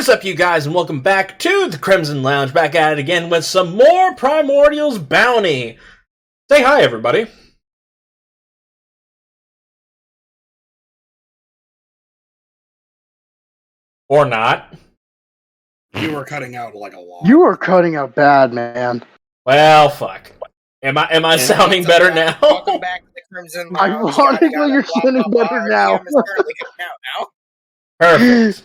What is up, you guys, and welcome back to the Crimson Lounge. Back at it again with some more Primordials Bounty. Say hi, everybody. Or not. You were cutting out like a lot. You were cutting out bad, man. Well, fuck. Am I sounding better now? Welcome back to the Crimson Lounge. Ironically, you're sounding better now. Is currently coming out now. Perfect.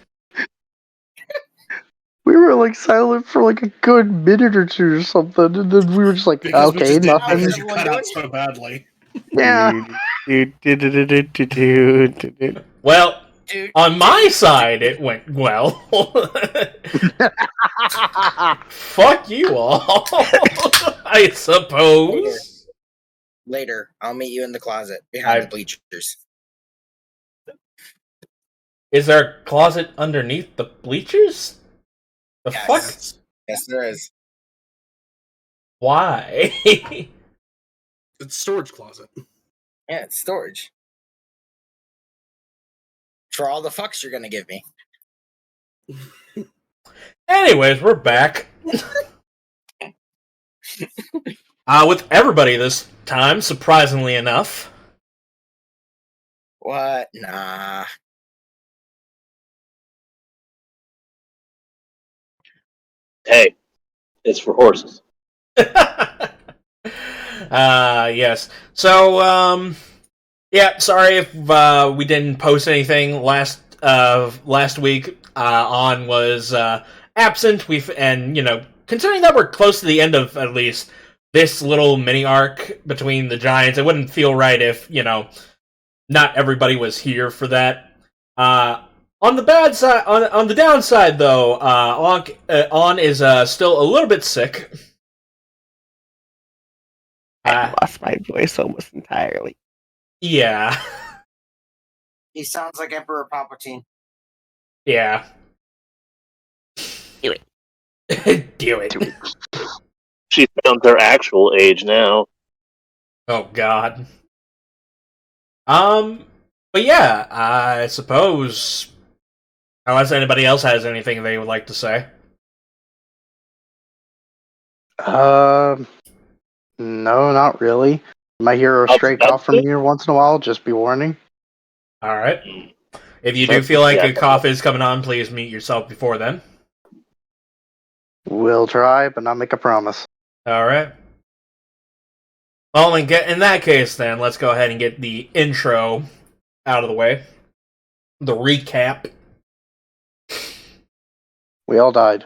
We were like silent for like a good minute or two or something, and then we were just like, Because okay, nothing. Because you cut out so badly. Yeah. Well, Dude, on my side, it went well. Fuck you all, I suppose. Later, I'll meet you in the closet behind the bleachers. Is there a closet underneath the bleachers? The Yes. fuck? Yes, there is. Why? It's storage closet. Yeah, it's storage. For all the fucks you're gonna give me. Anyways, we're back. With everybody this time, surprisingly enough. What? Nah. Hey, it's for horses. Yes. So, yeah, sorry if we didn't post anything last week. On was absent. Considering that we're close to the end of at least this little mini arc between the giants, it wouldn't feel right if not everybody was here for that. On the bad side, on the downside though, On is still a little bit sick. I lost my voice almost entirely. Yeah. He sounds like Emperor Palpatine. Yeah. Do it. Do it. She found her actual age now. Oh God. But yeah, I suppose, unless anybody else has anything they would like to say. No, not really. You might hear a stray cough from here once in a while, just be warning. Alright. If you do feel like a cough is coming on, please mute yourself before then. We'll try, but not make a promise. Alright. Well, in that case then, let's go ahead and get the intro out of the way. The recap. We all died.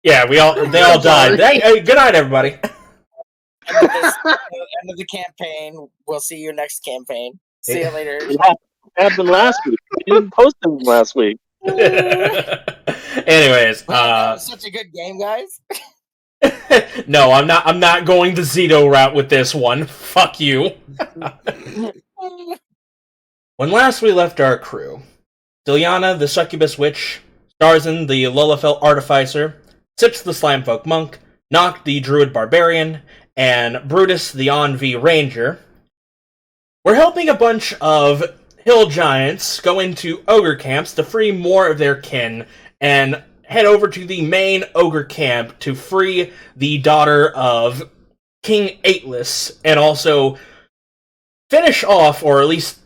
Yeah, they all died. Hey, good night, everybody. End of the campaign. We'll see you next campaign. See you later. What happened last week? We didn't post them last week. Anyways, that was such a good game, guys. No, I'm not going the Zito route with this one. Fuck you. When last we left our crew, Zilyana, the succubus witch, Starzin, the Lalafell artificer, Sips, the Slimefolk monk, Noct, the Druid barbarian, and Brutus, the Envie ranger, we're helping a bunch of hill giants go into ogre camps to free more of their kin, and head over to the main ogre camp to free the daughter of King Atlas, and also finish off, or at least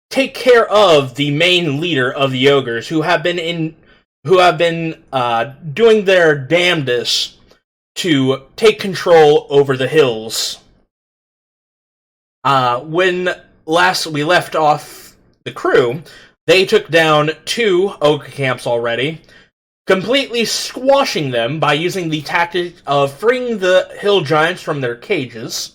take care of, the main leader of the ogres, who have been doing their damnedest to take control over the hills. When last we left off the crew, they took down 2 ogre camps already, completely squashing them by using the tactic of freeing the hill giants from their cages,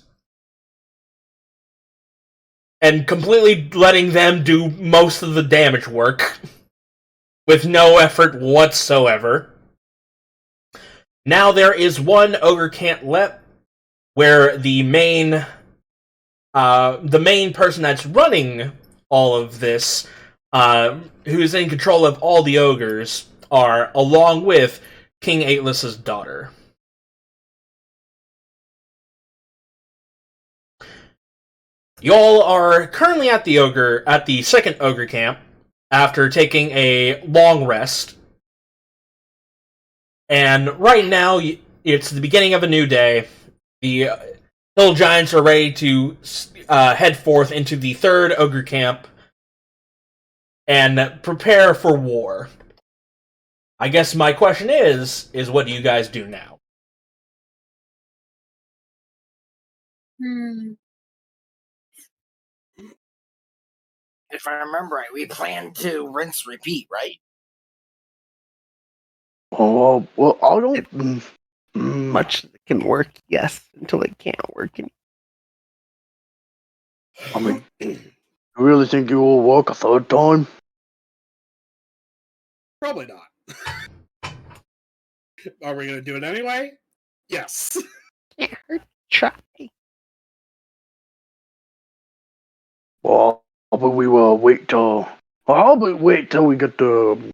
and completely letting them do most of the damage work, with no effort whatsoever. Now there is 1 ogre camp left, where the main person that's running all of this, who's in control of all the ogres, are along with King Atlas's daughter. Y'all are currently at the second ogre camp, after taking a long rest. And right now, it's the beginning of a new day. The Hill Giants are ready to head forth into the third Ogre Camp and prepare for war. I guess my question is what do you guys do now? If I remember right, we plan to rinse repeat, right? Oh, well, I don't. Much that can work, yes, until it can't work. I mean, you really think you will work a third time? Probably not. Are we going to do it anyway? Yes. Can't hurt. Try. Well, how about we wait till? How about wait till we get the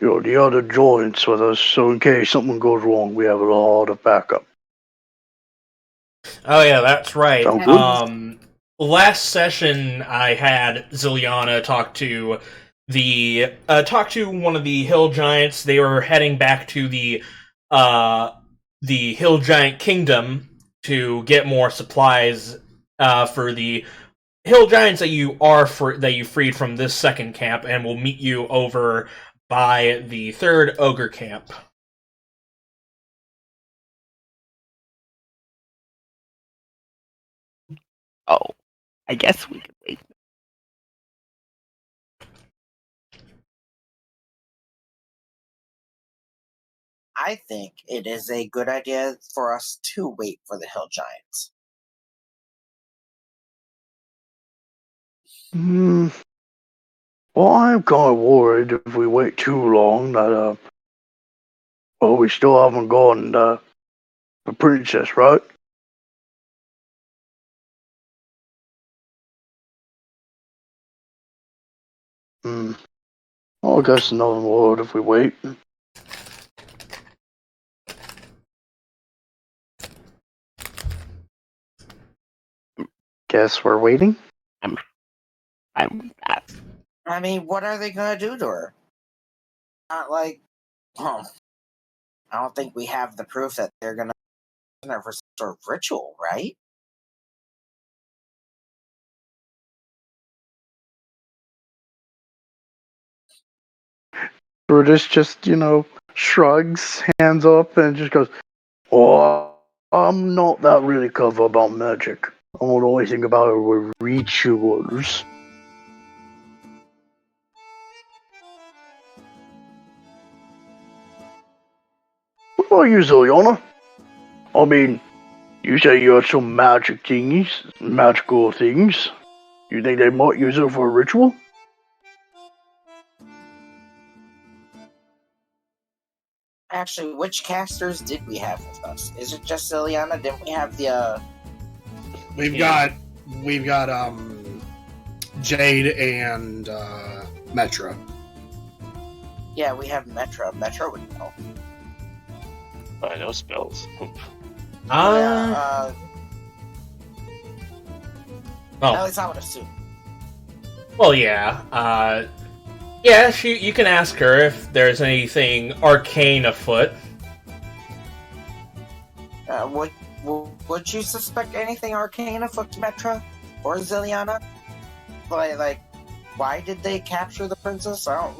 other joints with us, so in case something goes wrong, we have a lot of backup. Oh yeah, that's right. Sound good? Last session I had Zilyana talk to one of the Hill Giants. They were heading back to the Hill Giant Kingdom to get more supplies for the Hill Giants that you freed from this second camp, and will meet you over by the third Ogre Camp. Oh, I guess we could wait. I think it is a good idea for us to wait for the Hill Giants. Well, I'm kind of worried if we wait too long that we still haven't gotten the princess, right? Well, I guess another word if we wait. Guess we're waiting? I'm that. I mean, what are they going to do to her? Not like, I don't think we have the proof that they're going to send her for some sort of ritual, right? Brutus just, shrugs, hands up, and just goes, "Oh, I'm not that really clever about magic. I don't know anything about it with rituals." What about you, Zilyana? I mean, you say you had some magical things. You think they might use it for a ritual? Actually, which casters did we have with us? Is it just Zilyana? Didn't we have the, We've got Jade and Metra. Yeah, we have Metra. Metra would know. I know spells. At Well, least I would assume. well, yeah. Yeah, you can ask her if there's anything arcane afoot. Would you suspect anything arcane afoot, Metra or Zilyana? Like, why did they capture the princess? I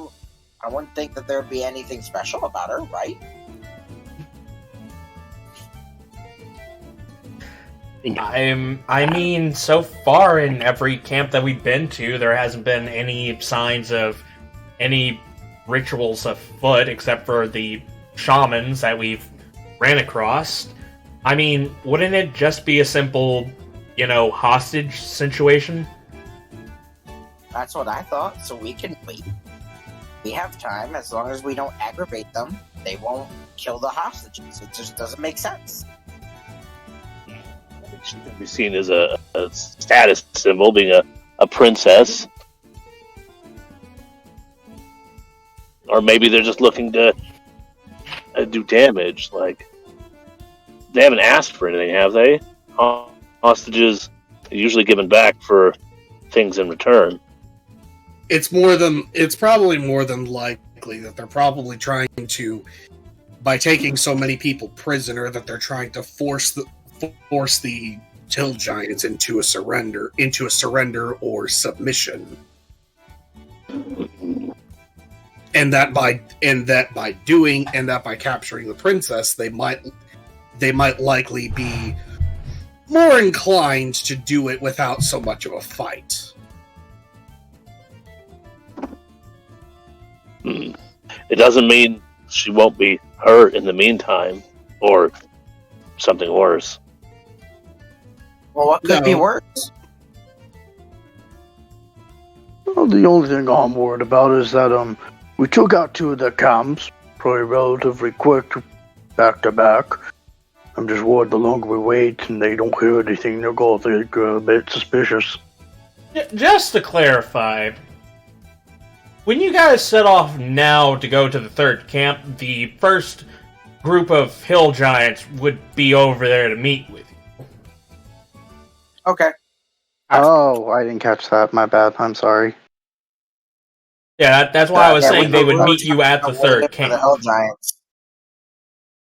wouldn't think that there'd be anything special about her, right? I mean, so far in every camp that we've been to, there hasn't been any signs of any rituals afoot, except for the shamans that we've ran across. I mean, wouldn't it just be a simple, hostage situation? That's what I thought, so we can wait. We have time, as long as we don't aggravate them, they won't kill the hostages. It just doesn't make sense. She could be seen as a status symbol, being a princess. Or maybe they're just looking to do damage. Like, they haven't asked for anything, have they? Hostages are usually given back for things in return. it's probably more than likely that they're probably trying to, by taking so many people prisoner, that they're trying to force the Hill Giants into a surrender or submission. And that by capturing the princess, they might likely be more inclined to do it without so much of a fight. It doesn't mean she won't be hurt in the meantime, or something worse. Well, what could be worse? Well, the only thing I'm worried about is that we took out 2 of the camps, probably relatively quick, back to back. I'm just worried the longer we wait and they don't hear anything, they'll go think a bit suspicious. Just to clarify, when you guys set off now to go to the 3rd camp, the first group of hill giants would be over there to meet with you. Okay. Oh, I didn't catch that. My bad. I'm sorry. Yeah, that's why I was saying they would meet you at the 3rd camp. The Hill Giants.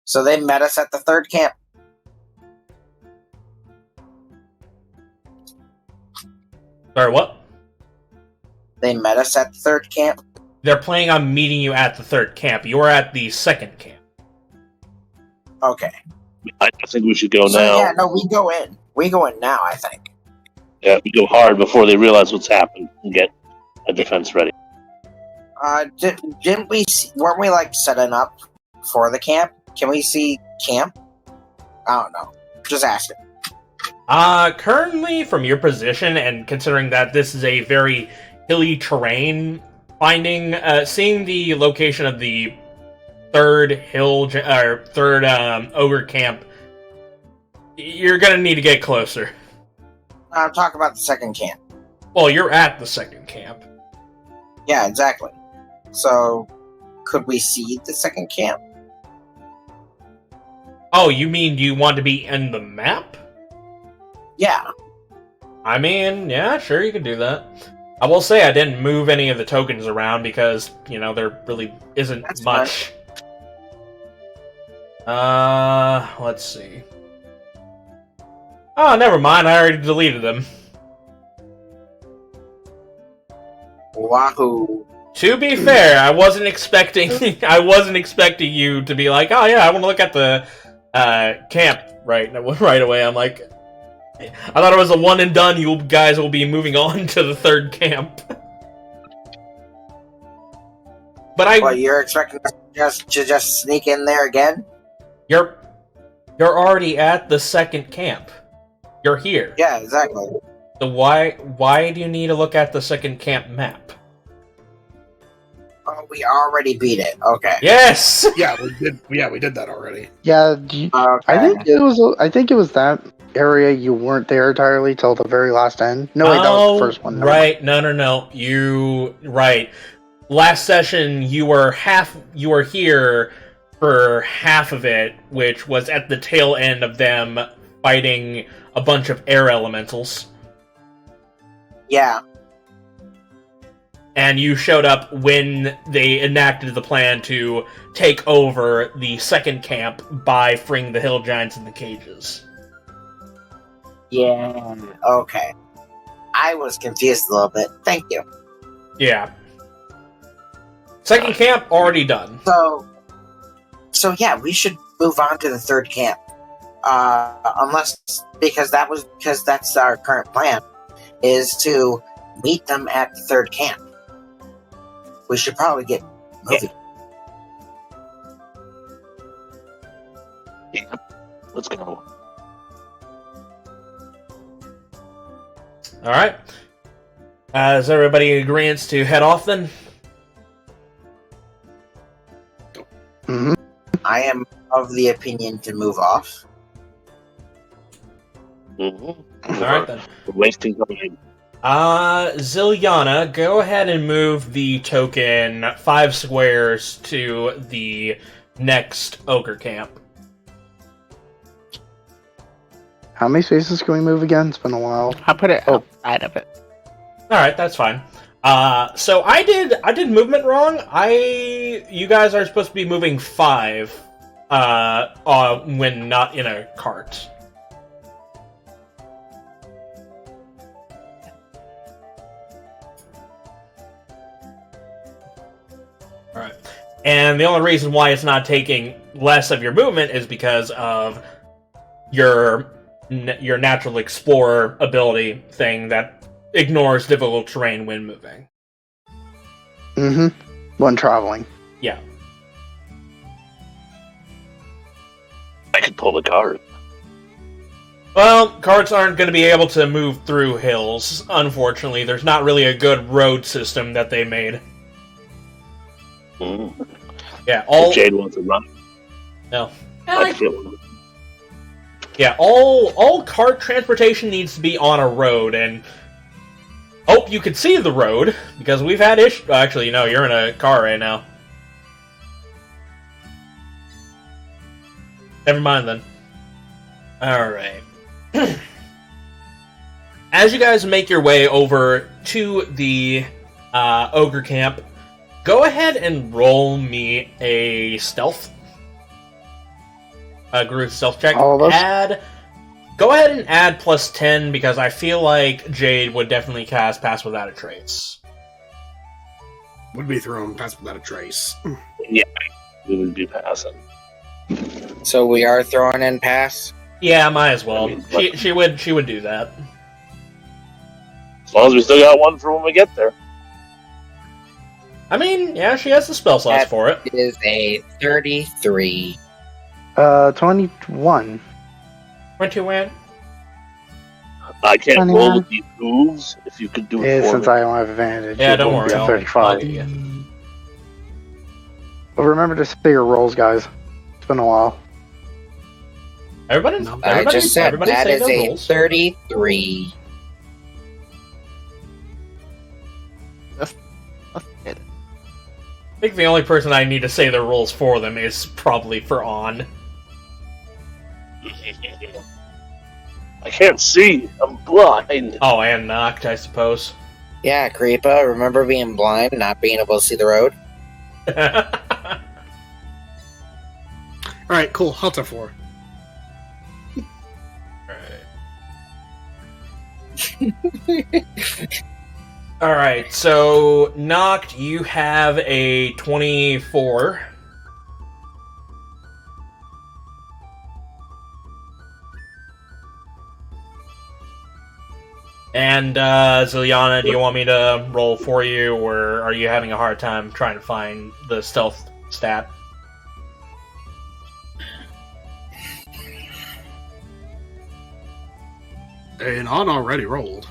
So they met us at the 3rd camp. Sorry, what? They met us at the 3rd camp. They're planning on meeting you at the 3rd camp. You're at the 2nd camp. Okay. I think we should go So, now. yeah, no, we go in. We go in now, I think. Yeah, we go hard before they realize what's happened and get a defense ready. Didn't we? Weren't we like setting up for the camp? Can we see camp? I don't know. Just asking. Currently, from your position, and considering that this is a very hilly terrain, seeing the location of the 3rd ogre camp, you're gonna need to get closer. I'm talking about the 2nd camp. Well, you're at the 2nd camp. Yeah, exactly. So, could we see the 2nd camp? Oh, you mean you want to be in the map? Yeah. I mean, yeah, sure, you can do that. I will say I didn't move any of the tokens around because, there really isn't That's much. Let's see. Oh, never mind, I already deleted them. Wahoo. To be fair, I wasn't expecting you to be like, oh yeah, I want to look at the camp right away. I'm like, I thought it was a one and done. You guys will be moving on to the 3rd camp. But you're expecting us to just sneak in there again? You're already at the 2nd camp. You're here. Yeah, exactly. So why do you need to look at the 2nd camp map? Oh, we already beat it. Okay. Yes. Yeah, we did. Yeah, we did that already. Yeah, Okay. I think it was that area you weren't there entirely till the very last end. No, wait, that was the first one. Right. No. Right. Last session you were here for half of it, which was at the tail end of them fighting a bunch of air elementals. Yeah. And you showed up when they enacted the plan to take over the 2nd camp by freeing the hill giants in the cages. Yeah. Okay. I was confused a little bit. Thank you. Yeah. 2nd camp already done. So yeah, we should move on to the 3rd camp. Because that's our current plan, is to meet them at the 3rd camp. We should probably get moving. Yeah. Let's go. Alright. Is everybody in agreement to head off then? Mm-hmm. I am of the opinion to move off. Mm-hmm. Alright then. We're wasting time. Zilyana, go ahead and move the token 5 squares to the next ogre camp. How many spaces can we move again? It's been a while. I'll put it outside of it. Alright, that's fine. So I did movement wrong. You guys are supposed to be moving 5, when not in a cart. Alright. And the only reason why it's not taking less of your movement is because of your natural explorer ability thing that ignores difficult terrain when moving. Mm-hmm. When traveling. Yeah. I could pull the cart. Well, carts aren't going to be able to move through hills, unfortunately. There's not really a good road system that they made. Mm. Yeah, If Jade wants to run. No. I feel it. Yeah, all cart transportation needs to be on a road, and hope you can see the road, because we've had issues. Actually, no, you're in a car right now. Never mind then. Alright. As you guys make your way over to the ogre camp, go ahead and roll me a stealth. Group stealth check. All of us? Go ahead and add plus 10, because I feel like Jade would definitely cast Pass Without a Trace. Would be thrown Pass Without a Trace. Yeah, we would be passing. So we are throwing in pass? Yeah, might as well. I mean, She would do that. As long as we still got one for when we get there. I mean, yeah, she has the spell slots That for it. is a 33. 21. Went to win. I can't 21. roll with these moves. If you could do it Yeah, for since me. I don't have advantage. Yeah, it don't won't worry. be a I'll 35. do you. But remember to say your rolls, guys. It's been a while. Everybody, No. I just said everybody that say is their a rolls. 33. I think the only person I need to say their rolls for them is probably for On. I can't see. I'm blind. Oh, and Noct, I suppose. Yeah, Creepah, remember being blind and not being able to see the road? Alright, cool. Halta 4. Alright, so Noct, you have a 24. And Zilyana, do you want me to roll for you, or are you having a hard time trying to find the stealth stat? And On already rolled.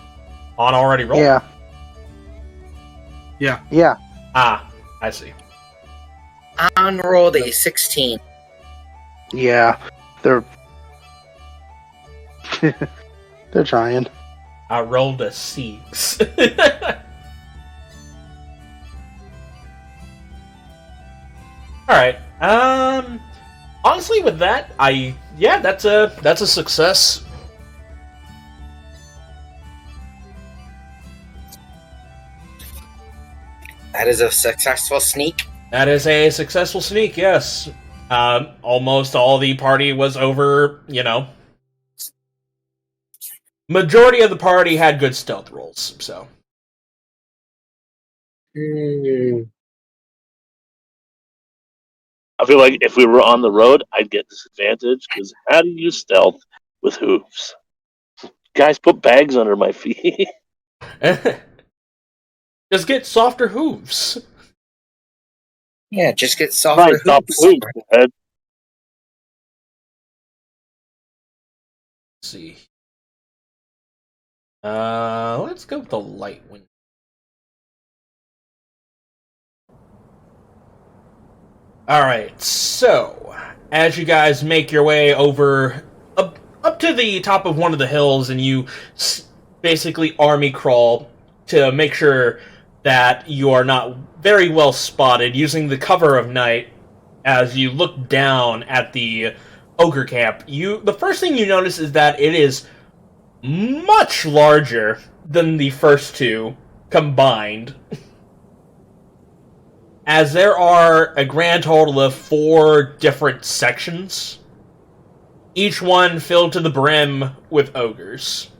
On already rolled? Yeah. Yeah. Yeah. Ah, I see. On rolled a 16. Yeah. They're... They're trying. I rolled a 6. Alright, honestly with that, that's a success. That is a successful sneak. That is a successful sneak, yes. Almost all the party was over, majority of the party had good stealth rolls, so. I feel like if we were on the road, I'd get disadvantage, because how do you stealth with hooves? Guys, put bags under my feet. Just get softer hooves. Yeah, just get softer Right, stop hoops. the hooves, head. Let's see. Let's go with the light one. Alright, so, as you guys make your way over, up to the top of one of the hills, and you basically army crawl to make sure that you are not very well spotted, using the cover of night, as you look down at the ogre camp, the first thing you notice is that it is much larger than the first two combined. As there are a grand total of 4 different sections, each one filled to the brim with ogres.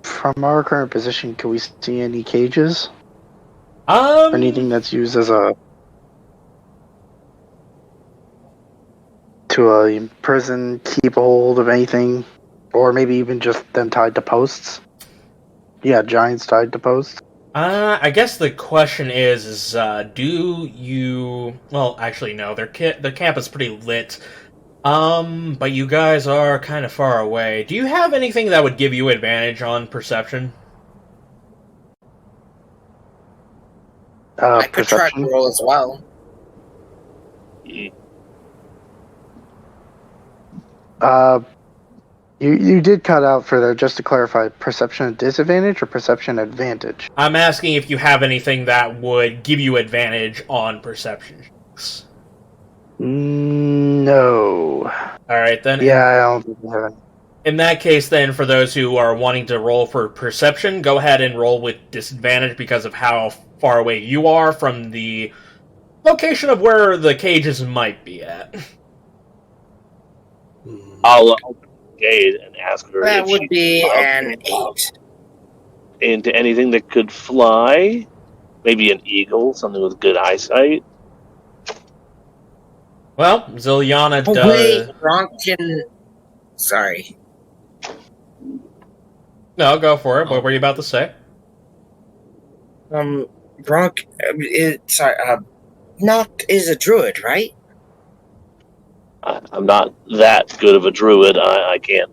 From our current position, can we see any cages? Or anything that's used as a to imprison, keep a hold of anything, or maybe even just them tied to posts. Yeah, giants tied to posts. I guess the question is do you... Well, actually, no. Their camp is pretty lit. But you guys are kind of far away. Do you have anything that would give you advantage on perception? I could try Perception. to roll as well. You did cut out for there, just to clarify, perception disadvantage or perception advantage? I'm asking if you have anything that would give you advantage on perception checks. No. Alright, then. Yeah, I don't think we have any. In that case, then, for those who are wanting to roll for perception, go ahead and roll with disadvantage because of how far away you are from the location of where the cages might be at. I'll open the gate and ask her That if would she be can an 8. into anything that could fly. Maybe an eagle, something with good eyesight. Well, Zilyana does... Wait, Gronk can... Sorry. No, go for it. What were you about to say? Gronk... Noct is a druid, right? I'm not that good of a druid. I can't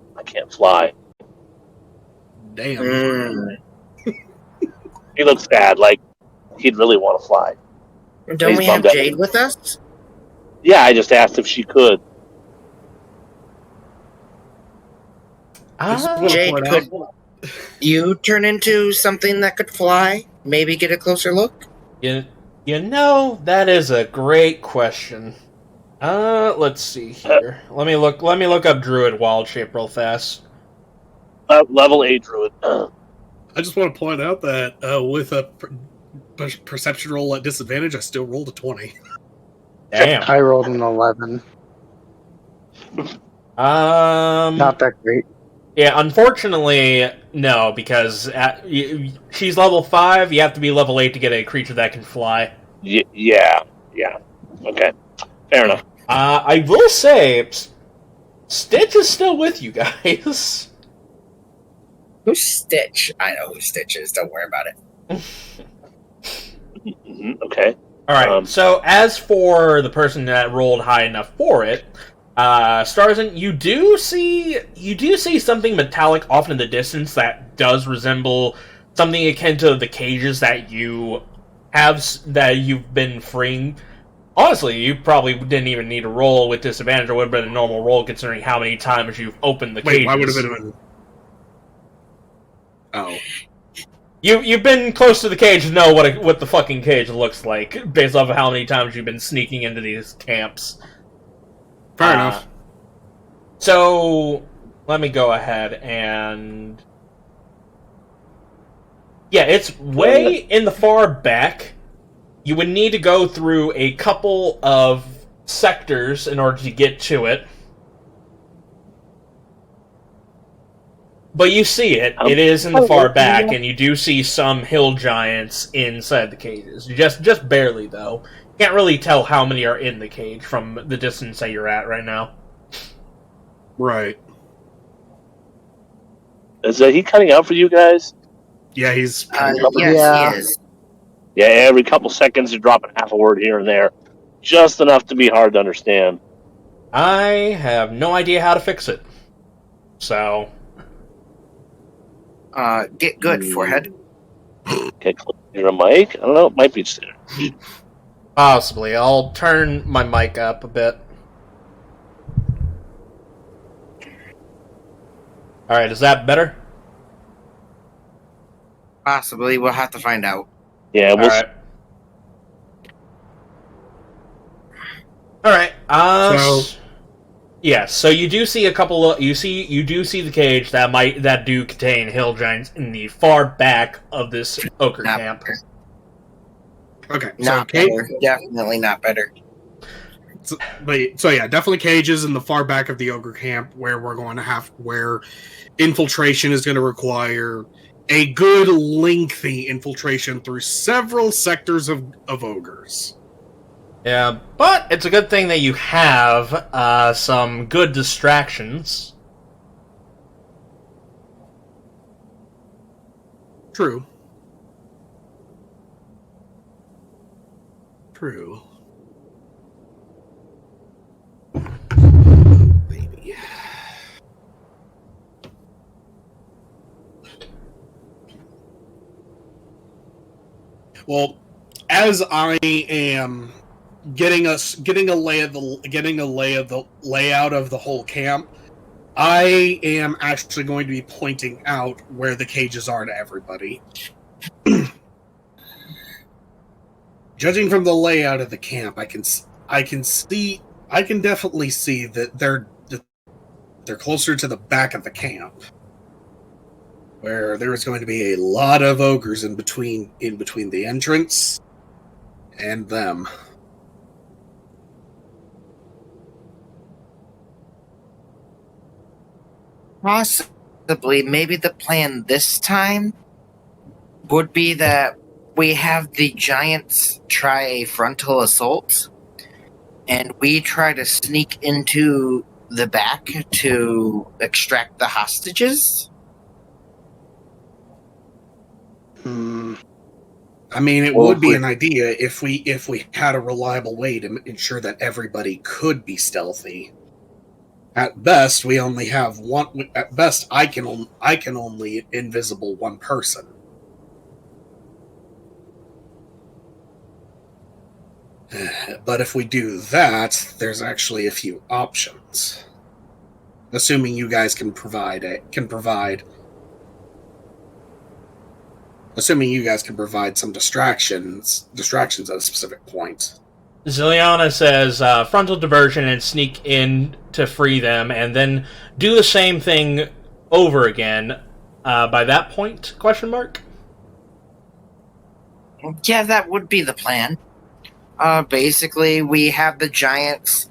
fly. Damn. He looks sad, like he'd really want to fly. Don't He's we have bummed out. Jade with us? Yeah, I just asked if she could. Jade, could you turn into something that could fly? Maybe get a closer look? You know, that is a great question. Let's see here. Let me look up Druid Wild Shape real fast. Level 8 druid. I just want to point out that with a perception roll at disadvantage, I still rolled a 20. Damn. I rolled an 11. Not that great. Yeah, unfortunately, no, because she's level 5, you have to be level 8 to get a creature that can fly. Yeah. Okay, fair enough. I will say, Stitch is still with you guys. Who's Stitch? I know who Stitch is. Don't worry about it. Okay. Alright, so as for the person that rolled high enough for it, Starzin, you do see something metallic off in the distance that does resemble something akin to the cages that you've been freeing. Honestly, you probably didn't even need to roll with disadvantage. It would have been a normal roll considering how many times you've opened the cages. Wait, why would it have been? Oh. You've been close to the cage to know what the fucking cage looks like, based off of how many times you've been sneaking into these camps. Fair enough. So, let me go ahead and... Yeah, it's way in the far back. You would need to go through a couple of sectors in order to get to it. But you see it. It is in the far back, and you do see some hill giants inside the cages. Just barely, though. Can't really tell how many are in the cage from the distance that you're at right now. Right. Is he cutting out for you guys? Yeah, he's... Yes, he is. Yeah, every couple seconds you're dropping half a word here and there. Just enough to be hard to understand. I have no idea how to fix it. So... Get good, forehead. Okay, your mic? I don't know, it might be just there. Possibly. I'll turn my mic up a bit. Alright, is that better? Possibly. We'll have to find out. Yeah, we'll Alright. Alright, So- Yes, so you do see a couple of you do see the cage that do contain hill giants in the far back of this ogre Not camp. better. Okay, Not better. Definitely not better. So yeah, definitely cages in the far back of the ogre camp where where infiltration is going to require a good lengthy infiltration through several sectors of ogres. Yeah, but it's a good thing that you have some good distractions. True. Baby. Well, as I am getting a layout of the whole camp, I am actually going to be pointing out where the cages are to everybody. Judging from the layout of the camp, I can definitely see that they're closer to the back of the camp, where there is going to be a lot of ogres in between the entrance and them. Possibly, maybe the plan this time would be that we have the giants try a frontal assault, and we try to sneak into the back to extract the hostages. I mean, it would be an idea if we had a reliable way to ensure that everybody could be stealthy. At best, we only have one. At best, I can only invisible one person. But if we do that, there's actually a few options. Assuming you guys can provide. Assuming you guys can provide some distractions at a specific point. Zilyana says frontal diversion and sneak in to free them, and then do the same thing over again. By that point? Question mark. Yeah, that would be the plan. Basically, we have the giants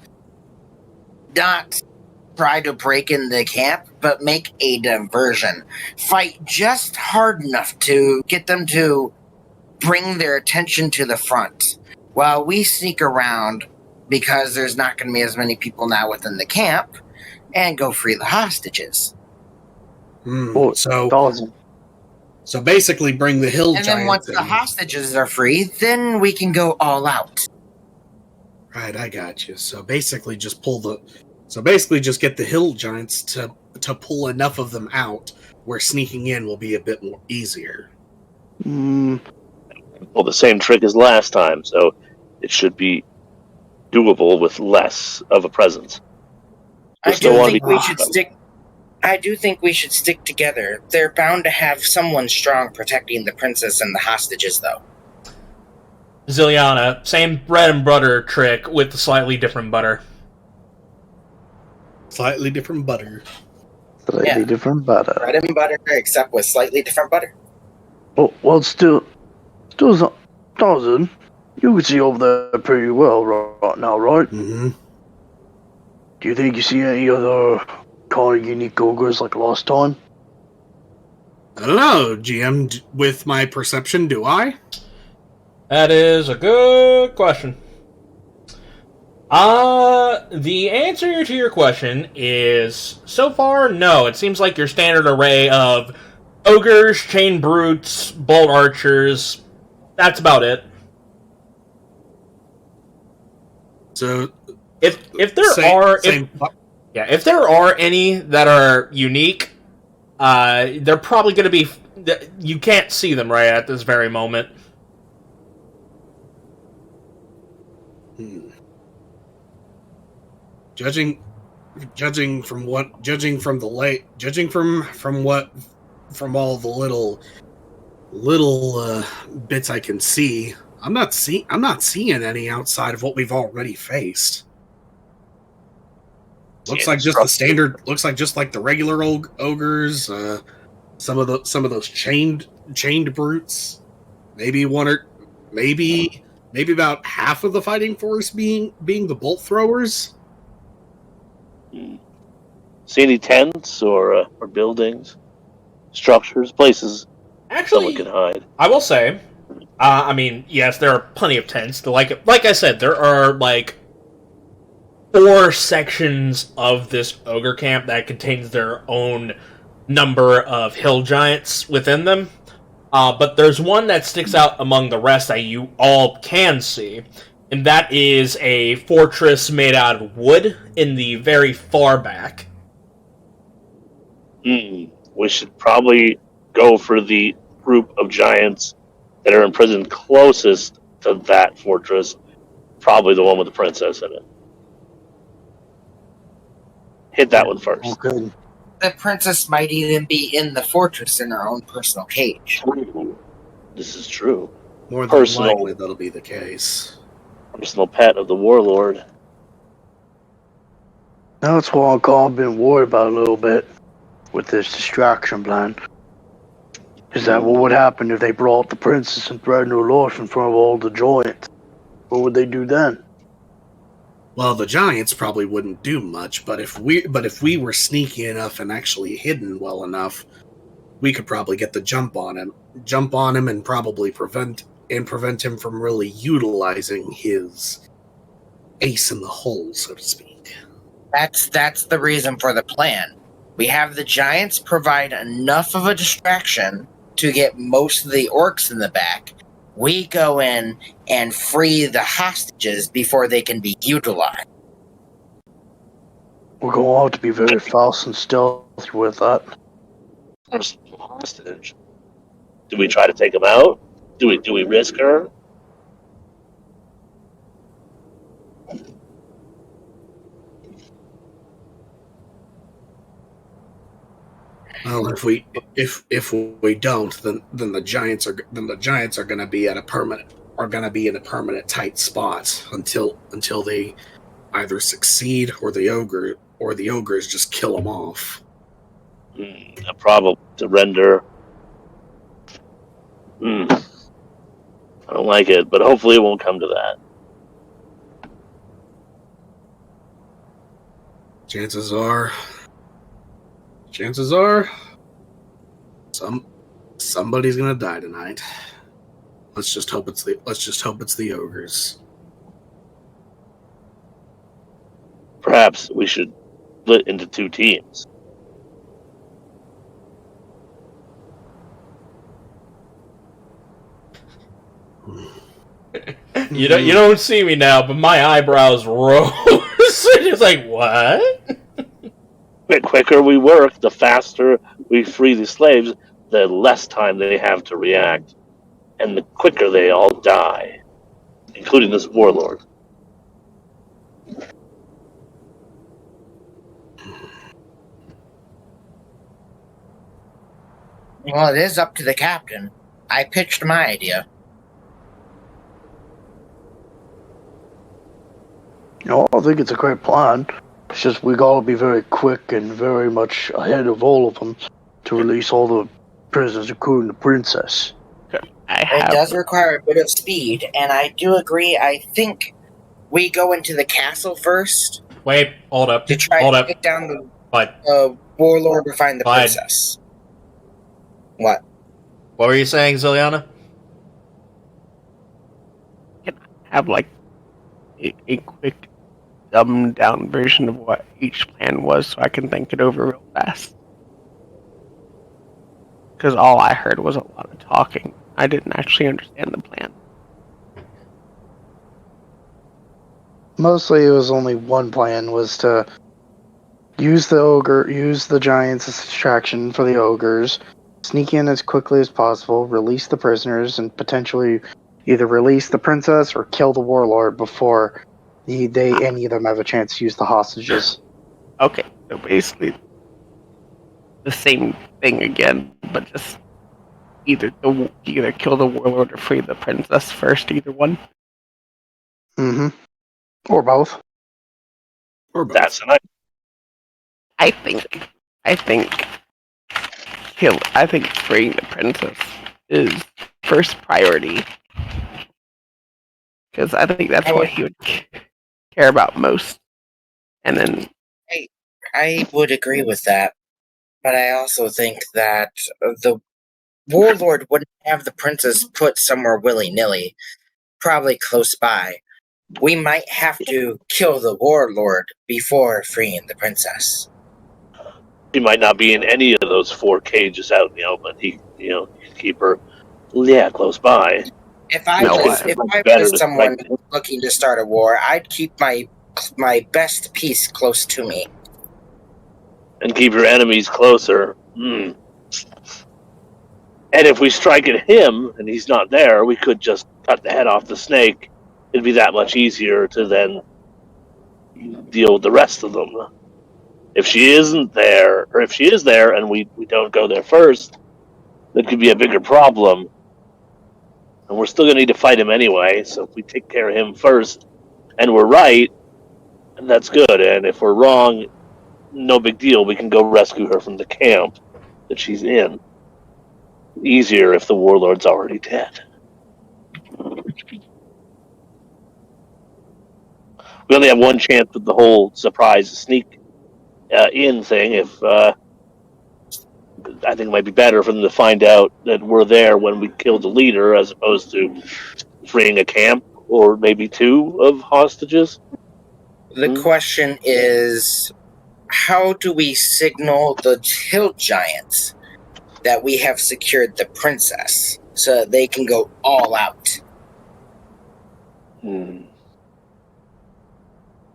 not try to break in the camp, but make a diversion. Fight just hard enough to get them to bring their attention to the front, while we sneak around, because there's not going to be as many people now within the camp, and go free the hostages. So basically bring the hill and giants then once in. the hostages are free, then we can go all out. Right, I got you. So basically just get the hill giants to pull enough of them out where sneaking in will be a bit more easier. Well, the same trick as last time, so it should be doable with less of a presence. I do think we should stick together. They're bound to have someone strong protecting the princess and the hostages, though. Zilyana, same bread and butter trick with the slightly different butter. Slightly different butter. Different butter. Bread and butter, except with slightly different butter. Oh, well, still, Starzin, you can see over there pretty well right now, right? Mm-hmm. Do you think you see any other kind of unique ogres like last time? I don't know, GM. With my perception, do I? That is a good question. The answer to your question is, so far, no. It seems like your standard array of ogres, chain brutes, bolt archers. That's about it. So, if there are any that are unique, they're probably going to be. You can't see them right at this very moment. Judging from all the little bits I can see, I'm not seeing any outside of what we've already faced. Looks like just the standard. Looks like just like the regular ogres. Some of those chained brutes. Maybe maybe about half of the fighting force being the bolt throwers. See any tents or buildings, structures, places Actually, someone can hide? I will say, I mean, yes, there are plenty of tents. Like I said, there are like 4 sections of this ogre camp that contains their own number of hill giants within them. But there's one that sticks out among the rest that you all can see, and that is a fortress made out of wood in the very far back. We should probably go for the group of giants that are imprisoned closest to that fortress. Probably the one with the princess in it. Hit that one first. Okay. The princess might even be in the fortress in her own personal cage. This is true. More than Personal. likely, that'll be the case. Personal pet of the warlord. That's what I've been worried about a little bit with this distraction plan. Is that what would happen if they brought the princess and threatened her life in front of all the giants? What would they do then? Well, the giants probably wouldn't do much, but if we were sneaky enough and actually hidden well enough, we could probably get the jump on him, and probably prevent him from really utilizing his ace in the hole, so to speak. That's the reason for the plan. We have the giants provide enough of a distraction to get most of the orcs in the back. We go in and free the hostages before they can be utilized. We're going to have to be very fast and stealthy with that. First hostage. Do we try to take him out? Do we risk her? Well, if we don't, then the giants are going to be in a permanent tight spot until they either succeed or the ogres just kill them off. A problem to render. I don't like it, but hopefully it won't come to that. Chances are, somebody's gonna die tonight. Let's just hope it's the ogres. Perhaps we should split into 2 teams. You don't see me now, but my eyebrows rose. It's like, what? The quicker we work, the faster we free the slaves, the less time they have to react, and the quicker they all die, including this warlord. Well, it is up to the captain. I pitched my idea. I think it's a great plan. It's just we gotta be very quick and very much ahead of all of them to release all the prisoners, including the princess. It does require a bit of speed, and I do agree. I think we go into the castle first. Wait, hold up. To try to take down the warlord or find the princess. What? What were you saying, Zilyana? Can I have like a quick dumbed down version of what each plan was so I can think it over real fast? Because all I heard was a lot of talking. I didn't actually understand the plan. Mostly it was only one plan, was to use the giants as distraction for the ogres, sneak in as quickly as possible, release the prisoners, and potentially either release the princess or kill the warlord before any of them have a chance to use the hostages. Okay, so basically the same thing again, but just either kill the warlord or free the princess first, either one. Mm-hmm. Or both. Or both. That's an idea. I think freeing the princess is first priority. Because I think that's what he would care about most. And then I would agree with that, but I also think that the warlord wouldn't have the princess put somewhere willy-nilly, probably close by. We might have to kill the warlord before freeing the princess. She might not be in any of those 4 cages out in the open. He keep her, close by. If I was someone looking to start a war, I'd keep my best piece close to me. And keep your enemies closer. And if we strike at him and he's not there, we could just cut the head off the snake. It'd be that much easier to then deal with the rest of them. If she isn't there, or if she is there and we don't go there first, that could be a bigger problem. And we're still going to need to fight him anyway, so if we take care of him first, and we're right, and that's good. And if we're wrong, no big deal. We can go rescue her from the camp that she's in. Easier if the warlord's already dead. We only have one chance with the whole surprise sneak in thing. If I think it might be better for them to find out that we're there when we killed the leader, as opposed to freeing a camp or maybe 2 of hostages. The question is, how do we signal the hill giants that we have secured the princess so that they can go all out?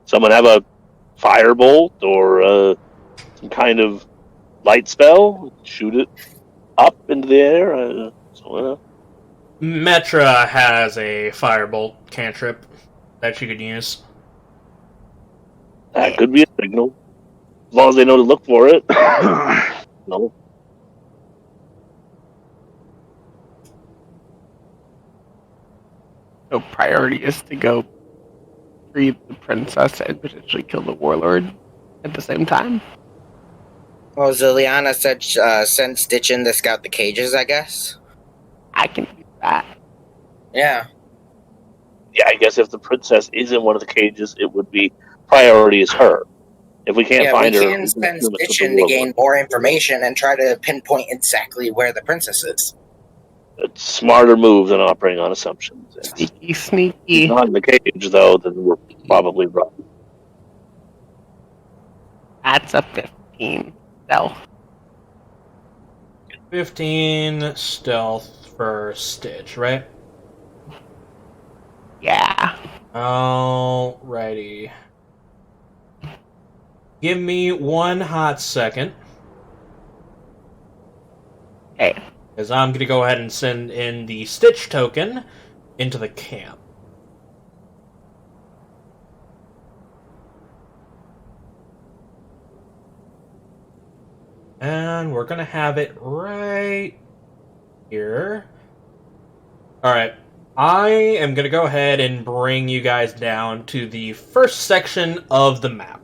Someone have a firebolt or some kind of light spell? Shoot it up into the air? Metra has a firebolt cantrip that she could use. That could be a signal. As long as they know to look for it. No. So priority is to go free the princess and potentially kill the warlord at the same time. Well, Zilyana said send Stitch in to scout the cages, I guess. I can do that. Yeah. Yeah, I guess if the princess is in one of the cages, it would be priority is her. If we can't find her, we can send Stitch in to gain more information and try to pinpoint exactly where the princess is. It's a smarter move than operating on assumptions. Sneaky. If he's not in the cage, though, then we're probably wrong. That's a 15 stealth. 15 stealth for Stitch, right? Yeah. Alrighty. Give me 1 hot second. Okay. Because I'm going to go ahead and send in the Stitch token into the camp. And we're going to have it right here. Alright. I am going to go ahead and bring you guys down to the first section of the map.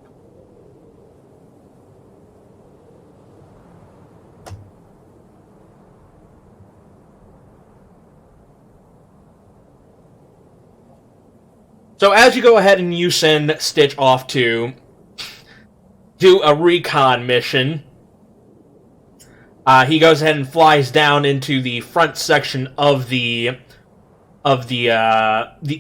So as you go ahead and you send Stitch off to do a recon mission, he goes ahead and flies down into the front section of the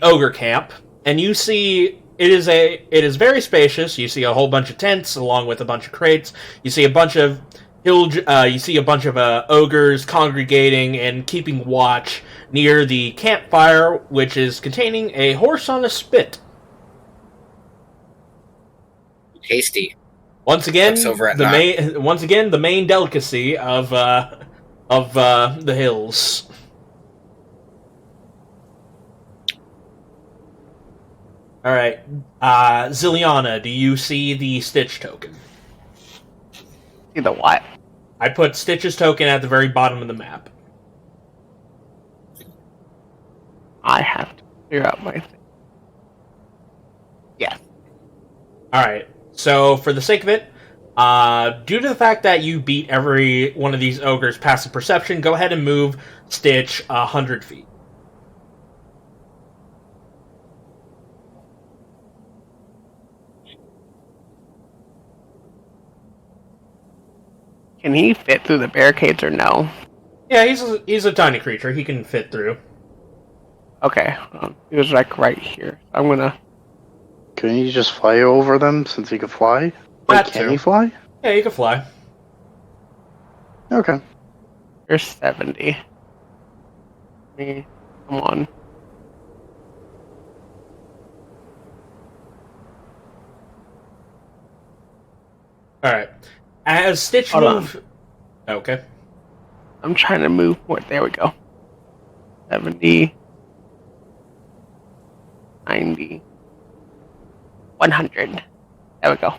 ogre camp, and you see it is very spacious. You see a whole bunch of tents along with a bunch of crates. You see a bunch of ogres congregating and keeping watch near the campfire, which is containing a horse on a spit. Tasty. Once again, the main delicacy of the hills. All right, Zilyana, do you see the Stitch token? See the what? I put Stitch's token at the very bottom of the map. I have to figure out my thing. Yes. Alright, so for the sake of it, Due to the fact that you beat every one of these ogres passive perception, go ahead and move Stitch 100 feet. Can he fit through the barricades or no? Yeah, he's a tiny creature. He can fit through. Okay, he was like right here. I'm gonna. Can he just fly over them since he can fly? Like, That can too. he fly? Yeah, he can fly. Okay. You're 70. Me, come on. Alright. As Stitch Hold move... Okay. I'm trying to move more. There we go. 70. 90. 100. There we go.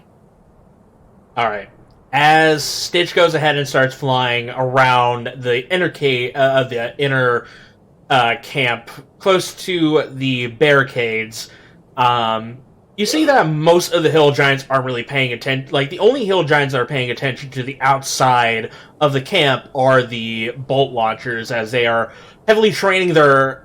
Alright. As Stitch goes ahead and starts flying around the inner camp, close to the barricades, you see that most of the hill giants aren't really paying attention. Like, the only hill giants that are paying attention to the outside of the camp are the bolt launchers, as they are heavily training their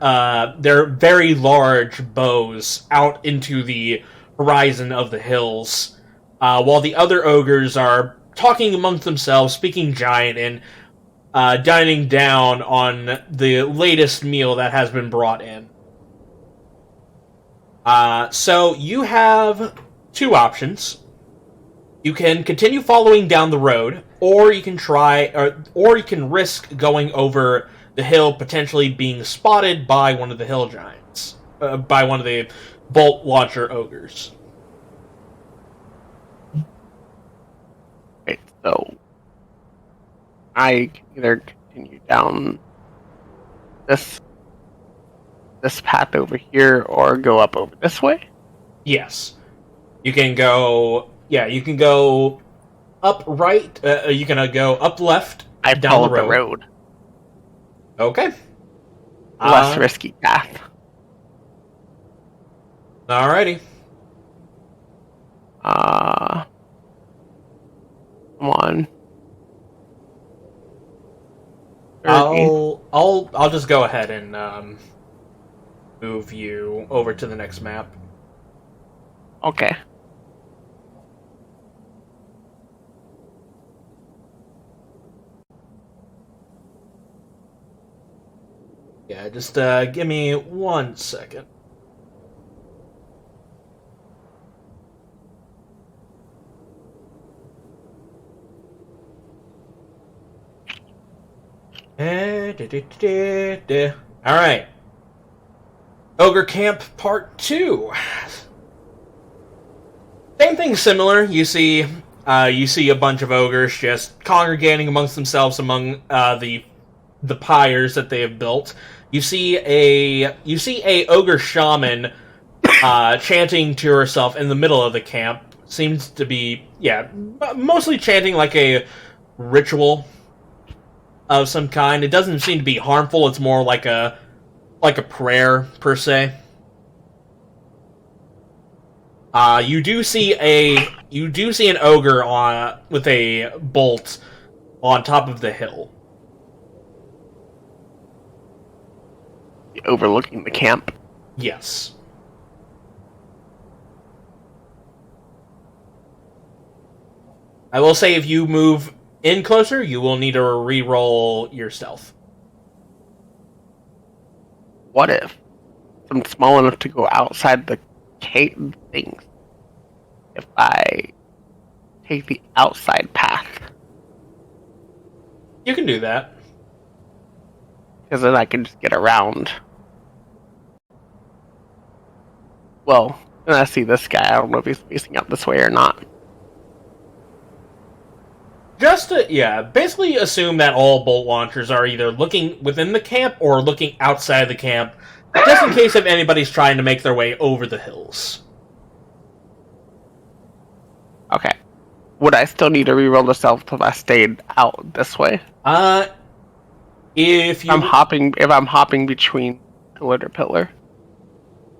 very large bows out into the horizon of the hills, while the other ogres are talking amongst themselves, speaking giant, and dining down on the latest meal that has been brought in. So you have two options. You can continue following down the road, or you can or you can risk going over the hill, potentially being spotted by one of the hill giants, by one of the bolt launcher ogres. Wait, so I can either continue down this path over here or go up over this way? Yes. You can go... Yeah, you can go up right, you can go up left, I down followed the road. the road. Okay. Less risky path. Alrighty. Come on. 30. I'll just go ahead and move you over to the next map. Okay. Yeah, just give me 1 second. Alright. Ogre Camp Part 2. Same thing similar. You see a bunch of ogres just congregating amongst themselves among the pyres that they have built. You see a ogre shaman chanting to herself in the middle of the camp. Seems to be, mostly chanting like a ritual of some kind. It doesn't seem to be harmful. It's more like a prayer per se. You do see an ogre with a bolt on top of the hill. Overlooking the camp. Yes. I will say if you move in closer, you will need to re-roll your stealth. What if I'm small enough to go outside the cave things? If I take the outside path, You can do that. because then I can just get around. Well, when I see this guy, I don't know if he's facing out this way or not. Basically assume that all bolt launchers are either looking within the camp or looking outside the camp, just in case if anybody's trying to make their way over the hills. Okay. Would I still need to reroll the stealth if I stayed out this way? If I'm hopping between pillar to pillar.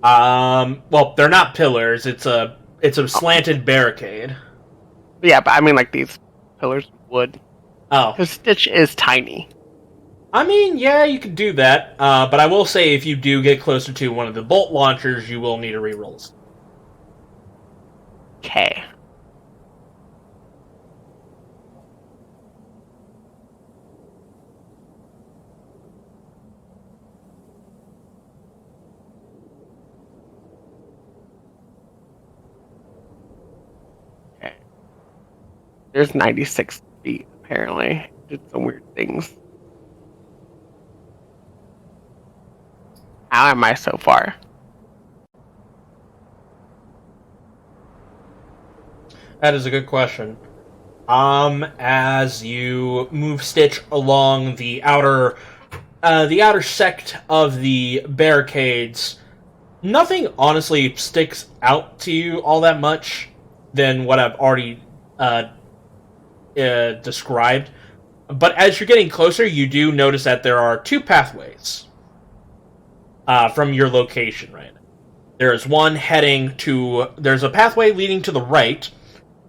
well, they're not pillars. It's a slanted barricade. Yeah, but I mean like these pillars of wood. Oh. Because Stitch is tiny. I mean, yeah, you could do that, but I will say if you do get closer to one of the bolt launchers, you will need a reroll. Okay. There's 96 feet, apparently. Did some weird things. How am I so far? That is a good question. As you move Stitch along the outer sect of the barricades, nothing honestly sticks out to you all that much than what I've already described. But as you're getting closer, you do notice that there are two pathways from your location right now. There's a pathway leading to the right,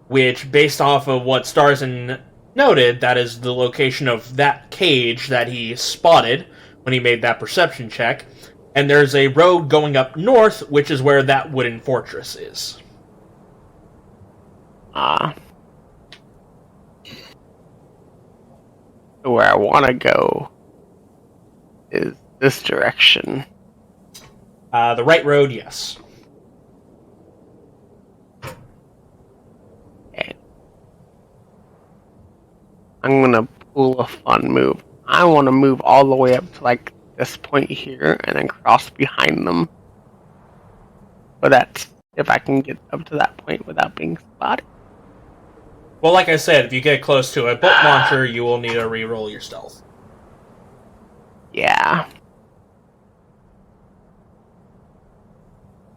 which, based off of what Starzin noted, that is the location of that cage that he spotted when he made that perception check. And there's a road going up north, which is where that wooden fortress is. Where I want to go is this direction. The right road, yes. Okay. I'm gonna pull a fun move. I want to move all the way up to like this point here and then cross behind them. But that's if I can get up to that point without being spotted. Well, like I said, if you get close to a bolt launcher, you will need to reroll your stealth. Yeah.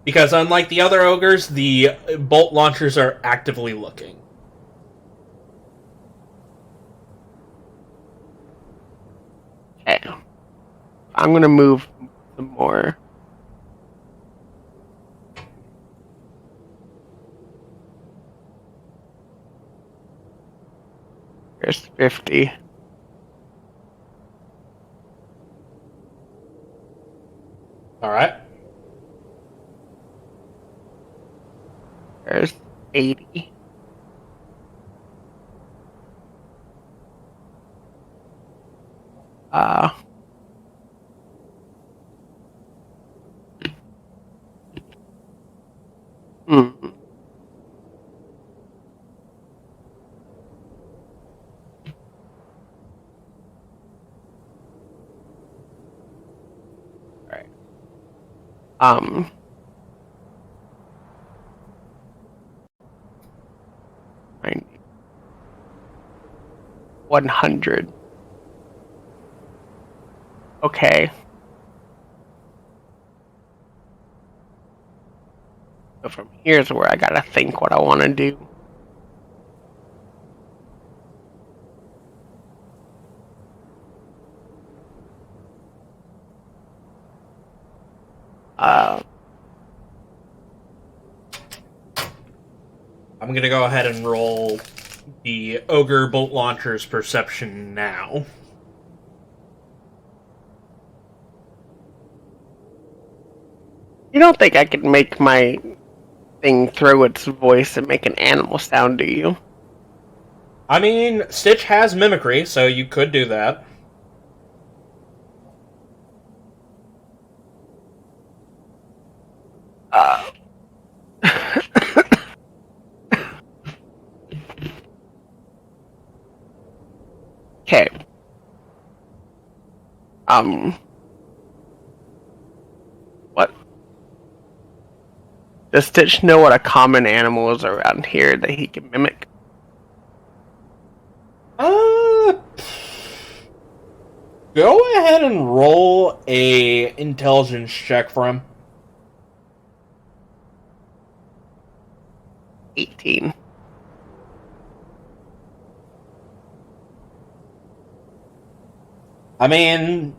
Because unlike the other ogres, the bolt launchers are actively looking. Okay. I'm gonna move some more. There's 50. Alright. There's 80. Hmm. Alright. 90. 100. Okay. So from here's where I gotta think what I want to do. I'm going to go ahead and roll the Ogre Bolt Launcher's perception now. You don't think I could make my thing throw its voice and make an animal sound, do you? I mean, Stitch has mimicry, so you could do that. Okay. What? Does Stitch know what a common animal is around here that he can mimic? Go ahead and roll a intelligence check for him. 18. I mean,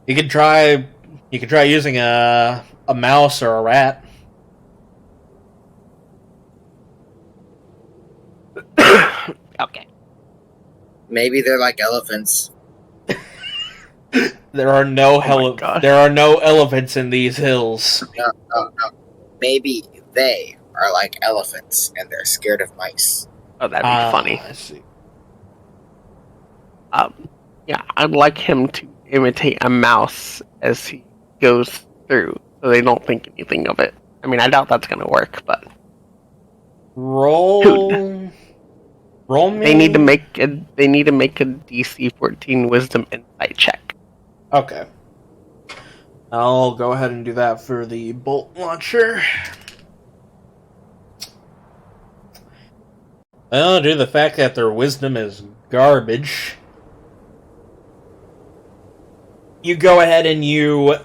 you could try using a mouse or a rat. Okay. Maybe they're like elephants. There are no gosh. there are no elephants in these hills. No. Maybe they are like elephants and they're scared of mice. Oh, that'd be funny. I see. Yeah, I'd like him to imitate a mouse as he goes through, so they don't think anything of it. I mean, I doubt that's gonna work, but Roll me. they need to make a DC 14 Wisdom Insight check. Okay. I'll go ahead and do that for the bolt launcher. Well, due to the fact that their wisdom is garbage, you go ahead and you...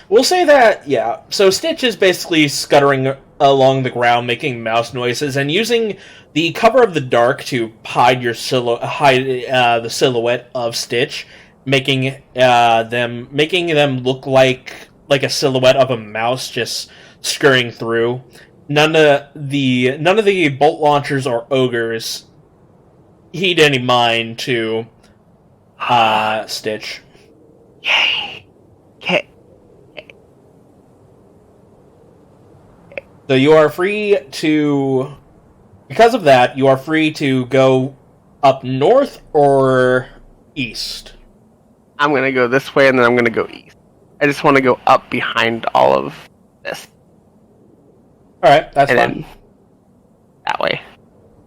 We'll say that, yeah. So Stitch is basically scuttering along the ground, making mouse noises, and using the cover of the dark to hide the silhouette of Stitch, making them look like a silhouette of a mouse just scurrying through. None of the bolt launchers or ogres heed any mind to Stitch. Yay! Okay. So you are free to, because of that, you are free to go up north or east. I'm gonna go this way and then I'm gonna go east. I just want to go up behind all of this. Alright, that's and fine. Then that way.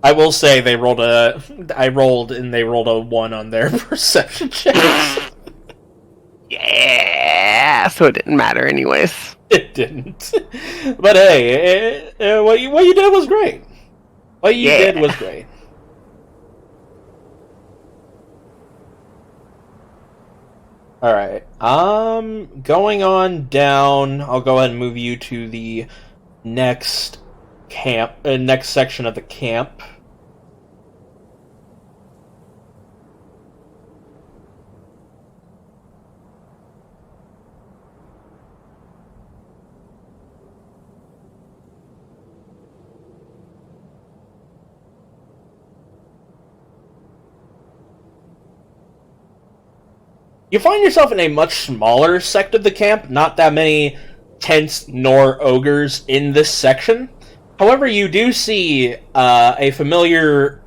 I will say they rolled a 1 on their perception checks. Yeah, so it didn't matter anyways. It didn't. But hey, what you did was great. What you did was great. Alright. Going on down, I'll go ahead and move you to the next section of the camp. You find yourself in a much smaller sect of the camp, not that many tents nor ogres in this section. However, you do see a familiar,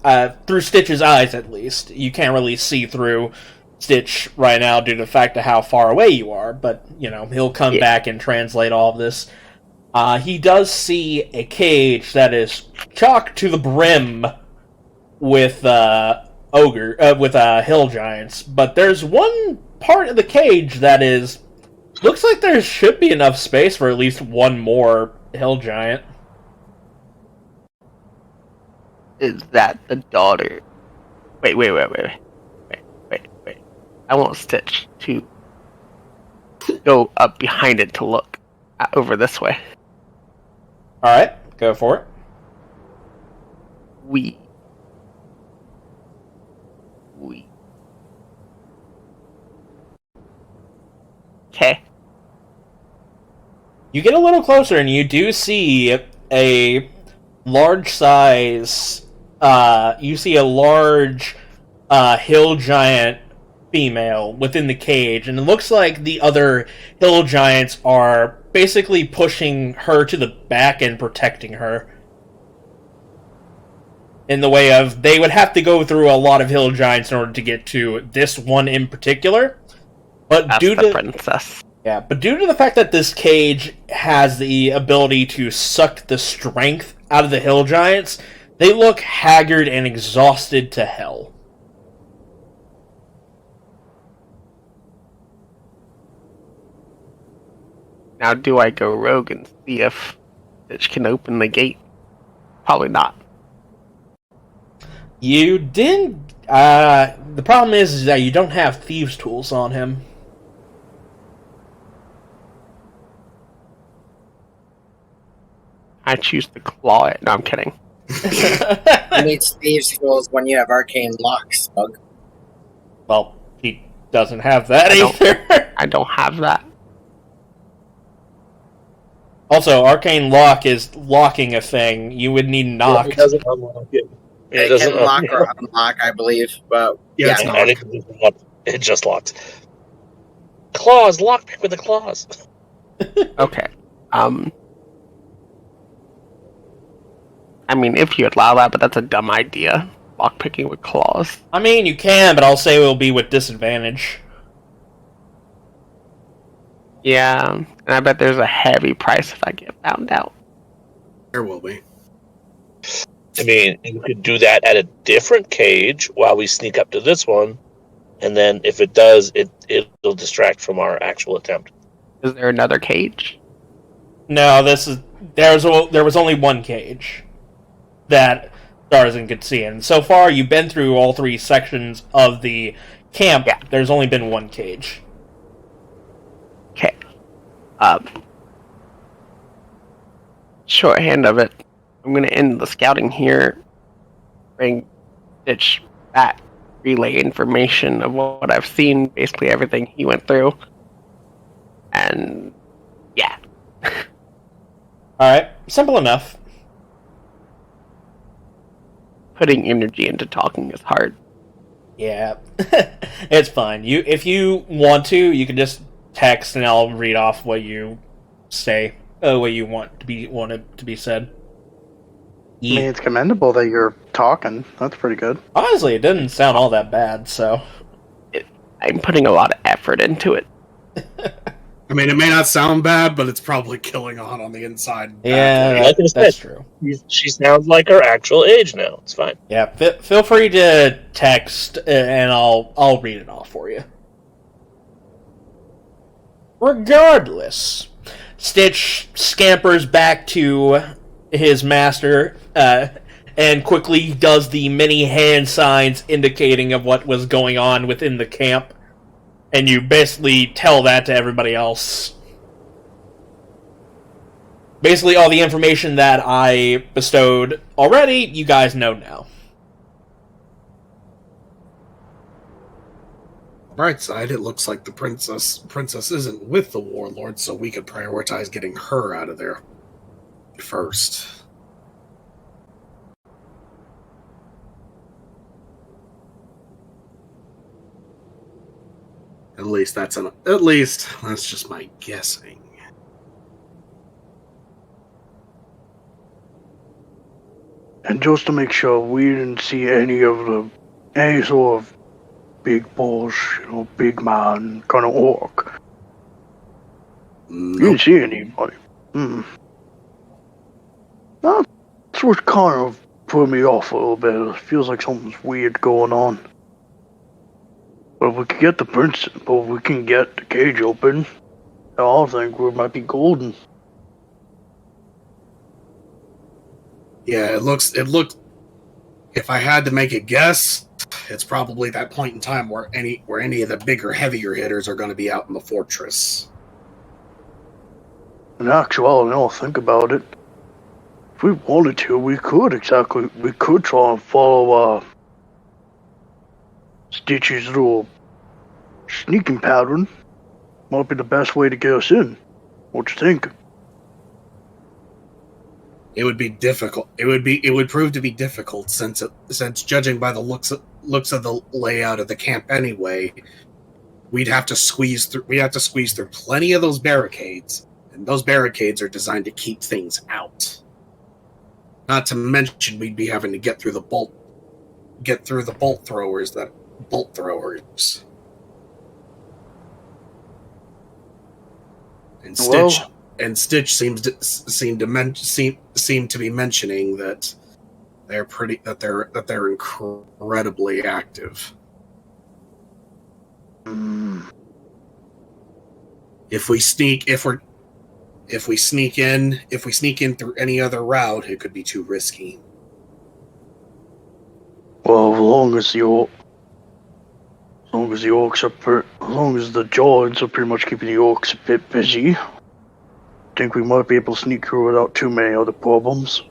through Stitch's eyes at least. You can't really see through Stitch right now due to the fact of how far away you are, but, you know, he'll come back and translate all of this. He does see a cage that is chocked to the brim with hill giants, but there's one part of the cage that looks like there should be enough space for at least one more hill giant. Is that the daughter? Wait. I want Stitch to go up behind it to look over this way. Alright, go for it. We. Okay. You get a little closer and you do see a large size, hill giant female within the cage, and it looks like the other hill giants are basically pushing her to the back and protecting her. In the way of, they would have to go through a lot of hill giants in order to get to this one in particular. But That's the princess. Yeah, but due to the fact that this cage has the ability to suck the strength out of the hill giants, they look haggard and exhausted to hell. Now, do I go rogue and see if Stitch can open the gate? Probably not. You didn't... the problem is that you don't have thieves' tools on him. I choose to claw it. No, I'm kidding. You need thieves' tools when you have arcane locks, Bug. Well, he doesn't have that either. I don't have that. Also, Arcane Lock is locking a thing. You would need Yeah, it Noct. doesn't unlock it. It It can doesn't lock or unlock. unlock, I believe. But Yeah, it's I not. think it just locks. Claws, lockpick with the claws. Okay. I mean, if you allow that, but that's a dumb idea. Lockpicking with claws. I mean, you can, but I'll say it will be with disadvantage. Yeah, and I bet there's a heavy price if I get found out. There will be. I mean, you could do that at a different cage while we sneak up to this one, and then if it does, it'll distract from our actual attempt. Is there another cage? No, there was only one cage that Starzin could see, and so far you've been through all 3 sections of the camp. Yeah. There's only been one cage. Okay. Shorthand of it. I'm gonna end the scouting here. Bring Stitch back. Relay information of what I've seen. Basically everything he went through. And yeah. Alright, simple enough. Putting energy into talking is hard. Yeah, it's fine. If you want to, you can just text and I'll read off what you say, what you want to be said. I mean, it's commendable that you're talking. That's pretty good. Honestly, it didn't sound all that bad. So I'm putting a lot of effort into it. I mean, it may not sound bad, but it's probably killing on the inside. yeah, Like I said, that's true. She sounds like her actual age now. It's fine. Yeah, feel free to text and I'll read it off for you. Regardless, Stitch scampers back to his master and quickly does the many hand signs indicating of what was going on within the camp. And you basically tell that to everybody else. Basically, all the information that I bestowed already, you guys know now. Bright side, it looks like the princess isn't with the warlord, so we could prioritize getting her out of there first. At least that's just my guessing. And just to make sure, we didn't see any sort of big boss, big man kind of orc. You didn't see anybody. That's what kind of put me off a little bit. It feels like something's weird going on. But if we can get we can get the cage open, I think we might be golden. Yeah, it looked. If I had to make a guess, it's probably that point in time where any of the bigger, heavier hitters are going to be out in the fortress. In actuality, now think about it. If we wanted to, we could try and follow Stitch's little sneaking pattern. Might be the best way to get us in. What you think? It would be difficult. It would prove to be difficult since judging by the looks of the layout of the camp anyway, we'd have to squeeze through plenty of those barricades, and those barricades are designed to keep things out. Not to mention we'd be having to get through the bolt throwers. And Stitch seemed to be mentioning that they're incredibly active. If we sneak in through any other route, it could be too risky. Well, as long as the Giants are pretty much keeping the orcs a bit busy, I think we might be able to sneak through without too many other problems.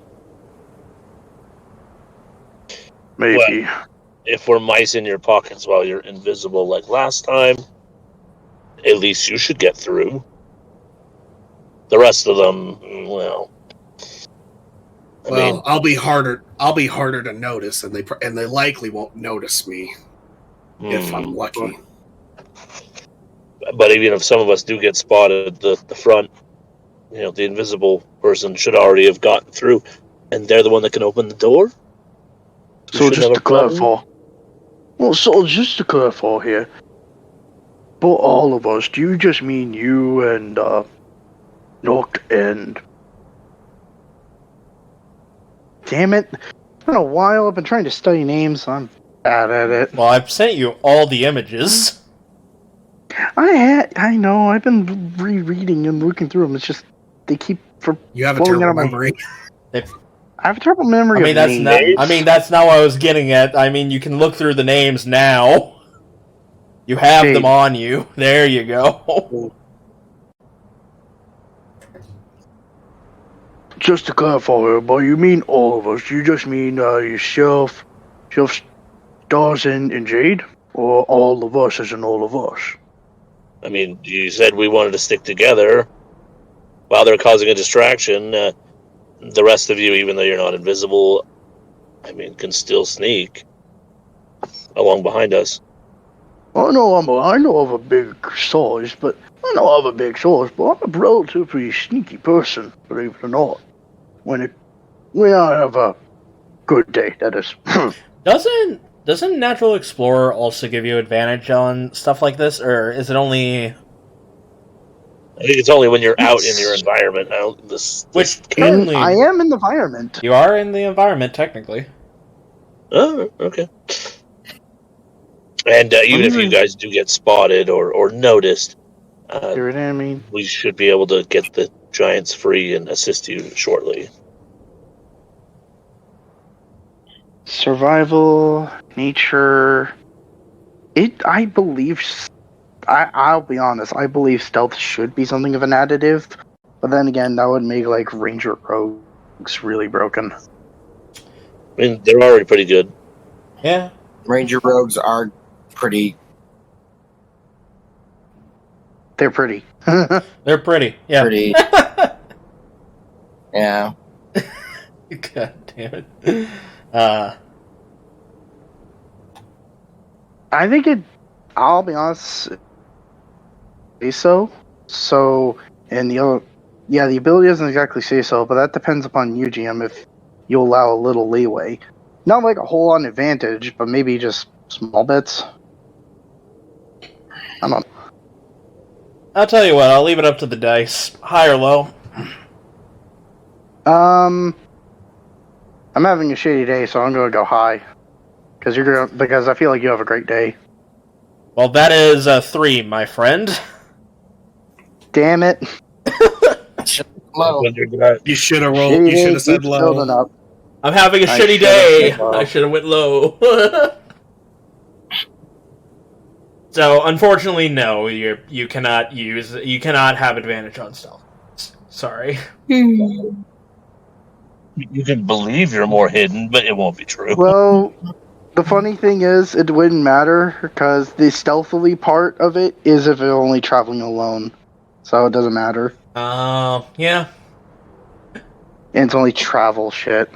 Maybe. Well, if we're mice in your pockets while you're invisible like last time, at least you should get through. The rest of them, well, I mean, I'll be harder to notice, and they likely won't notice me if I'm lucky. But even if some of us do get spotted, the front, the invisible person should already have gotten through, and they're the one that can open the door. So just to clarify, here, for all of us, do you just mean you and Noct and? Damn it! It's been a while. I've been trying to study names. I'm bad at it. Well, I've sent you all the images. I know. I've been rereading and looking through them. It's just they keep You have a terrible memory. I have a terrible memory. That's not what I was getting at. I mean, you can look through the names now. You have them on you. There you go. Just to clarify, but you mean all of us? You just mean yourself, Starzin, and Jade, or all of us as in all of us? I mean, you said we wanted to stick together while they're causing a distraction. The rest of you, even though you're not invisible, can still sneak along behind us. I know I'm a big size, but I'm a relatively sneaky person, believe it or not. When I have a good day, that is. Doesn't Natural Explorer also give you advantage on stuff like this, or is it only? I think it's only when you're out in your environment. Currently, I am in the environment. You are in the environment, technically. Oh, okay. And even if you guys do get spotted or noticed, we should be able to get the giants free and assist you shortly. Survival, nature. I'll be honest, I believe stealth should be something of an additive, but then again, that would make, Ranger Rogues really broken. They're already pretty good. Yeah. Ranger Rogues are pretty. They're pretty. They're pretty, yeah. Pretty. Yeah. God damn it. I think I'll be honest, say so. So, and the ability doesn't exactly say so, but that depends upon you, GM, if you allow a little leeway. Not like a whole-on advantage, but maybe just small bits. I don't know. I'll tell you what, I'll leave it up to the dice. High or low? I'm having a shitty day, so I'm gonna go high. Because I feel like you have a great day. Well, that is a 3, my friend. Damn it. Low. You should have rolled. You should have said low. I'm having a shitty day. I should have went low. So, unfortunately, no. You cannot have advantage on stealth. Sorry. You can believe you're more hidden, but it won't be true. Well, the funny thing is, it wouldn't matter, because the stealthily part of it is if you're only traveling alone. So it doesn't matter. Yeah. And it's only travel shit.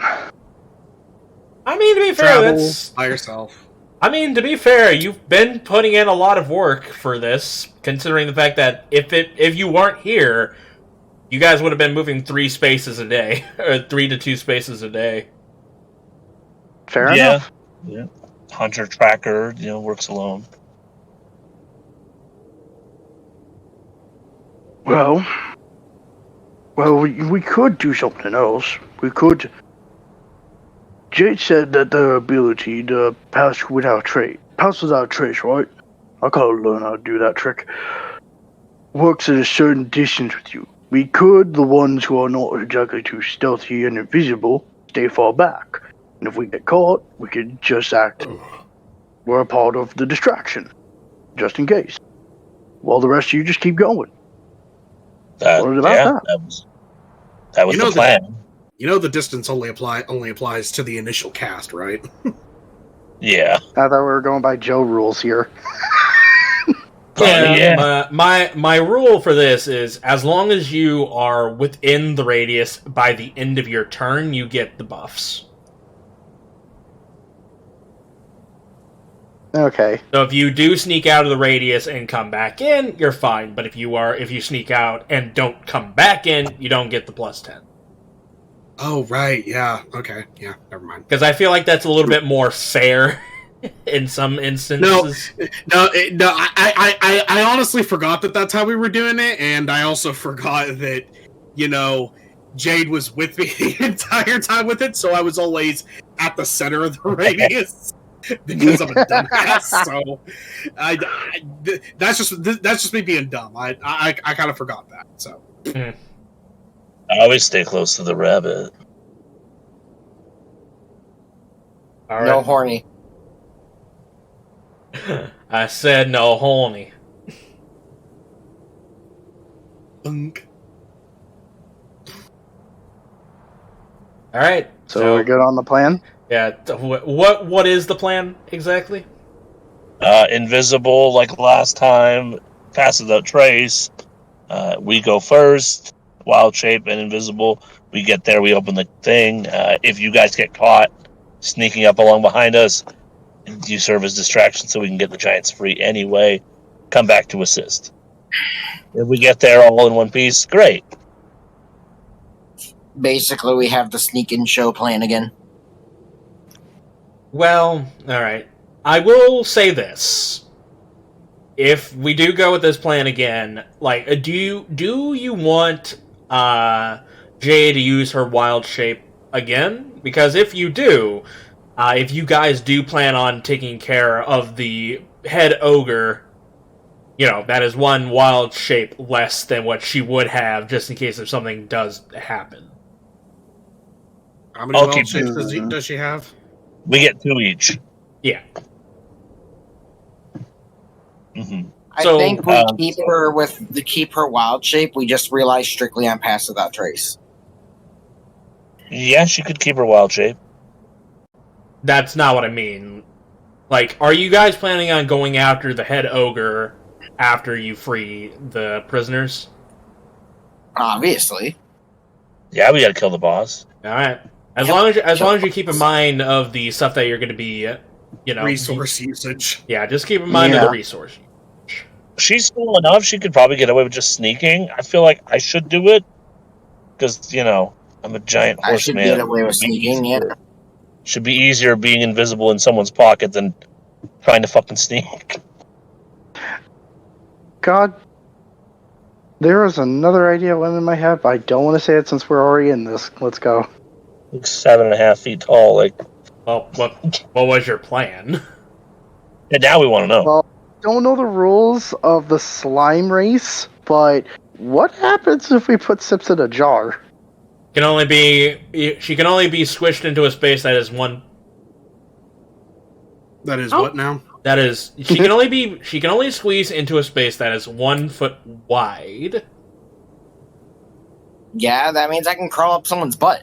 I mean, to be fair, Travel by yourself. I mean, to be fair, you've been putting in a lot of work for this, considering the fact that if you weren't here, you guys would have been moving 3 spaces a day, or 3 to 2 spaces a day. Fair enough. Yeah. Hunter tracker, works alone. Well, we could do something else. We could. Jade said that the ability to pass without trace, right? I gotta learn how to do that trick. Works at a certain distance with you. We could, the ones who are not exactly too stealthy and invisible, stay far back. And if we get caught, we could just act we're a part of the distraction, just in case. While the rest of you just keep going. That was the plan. The distance only applies to the initial cast, right? Yeah. I thought we were going by Joe rules here. Yeah. My rule for this is as long as you are within the radius by the end of your turn, you get the buffs. Okay. So if you do sneak out of the radius and come back in, you're fine. But if you sneak out and don't come back in, you don't get the +10. Oh, right. Yeah. Okay. Yeah. Never mind. Because I feel like that's a little bit more fair in some instances. No. I honestly forgot that that's how we were doing it, and I also forgot that, Jade was with me the entire time with it, so I was always at the center of the radius because I'm a dumbass. So, that's just me being dumb. I kind of forgot that. So. Mm. I always stay close to the rabbit. All right. No horny. I said no horny. Bunk. All right. So we're good on the plan? Yeah. What is the plan exactly? Invisible, like last time. Pass without trace. We go first. Wild shape and invisible. We get there. We open the thing. If you guys get caught sneaking up along behind us, you serve as distraction so we can get the giants free anyway. Come back to assist. If we get there all in one piece, great. Basically, we have the sneak in show plan again. Well, all right. I will say this: if we do go with this plan again, like, do you want Jay to use her wild shape again? Because if you do, if you guys do plan on taking care of the head ogre, that is one wild shape less than what she would have, just in case if something does happen. How many wild shapes does she have? We get 2 each. Yeah. Mm-hmm. I think we keep her wild shape. We just rely strictly on pass without trace. Yeah, she could keep her wild shape. That's not what I mean. Like, are you guys planning on going after the head ogre after you free the prisoners? Obviously. Yeah, we gotta kill the boss. All right. As long as you keep in mind of the stuff that you're going to be, resource usage. Yeah, just keep in mind of the resource. She's small enough; she could probably get away with just sneaking. I feel like I should do it because I'm a giant horseman. I should get away with sneaking. Yeah. Should be easier being invisible in someone's pocket than trying to fucking sneak. God, there is another idea went in my head, but I don't want to say it since we're already in this. Let's go. Like 7.5 feet tall. Like, well, what was your plan? And now we want to know. Well, don't know the rules of the slime race, but what happens if we put Sips in a jar? She can only be squished into a space that is one. That is what now? That is, she can only squeeze into a space that is 1 foot wide. Yeah, that means I can crawl up someone's butt.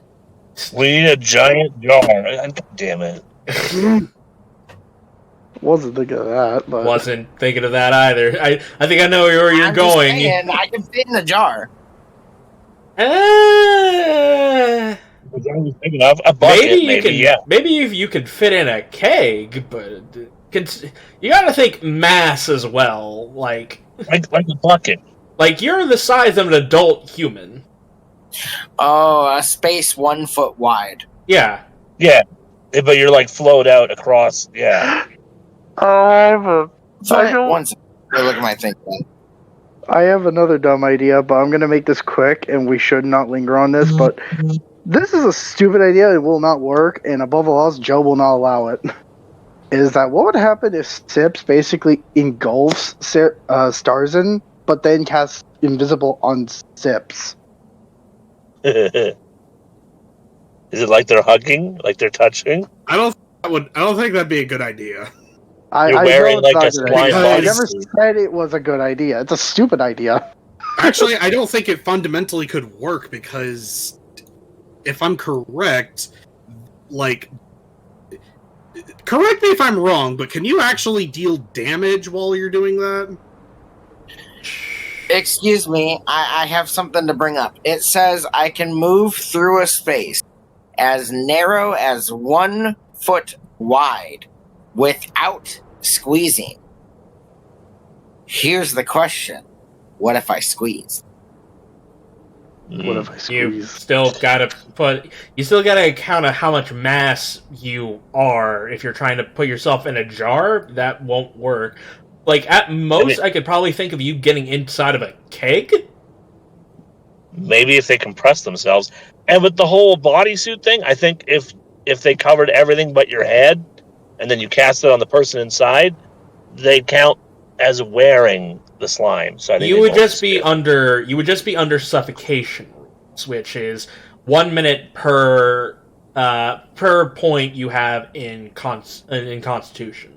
We need a giant jar. God damn it. Wasn't thinking of that, but... Wasn't thinking of that either. I think I know where you're going. Saying, I can fit in a jar. A bucket, maybe if you could fit in a keg, but you gotta think mass as well. Like a bucket. Like, you're the size of an adult human. Oh, a space 1 foot wide. Yeah. Yeah. But you're like flowed out across. Yeah. I have another dumb idea, but I'm going to make this quick, and we should not linger on this, but this is a stupid idea. It will not work, and above all else, Joe will not allow it. Is that what would happen if Sips basically engulfs Starzin, but then casts Invisible on Sips? Is it like they're hugging? Like they're touching? I don't think that'd be a good idea. You're wearing like a slime I never said it was a good idea. It's a stupid idea. Actually, I don't think it fundamentally could work because, if I'm correct, correct me if I'm wrong, but can you actually deal damage while you're doing that? Excuse me, I have something to bring up. It says I can move through a space as narrow as 1 foot wide without squeezing. Here's the question. What if I squeeze? What if I You squeeze? still gotta account of how much mass you are. If you're trying to put yourself in a jar, that won't work. Like, at most, I could probably think of you getting inside of a keg. Maybe if they compress themselves. And with the whole bodysuit thing, I think if they covered everything but your head, and then you cast it on the person inside, they count as wearing the slime. So I think You would just be under suffocation rules, which is 1 minute per point you have in Constitution.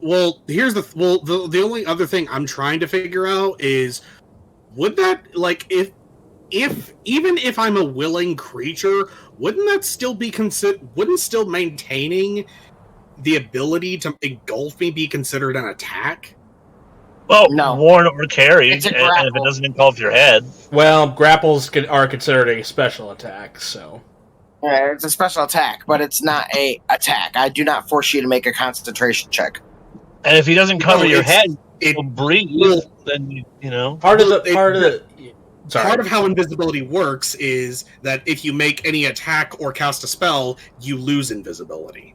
Well, here's the only other thing I'm trying to figure out is, would that, like, even if I'm a willing creature, wouldn't that still be wouldn't still maintaining the ability to engulf me be considered an attack? Well, No. worn or carried, It's a and if it grapple. doesn't engulf your head. Well, grapples are considered a special attack, so... It's a special attack, but it's not a attack. I do not force you to make a concentration check. And if he doesn't cover your head, it will breathe, will- then, you know. Part of how invisibility works is that if you make any attack or cast a spell, you lose invisibility.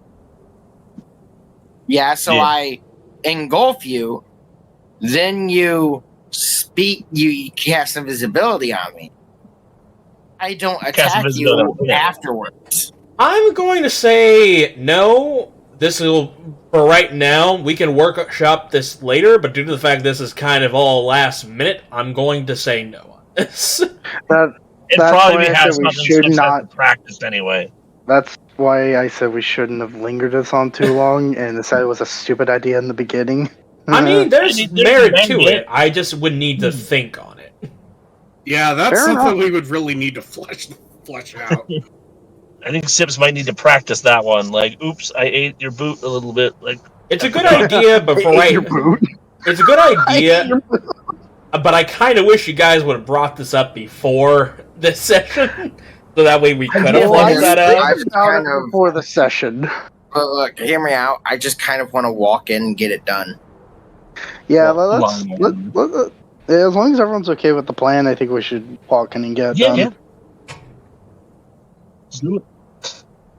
Yeah, so Yeah. I engulf you, then you cast invisibility on me. I don't attack invisibility you on me. afterwards. I'm going to say no. This will, for right now, we can workshop this later, but due to the fact this is kind of all last minute, I'm going to say no on this. It That's probably why I has said we something should such not- as practiced anyway. That's why I said we shouldn't have lingered this on too long, and said it was a stupid idea in the beginning. I mean, there's there's merit to merit. it. I just would need to think on it. Yeah, that's Fair something enough. we would really need to flesh out. I think Sips might need to practice that one. Like, oops, I ate your boot a little bit. Like, It's a good idea, but for right, Your boot. it's a good idea. But I kind of wish you guys would have brought this up before this session, so that way we could have Well, fleshed that out. I've kind of- Before the session. But look, hear me out. I just kind of want to walk in and get it done. Yeah, Well, as long as everyone's okay with the plan, I think we should walk in and get it done. yeah. Let's do it.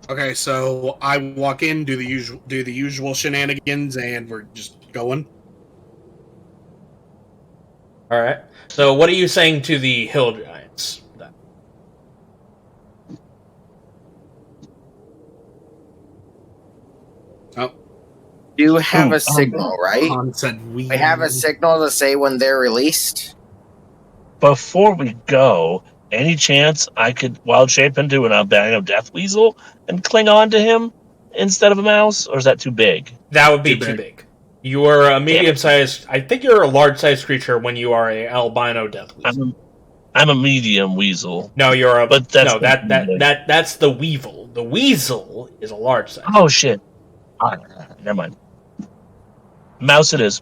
Okay, so I walk in, do the usual shenanigans, and we're just going. All right. So, what are you saying to the hill giants? Then? Oh, You have a signal, right? Han said we. We have a signal to say when they're released. Before we go, any chance I could wild shape into an albino death weasel and cling on to him instead of a mouse, or is that too big? That would be Too too big. big. You are a medium-sized. I think you're a large-sized creature when you are a albino death weasel. I'm a medium weasel. No, you're a. But that's no, that's the weevil. The weasel is a large size. Oh shit! Never mind. Mouse it is.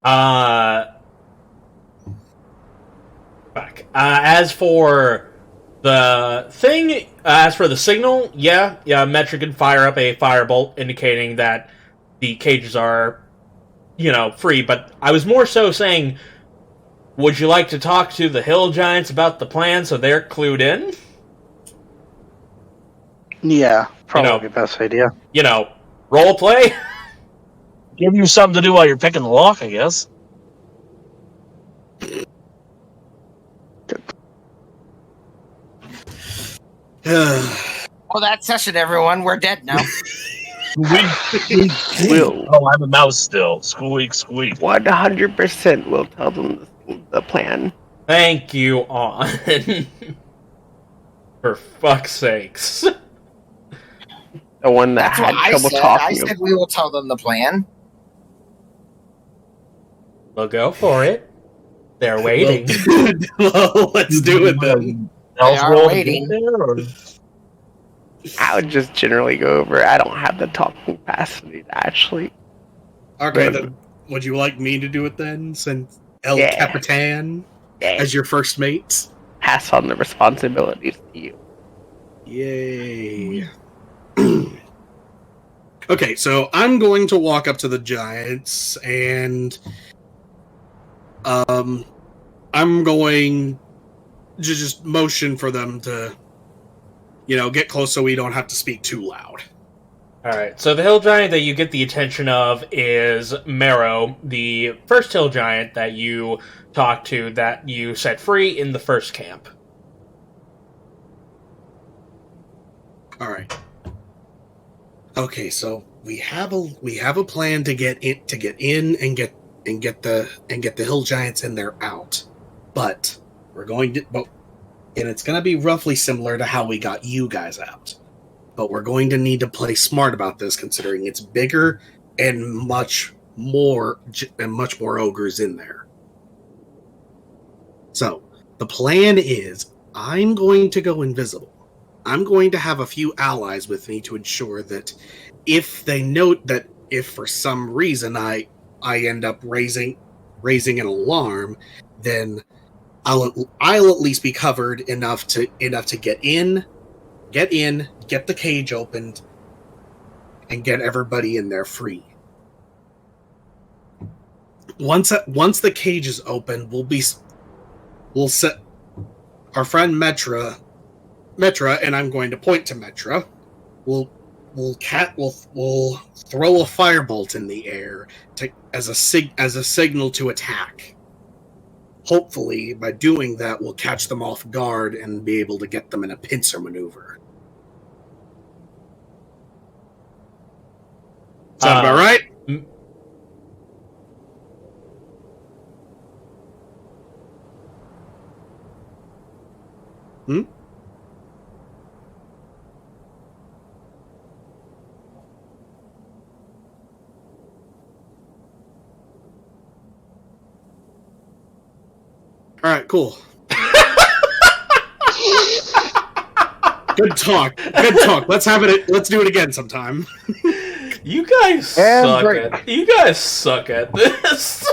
Fuck. As for the thing, as for the signal, yeah, Metra can fire up a firebolt indicating that the cages are, free. But I was more so saying, would you like to talk to the hill giants about the plan so they're clued in? Yeah, probably the best idea. Role play. Give you something to do while you're picking the lock, I guess. Well, that session, everyone. We're dead now. Will Oh, I'm a mouse still. Squeak, squeak. 100% will tell them the plan. Thank you, On. For fuck's sakes. The one that That's what had I trouble said. I talking. said we will tell them the plan. We'll go for it. They're waiting. Well, let's do it then. Else are roll to waiting. get there, or- I would just generally go over. I don't have the talking capacity to actually. Okay, then Would you like me to do it then, since El Yeah. Capitan as your first mate? Pass on the responsibilities to you. Yay. Okay, so I'm going to walk up to the giants, and I'm going to just motion for them to, get close so we don't have to speak too loud. Alright, so the hill giant that you get the attention of is Marrow, the first hill giant that you talked to, that you set free in the first camp. All right. Okay, so we have a plan to get in and get the hill giants in there out, but it's going to be roughly similar to how we got you guys out. But we're going to need to play smart about this, considering it's bigger and much more ogres in there. So the plan is, I'm going to go invisible. I'm going to have a few allies with me to ensure that if they note that if for some reason I end up raising an alarm, then I'll at least be covered enough to get in, get the cage opened, and get everybody in there free. Once the cage is open, we'll set our friend Metra, and I'm going to point to Metra. We'll throw a firebolt in the air as a signal to attack. Hopefully, by doing that, we'll catch them off guard and be able to get them in a pincer maneuver. Sound about right? All right, cool. Good talk. Let's do it again sometime. You guys suck at this.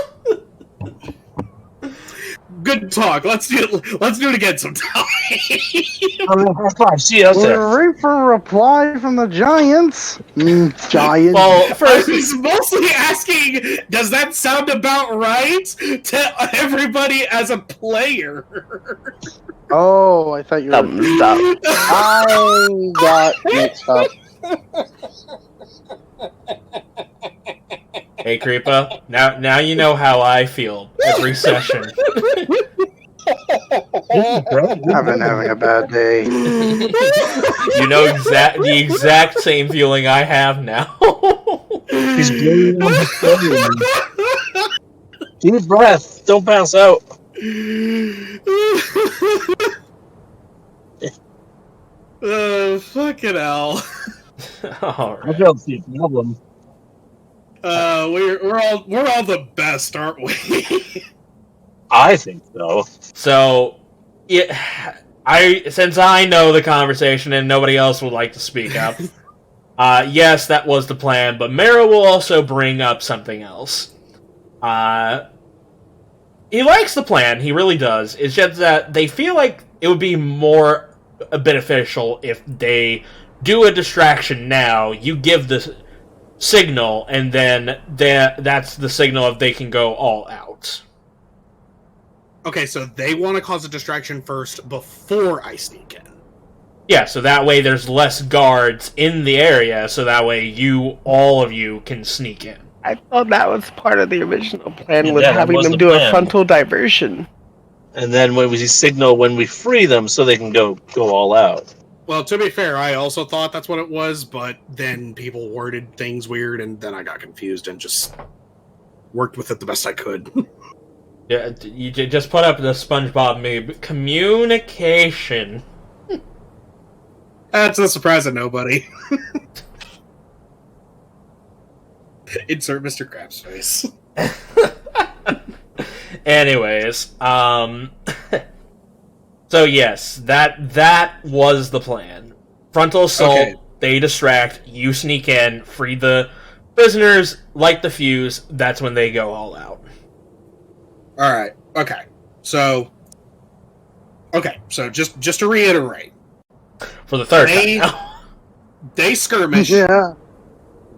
Good talk. Let's do it again sometime. We're ready for a reply from the Giants. Giants. Well, first, I was mostly asking, does that sound about right to everybody as a player? Oh, I thought you were... I got mixed up. hey, Creepah, now you know how I feel every session. I've been having a bad day. You know the exact same feeling I have now. He's bleeding on the phone. Deep breath. Don't pass out. Fucking hell. All right. I don't see a problem. We're all the best, aren't we? I think so. So, yeah, since I know the conversation and nobody else would like to speak up, yes, that was the plan, but Mara will also bring up something else. He likes the plan, he really does. It's just that they feel like it would be more beneficial if they do a distraction now, you give the signal, and then that's the signal if they can go all out. Okay, so they want to cause a distraction first before I sneak in. Yeah, so that way there's less guards in the area, so that way all of you can sneak in. I thought that was part of the original plan, Yeah, with that having was them the do plan. a frontal diversion. And then when we signal when we free them so they can go all out. Well, to be fair, I also thought that's what it was, but then people worded things weird, and then I got confused and just worked with it the best I could. Yeah, you just put up the SpongeBob meme. Communication. That's a surprise to nobody. Insert Mr. Krabs face. Anyways, so yes, that was the plan. Frontal assault, Okay. they distract, you sneak in, free the Prisoners light the fuse. That's when they go all out. All right. Okay. So just to reiterate, For the third time now. They skirmish. Yeah.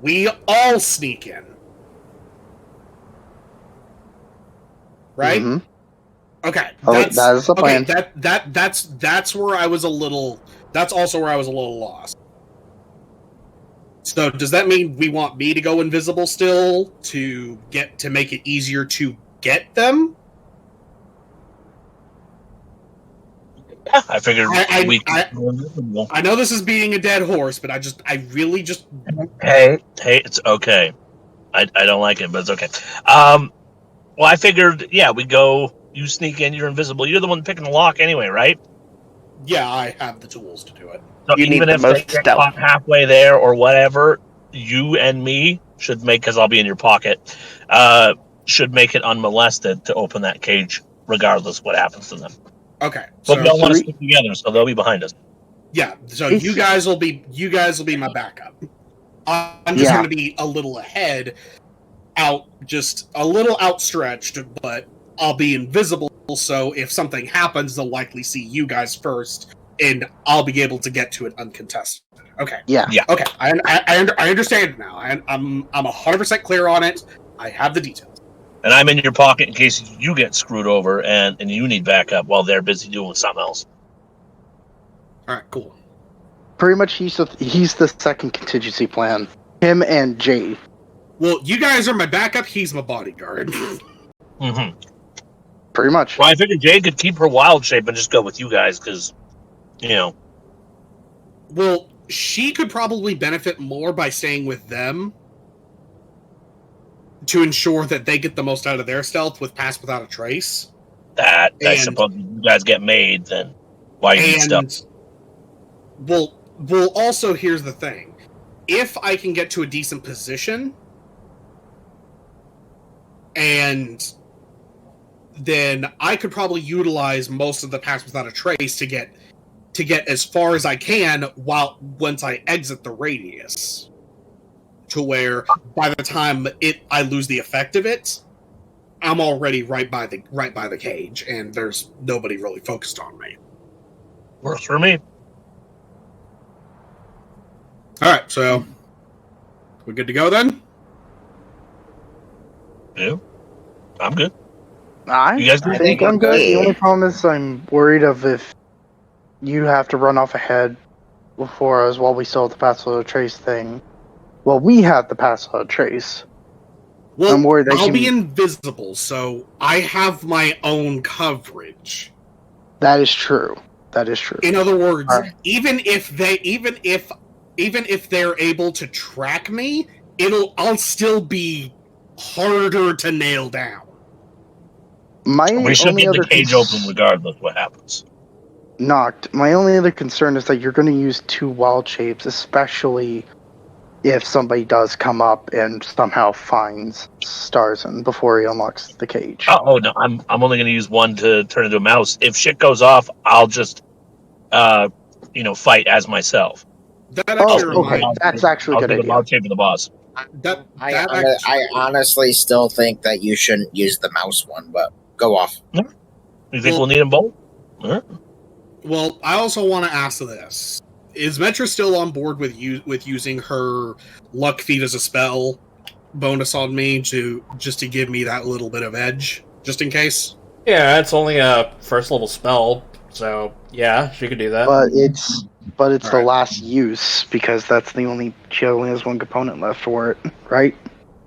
We all sneak in. Right? Mhm. Okay. Oh, that is the plan. Okay, that's where I was a little. That's also where I was a little lost. So does that mean we want me to go invisible still to make it easier to get them? Yeah, I figured we. I know this is beating a dead horse, but I really just. Hey, it's okay. I don't like it, but it's okay. Well, I figured, yeah, we go. You sneak in, you're invisible. You're the one picking the lock anyway, right? Yeah, I have the tools to do it. So You need even the if they most get stealth. caught halfway there or whatever, you and me should make, because I'll be in your pocket, should make it unmolested to open that cage, regardless what happens to them. Okay, But we don't want to three- stick together, so they'll be behind us. yeah. So It's- you guys will be my backup. I'm just Yeah. going to be a little ahead, just a little outstretched, but I'll be invisible. So if something happens, they'll likely see you guys first, and I'll be able to get to it uncontested. Okay. Yeah. Okay. I understand now. I'm 100% clear on it. I have the details. And I'm in your pocket in case you get screwed over and you need backup while they're busy doing something else. All right. Cool. Pretty much, he's the second contingency plan. Him and Jay. Well, you guys are my backup. He's my bodyguard. Mm-hmm. Pretty much. Well, I figured Jade could keep her wild shape and just go with you guys because, you know. Well, she could probably benefit more by staying with them to ensure that they get the most out of their stealth with Pass Without a Trace. That I And- suppose you guys get made, then why you need stuff? Well, also, here's the thing. If I can get to a decent position, and then I could probably utilize most of the Pass Without a Trace to get as far as I can once I exit the radius. To where by the time I lose the effect of it, I'm already right by the cage, and there's nobody really focused on me. Works for me. All right, so we're good to go then. Yeah, I'm good. I You guys do? think I'm good. The only problem is I'm worried of if you have to run off ahead before us while we still have the Pass Without a Trace thing. Well, we have the Pass Without a Trace. Well, I'm worried I'll be invisible, so I have my own coverage. That is true. That is true. In other words, All right. even if they're able to track me, I'll still be harder to nail down. We should get the cage open regardless what happens. Noct. My only other concern is that you're going to use 2 wild shapes, especially if somebody does come up and somehow finds Starzin before he unlocks the cage. Oh no, I'm only going to use one to turn into a mouse. If shit goes off, I'll just fight as myself. That actually okay. reminds That's actually a I'll good do the idea. wild shape of the boss. I honestly still think that you shouldn't use the mouse one, but go off. You think we'll need them both? Well, I also want to ask this: is Metra still on board with using her luck feat as a spell bonus on me to give me that little bit of edge, just in case? Yeah, it's only a first level spell, so yeah, she could do that. But it's the Alright. last use because she only has one component left for it, right?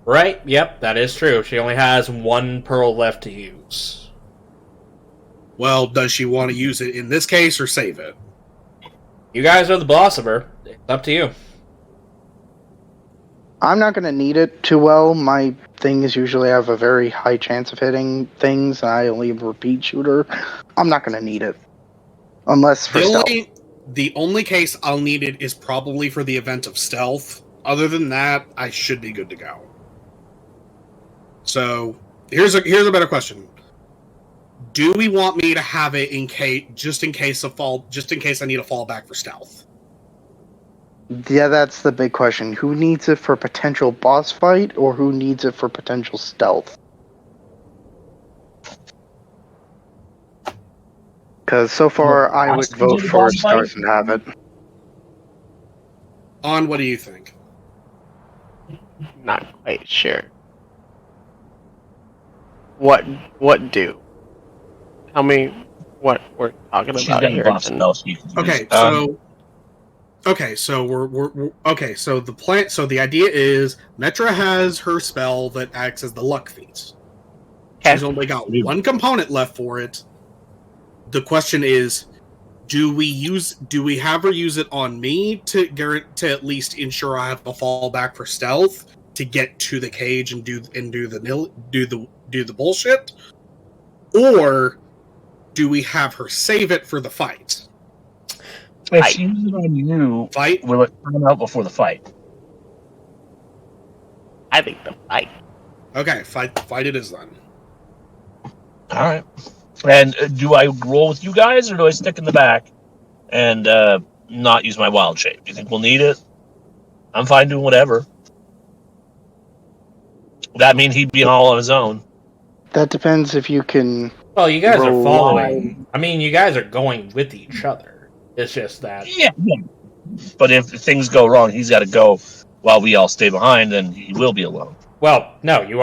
Right, yep, that is true. She only has 1 pearl left to use. Well, does she want to use it in this case or save it? You guys are the boss of her. It's up to you. I'm not going to need it too well. My thing is usually I have a very high chance of hitting things, and I only have a repeat shooter. I'm not going to need it. Unless for stealth. The only case I'll need it is probably for the event of stealth. Other than that, I should be good to go. So, here's a better question. Do we want me to have it just in case I need a fallback for stealth? Yeah, that's the big question. Who needs it for potential boss fight, or who needs it for potential stealth? Because so far, I would Has to vote do the for boss fight? Starzin have it. On, what do you think? Not quite sure. What do? Tell me what we're talking She's about got here. the boss and- spell, so you can use. So the plan. So the idea is Metra has her spell that acts as the luck feast. Okay. She's only got one component left for it. The question is, do we have her use it on me to at least ensure I have a fallback for stealth to get to the cage and do the bullshit, or do we have her save it for the fight? If she uses it on you, Fight. will it come out before the fight? I think the fight. Okay, fight it is then. All right. And do I roll with you guys, or do I stick in the back and not use my wild shape? Do you think we'll need it? I'm fine doing whatever. That mean he'd be all on his own. That depends if you can. Well, you guys are Roll following. I mean, you guys are going with each other. It's just that. Yeah. But if things go wrong, he's got to go while we all stay behind, then he will be alone. Well, no, you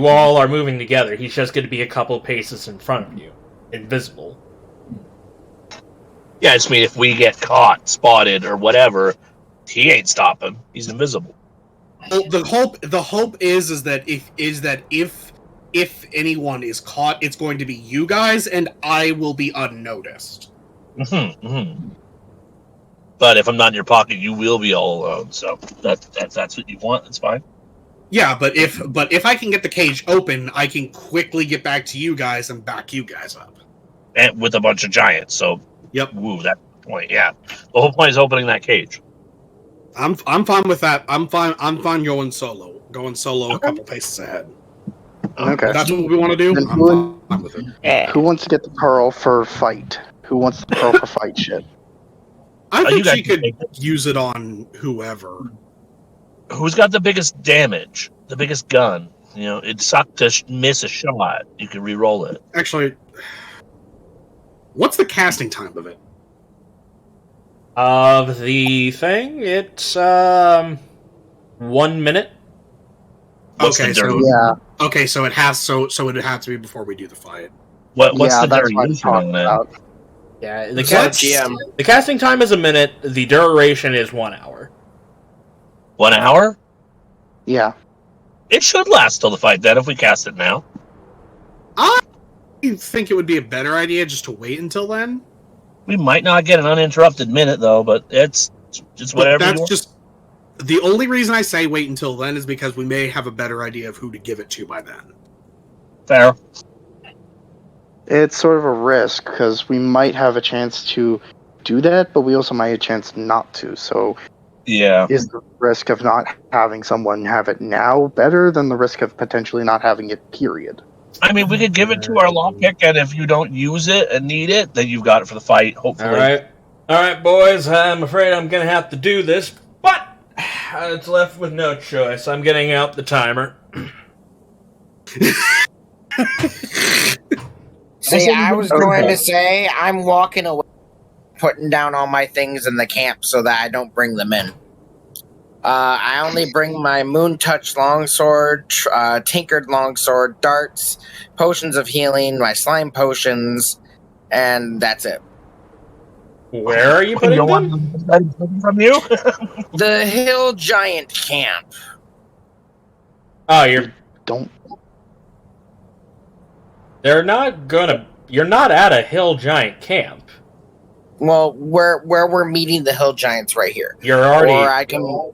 all are moving together. He's just going to be a couple paces in front of you, invisible. Yeah, I just mean if we get caught, spotted, or whatever, he ain't stopping. He's invisible. Well, the hope is that if anyone is caught, it's going to be you guys, and I will be unnoticed. But if I'm not in your pocket, you will be all alone. So that's what you want. That's fine. Yeah, but if I can get the cage open, I can quickly get back to you guys and back you guys up. And with a bunch of giants. So Yep. Woo, that's the point. Yeah, the whole point is opening that cage. I'm fine with that. I'm fine going solo. Going solo a couple paces ahead. Okay. If that's what we want to do. Then I'm fine with it. Yeah. Who wants to get the pearl for fight? Who wants the pearl for fight shit? I you think guys she can could take it. use it on whoever. Who's got the biggest damage? The biggest gun? You know, it sucked to miss a shot. You can re-roll it. Actually, what's the casting time of it? Of the thing, it's 1 minute. What's Okay, the so duration? Yeah, okay, so it has so it would have to be before we do the fight. What's yeah, the that's what I'm duration talking on that? about. Yeah, GM. the casting time is a minute. The duration is 1 hour. 1 hour? Yeah, It should last till the fight. Then, if we cast it now, I think it would be a better idea just to wait until then. we might not get an uninterrupted minute though. But it's just But whatever. that's you want. just the only reason I say wait until then is because we may have a better idea of who to give it to by then. Fair. it's sort of a risk because we might have a chance to do that, but we also might have a chance not to. So, Yeah. is the risk of not having someone have it now better than the risk of potentially not having it? Period. I mean, we could give it to our lockpick, and if you don't use it and need it, then you've got it for the fight. Hopefully. All right, boys. I'm afraid I'm gonna have to do this, but it's left with no choice. I'm getting out the timer. See, I was going to say I'm walking away, putting down all my things in the camp so that I don't bring them in. I only bring my Moon Touch longsword, Tinkered longsword, darts, potions of healing, my slime potions, and that's it. Where are you putting You them? want them from you? The Hill Giant camp. Oh, you're Don't. They're not gonna. You're not at a hill giant camp. Well, where we're meeting the Hill Giants right here. You're already. Or I can.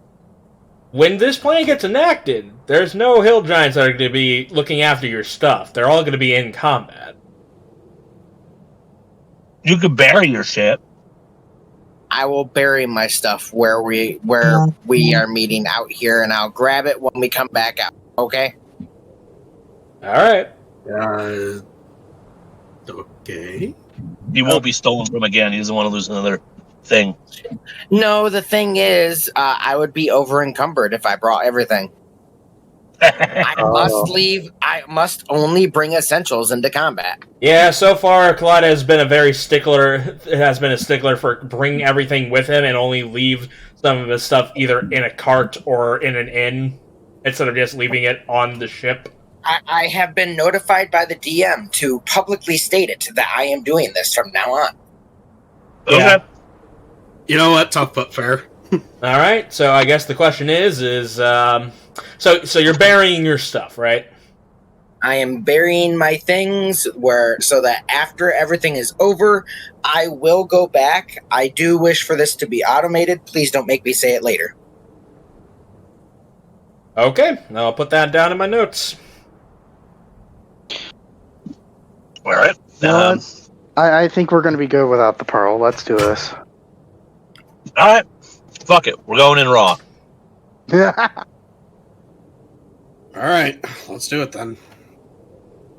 When this plan gets enacted, there's no hill giants that are going to be looking after your stuff. They're all going to be in combat. You could bury your shit. I will bury my stuff where we are meeting out here, and I'll grab it when we come back out. Okay. All right. Okay. He won't be stolen from again. He doesn't want to lose another thing. No, the thing is, I would be over encumbered if I brought everything. I must leave. I must only bring essentials into combat. Yeah, so far, Clyde has been a stickler for bringing everything with him and only leave some of his stuff either in a cart or in an inn, instead of just leaving it on the ship. I have been notified by the DM to publicly state it that I am doing this from now on. Yeah. Okay. You know what? Tough but fair. Alright, so I guess the question is so you're burying your stuff, right? I am burying my things so that after everything is over, I will go back. I do wish for this to be automated. Please don't make me say it later. Okay, I'll put that down in my notes. All right. You know what? I think we're going to be good without the pearl. Let's do this. All right. Fuck it. We're going in raw. All right, let's do it then.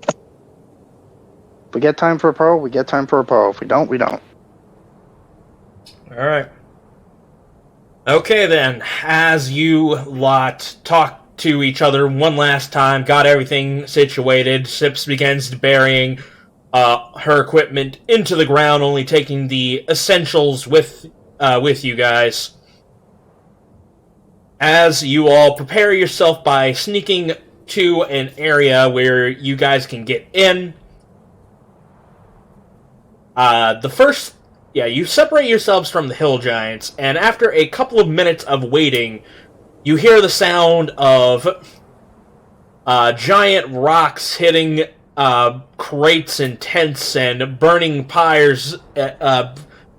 If we get time for a pearl, we get time for a pearl. If we don't, we don't. Alright. Okay then, as you lot talk to each other one last time, got everything situated, Sips begins burying her equipment into the ground, only taking the essentials with you guys. As you all prepare yourself by sneaking to an area where you guys can get in. You separate yourselves from the hill giants, and after a couple of minutes of waiting, you hear the sound of giant rocks hitting crates and tents and burning pyres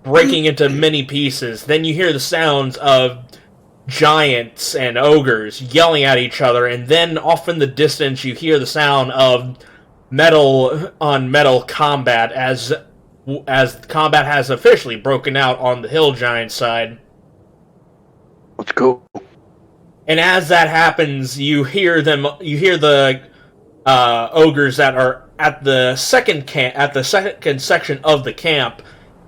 breaking into many pieces. Then you hear the sounds of giants and ogres yelling at each other, and then off in the distance you hear the sound of metal on metal combat as combat has officially broken out on the hill giant side. Let's go. And as that happens, you hear the ogres that are at the second section of the camp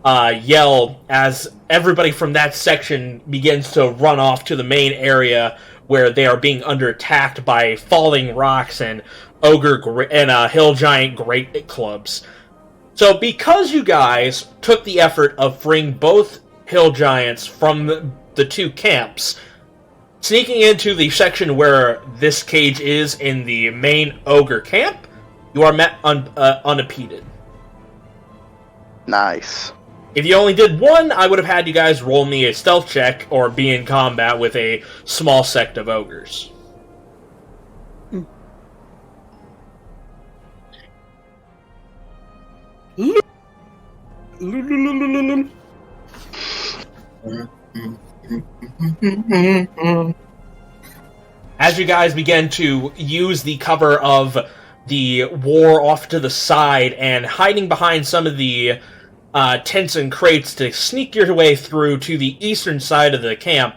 yell as everybody from that section begins to run off to the main area where they are being under attacked by falling rocks and hill giant great clubs. So because you guys took the effort of freeing both hill giants from the two camps, sneaking into the section where this cage is in the main ogre camp, you are met unimpeded. Nice. If you only did one, I would have had you guys roll me a stealth check or be in combat with a small sect of ogres. As you guys begin to use the cover of the war off to the side and hiding behind some of the tents and crates to sneak your way through to the eastern side of the camp,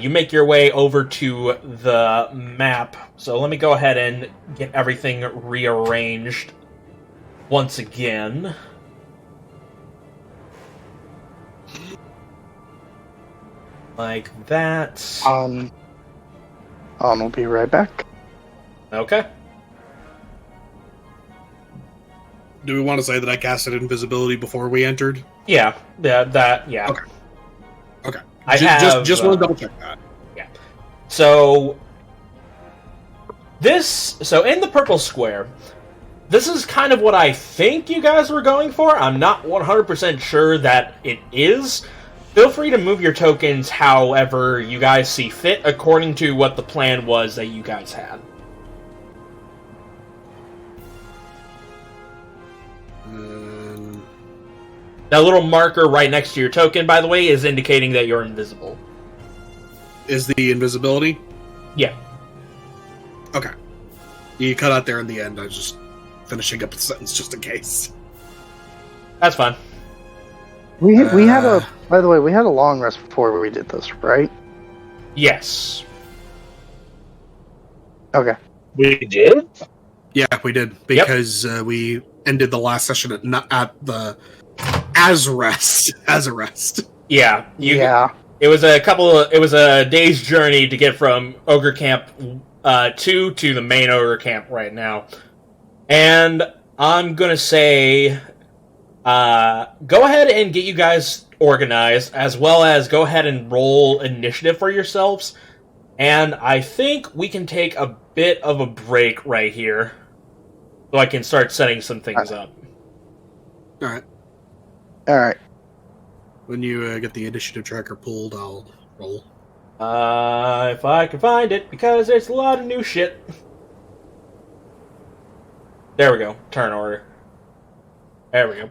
you make your way over to the map. So let me go ahead and get everything rearranged once again. Like that. I'll be right back. Okay. Do we want to say that I casted invisibility before we entered? Yeah. Yeah. Okay. I just want to double check that. Yeah. So in the purple square, this is kind of what I think you guys were going for. I'm not 100% sure that it is. Feel free to move your tokens however you guys see fit, according to what the plan was that you guys had. That little marker right next to your token, by the way, is indicating that you're invisible. Is the invisibility? Yeah. Okay. You cut out there in the end. I was just finishing up the sentence just in case. That's fine. We had a. By the way, we had a long rest before we did this, right? Yes. Okay. We did? Yeah, we did because we ended the last session at the As a rest. Yeah, Yeah. It was a day's journey to get from Ogre Camp 2 to the main Ogre Camp right now. And I'm gonna say, go ahead and get you guys organized, as well as go ahead and roll initiative for yourselves. And I think we can take a bit of a break right here, so I can start setting some things up. Alright. Alright. When you get the initiative tracker pulled, I'll roll. If I can find it, because there's a lot of new shit. There we go. Turn order. There we go.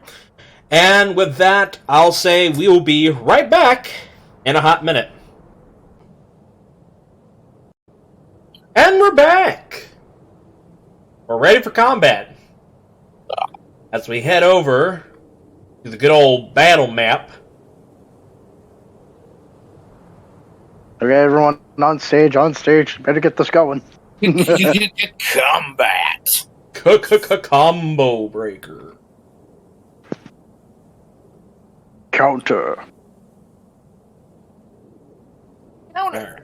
And with that, I'll say we will be right back in a hot minute. And we're back! We're ready for combat. As we head over to the good old battle map. Okay, everyone on stage. Better get this going. Combat. Combo breaker. Counter. Alright.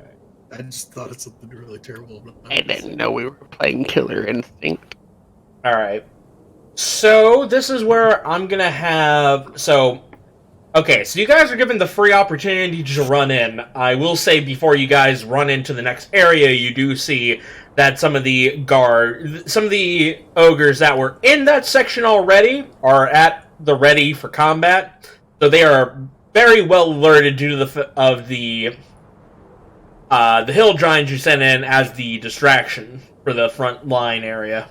I just thought it's something really terrible. I didn't know we were playing Killer Instinct. Alright. So, this is where I'm gonna have... Okay, so you guys are given the free opportunity to run in. I will say before you guys run into the next area, you do see that some of the ogres that were in that section already are at the ready for combat. So they are very well alerted due to the hill giants you sent in as the distraction for the front line area.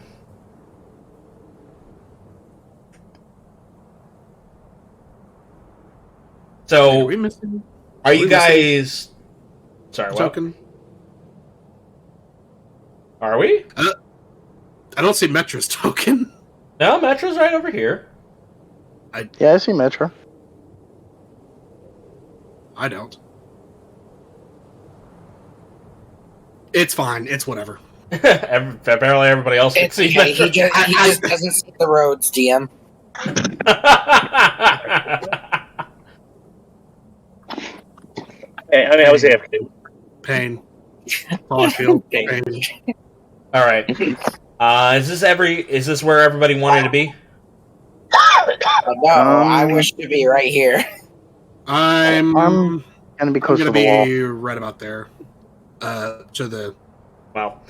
So, are we missing? Are you guys... Sorry, what? Token? Are we? I don't see Metra's token. No, Metra's right over here. Yeah, I see Metra. I don't. It's fine. It's whatever. Apparently everybody else can see He Metra. just doesn't see the roads, DM. Hey, honey, I was AFK. Pain. Pain. Alright. Is this where everybody wanted to be? No, I wish to be right here. I'm gonna be close to the wall. Right about there. To the... Well,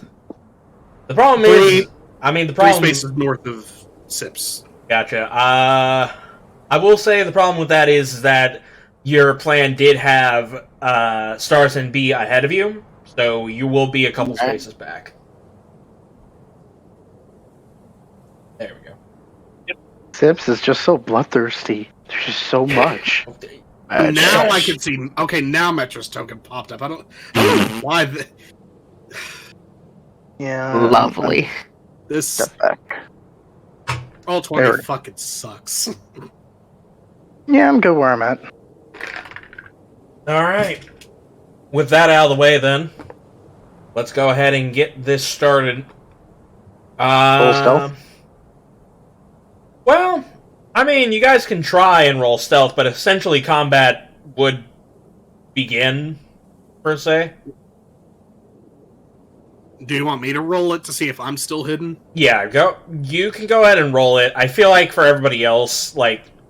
the problem is... the problem... 3 spaces north of Sips. Gotcha. I will say the problem with that is that your plan did have Starzin be ahead of you, so you will be a couple spaces back. There we go. Sips is just so bloodthirsty. There's just so much. Now I can see... Okay, now Metra's token popped up. I don't know why... Yeah. Lovely. This... Step back. All 20 fucking sucks. Yeah, I'm good where I'm at. Alright. With that out of the way, then, let's go ahead and get this started. Full stealth? Well, you guys can try and roll stealth, but essentially combat would begin, per se. Do you want me to roll it to see if I'm still hidden? Yeah, you can go ahead and roll it. I feel like for everybody else,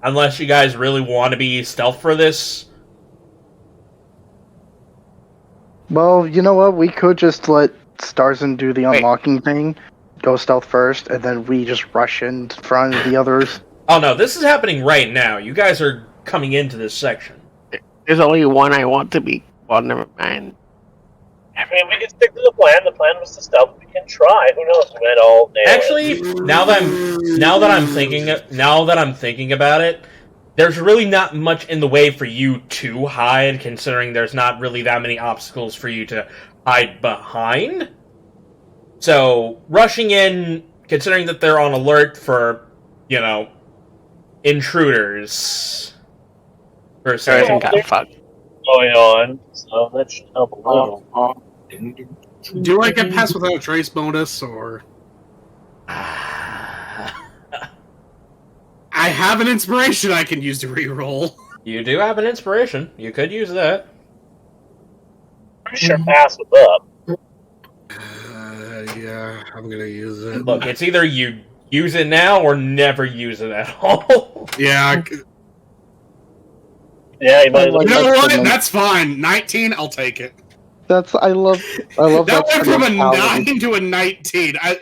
unless you guys really want to be stealth for this... Well, you know what? We could just let Starzin do the unlocking thing, go stealth first, and then we just rush in front of the others. Oh no, this is happening right now. You guys are coming into this section. There's only one I want to be. Well, never mind. We can stick to the plan. The plan was to stealth. We can try. Who knows? We might all nail Actually, now that I'm thinking about it, there's really not much in the way for you to hide, considering there's not really that many obstacles for you to hide behind. So, rushing in, considering that they're on alert for, intruders, per se. Everything got fucked. going on, so that should help a little. Do I get pass without a trace bonus, or... I have an inspiration I can use to reroll. You do have an inspiration. You could use that. Pretty sure pass was up. Yeah, I'm gonna use it. Look, it's either you use it now or never use it at all. Yeah, Yeah, you might you know what? That's- That's fine. 19, I'll take it. I love That that went from a mentality. 9 to a 19. I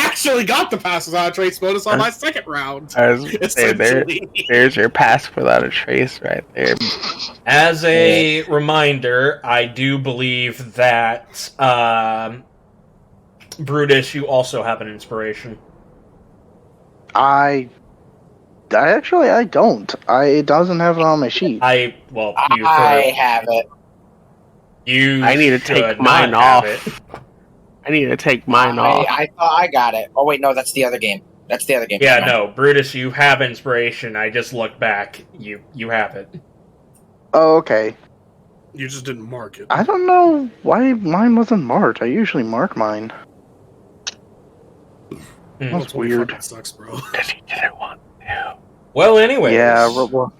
actually got the pass without a trace bonus on my second round. I was gonna say, Essentially. there's your pass without a trace right there. As a reminder, I do believe that Brutus, you also have an inspiration. I actually I don't. It doesn't have it on my sheet. I have it. I need to take mine off. I need to take mine off. I thought I got it. Oh wait, no, that's the other game. That's the other game. Yeah, no, Brutus, you have inspiration. I just looked back. You have it. Oh, okay. You just didn't mark it. I don't know why mine wasn't marked. I usually mark mine. That's what weird. fucking sucks, bro. Because he didn't want to. Well, anyways, Yeah, well,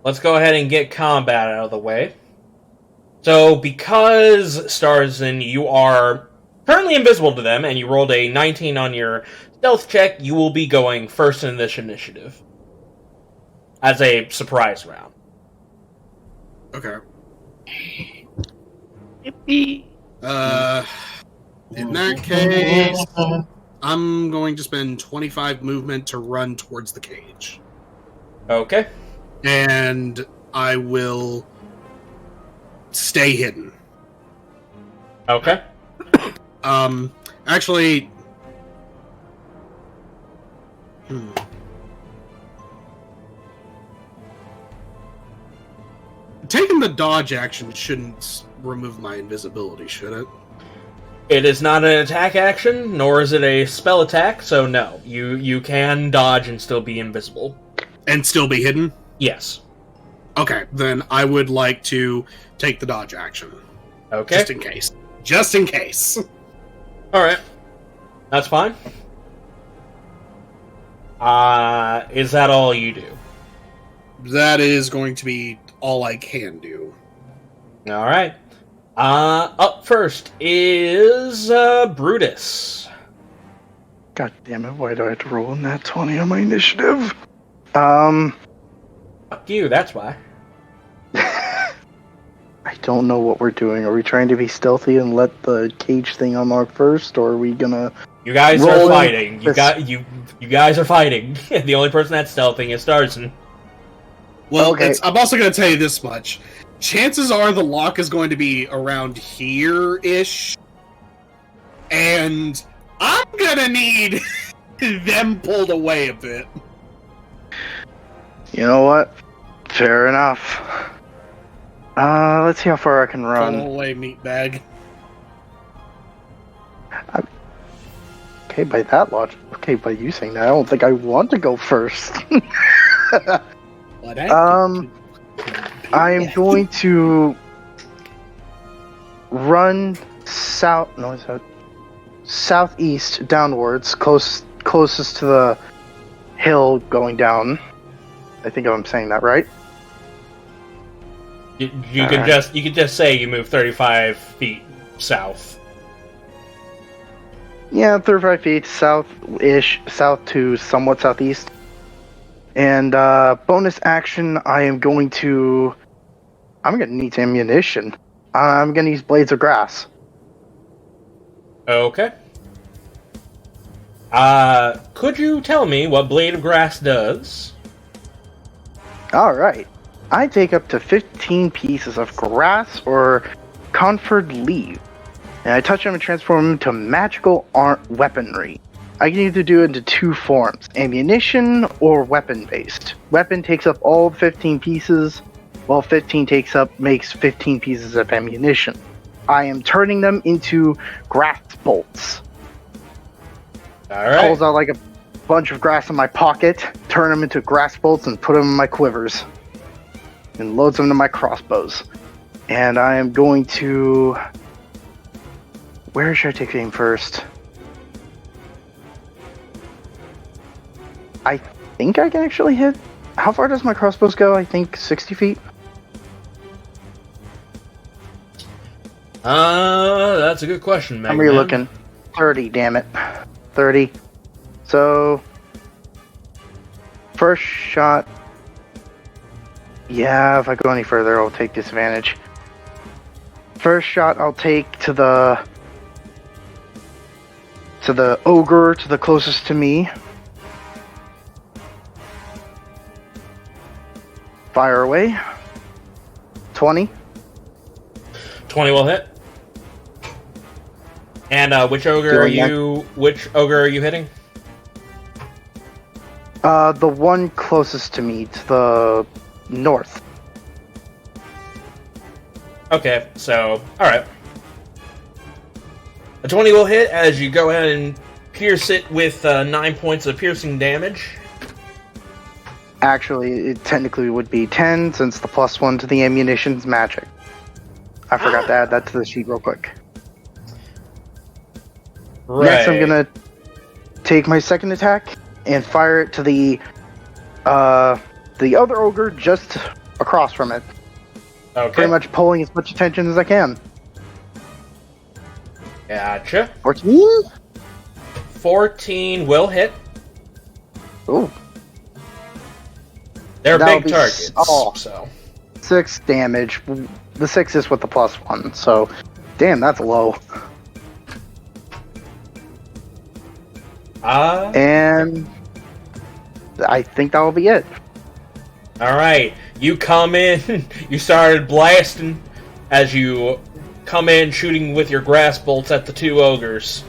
let's go ahead and get combat out of the way. So, because, Starzin, you are currently invisible to them, and you rolled a 19 on your stealth check, you will be going first in this initiative. As a surprise round. Okay. Yippee. In that case, I'm going to spend 25 movement to run towards the cage. Okay. And I will stay hidden. Okay. Actually... Taking the dodge action shouldn't remove my invisibility, should it? It is not an attack action, nor is it a spell attack, so no. You can dodge and still be invisible. And still be hidden? Yes. Okay, then I would like to take the dodge action. Okay. Just in case. Just in case. Alright. That's fine. Is that all you do? That is going to be all I can do. Alright. Up first is, Brutus. God damn it, why do I have to roll in that 20 on my initiative? I Fuck you, that's why. don't know what we're doing. Are we trying to be stealthy and let the cage thing unlock first, or are we gonna... You guys are Rolling fighting. You this- you guys are fighting. The only person that's stealthing is Starzin. Well, Okay. I'm also going to tell you this much. Chances are the lock is going to be around here-ish. And I'm going to need them pulled away a bit. You know what? Fair enough. Let's see how far I can Pull run. away, meatbag. Okay, by that logic. Okay, by you saying that, I don't think I want to go first. What happened? I am going to run south. No, it's southeast downwards, closest to the hill going down. I think I'm saying that right. You could just say you move 35 feet south. Yeah, 35 feet south-ish, south to somewhat southeast. And bonus action, I'm gonna need ammunition. I'm gonna use Blades of Grass. Okay. Could you tell me what Blade of Grass does? Alright. I take up to 15 pieces of grass or conferred leaf, and I touch them and transform them to magical weaponry. I can either do it into two forms, ammunition or weapon-based. Weapon takes up all 15 pieces, while 15 makes 15 pieces of ammunition. I am turning them into grass bolts. Alright. Pulls out like a bunch of grass in my pocket, turn them into grass bolts, and put them in my quivers. And loads them to my crossbows. And I am going to... Where should I take aim first? I think I can actually hit. How far does my crossbows go? I think 60 feet. That's a good question, man. How are you looking? 30, damn it. 30. So, first shot. Yeah, if I go any further, I'll take disadvantage. First shot, I'll take to the ogre, to the closest to me. Fire away. 20. 20 will hit. And which ogre are you hitting? The one closest to me, to the north. Okay, so alright. A 20 will hit as you go ahead and pierce it with 9 points of piercing damage. Actually, it technically would be 10 since the +1 to the ammunition's magic. I forgot to add that to the sheet real quick. Right. Next, I'm gonna take my second attack and fire it to the other ogre just across from it. Okay. Pretty much pulling as much attention as I can. Gotcha. 14? 14 will hit. Ooh. They're That'll big be targets. oh. So 6 damage. The 6 is with the +1, so damn, that's low. And I think that will be it. Alright. You come in, you started blasting as you come in shooting with your grass bolts at the two ogres.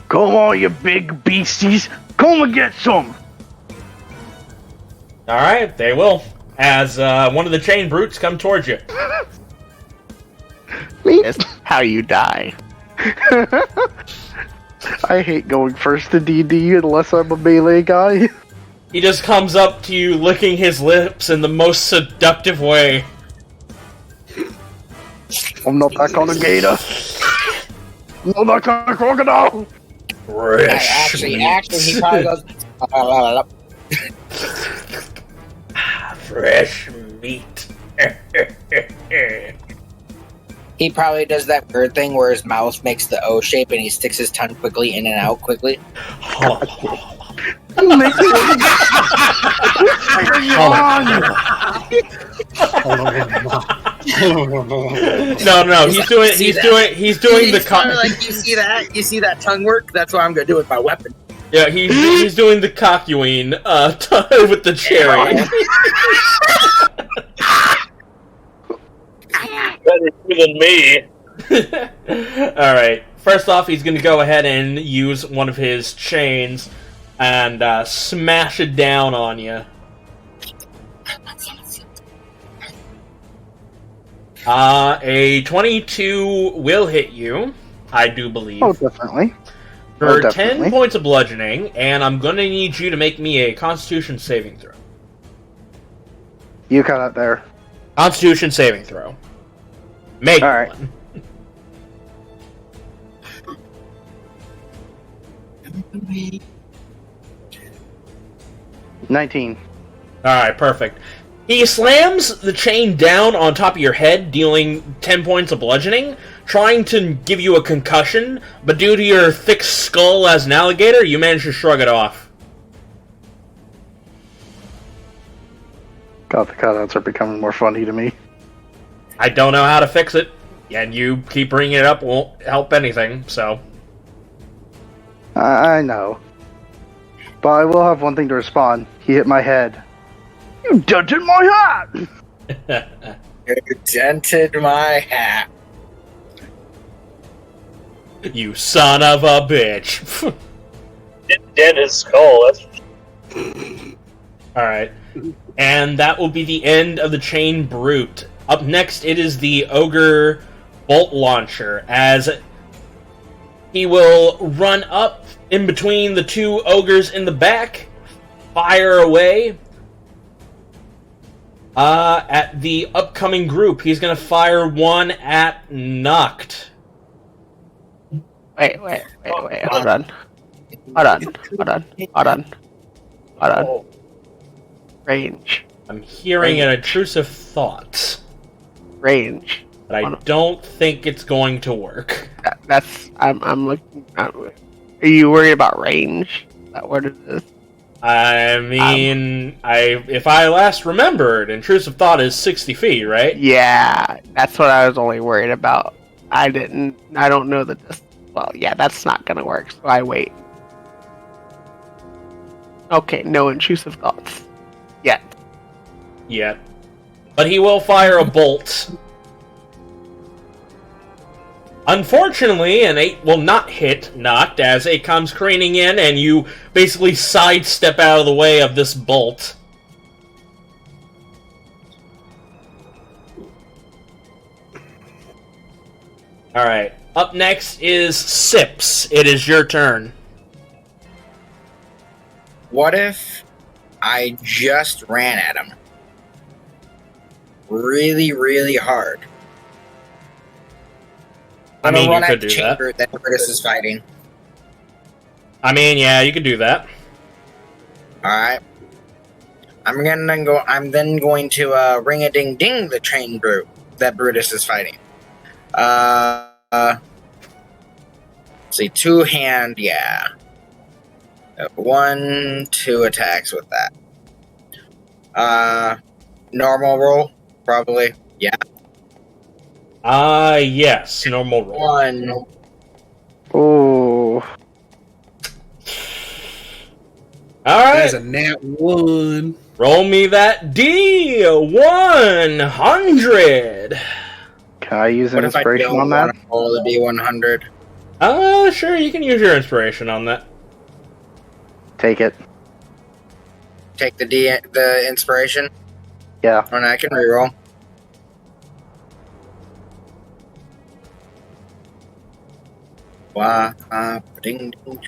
Come on, you big beasties! Come and get some! Alright, they will. As one of the chain brutes come towards you. It's how you die. I hate going first to D&D unless I'm a melee guy. He just comes up to you, licking his lips in the most seductive way. I'm not that kind of gator. I'm not that kind of crocodile. Actually, he probably goes. Fresh meat. He probably does that weird thing where his mouth makes the O shape and he sticks his tongue quickly in and out quickly. You make me No, he's doing the like you see that tongue work? That's what I'm gonna do with my weapon. Yeah, he's doing the cockween with the cherry. Better than me. Alright, first off, he's gonna go ahead and use one of his chains and smash it down on you. A 22 will hit you, I do believe. Oh, definitely. For 10 points of bludgeoning, and I'm gonna need you to make me a Constitution saving throw. You cut out there. Constitution saving throw. Make Alright. one. 19. Alright, perfect. He slams the chain down on top of your head, dealing 10 points of bludgeoning, trying to give you a concussion, but due to your thick skull as an alligator, you manage to shrug it off. God, the cutouts are becoming more funny to me. I don't know how to fix it, and you keep bringing it up won't help anything, so... I know. But I will have one thing to respond. He hit my head. You dented my hat! You dented my hat. You son of a bitch. Dent his skull, that's... Alright. And that will be the end of the Chain Brute. Up next, it is the Ogre Bolt Launcher, as he will run up in between the two ogres in the back, fire away. At the upcoming group, he's gonna fire one at Noct. Wait, hold on. Hold on. Range. I'm hearing an intrusive thought, Range. but I don't think it's going to work. I'm looking. Are you worried about range? Is that what it is? I mean, if I last remembered, intrusive thought is 60 feet, right? Yeah, that's what I was only worried about. I don't know that this. Well, yeah, that's not gonna work. So I wait. Okay, no intrusive thoughts yet. Yet. But he will fire a bolt. Unfortunately, an 8 will not hit Noct as it comes craning in and you basically sidestep out of the way of this bolt. Alright, up next is Sips. It is your turn. What if I just ran at him? Really, really hard. I mean, run you at could the do that. chamber that Brutus is fighting. I mean, yeah, you could do that. Alright. I'm then going to ring-a-ding-ding the train group that Brutus is fighting. Let's see, two-hand, yeah. 2 attacks with that. Normal roll, probably. Yeah. Yes, normal roll. 1. Oh, That's Alright, a nat 1. roll me that D100. Can I use an What if I inspiration don't on that? want to roll the D100? Sure, you can use your inspiration on that. Take it. Take the inspiration? Yeah. And I can reroll. Ding, ding,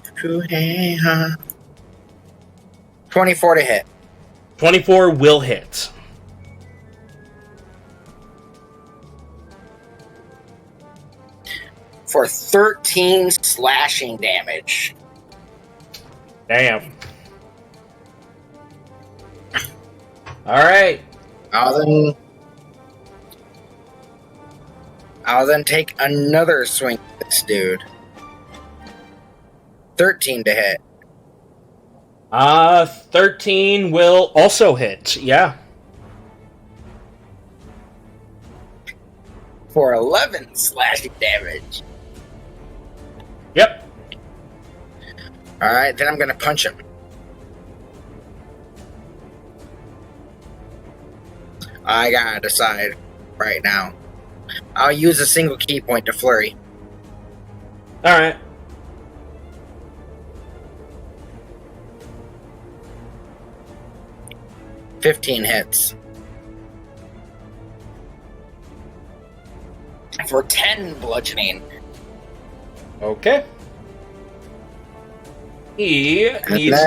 24 to hit. 24 will hit. For 13 slashing damage. Damn. Alright. I'll then take another swing at this dude. 13 to hit. 13 will also hit, yeah. For 11 slashing damage. Yep. Alright, then I'm gonna punch him. I gotta decide right now. I'll use a single key point to flurry. Alright. $15 hits. For 10 bludgeoning. Okay. He needs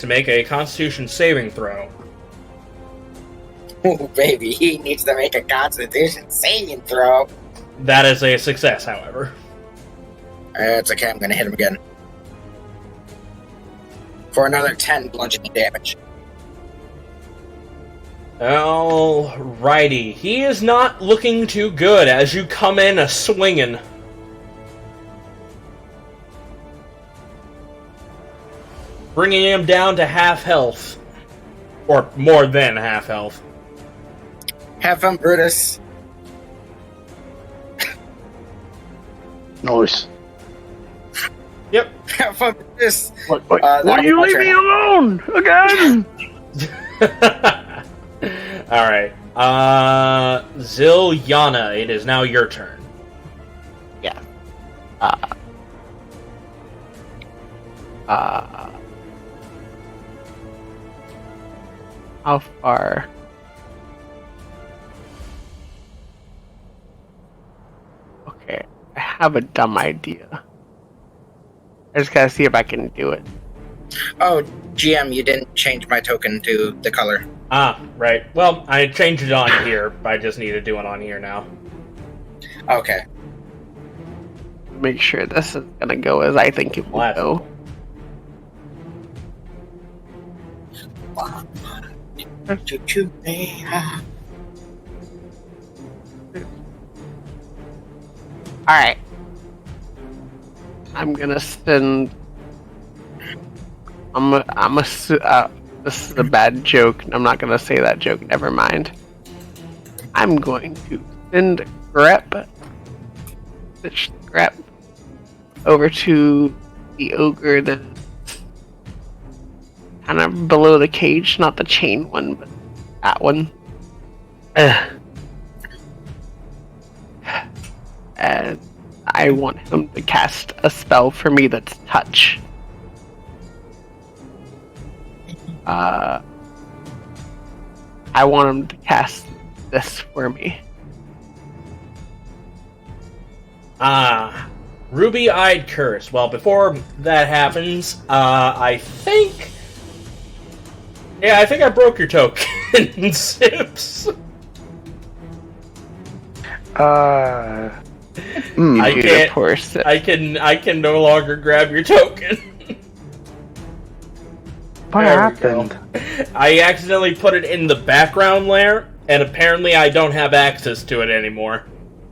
to make a Constitution saving throw. Oh, baby, he needs to make a Constitution saving throw. That is a success, however. It's okay, I'm gonna hit him again. For another 10 bludgeoning damage. Alrighty. He is not looking too good as you come in a-swinging. Bringing him down to half health. Or more than half health. Have fun, Brutus. Nice. Yep. Have fun, Brutus. What do you leave me alone again? Alright. Zilyana, it is now your turn. yeah. How far? Okay, I have a dumb idea. I just gotta see if I can do it. Oh, GM, you didn't change my token to the color. Ah, right. Well, I changed it on here. I just need to do it on here now. Okay. make sure this is gonna go as I think it will Last. go. Alright. I'm gonna send. This is a bad joke. I'm not gonna say that joke. Never mind. I'm going to send Grep over to the ogre that's kind of below the cage, not the chain one, but that one. And I want him to cast a spell for me that's touch. I want him to cast this for me. Ruby-eyed curse. Well, before that happens, I think I broke your token, Sips. I can no longer grab your token. What happened? I accidentally put it in the background layer, and apparently I don't have access to it anymore.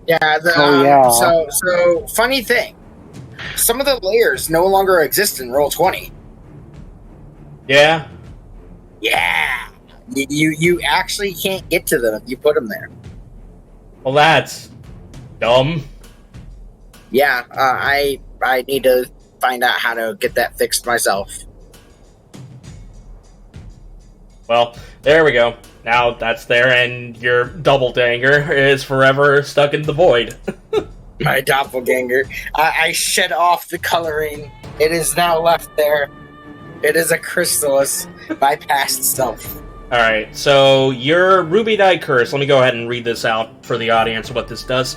Yeah, So, funny thing. Some of the layers no longer exist in Roll20. Yeah? Yeah! You actually can't get to them if you put them there. Well, that's dumb. Yeah, I need to find out how to get that fixed myself. Well, there we go. Now that's there, and your double danger is forever stuck in the void. My doppelganger. I shed off the coloring. It is now left there. It is a chrysalis, my past self. Alright, so your Ruby Die Curse, let me go ahead and read this out for the audience what this does.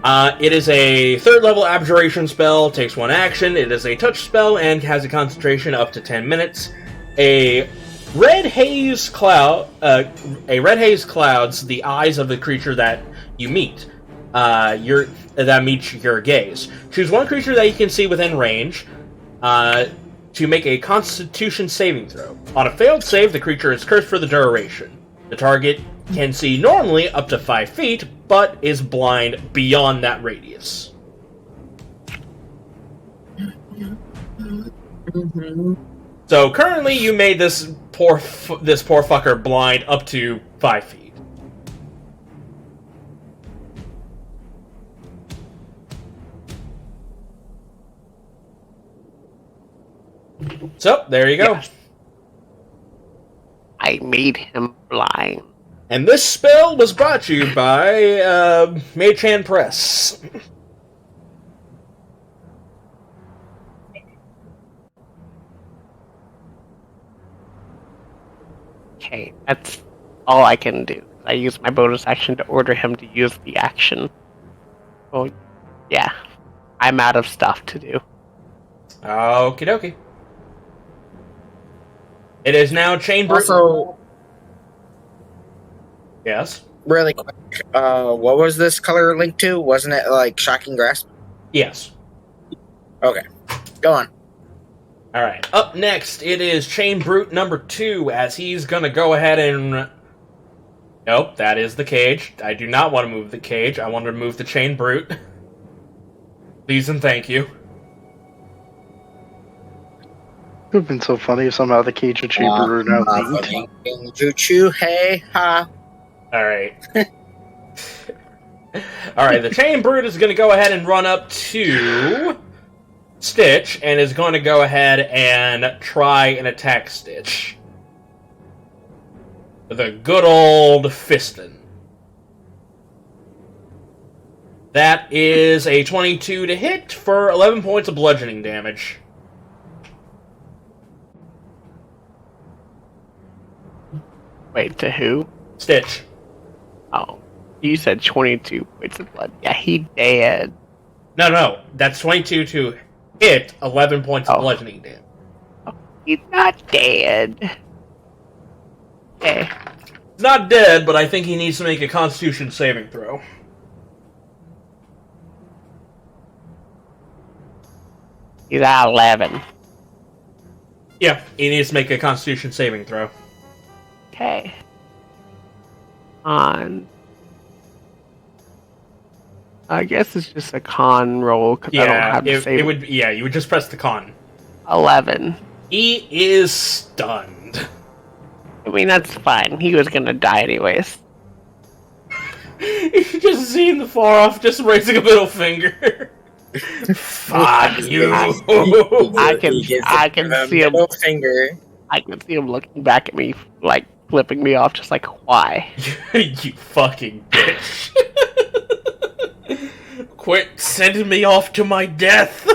It is a 3rd level abjuration spell, takes 1 action, it is a touch spell, and has a concentration up to 10 minutes. A red haze clouds the eyes of the creature that you meet. That meets your gaze. Choose one creature that you can see within range to make a Constitution saving throw. On a failed save, the creature is cursed for the duration. The target can see normally up to 5 feet, but is blind beyond that radius. So currently, you made this poor fucker blind up to 5 feet. So there you go. Yes. I made him blind. And this spell was brought to you by Mage Hand Press. Okay, that's all I can do. I use my bonus action to order him to use the action. Oh, yeah. I'm out of stuff to do. Okie dokie. It is now Chain Brute. Also, Yes? really quick, what was this color linked to? Wasn't it like Shocking Grasp? Yes. Okay, go on. Alright, up next, it is Chain Brute number 2, as he's gonna go ahead and... Nope, that is the cage. I do not want to move the cage. I want to move the Chain Brute. Please and thank you. It would have been so funny if somehow the cage and chamber are now linked. Choo-choo, hey, ha. Alright. Alright, the Chain Brute is going to go ahead and run up to Stitch, and is going to go ahead and try and attack Stitch. With a good old fistin'. That is a 22 to hit for 11 points of bludgeoning damage. Wait, to who? Stitch. Oh, you said 22 points of blood. Yeah, he dead. No, that's 22 to hit, 11 points of bludgeoning damage. He's not dead. Okay. He's not dead, but I think he needs to make a Constitution saving throw. He's at 11. Yeah, he needs to make a Constitution saving throw. Okay. On. I guess it's just a con roll because I don't have to save it would. Yeah, you would just press the con. 11. He is stunned. I mean, that's fine. He was gonna die anyways. You just see him far off, just raising a middle finger. Fuck you! I can see him. Middle finger. I can see him looking back at me, like flipping me off, just like, why? You fucking bitch! Quit sending me off to my death!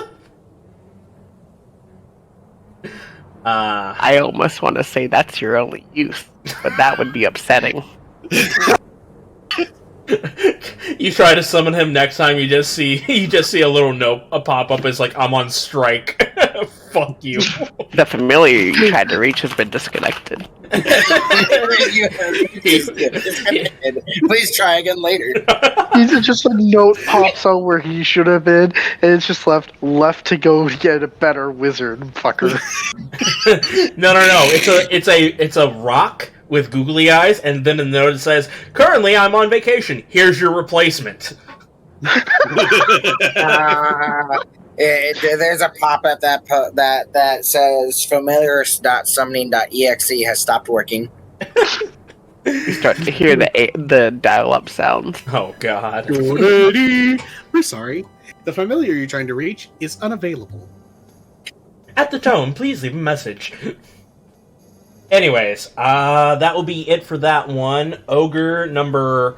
I almost want to say that's your only use, but that would be upsetting. You try to summon him next time, you just see a little note pop up. It's like, I'm on strike. Fuck you. The familiar you tried to reach has been disconnected. Please try again later. He's just a note pops out where he should have been, and it's just left to go get a better wizard, fucker. No. It's a rock with googly eyes, and then a note that says, "Currently, I'm on vacation. Here's your replacement." There's a pop-up that says familiars.summoning.exe has stopped working. You start to hear the dial-up sounds. Oh god. We're sorry. The familiar you're trying to reach is unavailable. At the tone, please leave a message. Anyways, that will be it for that one. Ogre number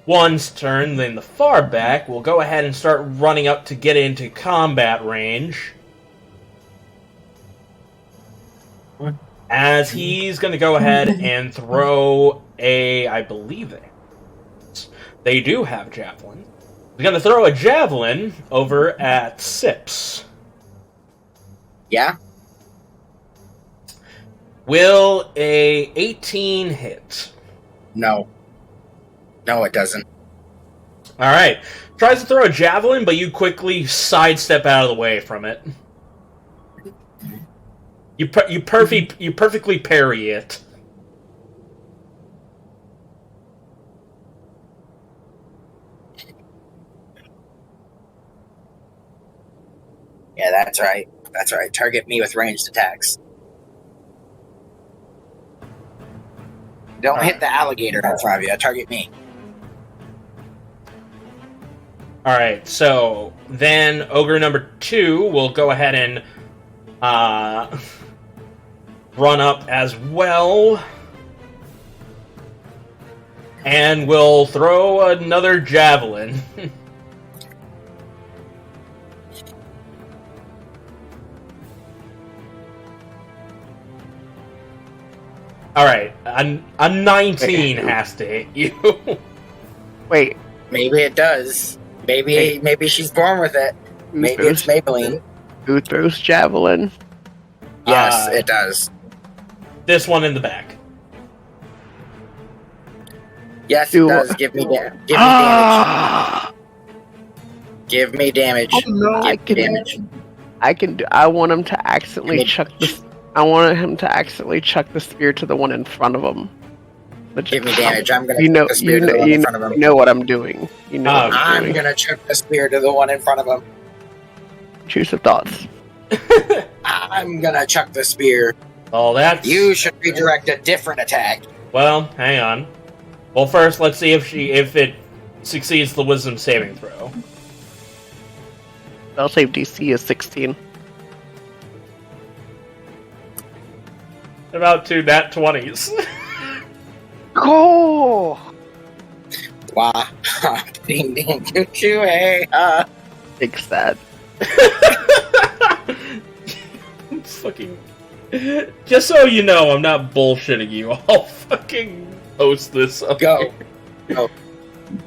1's turn, then the far back will go ahead and start running up to get into combat range. As he's going to go ahead and throw I believe they do have javelin. He's going to throw a javelin over at Sips. Yeah? Will a 18 hit? No. No, it doesn't. Alright. Tries to throw a javelin, but you quickly sidestep out of the way from it. You perfectly parry it. Yeah, that's right. That's right. Target me with ranged attacks. Don't hit the alligator in front of you. Target me. Alright, so then Ogre number 2 will go ahead and run up as well. And will throw another javelin. Alright, a 19 has to hit you. Wait. Maybe it does. Maybe she's born with it. Maybe it's Maybelline. Who throws javelin? Yes, it does. This one in the back. Yes, it does. Give me damage. Give me damage. Oh, no, I want him to accidentally chuck the. I want him to accidentally chuck the spear to the one in front of him. But give me damage. I'm gonna chuck the spear to the one in front of him. You know what I'm doing. You know what I'm doing. Gonna chuck the spear to the one in front of him. Choose your thoughts. I'm gonna chuck the spear. Oh, that's... You should redirect a different attack. Well, hang on. Well, first, let's see if it succeeds the wisdom saving throw. I'll save DC is 16. About 2 nat 20s. Go! Wow. Ding ding choo choo, hey. Fix that. Fucking... Just so you know, I'm not bullshitting you. I'll fucking post this up here. Go.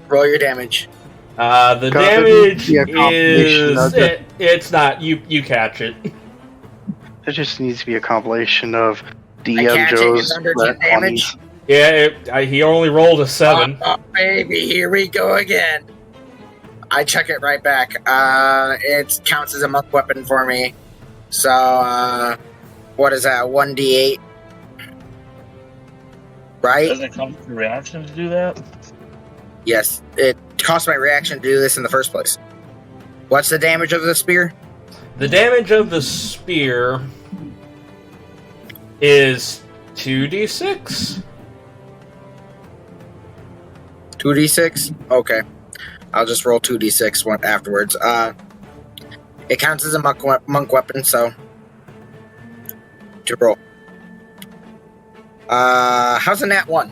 Roll your damage. The damage is... It's not. You catch it. It just needs to be a compilation of DM I catch Joe's it under 10 damage. Yeah, he only rolled a 7. Oh, baby, here we go again. I check it right back. It counts as a monk weapon for me. So, what is that? 1d8? Right? Doesn't it cost your reaction to do that? Yes. It cost my reaction to do this in the first place. What's the damage of the spear? The damage of the spear is 2d6. 2d6? Okay. I'll just roll 2d6 one afterwards. It counts as a monk weapon, so... to roll. How's a nat 1?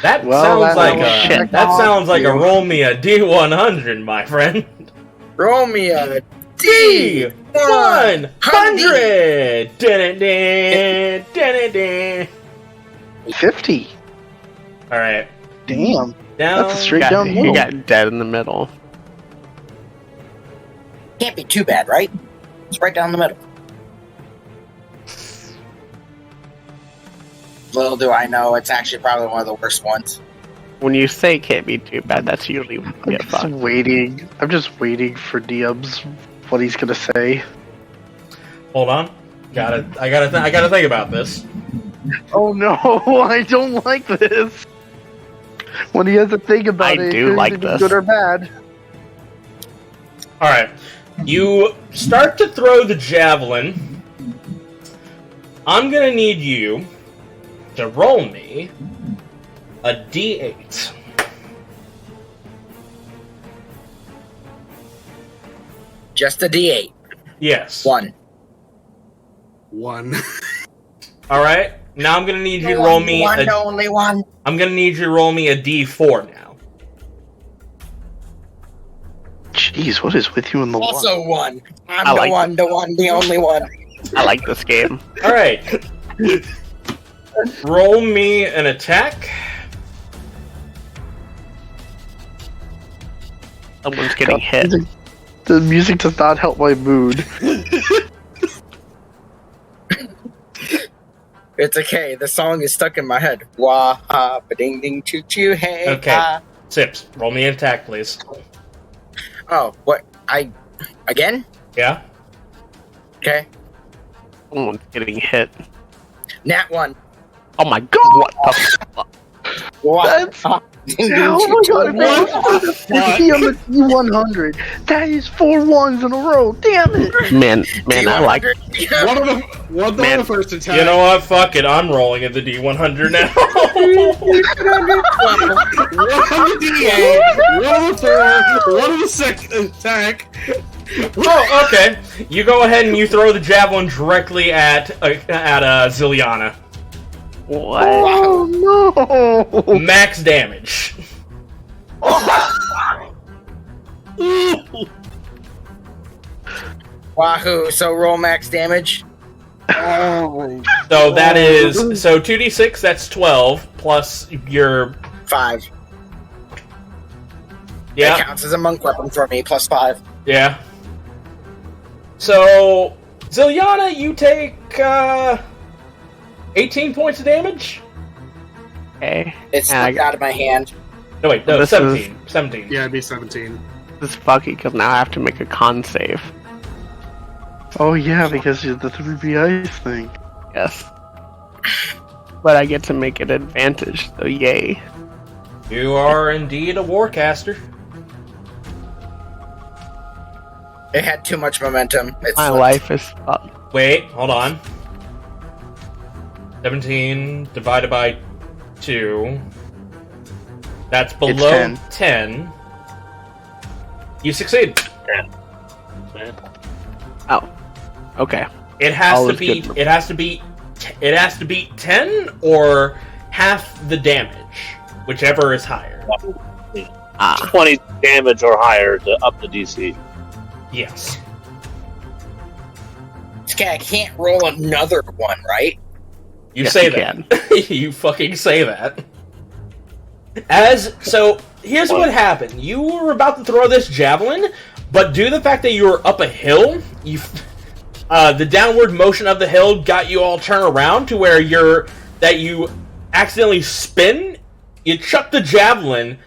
That Well, sounds like shit. that sounds like a roll me a D100, my friend. Roll me a D100. Dun-dun-dun, 50. All right, Damn. down. That's a straight down He middle. got dead in the middle. Can't be too bad, right? It's right down the middle. Little do I know, it's actually probably one of the worst ones. When you say can't be too bad, that's usually when you I'm get just fucked. waiting. I'm just waiting for Diab's what he's gonna say. Hold on. I gotta think about this. Oh no, I don't like this. When he has to think about I it, do it's like either this. good or bad. All right, you start to throw the javelin. I'm gonna need you to roll me a D8. Just a d8. Yes. 1. 1. All right. Now I'm gonna need you to roll me. Only one. I'm gonna need you to roll me a D4 now. Jeez, what is with you in the water? Also 1. I'm I the like one, the only one. I like this game. All right. Roll me an attack. Someone's getting hit. The music does not help my mood. It's okay, the song is stuck in my head. Wah ha ba ding ding choo choo hey Okay. ha. Sips. Roll me an attack, please. Oh, what? Again? Yeah. Okay. Someone's getting hit. Nat 1. Oh my god, what the fuck? Wah That's- ha ding Oh ding my choo god, choo man. hey ha. 50 on the D100. That is 4 ones in a row. Damn it. Man, I like One of the Man. first attack. You know what? Fuck it. I'm rolling at the D100 now. One of the D8, one of the 4, one of the second attack. Oh, okay. You go ahead and you throw the javelin directly at Zilyana. what? Oh no. Max damage. Wahoo, so roll max damage. Oh, So that is 2d6. That's 12 plus your 5. yeah. That counts as a monk weapon for me, plus 5. Yeah. So, Zilyana, you take 18 points of damage? Okay. It's Yeah, slipped out of my hand. No, wait, no, This 17. 17. Yeah, it'd be 17. This is fucky because now I have to make a con save. oh yeah, because of the 3B ice thing. Yes. But I get to make an advantage, so yay. You are indeed a warcaster. It had too much momentum. It's My slipped. life is fucked. Wait, hold on. 17 divided by 2. That's below 10. 10. You succeed. Oh. Okay. It has All to is be. good. It has to be. It has to be 10 or half the damage, whichever is higher. Ah. 20 damage or higher to up the DC. Yes. Okay, I can't roll another one, right? You Yes, say you that. You fucking say that. Here's what happened. You were about to throw this javelin, but due to the fact that you were up a hill, the downward motion of the hill got you all turned around to where you accidentally spin. You chuck the javelin,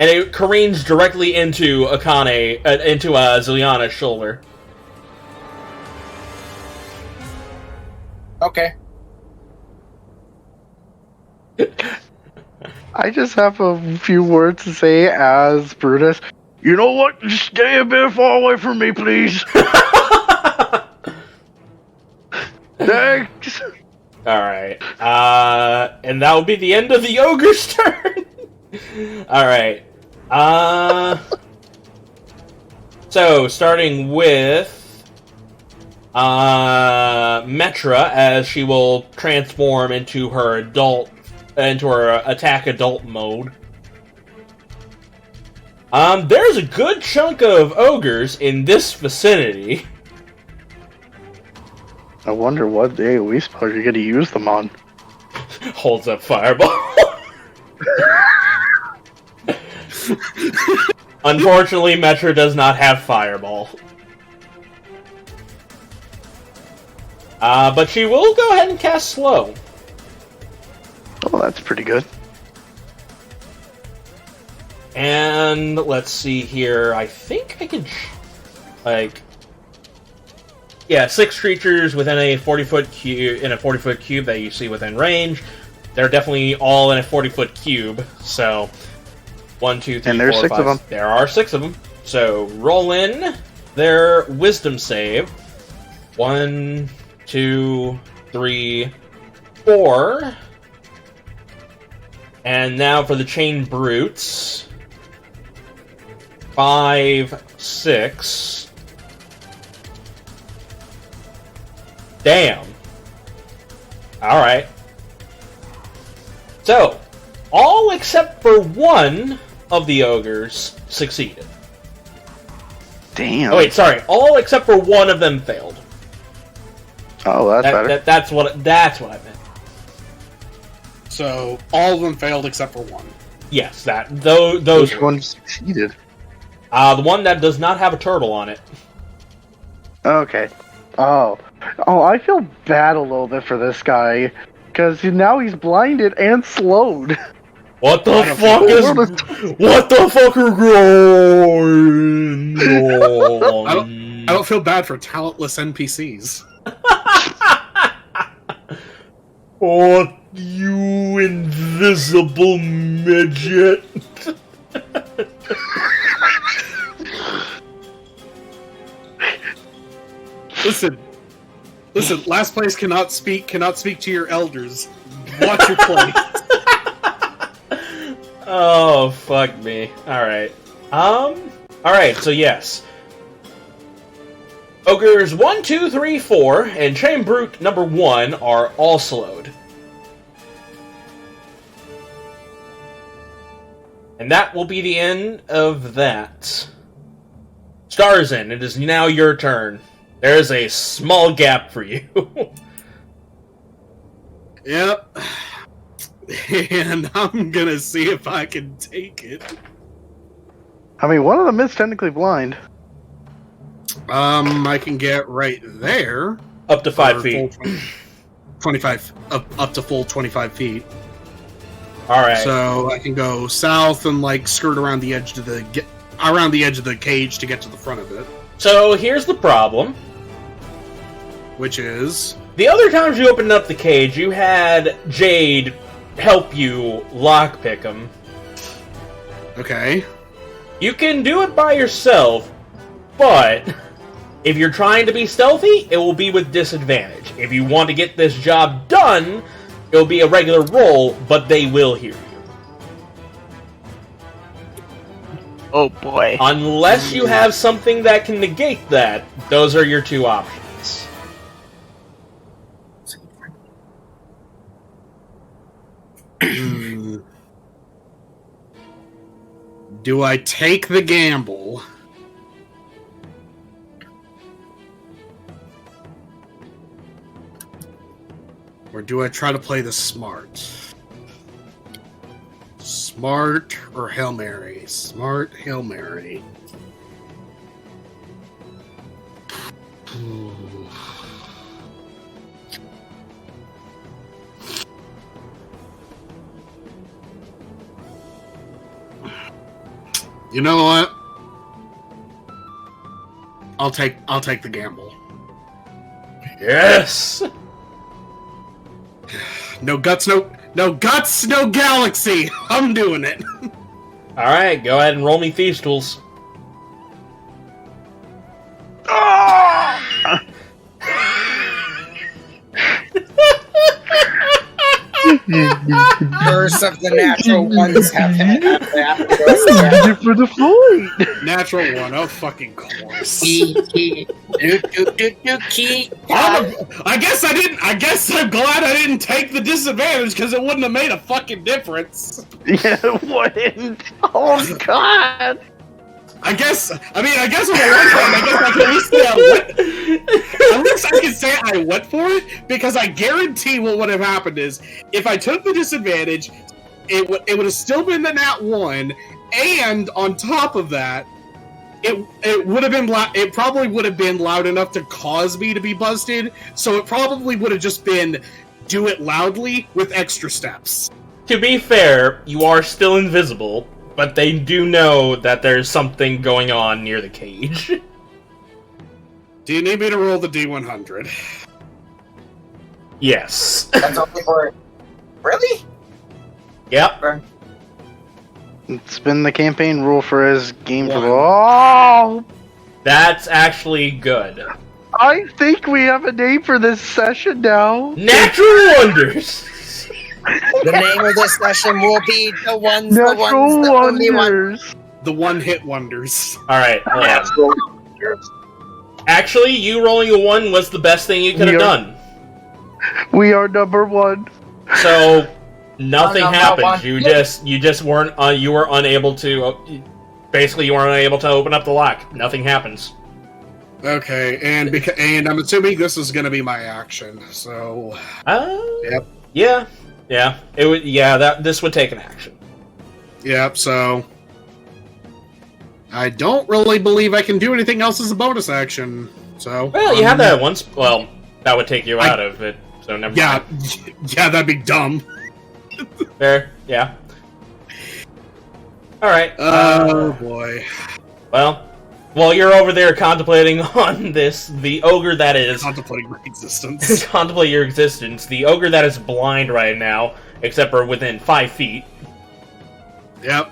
and it careens directly into Zilyana's shoulder. Okay. I just have a few words to say as Brutus. You know what? Just stay a bit far away from me, please. Thanks. Alright. And that will be the end of the ogre's turn. Alright. So, starting with Metra, as she will transform into her attack adult mode. There's a good chunk of ogres in this vicinity. I wonder what AoE spells you're going to use them on. Holds up fireball. Unfortunately, Metra does not have fireball. But she will go ahead and cast slow. Oh, that's pretty good. And let's see here. I think I can, 6 creatures within a 40-foot cube that you see within range. They're definitely all in a 40-foot cube. So 1, 2, 3, and there's 4, 6 5. of them. There are 6 of them. So roll in their wisdom save. 1, 2, 3, 4. And now for the chain brutes. 5, 6. Damn. Alright. So, all except for one of the ogres succeeded. Damn. Oh wait, sorry. All except for one of them failed. Oh, that's better. That's what I meant. So all of them failed except for one. Yes, those. Which one succeeded? The one that does not have a turtle on it. Okay. Oh, I feel bad a little bit for this guy because now he's blinded and slowed. What the fuck are going on? I don't feel bad for talentless NPCs. Oh, you invisible midget. Listen, last place cannot speak to your elders. Watch your play. Oh, fuck me. Alright. Alright, so yes. Ogres 1, 2, 3, 4, and Chain Brute number 1 are all slowed. And that will be the end of that. Starzin, it is now your turn. There is a small gap for you. Yep. And I'm gonna see if I can take it. I mean, one of them is technically blind. I can get right there. Up to 5 feet. 25, up to full 25 feet. Alright. So I can go south and skirt around the edge of the cage to get to the front of it. So here's the problem. Which is? The other times you opened up the cage, you had Jade help you lockpick them. Okay. You can do it by yourself, but if you're trying to be stealthy, it will be with disadvantage. If you want to get this job done, it will be a regular roll, but they will hear you. Oh boy. Unless you have something that can negate that, those are your 2 options. Do I take the gamble? Or do I try to play the smart? Smart or Hail Mary? Smart, Hail Mary. You know what? I'll take the gamble. Yes! No guts, no galaxy! I'm doing it. Alright, go ahead and roll me Thieves' Tools. Curse of the natural ones have For the Floyd. Natural one, oh fucking course. I guess I'm glad I didn't take the disadvantage because it wouldn't have made a fucking difference. Yeah, it wouldn't. Oh God. I guess on the one hand, I guess I can at least say I can say I went for it, because I guarantee what would have happened is, if I took the disadvantage, it would have still been the nat 1, and on top of that, it would have been it probably would have been loud enough to cause me to be busted, so it probably would have just been do it loudly with extra steps. To be fair, you are still invisible, but they do know that there's something going on near the cage. Do you need me to roll the D100? Yes. That's only for... Really? Yep. It's been the campaign rule for his game for oh! That's actually good. I think we have a name for this session now. Natural Wonders! The name of this session will be the ones, Natural the only one. Wonders. The one-hit wonders. Alright, hold on. Actually, you rolling a 1 was the best thing you could have done. We are number 1. So, nothing Number happened. one. You just weren't, you were unable to, basically you weren't able to open up the lock. Nothing happens. Okay, and I'm assuming this is going to be my action, so... Yep. Yeah. This would take an action. Yep, so... I don't really believe I can do anything else as a bonus action, so... Well, you have that once, well, that would take you out of it, so never mind. Yeah, that'd be dumb. Fair, yeah. Alright. Oh, boy. Well, while you're over there contemplating on this, the ogre that is... Contemplating my existence. contemplate your existence, the ogre that is blind right now, except for within 5 feet. Yep.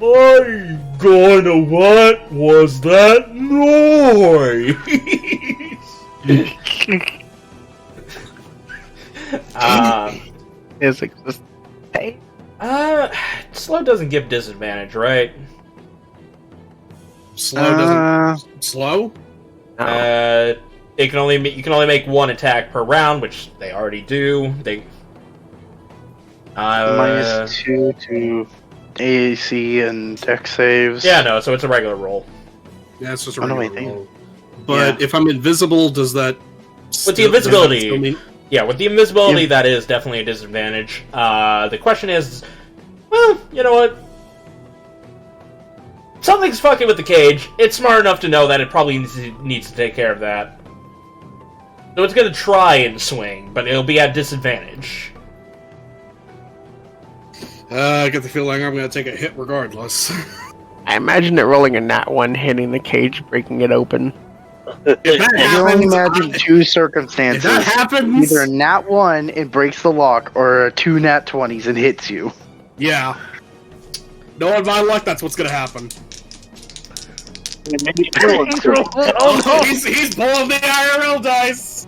My God, what was that noise? His existence. Hey. Slow doesn't give disadvantage, right? Slow doesn't... Slow? You can only make 1 attack per round, which they already do. They -2 to AAC and Dex saves. Yeah, no, so it's a regular roll. Yeah, it's just a I don't know regular anything. roll. But if I'm invisible, does that... With the invisibility... mean... Yeah, with the invisibility, that is definitely a disadvantage. The question is... Well, you know what? Something's fucking with the cage. It's smart enough to know that it probably needs to take care of that. So it's gonna try and swing, but it'll be at disadvantage. I get the feeling I'm going to take a hit regardless. I imagine it rolling a nat 1, hitting the cage, breaking it open. If that I can only imagine happens, 2 circumstances. if that happens, Either a nat 1, it breaks the lock, or 2 nat 20s and hits you. yeah. Knowing my luck, that's what's going to happen. Oh no! He's pulling the IRL dice.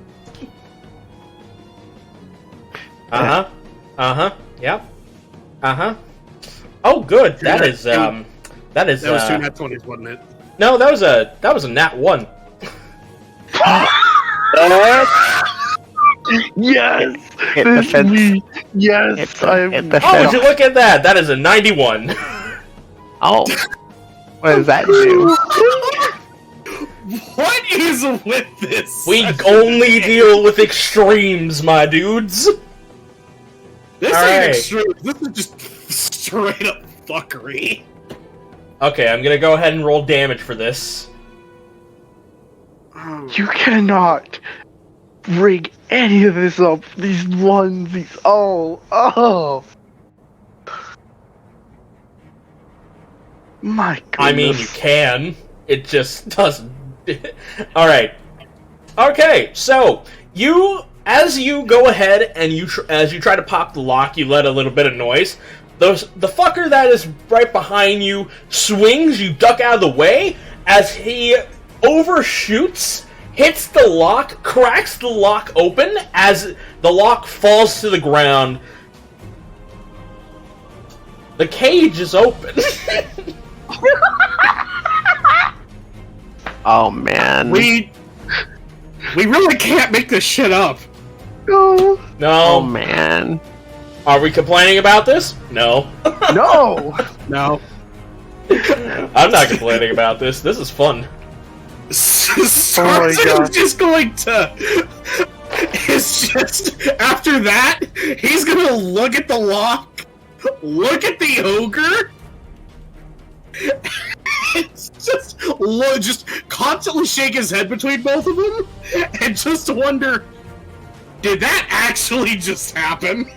Yep. Oh, good. That is That was 2 nat 20s, wasn't it? No, that was a nat 1. Yes! Hit the fence. Yes! Hit the Oh, would fence. you look at that? That is a 91. Oh. What does that do? What is with this? We only deal with extremes, my dudes. This All ain't right. extreme. This is just straight up fuckery. Okay, I'm gonna go ahead and roll damage for this. You cannot bring any of this up. These ones, these... Oh! My goodness. I mean, you can. It just doesn't. Alright. Okay, so, as you go ahead and as you try to pop the lock, you let a little bit of noise. The fucker that is right behind you swings, you duck out of the way, as he overshoots, hits the lock, cracks the lock open, as the lock falls to the ground. The cage is open. Oh man. We really can't make this shit up. No. Oh No. man. Are we complaining about this? No. No. No. I'm not complaining about this. This is fun. Starzin God. is just going to. It's just after that, he's gonna look at the lock, look at the ogre. It's just constantly shake his head between both of them, and just wonder, did that actually just happen?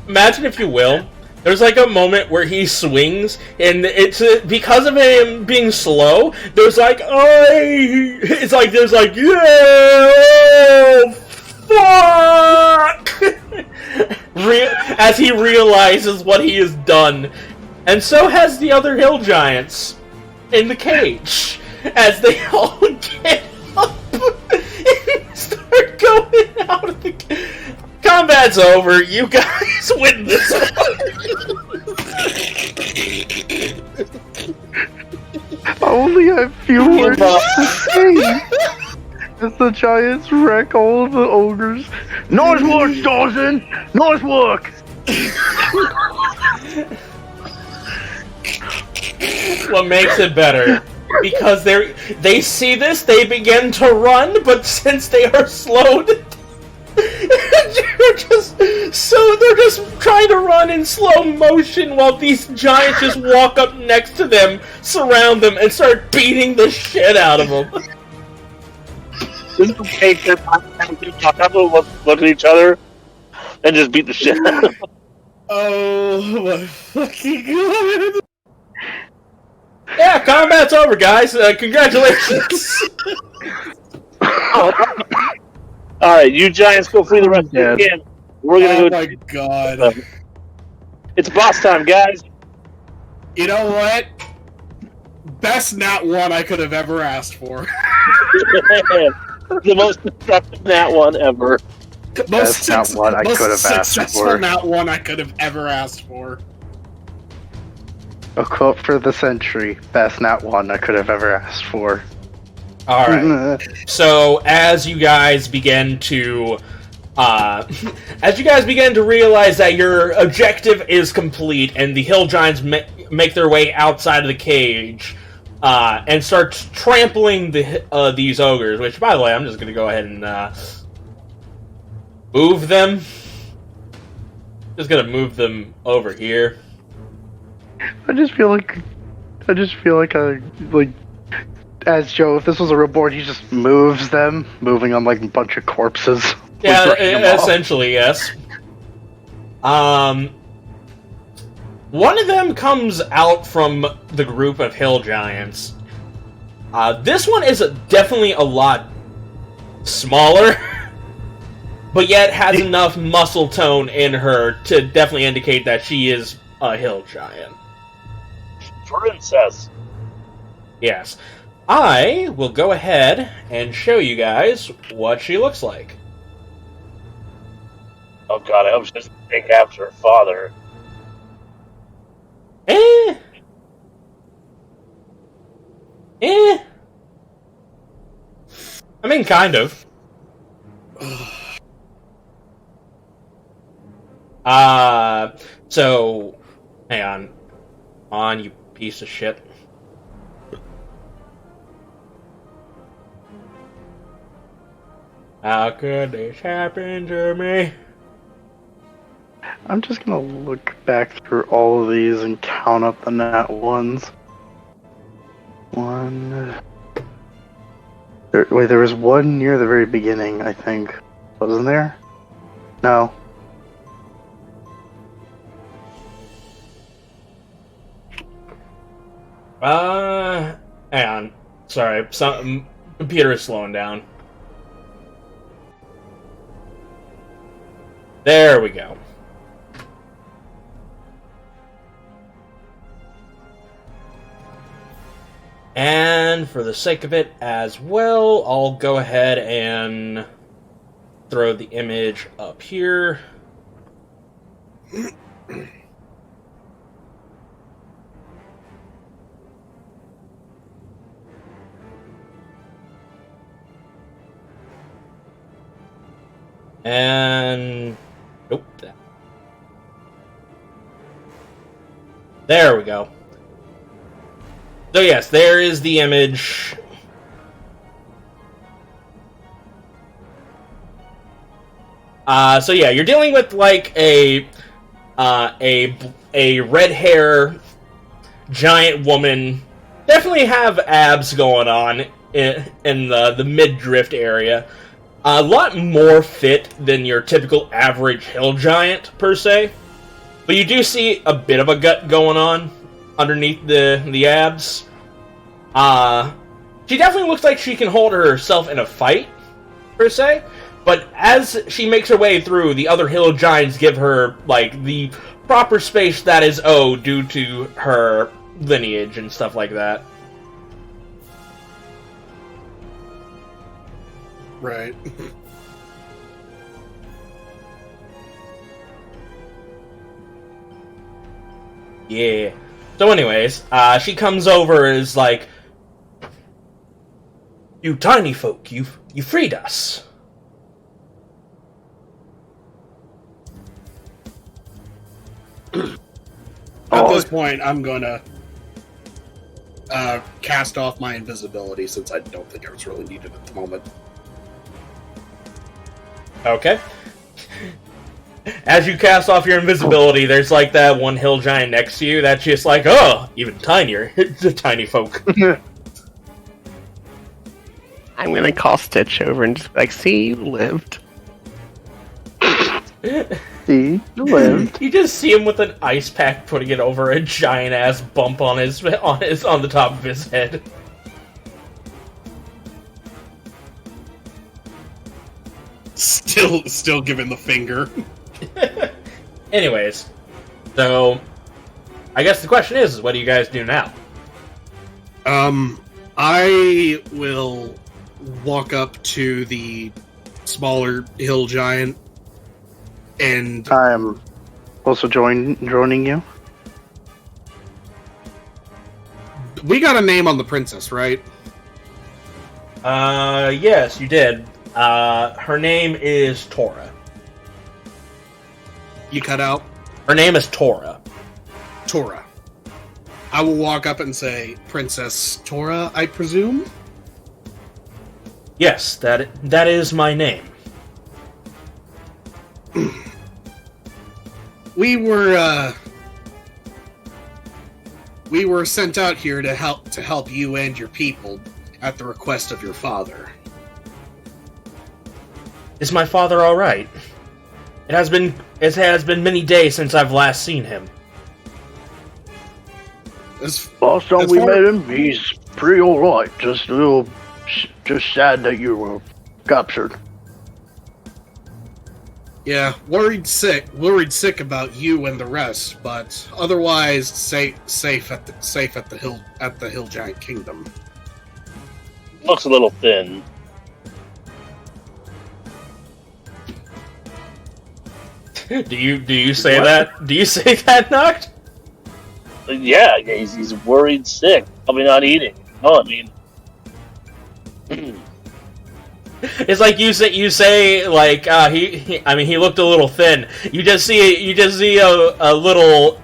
Imagine, if you will, there's like a moment where he swings, and it's because of him being slow. There's like, it's like there's like, yeah, fuck, as he realizes what he has done, and so has the other hill giants in the cage as they all get up and start going out of the. Combat's over. You guys win this one. I only have few words to say. As the giants wreck all of the ogres. Nice work, Starzin! Nice work! What makes it better? Because they see this, they begin to run, but since they are slowed, they're just trying to run in slow motion while these giants just walk up next to them, surround them, and start beating the shit out of them. This will take their time to talk up, look at each other, and just beat the shit out of them. Oh my fucking god! Yeah, combat's over, guys. Congratulations. Alright, you giants go free the rest of Yeah. the game. We're gonna Oh go. my god! It's boss time, guys. You know what? Best nat one I could have ever asked for. The most destructive nat one ever. That's not what I could have asked successful for. nat one I could have ever asked for. A quote for the century. Best not one I could have ever asked for. Alright. So, as you guys begin to realize that your objective is complete and the hill giants make their way outside of the cage and start trampling these ogres, which, by the way, I'm just going to go ahead and move them. Just going to move them over here. I just feel like as Joe, if this was a real board, he just moves them, moving on like a bunch of corpses. Yeah, Like, brushing them off. essentially, yes. One of them comes out from the group of hill giants. This one is definitely a lot smaller, but yet has enough muscle tone in her to definitely indicate that she is a hill giant. Princess. Yes. I will go ahead and show you guys what she looks like. Oh god, I hope she doesn't take after her father. Eh. I mean, kind of. So, hang on, you piece of shit. How could this happen to me? I'm just gonna look back through all of these and count up the nat ones. There was one near the very beginning, I think. Wasn't there? No. Hang on. Sorry, some computer is slowing down. There we go. And for the sake of it as well, I'll go ahead and throw the image up here. And nope. There we go. So yes, there is the image. So yeah, you're dealing with like a red hair giant woman. Definitely have abs going on in the midriff area. A lot more fit than your typical average hill giant per se, but you do see a bit of a gut going on underneath the abs. She definitely looks like she can hold herself in a fight, per se, but as she makes her way through, the other hill giants give her, like, the proper space that is owed due to her lineage and stuff like that. Right. Yeah. So anyways, she comes over as like, "You tiny folk, you freed us." At this point, I'm going to cast off my invisibility, since I don't think it's really needed at the moment. Okay. As you cast off your invisibility, there's like that one hill giant next to you that's just like, oh, even tinier. It's a tiny folk. I'm gonna call Stitch over and just be like, see, you lived. See, you lived. You just see him with an ice pack putting it over a giant ass bump on the top of his head. Still giving the finger. Anyways, so I guess the question is what do you guys do now? I will walk up to the smaller hill giant, and I am also joining you. We got a name on the princess, right? Yes, you did. Her name is Tora. You cut out? Her name is Tora. Tora. I will walk up and say, Princess Tora, I presume? Yes, that is my name. We were sent out here to help you and your people at the request of your father. Is my father all right? It has been many days since I've last seen him. Last time we met him, he's pretty alright. Just a little, just sad that you were captured. Yeah, worried sick about you and the rest, but otherwise safe at the hill giant kingdom. Looks a little thin. Do you say that? Do you say that, Noct? Yeah, he's worried sick. Probably not eating. No, I mean... It's like you say like he looked a little thin. You just see a little.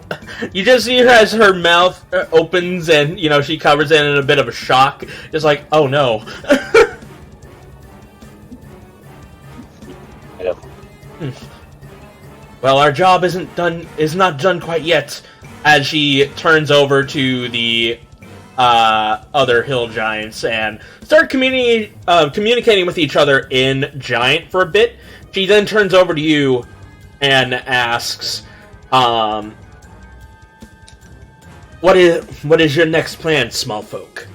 You just see her as her mouth opens and she covers it in a bit of a shock, just like, oh no. Yep. Well, our job is not done quite yet. As she turns over to the other hill giants and start communicating with each other in giant for a bit. She then turns over to you and asks, what is your next plan, small folk?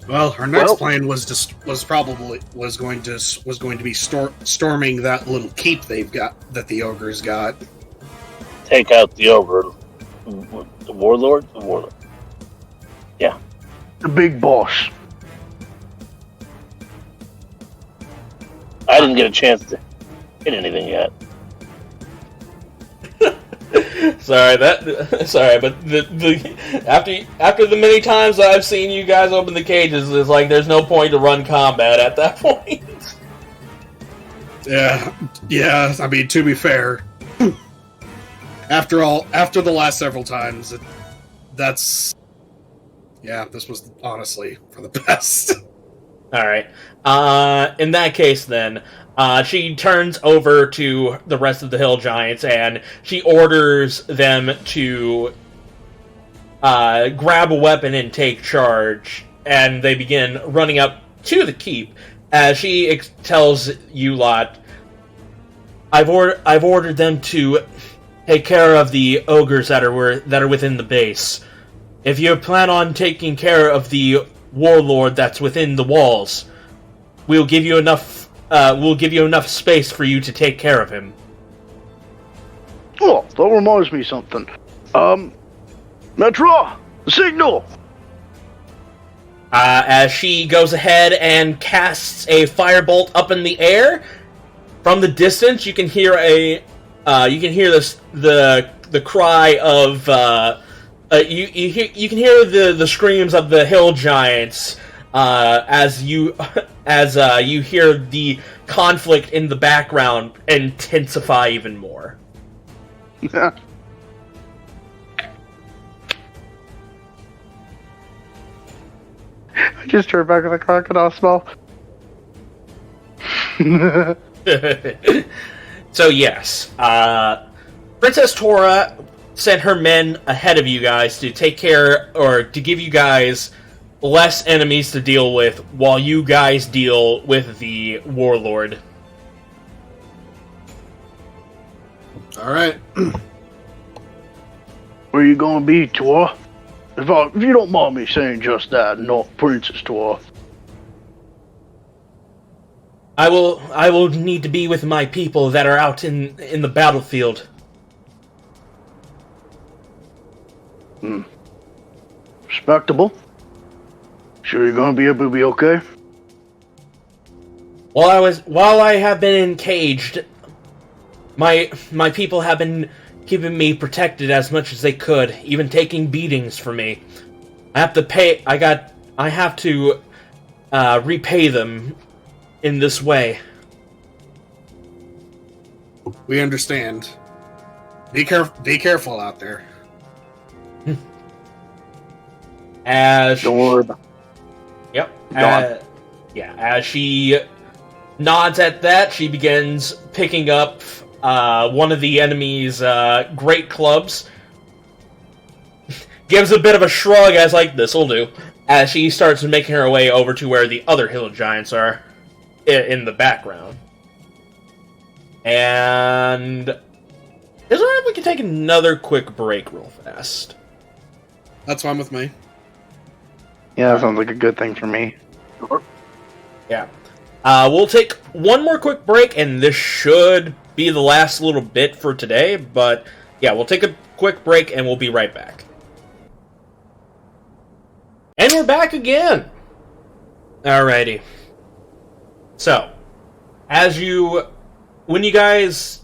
Well, our next plan was going to be storming that little keep they've got that the ogre's got. Take out the ogre, the warlord. The warlord. Yeah. The big boss. I didn't get a chance to hit anything yet. Sorry, but the after the many times that I've seen you guys open the cages, it's like there's no point to run combat at that point. Yeah. I mean, to be fair, after the last several times, this was honestly for the best. All right. In that case, then, she turns over to the rest of the hill giants and she orders them to grab a weapon and take charge. And they begin running up to the keep as she tells you lot, I've ordered them to take care of the ogres that are within the base. If you plan on taking care of the warlord that's within the walls, we'll give you enough space for you to take care of him. Oh, that reminds me of something. Metro, signal. As she goes ahead and casts a firebolt up in the air, from the distance you can hear the cry of you can hear the screams of the hill giants as you hear the conflict in the background intensify even more. Yeah. I just turned back to the crocodile smell. So yes, Princess Tora sent her men ahead of you guys to take care, or to give you guys less enemies to deal with while you guys deal with the warlord. Alright. Where you gonna be, Tor? If you don't mind me saying just that, not Princess Tor. I will need to be with my people that are out in the battlefield. Respectable. Sure you're gonna be able to be okay? While I have been encaged, my people have been keeping me protected as much as they could, even taking beatings for me. I have to repay them in this way. We understand. Be careful out there. As Don't worry about it. Yep. As she nods at that, she begins picking up one of the enemy's great clubs. Gives a bit of a shrug as like, this'll do. As she starts making her way over to where the other hill giants are in the background. And is it alright if we can take another quick break real fast? That's fine with me. Yeah, that sounds like a good thing for me. Yeah. We'll take one more quick break, and this should be the last little bit for today, but yeah, we'll take a quick break, and we'll be right back. And we're back again! Alrighty. So, after you guys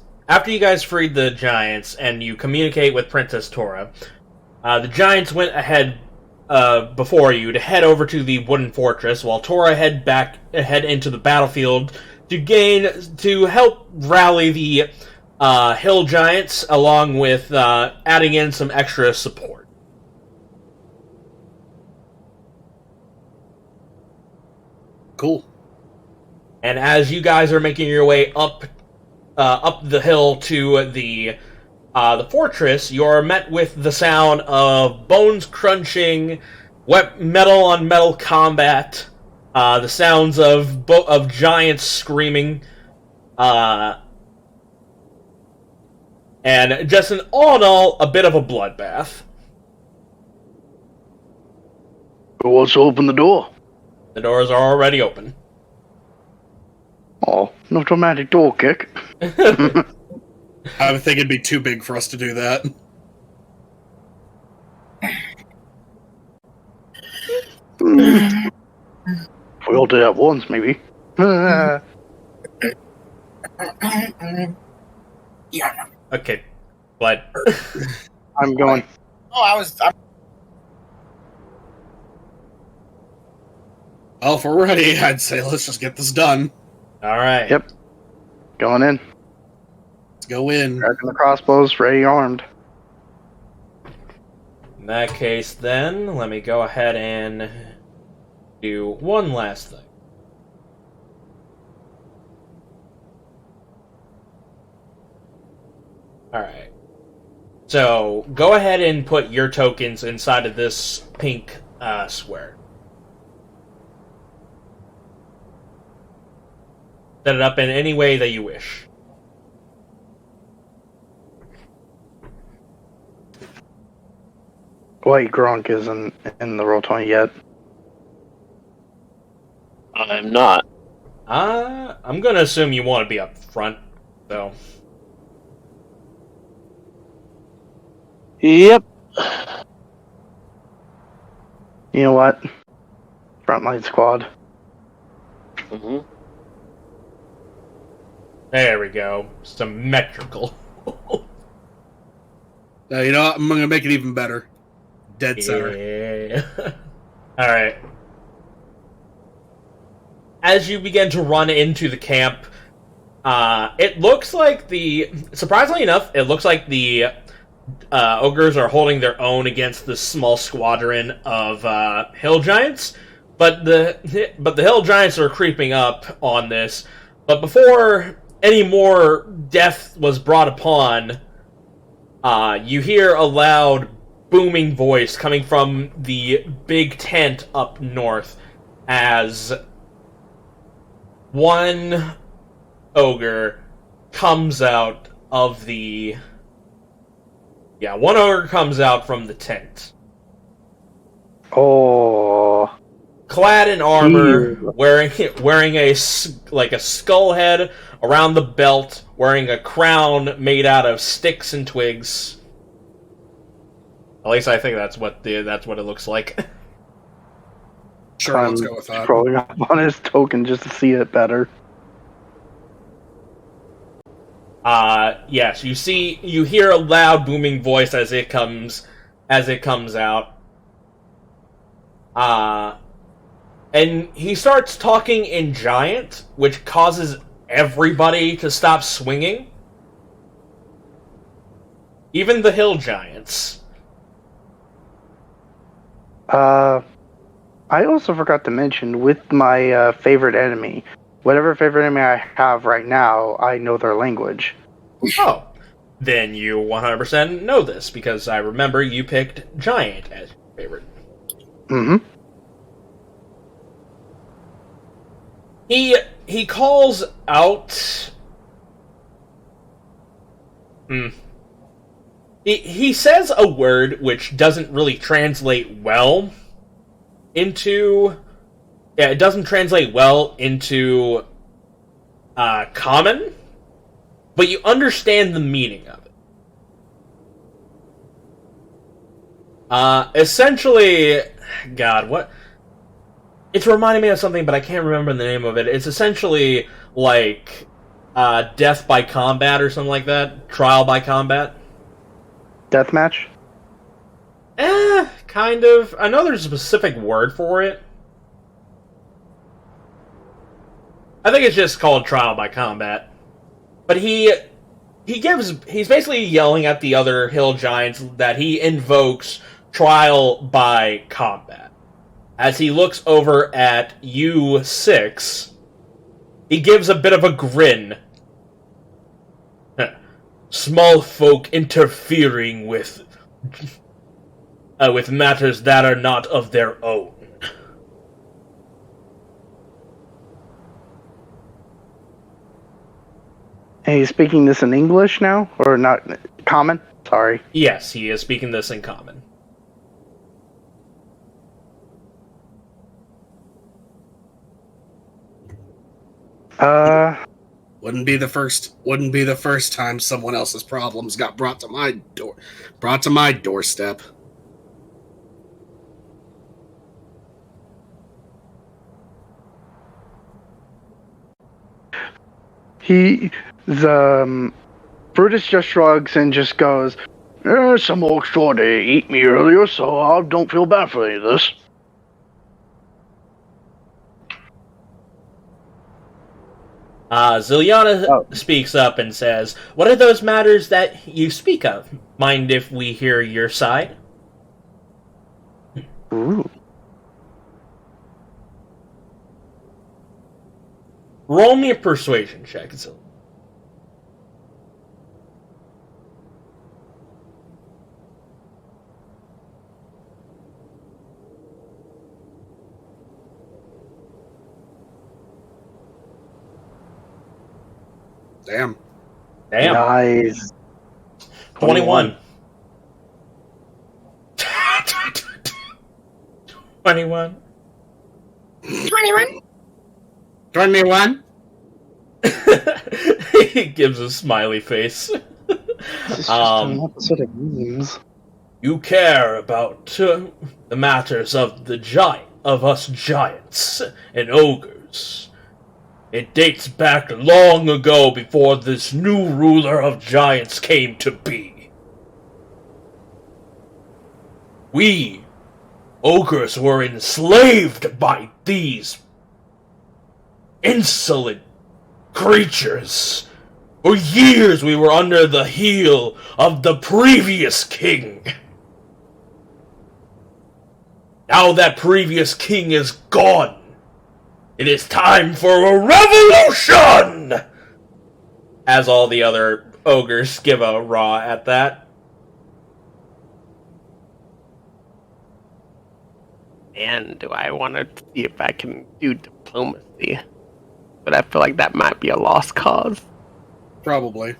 freed the giants, and you communicate with Princess Tora, the giants went ahead before you to head over to the wooden fortress, while Tora head into the battlefield to help rally the hill giants, along with adding in some extra support. Cool. And as you guys are making your way up the hill to the fortress, you're met with the sound of bones crunching, metal on metal combat, the sounds of giants screaming, And just all in all, a bit of a bloodbath. Who wants to open the door? The doors are already open. Oh, no dramatic door kick. I would think it'd be too big for us to do that. If we all did it at once, maybe. Yeah. Okay, but I'm going. Oh, Well, if we're ready, I'd say let's just get this done. all right. Yep. Going in. Let's go in. Cracking the crossbows, ready armed. In that case, then, let me go ahead and do one last thing. Alright. So, go ahead and put your tokens inside of this pink square. Set it up in any way that you wish. Wait, Gronk isn't in the Roll-20 yet. I'm not. I'm gonna assume you want to be up front, though. Yep. You know what? Frontline squad. Hmm. There we go. Symmetrical. Now, you know what? I'm going to make it even better. Dead center. Yeah. Alright. As you begin to run into the camp, it looks like surprisingly enough, it looks like the ogres are holding their own against this small squadron of hill giants, but the hill giants are creeping up on this. But before any more death was brought upon, you hear a loud booming voice coming from the big tent up north as one ogre comes out of the... Yeah, one ogre comes out from the tent. Oh. Clad in armor, wearing a skull head around the belt, wearing a crown made out of sticks and twigs. At least I think that's what it looks like. Sure, let's go with that. Scrolling up on his token just to see it better. Yes, you hear a loud booming voice as it comes out. And he starts talking in giant, which causes everybody to stop swinging. Even the hill giants. I also forgot to mention, with my favorite enemy, whatever favorite enemy I have right now, I know their language. Oh, then you 100% know this, because I remember you picked giant as your favorite. Mm-hmm. He calls out... He says a word which doesn't really translate well into... Yeah, it doesn't translate well into common, but you understand the meaning of it. Essentially... God, what... It's reminding me of something, but I can't remember the name of it. It's essentially like death by combat or something like that. Trial by combat. Deathmatch? Kind of. I know there's a specific word for it. I think it's just called trial by combat. But he's basically yelling at the other hill giants that he invokes trial by combat. As he looks over at you 6, he gives a bit of a grin. Small folk interfering with matters that are not of their own. And he's speaking this in English now? Or not? Common? Sorry. Yes, he is speaking this in common. Wouldn't be the first time someone else's problems got brought to my doorstep. Brutus just shrugs and just goes, some orcs tried to eat me earlier, so I don't feel bad for any of this. Zilyana speaks up and says, "What are those matters that you speak of? Mind if we hear your side?" Ooh. Roll me a persuasion check, Zilyana. Damn. Nice. 21. 21. 21? 21? He gives a smiley face. This is just an episode of memes. You care about the matters of us giants and ogres. It dates back long ago before this new ruler of giants came to be. We, ogres, were enslaved by these insolent creatures. For years we were under the heel of the previous king. Now that previous king is gone, it is time for a revolution! As all the other ogres give a raw at that. And do I want to see if I can do diplomacy? But I feel like that might be a lost cause. Probably.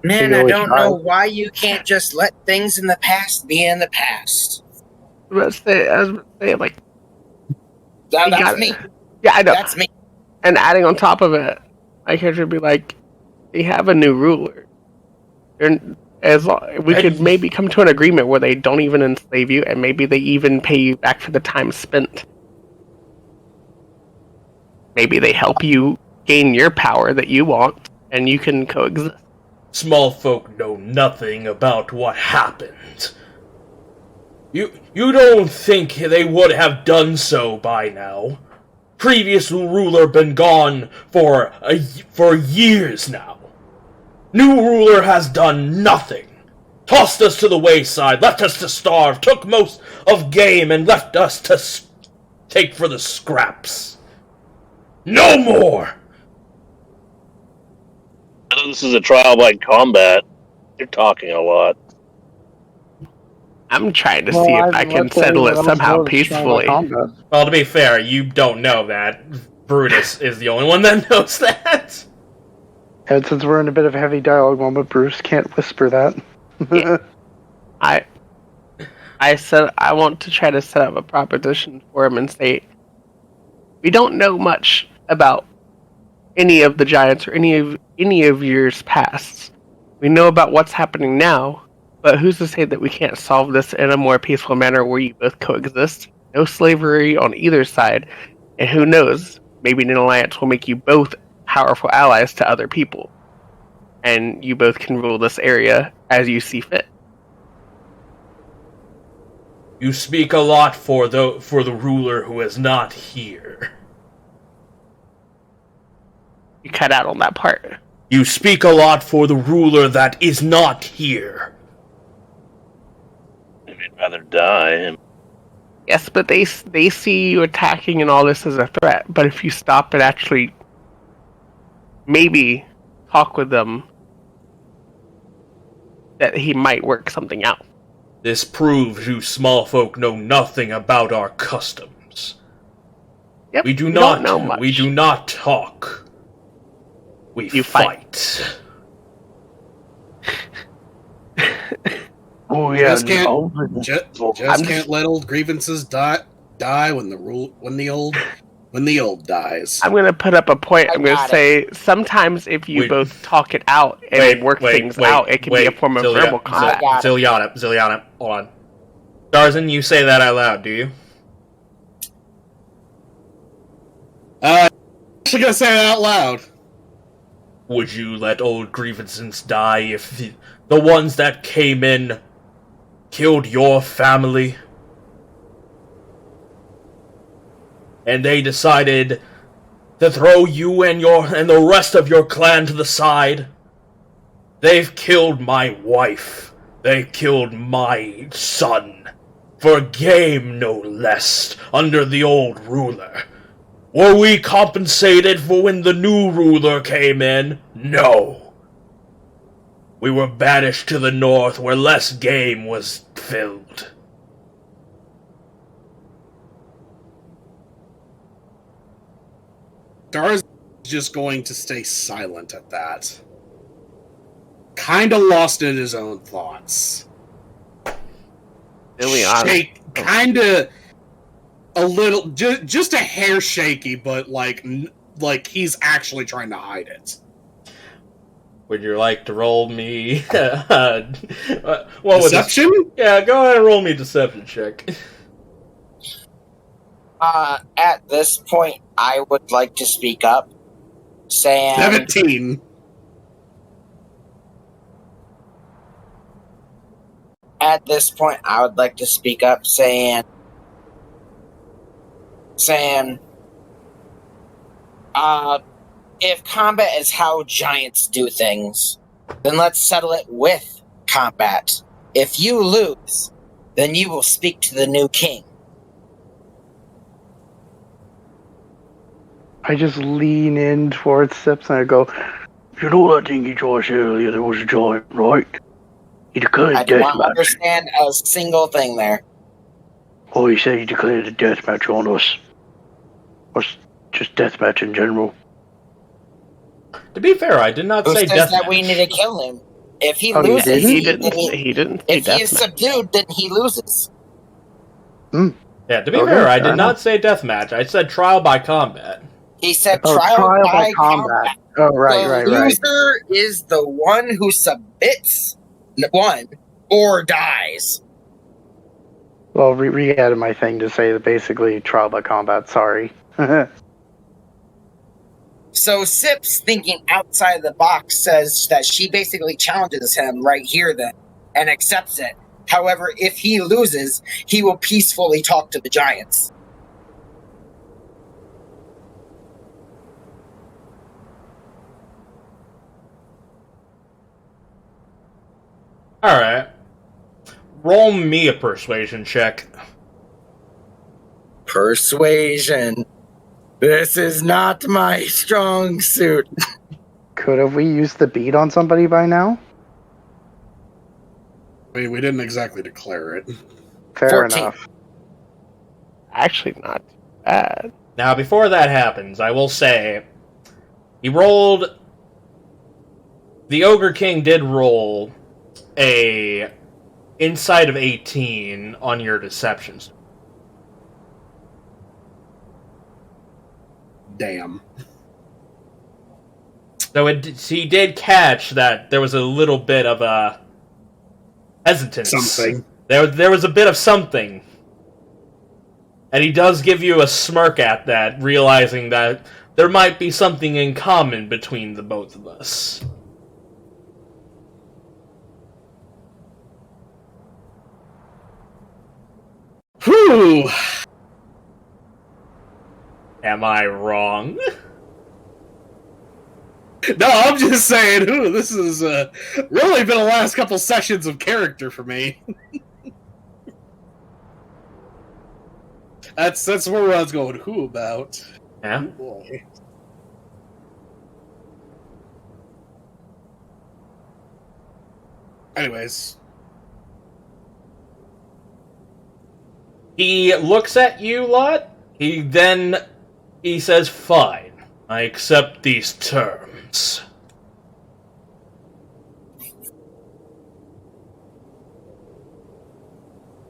Man, I don't know why you can't just let things in the past be in the past. I was gonna say, like... That's me. Yeah, I know. That's me. And adding on top of it, my character would be like, they have a new ruler. We could maybe come to an agreement where they don't even enslave you, and maybe they even pay you back for the time spent. Maybe they help you gain your power that you want, and you can coexist. Small folk know nothing about what happened. You don't think they would have done so by now? Previous ruler been gone for years now. New ruler has done nothing. Tossed us to the wayside, left us to starve, took most of game, and left us to take for the scraps. No more! I know this is a trial by combat. You're talking a lot. I'm trying to see if I can settle it somehow peacefully. Well, to be fair, you don't know that. Brutus is the only one that knows that. And since we're in a bit of a heavy dialogue moment, Bruce can't whisper that. Yeah. I said I want to try to set up a proposition for him and say, we don't know much about any of the giants or any of years past. We know about what's happening now, but who's to say that we can't solve this in a more peaceful manner where you both coexist? No slavery on either side, and who knows, maybe an alliance will make you both powerful allies to other people, and you both can rule this area as you see fit. You speak a lot for the ruler who is not here. You cut out on that part. You speak a lot for the ruler that is not here. I'd rather die. Yes, but they see you attacking and all this as a threat. But if you stop and actually maybe talk with them, that he might work something out. This proves you small folk know nothing about our customs. Yep, We do don't know not. much. We do not talk. We You fight. Oh yeah, Just can't- no. Just can't let old grievances die when the old dies. I'm gonna put up a point. I'm gonna got say sometimes if you Wait. both talk it out and work things out, it can be a form of verbal combat. got it. Zilyana, hold on. Starzin, you say that out loud, do you? I'm actually gonna say it out loud. Would you let old grievances die if the ones that came in killed your family? And they decided to throw you and the rest of your clan to the side? They've killed my wife. They killed my son. For game, no less, under the old ruler. Were we compensated for when the new ruler came in? No. We were banished to the north where less game was filled. Dar's just going to stay silent at that. Kinda lost in his own thoughts. Zilyana. Kinda a little, just a hair shaky, but like he's actually trying to hide it. Would you like to roll me? What was it? Deception? Yeah, go ahead and roll me a deception check. At this point, I would like to speak up, saying 17. at this point, I would like to speak up, saying, if combat is how giants do things, then let's settle it with combat. If you lose, then you will speak to the new king. I just lean in towards Sips and I go, you know that thing you chose earlier, there was a giant, right? He declared I a do not deathmatch. understand a single thing there. Oh, he said he declared a deathmatch on us. Or just deathmatch in general. To be fair, I did not Who say says death that we match. need to kill him? If he Oh, you loses, didn't? He then didn't. He didn't. if he is deathmatch. subdued, then he loses. Yeah, to be Okay, fair, I fair did not enough. say deathmatch. I said trial by combat. He said Oh, trial by combat. Oh, right, The right. loser is the one who submits one or dies. Well, re-added my thing to say that basically trial by combat, sorry. So Sips, thinking outside the box, says that she basically challenges him right here then and accepts it. However, if he loses, he will peacefully talk to the giants. Alright. Roll me a persuasion check. Persuasion. This is not my strong suit. Could have we used the beat on somebody by now? We didn't exactly declare it. Fair 14. enough. Actually, not too bad. Now, before that happens, I will say, he rolled... The Ogre King did roll a inside of 18 on your deceptions. Damn. So he did catch that there was a little bit of a hesitance. Something. There was a bit of something. And he does give you a smirk at that, realizing that there might be something in common between the both of us. Whew. Am I wrong? No, I'm just saying, ooh, this has really been the last couple sessions of character for me. That's where I was going, who about? Yeah. Oh, boy. Anyways. He looks at you lot. He says, fine. I accept these terms.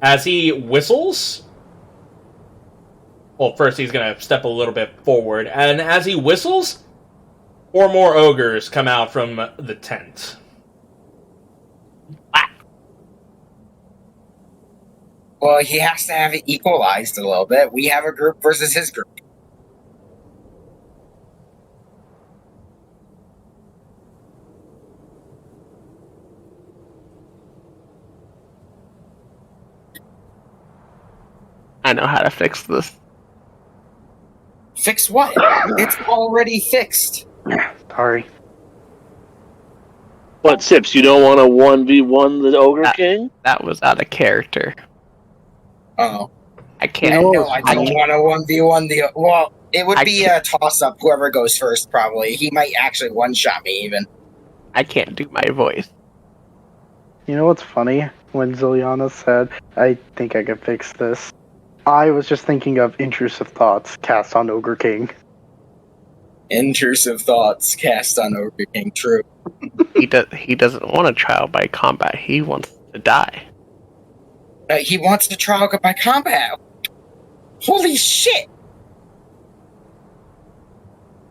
As he whistles... Well, first he's going to step a little bit forward, and as he whistles, 4 more ogres come out from the tent. Well, he has to have it equalized a little bit. We have a group versus his group. I know how to fix this. Fix what? It's already fixed. Sorry. What, Sips, you don't want to 1v1 the Ogre King? That was out of character. Oh. I can't. No, I don't want to 1v1 the... Well, it would be a toss-up, whoever goes first, probably. He might actually one-shot me, even. I can't do my voice. You know what's funny? When Zilyana said, I think I can fix this, I was just thinking of intrusive thoughts cast on Ogre King. Intrusive thoughts cast on Ogre King, true. He doesn't want a trial by combat. He wants to die. He wants to trial by combat. Holy shit!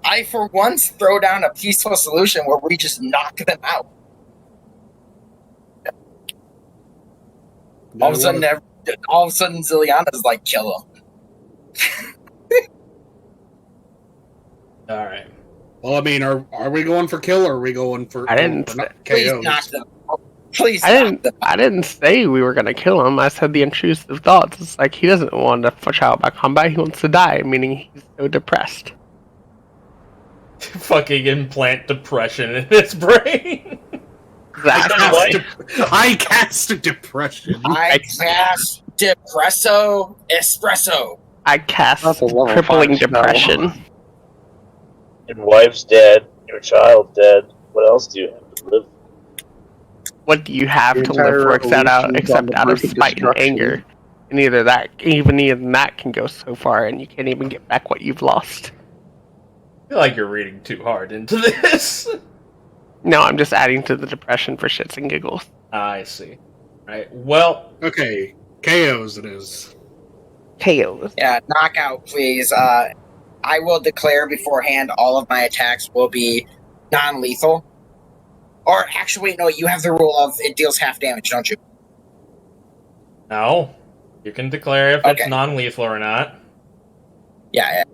I, for once, throw down a peaceful solution where we just knock them out. All of a sudden, Zilyana's like, kill him. Alright. Well, I mean, are we going for kill or are we going for? I didn't. for not Please KOs? knock them. Please I knock them. didn't say we were gonna kill him. I said the intrusive thoughts. It's like he doesn't want to trial by combat. He wants to die, meaning he's so depressed. Fucking implant depression in his brain. Exactly. I cast depression. I cast Depresso Espresso. I cast That's a level crippling 5 spell. depression. Your wife's dead, your child's dead. What else do you have to live? What do you have The to entire live for except out revolution is on the of brink of spite and destruction. anger? And even that can go so far, and you can't even get back what you've lost. I feel like you're reading too hard into this. No, I'm just adding to the depression for shits and giggles. I see. Right. Well, Okay, KOs it is. KOs. Yeah, knockout, please. I will declare beforehand all of my attacks will be non-lethal. Or actually, wait, no, you have the rule of it deals half damage, don't you? no. You can declare if Okay. it's non-lethal or not. Yeah.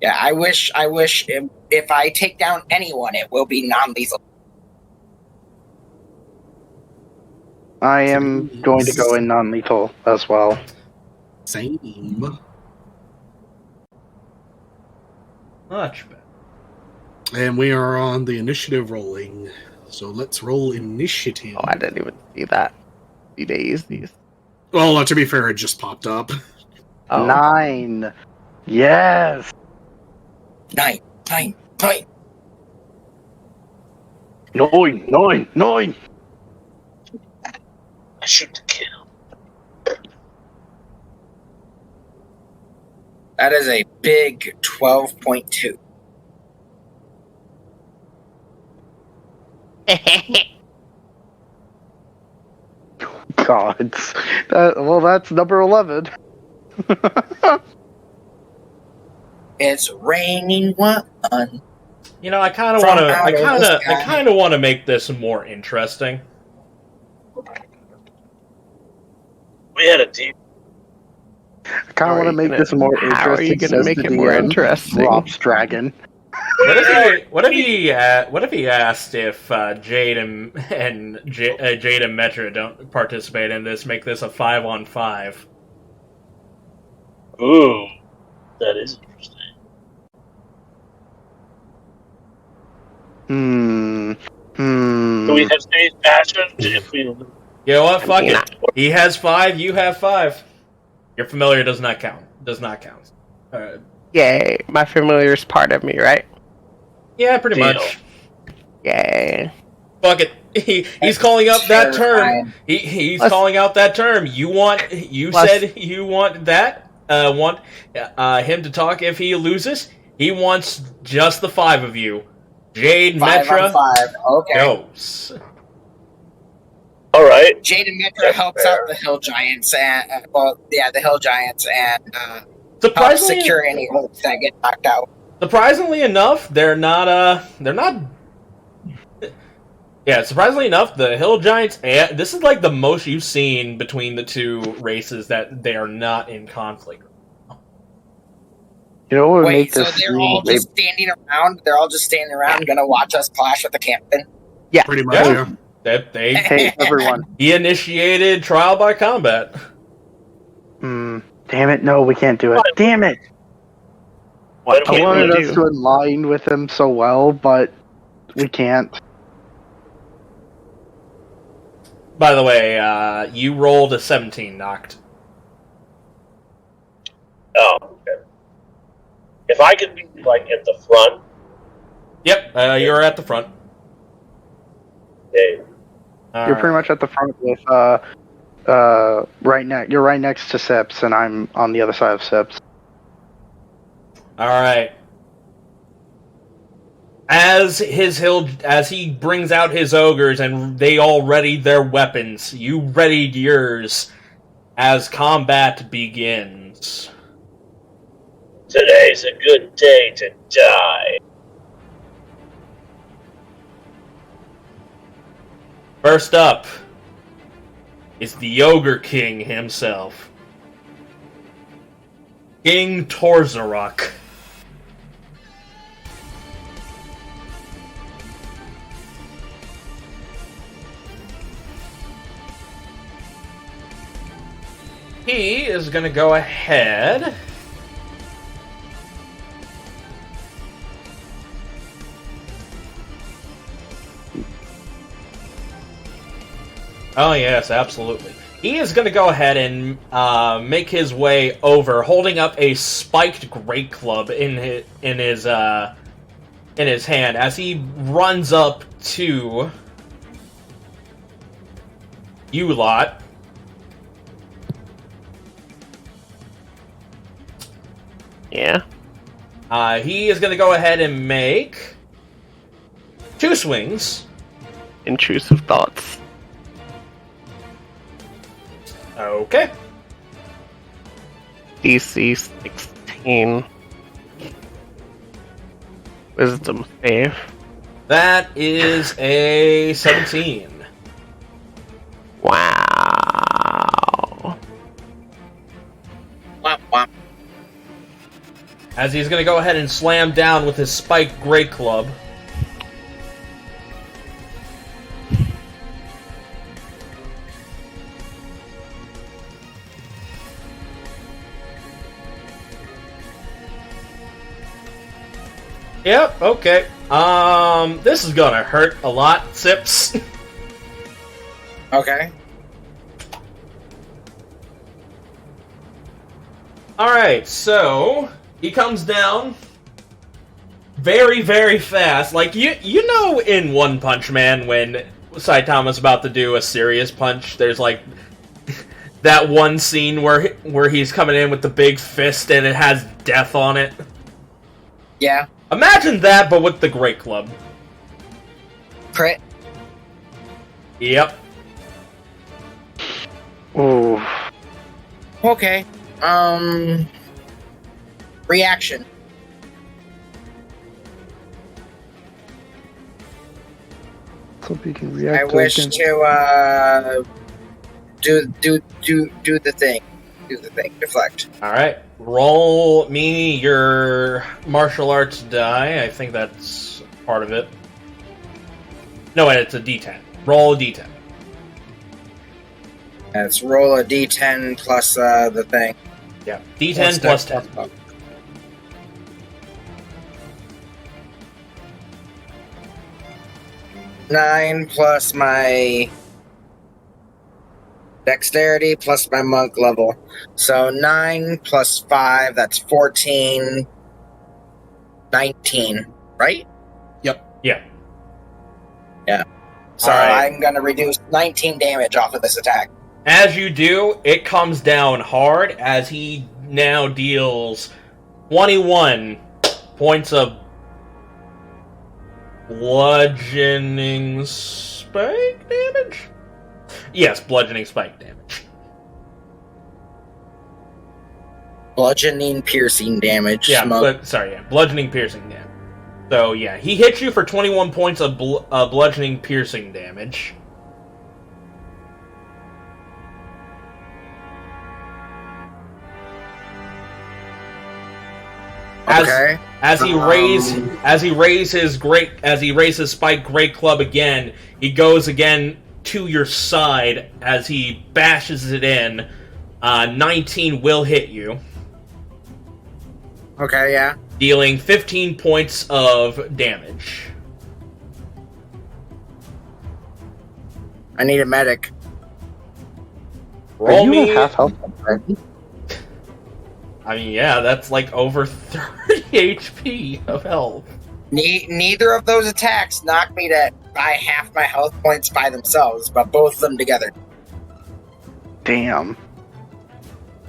I wish if I take down anyone, it will be non-lethal. I am going to go in non-lethal as well. Same. Much better. And we are on the initiative rolling. So let's roll initiative. Oh, I didn't even see that. These. Well, to be fair, it just popped up. Oh. 9. Yes. 9. 9. I shoot to kill. That is a big 12.2. God. That's number 11. It's raining one. You know, I kind of From want to. out of the sky. I kind of want to make this more interesting. We had a deep. I kind of want to make this more interesting. How are you going to says make the it more DM. interesting? Drops dragon. What if he asked if Jade and Metra don't participate in this? Make this a 5-on-5. Ooh, that is interesting. Do we have stage passion? If we You know what? Fuck mean, it. He has 5. You have 5. Your familiar does not count. Yay, my familiar is part of me, right? Yeah, pretty Deal. much. Yay. Fuck it. He's calling up that term. Terrifying. He's Let's- calling out that term. You Let's- said you want that. Want him to talk if he loses. He wants just the 5 of you. Jade, 5 on Metra, 5. Okay. goes. All right. Jade and Metra helps out the hill giants and the hill giants and helps Surprisingly, secure any holes that get knocked out. surprisingly enough, they're not. Yeah, surprisingly enough, the Hill Giants. This is like the most you've seen between the two races that they are not in conflict. You know what would Wait, make so this they're all just standing around? They're all just standing around, gonna watch us clash with the captain? Yeah. Pretty much, Yeah. yeah. They Hey, everyone. he initiated trial by combat. Damn it, no, we can't do it. Damn it! What I can't wanted we us do? to align with him so well, but we can't. By the way, you rolled a 17, Noct. Oh, okay. If I could be like at the front, Yep, you're at the front. okay. You're pretty much at the front with you're right next to Sips, and I'm on the other side of Sips. All right. As he brings out his ogres and they all ready their weapons, you readied yours as combat begins. Today's a good day to die. First up is the Ogre King himself, King Torzarok. He is going to go ahead. Oh, yes, absolutely. He is going to go ahead and make his way over, holding up a spiked great club in his hand as he runs up to you lot. Yeah. He is going to go ahead and make 2 swings. Intrusive thoughts. Okay. DC 16. Wisdom save. That is a 17. Wow. Womp womp. As he's going to go ahead and slam down with his spiked great club. Yep, okay. This is gonna hurt a lot, Sips. Okay. Alright, so he comes down very, very fast. Like, you know in One Punch Man when Saitama's about to do a serious punch, there's like that one scene where he's coming in with the big fist and it has death on it. Yeah. Imagine that, but with the great club. Crit. Yep. Ooh. Okay. Reaction. So you can I react wish against- to do the thing. Do the thing. Deflect. Alright. Roll me your martial arts die. I think that's part of it. No, wait, it's a d10. Roll a d10. Let's roll a d10 plus the thing. Yeah. D10 plus 10. 9 plus my dexterity plus my monk level. So 9 plus 5, that's 14, 19, right? Yeah. So All right. I'm going to reduce 19 damage off of this attack. As you do, it comes down hard as he now deals 21 points of bludgeoning spike damage? Yes, bludgeoning spike damage. Bludgeoning piercing damage. Yeah, bludgeoning piercing damage. So, yeah, he hits you for 21 points of bludgeoning piercing damage. As he raises his spike great club again, he goes again to your side as he bashes it in. 19 will hit you. Okay, yeah. Dealing 15 points of damage. I need a medic. Roll me. Half health. I mean, yeah, that's like over 30 HP of health. Neither of those attacks knock me to by half my health points by themselves, but both of them together. Damn.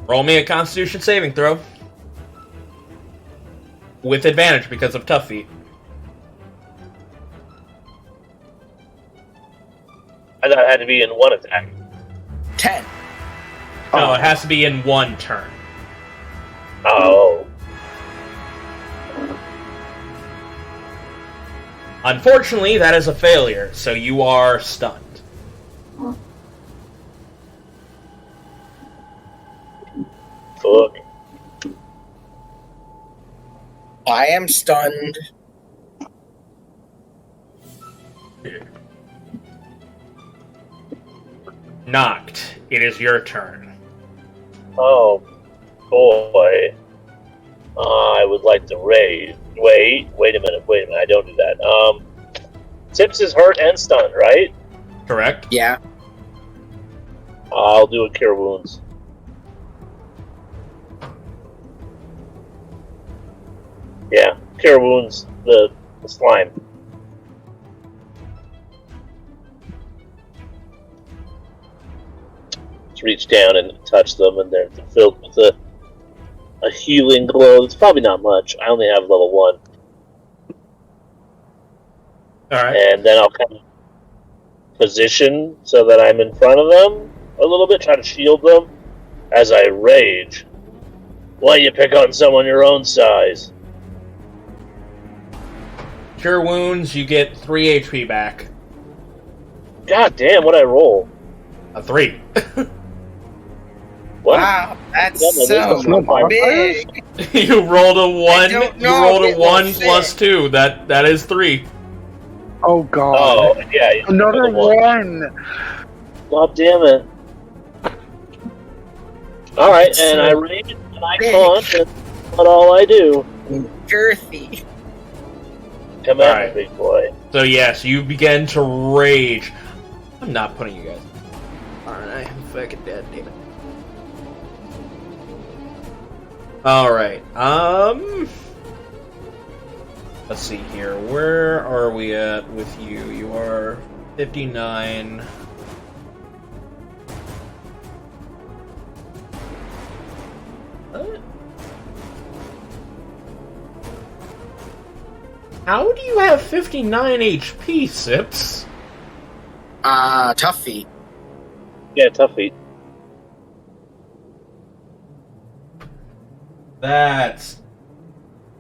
Roll me a Constitution saving throw. With advantage because of Tough Feet. I thought it had to be in one attack. 10. No, it has to be in one turn. Oh. Unfortunately, that is a failure, so you are stunned. Fuck. I am stunned. Noct, it is your turn. Oh, boy. I would like to raid. Wait a minute. I don't do that. Tips is hurt and stunned, right? Correct? Yeah. I'll do a cure wounds. Yeah, cure wounds the slime. Just reach down and touch them, and they're filled with a healing glow. It's probably not much. I only have level 1. Alright. And then I'll kind of position so that I'm in front of them a little bit, try to shield them as I rage. Why you pick on someone your own size? Cure wounds, you get 3 HP back. God damn, what'd I roll? A 3. What? Wow, that's Yeah, so big. You rolled a 1. You rolled a 1 plus fit. 2. That is 3. Oh god. Oh, yeah. Another one. God damn it. Alright, and I rage and I taunt, and that's all I do. Girthy. Come at Alright. me, big boy. So yes, you begin to rage. I'm not putting you guys. Aren't I? I'm fucking dead, damn it. Alright, let's see here. Where are we at with you? You are 59. What? How do you have 59 HP, Sips? Tough feet. Yeah, tough feet. That's...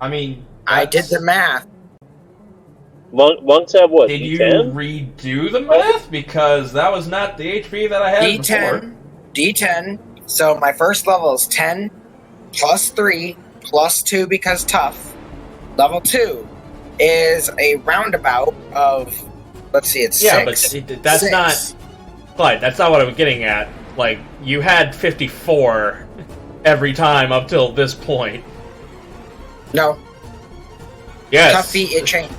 I mean... I did the math. Monks have what? Did you D10? redo the math? Because that was not the HP that I had before. D10. So my first level is 10, plus 3, plus 2 because tough. Level 2 is a roundabout of, let's see, it's 6. But that's 6. not... Clyde, that's not what I'm getting at. Like, you had 54 every time up till this point. No. Yes. Tough feet, it changed.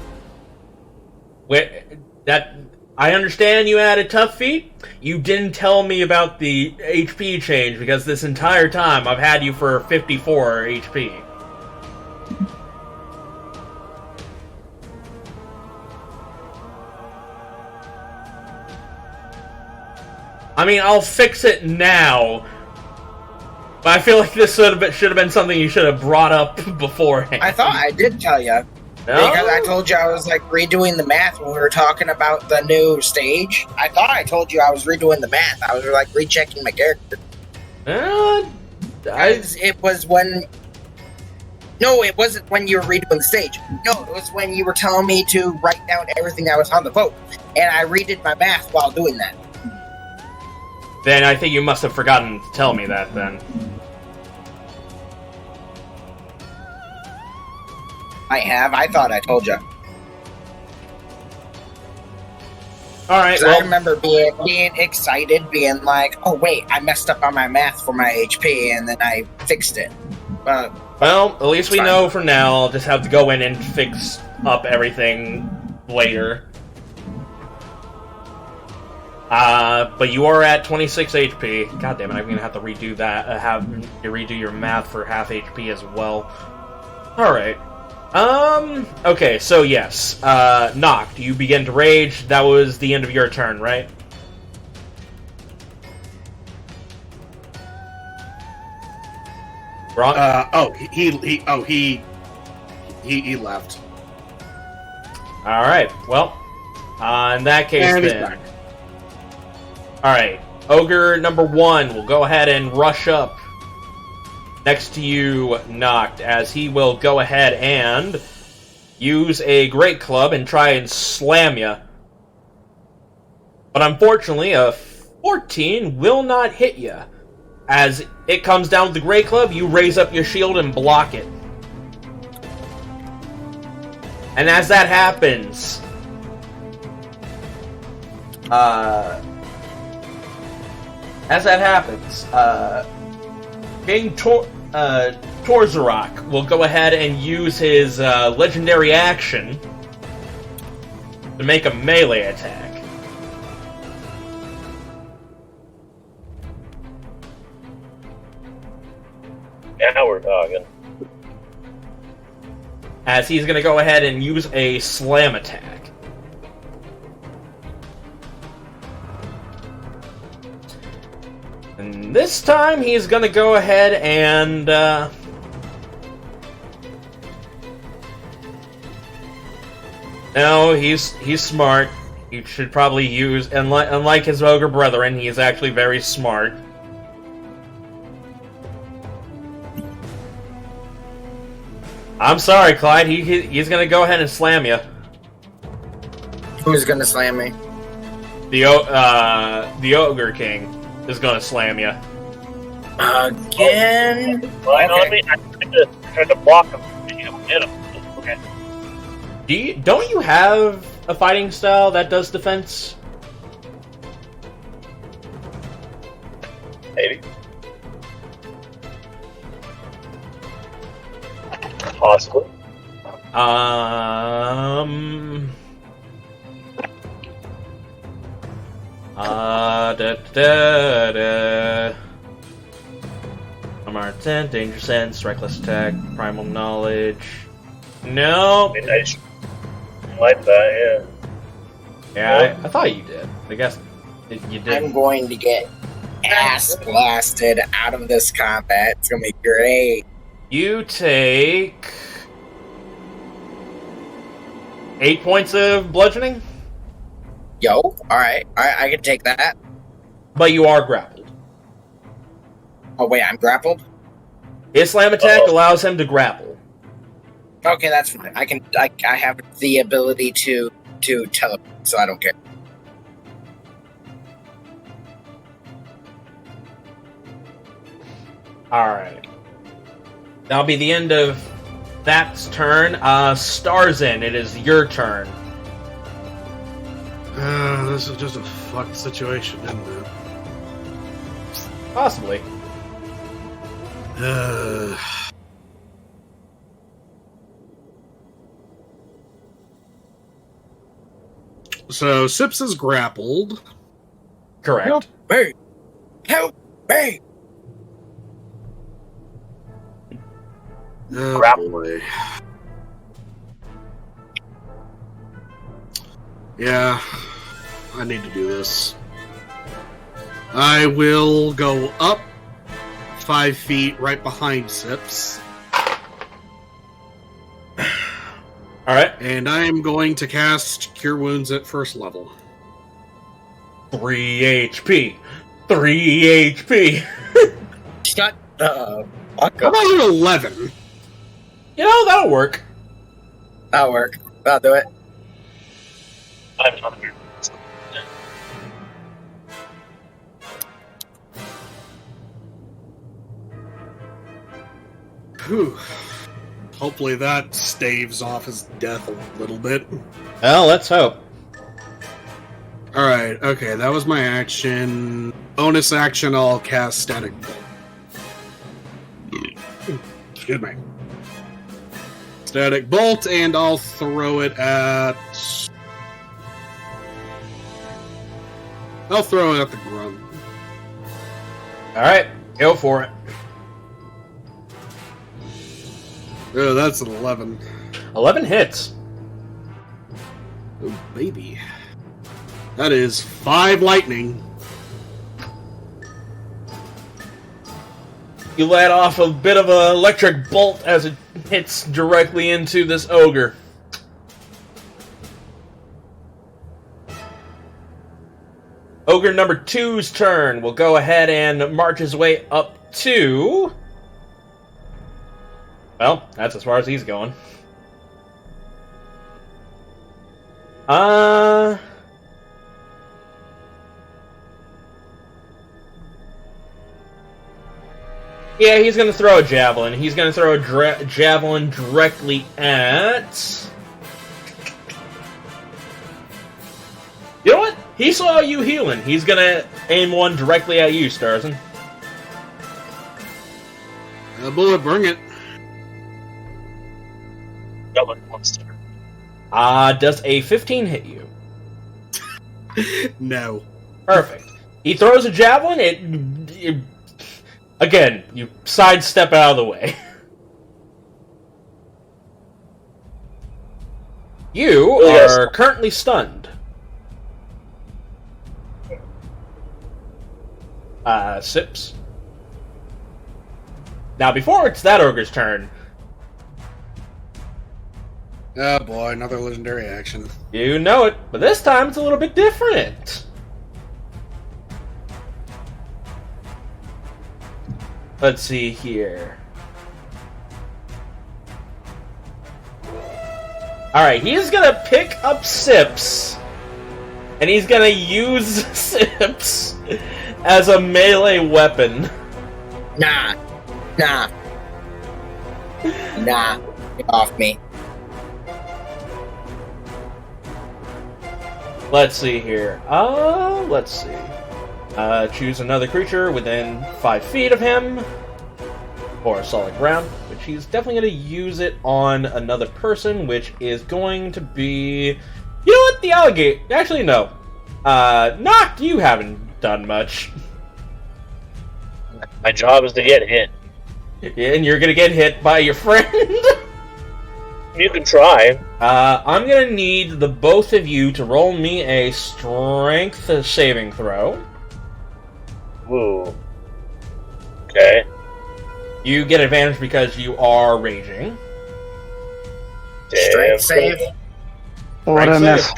I understand you added tough feet. You didn't tell me about the HP change because this entire time I've had you for 54 HP. I mean, I'll fix it now, But I feel like this should have been something you should have brought up beforehand. I thought I did tell you. No? Because I told you I was like redoing the math when we were talking about the new stage. I thought I told you I was redoing the math. I was like rechecking my character. It was when. No, it wasn't when you were redoing the stage. No, it was when you were telling me to write down everything that was on the vote. And I redid my math while doing that. Then I think you must have forgotten to tell me that then. I have. I thought I told you. Alright, I remember being excited, being like, oh wait, I messed up on my math for my HP, and then I fixed it. Well, at least we know for now. I'll just have to go in and fix up everything later. But you are at 26 HP. God damn it, I'm gonna have to redo that. Have you redo your math for half HP as well. Alright. Okay, so yes. Noct, you begin to rage. That was the end of your turn, right? Gronk? He left. Alright, well. In that case And he's then. back. Alright, Ogre number 1 will go ahead and rush up next to you, Noct, as he will go ahead and use a Great Club and try and slam you. But unfortunately, a 14 will not hit you. As it comes down with the Great Club, you raise up your shield and block it. And as that happens, King Torzarak will go ahead and use his legendary action to make a melee attack. Now we're talking. As he's going to go ahead and use a slam attack. And this time he's going to go ahead and no, he's smart. He should probably use, unlike his ogre brethren, he is actually very smart. I'm sorry, Clyde. He's gonna go ahead and slam you. Who's gonna slam me? The Ogre King is gonna slam you. Again? Right on me. I tried to block him. Hit him. Okay. Don't you have a fighting style that does defense? Maybe. Possibly. Armor 10, Danger Sense, Reckless Attack, Primal Knowledge. No. I mean, I just like that, Yeah, I thought you did. I guess you did. I'm going to get ass blasted out of this combat. It's gonna be great. You take 8 points of bludgeoning, Yo, alright, I can take that. but you are grappled. Oh wait, I'm grappled? His slam attack allows him to grapple. Okay, that's fine. I have the ability to teleport, so I don't care. Alright. That'll be the end of That's turn. Starzin, it is your turn. This is just a fucked situation, isn't it? Possibly. So Sips is grappled. Correct. Help me! Help me! Oh, Grapple. boy. Yeah, I need to do this. I will go up 5 feet right behind Sips. Alright. And I am going to cast Cure Wounds at first level. 3 HP. 3 HP. Shut the fuck How up. about an 11? You know, that'll work. That'll work. I'll do it. I'm hungry. Whew. Hopefully that staves off his death a little bit. Well, let's hope. Alright, okay, that was my action. Bonus action, I'll cast Static Bolt. Excuse me. Static Bolt, and I'll throw it at... I'll throw it at the Grunt. Alright, go for it. Oh, that's an 11. 11 hits. Oh, baby. That is 5 lightning. You let off a bit of an electric bolt as it hits directly into this ogre. Ogre number 2's turn will go ahead and march his way up to... Well, that's as far as he's going. Yeah, he's gonna throw a javelin. He's gonna throw a javelin directly at... You know what? He saw you healing. He's gonna aim one directly at you, Starzin. Bullet, bring it. Double monster. Does a 15 hit you? No. Perfect. He throws a javelin, it again, you sidestep out of the way. You are currently stunned. Sips. Now, before it's that ogre's turn, Oh boy, another legendary action. you know it, but this time it's a little bit different. Let's see here. Alright, he's gonna pick up Sips, and he's gonna use Sips as a melee weapon. Nah. Nah. Nah. Get off me. Let's see here. Let's see. Choose another creature within 5 feet of him, or solid ground, which he's definitely going to use it on another person, which is going to be... You know what? The alligator... Actually, no. Noct, you haven't done much. My job is to get hit. And you're going to get hit by your friend. You can try. I'm going to need the both of you to roll me a strength saving throw. Ooh. Okay. You get advantage because you are raging. Strength save. What I miss?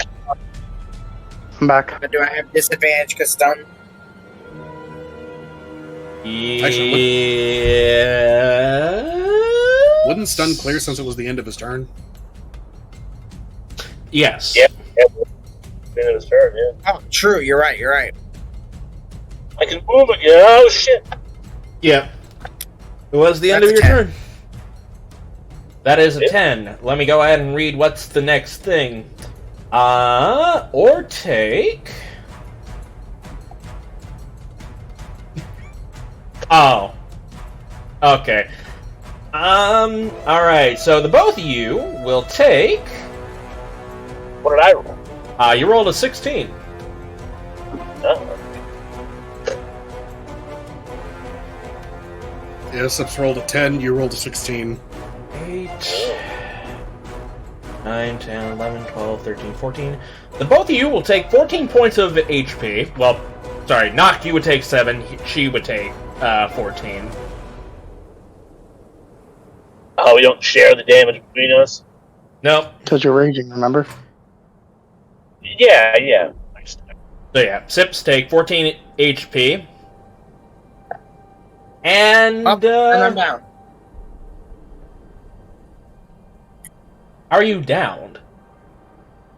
I'm back. But do I have disadvantage because stun? Yeah. Wouldn't stun clear since it was the end of his turn? Yes. Yeah. End of his turn, yeah. Oh, true. You're right. You're right. I can move again. Oh, shit. Yep. It was the end That's of your a 10. turn. That is a Yep. 10. Let me go ahead and read what's the next thing. Or take... Oh. Okay. Alright, so the both of you will take... What did I roll? You rolled a 16. Oh. Yeah, Sips rolled a 10, you rolled a 16. 8, 9, 10, 11, 12, 13, 14. The both of you will take 14 points of HP. Well, sorry, Noct, you would take 7, she would take 14. Oh, we don't share the damage between us? Nope. Because you're raging, remember? Yeah. So yeah, Sips take 14 HP. And, Up, and I'm down. how are you downed?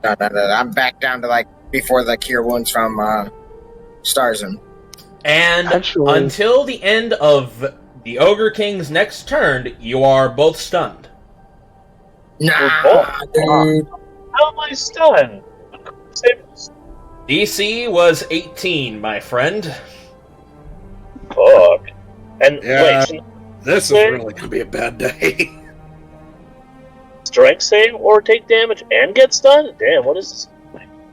No, I'm back down to like before the cure wounds from Starzin. And Actually- until the end of the Ogre King's next turn, you are both stunned. Nah, dude. How am I stunned? DC was 18, my friend. Fuck. And Yeah. wait, This is Okay. really going to be a bad day. strength save or take damage and get stunned? Damn, what is this?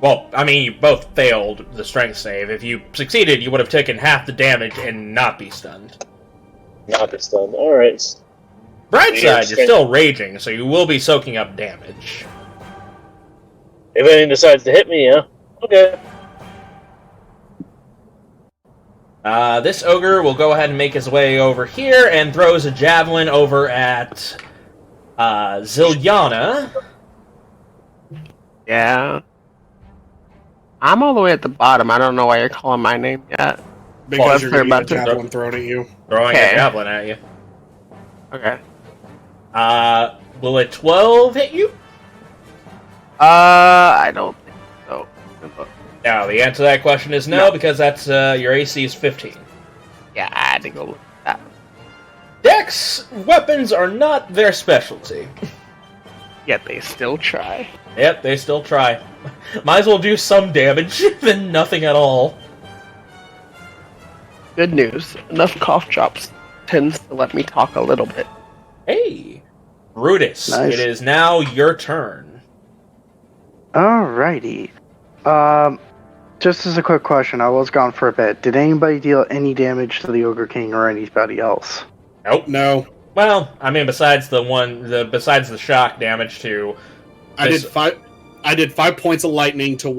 Well, I mean, you both failed the strength save. If you succeeded, you would have taken half the damage and not be stunned. Not get stunned. Alright. Bright Yeah, side, you're strength- still raging, so you will be soaking up damage. If anything decides to hit me, yeah. Okay. This ogre will go ahead and make his way over here and throws a javelin over at Zilyana. Yeah. I'm all the way at the bottom. I don't know why you're calling my name yet. Because you're going to Well, get a javelin thrown at you. Throwing Okay. a javelin at you. Okay. Will a 12 hit you? I don't think so. No, the answer to that question is no, because that's your AC is 15. Yeah, I had to go with that. Dex weapons are not their specialty. Yet they still try. Yep, they still try. Might as well do some damage than nothing at all. Good news. Enough cough drops tends to let me talk a little bit. Hey, Brutus, Nice. it is now your turn. Alrighty. Just as a quick question, I was gone for a bit. Did anybody deal any damage to the Ogre King or anybody else? Nope. No. Well, I mean, besides the shock damage to I This- did 5 points of lightning to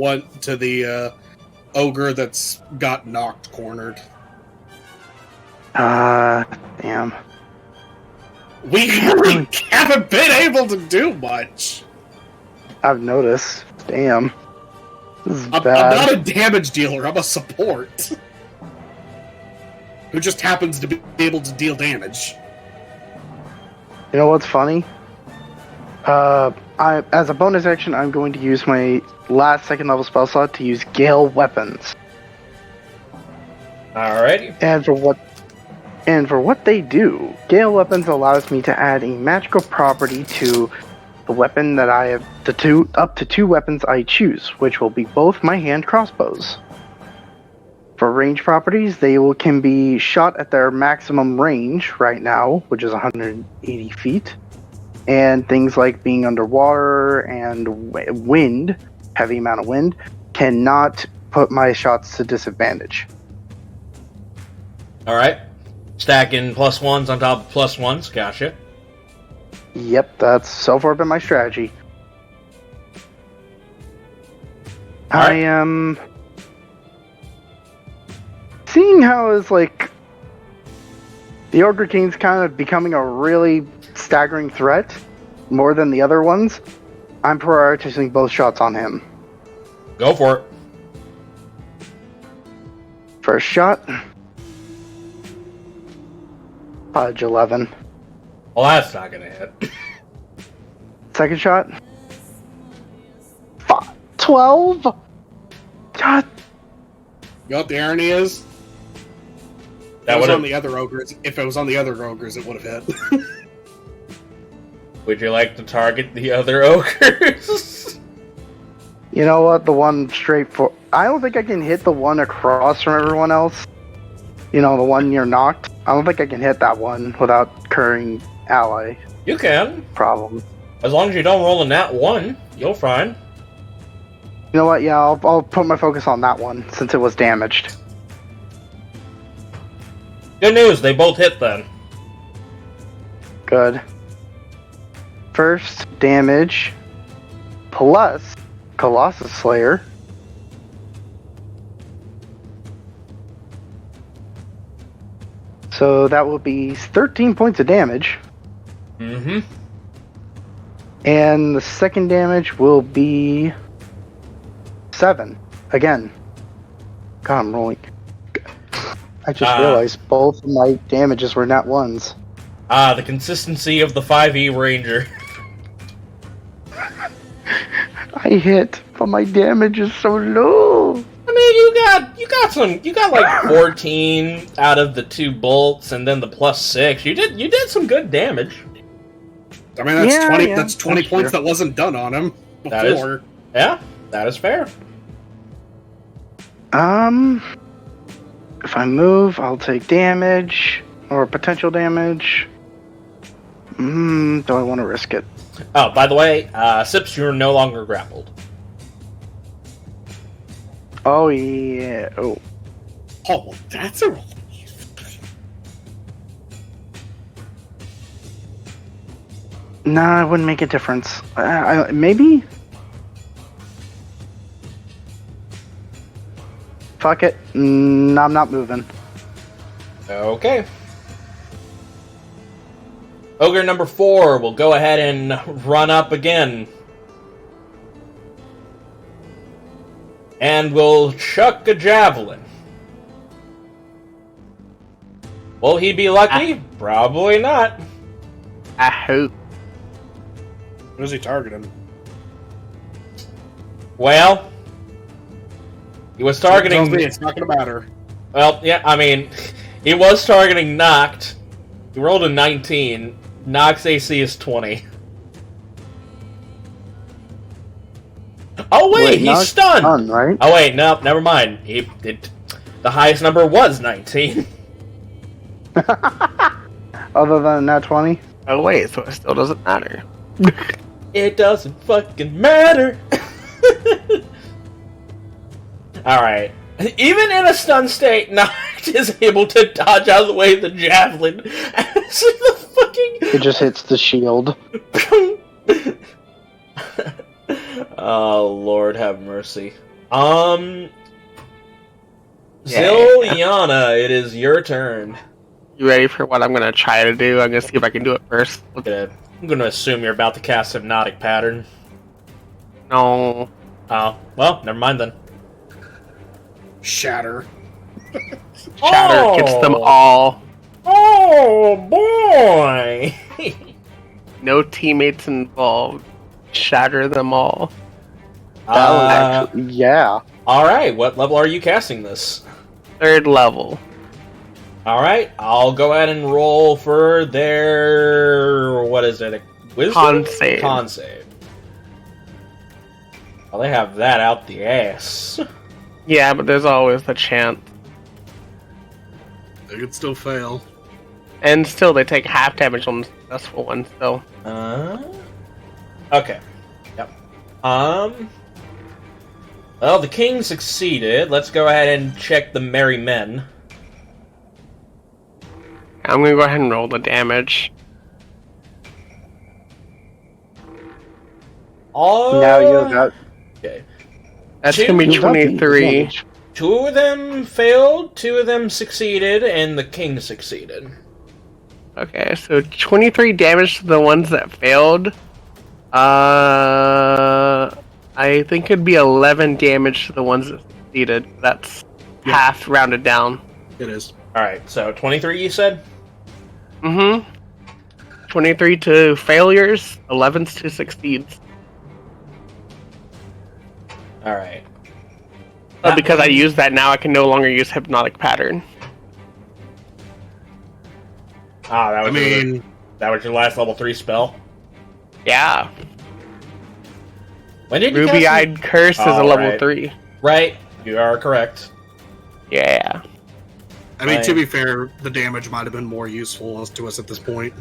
the ogre that's got Noct cornered. Damn. We really haven't been able to do much. I've noticed. Damn. This is I'm bad. not a damage dealer. I'm a support who just happens to be able to deal damage. You know what's funny? As a bonus action, I'm going to use my last second level spell slot to use Gale Weapons. Alrighty. And for what they do, Gale Weapons allows me to add a magical property to the weapon that I have up to two weapons I choose, which will be both my hand crossbows. For range properties, can be shot at their maximum range right now, which is 180 feet. And things like being underwater and wind, heavy amount of wind, cannot put my shots to disadvantage. Alright. Stacking +1s on top of +1s. Gotcha. Yep, that's so far been my strategy. Alright. I am seeing how is like the Ogre King's kind of becoming a really staggering threat, more than the other ones. I'm prioritizing both shots on him. Go for it. First shot, Fudge 11. Well, that's not gonna hit. Second shot, 12. God, You know what the irony is? That It was would on the other ogres. If it was on the other ogres, it would have hit. Would you like to target the other ogres? you know what? The one straight for. I don't think I can hit the one across from everyone else. You know, the one near Noct. I don't think I can hit that one without incurring ally You can. problem. As long as you don't roll a nat 1, you'll find. You know what? Yeah, I'll put my focus on that one since it was damaged. Good news, they both hit then. Good. First damage plus Colossus Slayer. So that will be 13 points of damage. Mm-hmm. And the second damage will be 7. Again. God, I'm rolling. I just realized both of my damages were not ones. The consistency of the 5e Ranger. I hit, but my damage is so low. I mean, you got like 14 out of the 2 bolts, and then the +6. You did some good damage. I mean, that's 20. Yeah, that's 20 that's points true. that wasn't done on him That is- before. Yeah, that is fair. If I move, I'll take damage or potential damage. Do I want to risk it? Oh, by the way, Sips, you're no longer grappled. Oh yeah. Oh. Oh, well, that's a relief. Nah, it wouldn't make a difference. Maybe. Fuck it. I'm not moving. Okay. Ogre number 4 will go ahead and run up again. And will chuck a javelin. Will he be lucky? Probably not. I hope. What is he targeting? Well, he was Tells me targeting... it's not going to matter. Well, yeah, I mean, he was targeting Noct. He rolled a 19. Noct's AC is 20. Oh wait, he's Noct's stunned! right? Oh wait, no, never mind. The highest number was 19. Other than that 20? Oh wait, so it still doesn't matter. It doesn't fucking matter. Alright. Even in a stun state, Noct is able to dodge out of the way of the javelin. As the fucking... It just hits the shield. Oh, Lord have mercy. Zilyana, it is your turn. You ready for what I'm gonna try to do? I'm gonna see if I can do it first. I'm gonna assume you're about to cast Hypnotic Pattern. No. Oh, well, never mind then. Shatter. Shatter gets them all. Oh, boy! No teammates involved. Shatter them all. That was actually, yeah. Alright, what level are you casting this? 3rd level. Alright, I'll go ahead and roll for their... What is it? Wisdom? Con save. Con save. Well, they have that out the ass. Yeah, but there's always the chance. They could still fail. And still, they take half damage on the successful one, so. Okay. Yep. Well, the king succeeded. Let's go ahead and check the merry men. I'm gonna go ahead and roll the damage. Oh. Now you got. Okay. That's Two- gonna be you got the 23. advantage. 2 of them failed, 2 of them succeeded, and the king succeeded. Okay, so 23 damage to the ones that failed. I think it'd be 11 damage to the ones that succeeded. That's half rounded down. It is. Alright, so 23 you said? 23 to failures, 11 to succeeds. Alright. But because I used that now, I can no longer use Hypnotic Pattern. Ah, that I was mean, that was your last level 3 spell? Yeah. When did you cast Ruby-Eyed Curse is a Oh, level right. 3. Right, you are correct. Yeah. I mean, to Right. be fair, the damage might have been more useful to us at this point.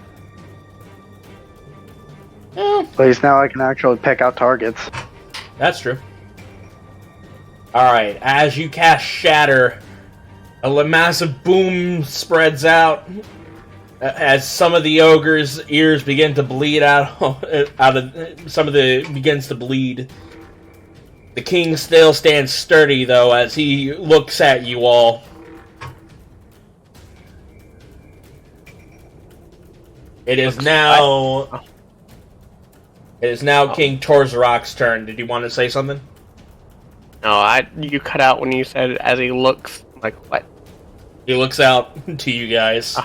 At least now I can actually pick out targets. That's true. Alright, as you cast Shatter, a massive boom spreads out as some of the ogre's ears begin to bleed out of some of the begins to bleed. The king still stands sturdy though as he looks at you all. It is now. It is now King Torzarok's turn. Did you want to say something? No, you cut out when you said as he looks. Like what? He looks out to you guys.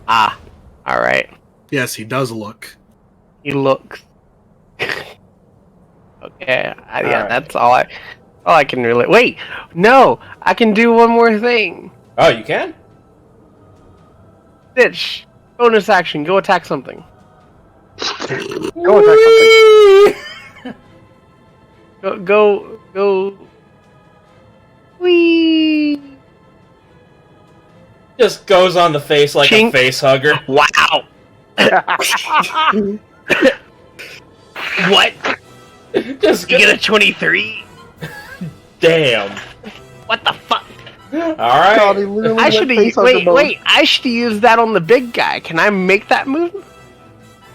All right. Yes, he does look. He looks. Okay. All right. That's all I can really. Wait, no, I can do one more thing. Oh, you can? Ditch. Bonus action. Go attack something. Go attack something. Go. Whee! Just goes on the face like Chink. a face hugger. Wow. What? Just You get a 23? damn. What the fuck? All right. I should have. Wait. I should have used that on the big guy. Can I make that move?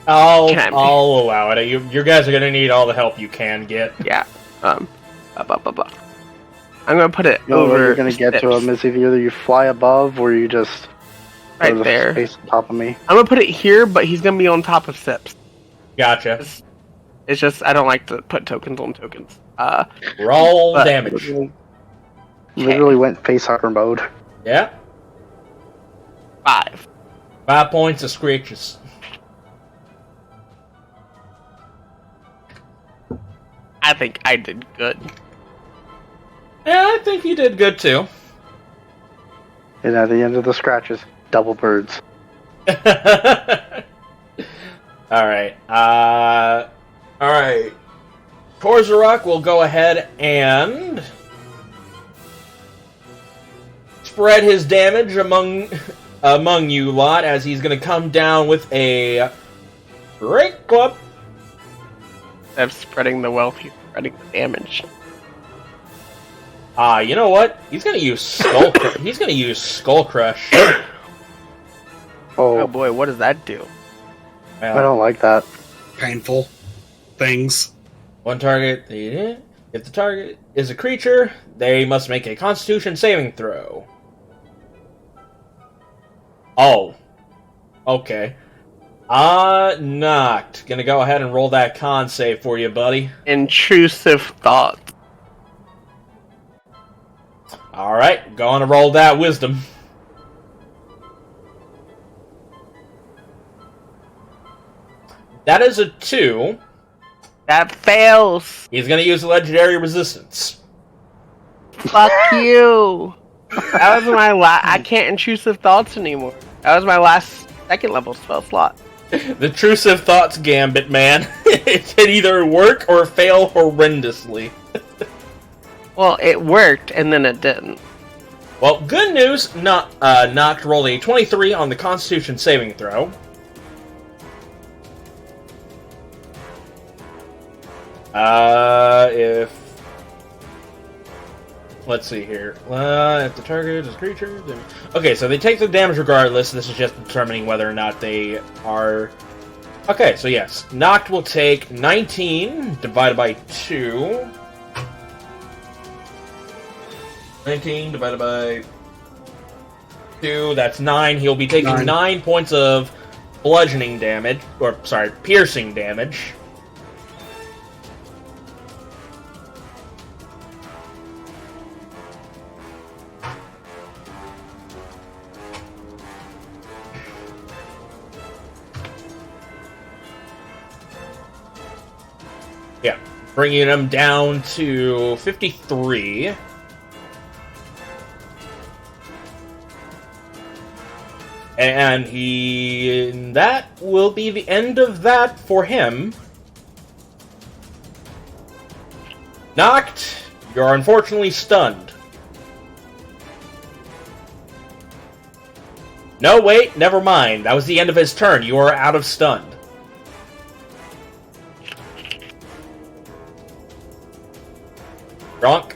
I'll allow it. You guys are gonna need all the help you can get. Yeah. I'm gonna put it over. You're gonna get to him is either you fly above or you just right the there. space on top of me. I'm gonna put it here, but he's gonna be on top of Sips. Gotcha. It's just I don't like to put tokens on tokens. Roll but- damage. Literally went face hugger mode. Yeah. 5. 5 points of screeches. I think I did good. Yeah, I think you did good too. And at the end of the scratches, double birds. Alright. Alright. Torzarok will go ahead and spread his damage among you lot as he's going to come down with a great club. Instead of spreading the wealth, he's spreading the damage. You know what? He's going to use Skull Crush. Oh Oh, boy, what does that do? I don't like that. Painful things. One target. If the target is a creature, they must make a Constitution saving throw. Oh. Okay. Noct. Gonna go ahead and roll that con save for you, buddy. Intrusive thought. Alright, go on to roll that wisdom. That is a 2. That fails. He's gonna use legendary resistance. Fuck you. That was my I can't intrusive thoughts anymore. That was my last second level spell slot. The Intrusive Thoughts Gambit, man. It can either work or fail horrendously. Well, it worked, and then it didn't. Well, good news. Noct rolled a 23 on the Constitution saving throw. Let's see here. If the target is a creature, then... Okay, so they take the damage regardless. This is just determining whether or not they are... Okay, so yes. Noct will take 19 divided by 2. 19 divided by 2, that's 9. He'll be taking 9 points of bludgeoning damage, or, sorry, piercing damage. Yeah, bringing him down to 53. And that will be the end of that for him. Noct, you're unfortunately stunned. No, wait, never mind. That was the end of his turn. You are out of stunned. Gronk?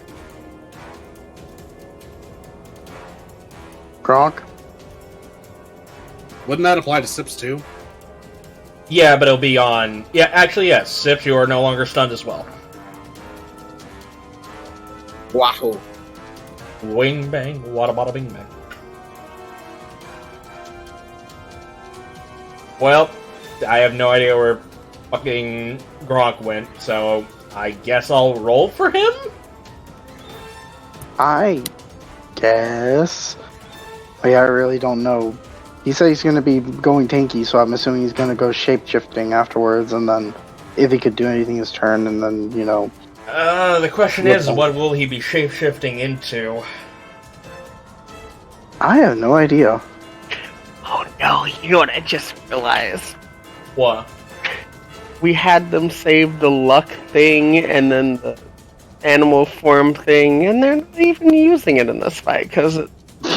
Gronk? Wouldn't that apply to Sips too? Yeah, but it'll be on... Yeah, actually, yes. Sips, you are no longer stunned as well. Wahoo. Wing bang, wada bada bing bang. Well, I have no idea where fucking Gronk went, so I guess I'll roll for him? I guess. Oh, yeah, I really don't know. He said he's going to be going tanky, so I'm assuming he's going to go shape-shifting afterwards, and then if he could do anything his turn, and then, you know... The question is, what will he be shape-shifting into? I have no idea. Oh no, you know what I just realized? What? We had them save the luck thing and then the animal form thing, and they're not even using it in this fight, because it...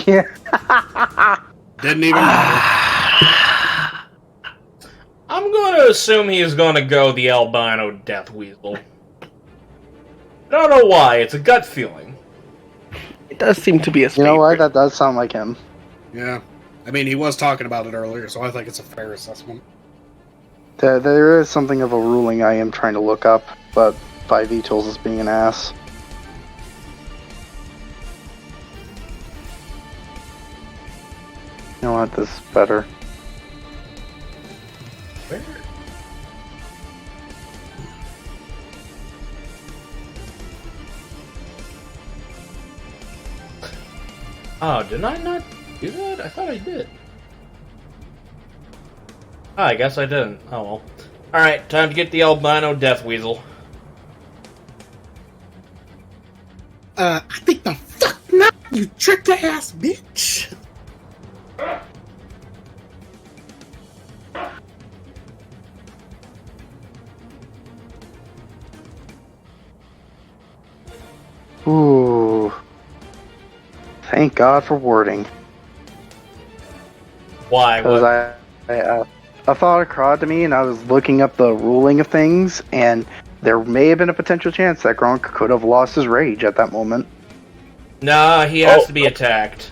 Yeah. Didn't even matter. I'm going to assume he's going to go the albino death weasel. I don't know why, it's a gut feeling. It does seem to be a You know what? That does sound like him. Yeah. I mean, he was talking about it earlier, so I think it's a fair assessment. There is something of a ruling I am trying to look up, but 5e tools is being an ass. You know what? This is better. Where? Oh, did I not do that? I thought I did. Oh, I guess I didn't. Oh well. Alright, time to get the albino death weasel. I think the fuck not, you trick ass bitch! Ooh. Thank God for wording. Why? Because What? I thought occurred to me, and I was looking up the ruling of things, and there may have been a potential chance that Gronk could have lost his rage at that moment. Nah, he has to be attacked.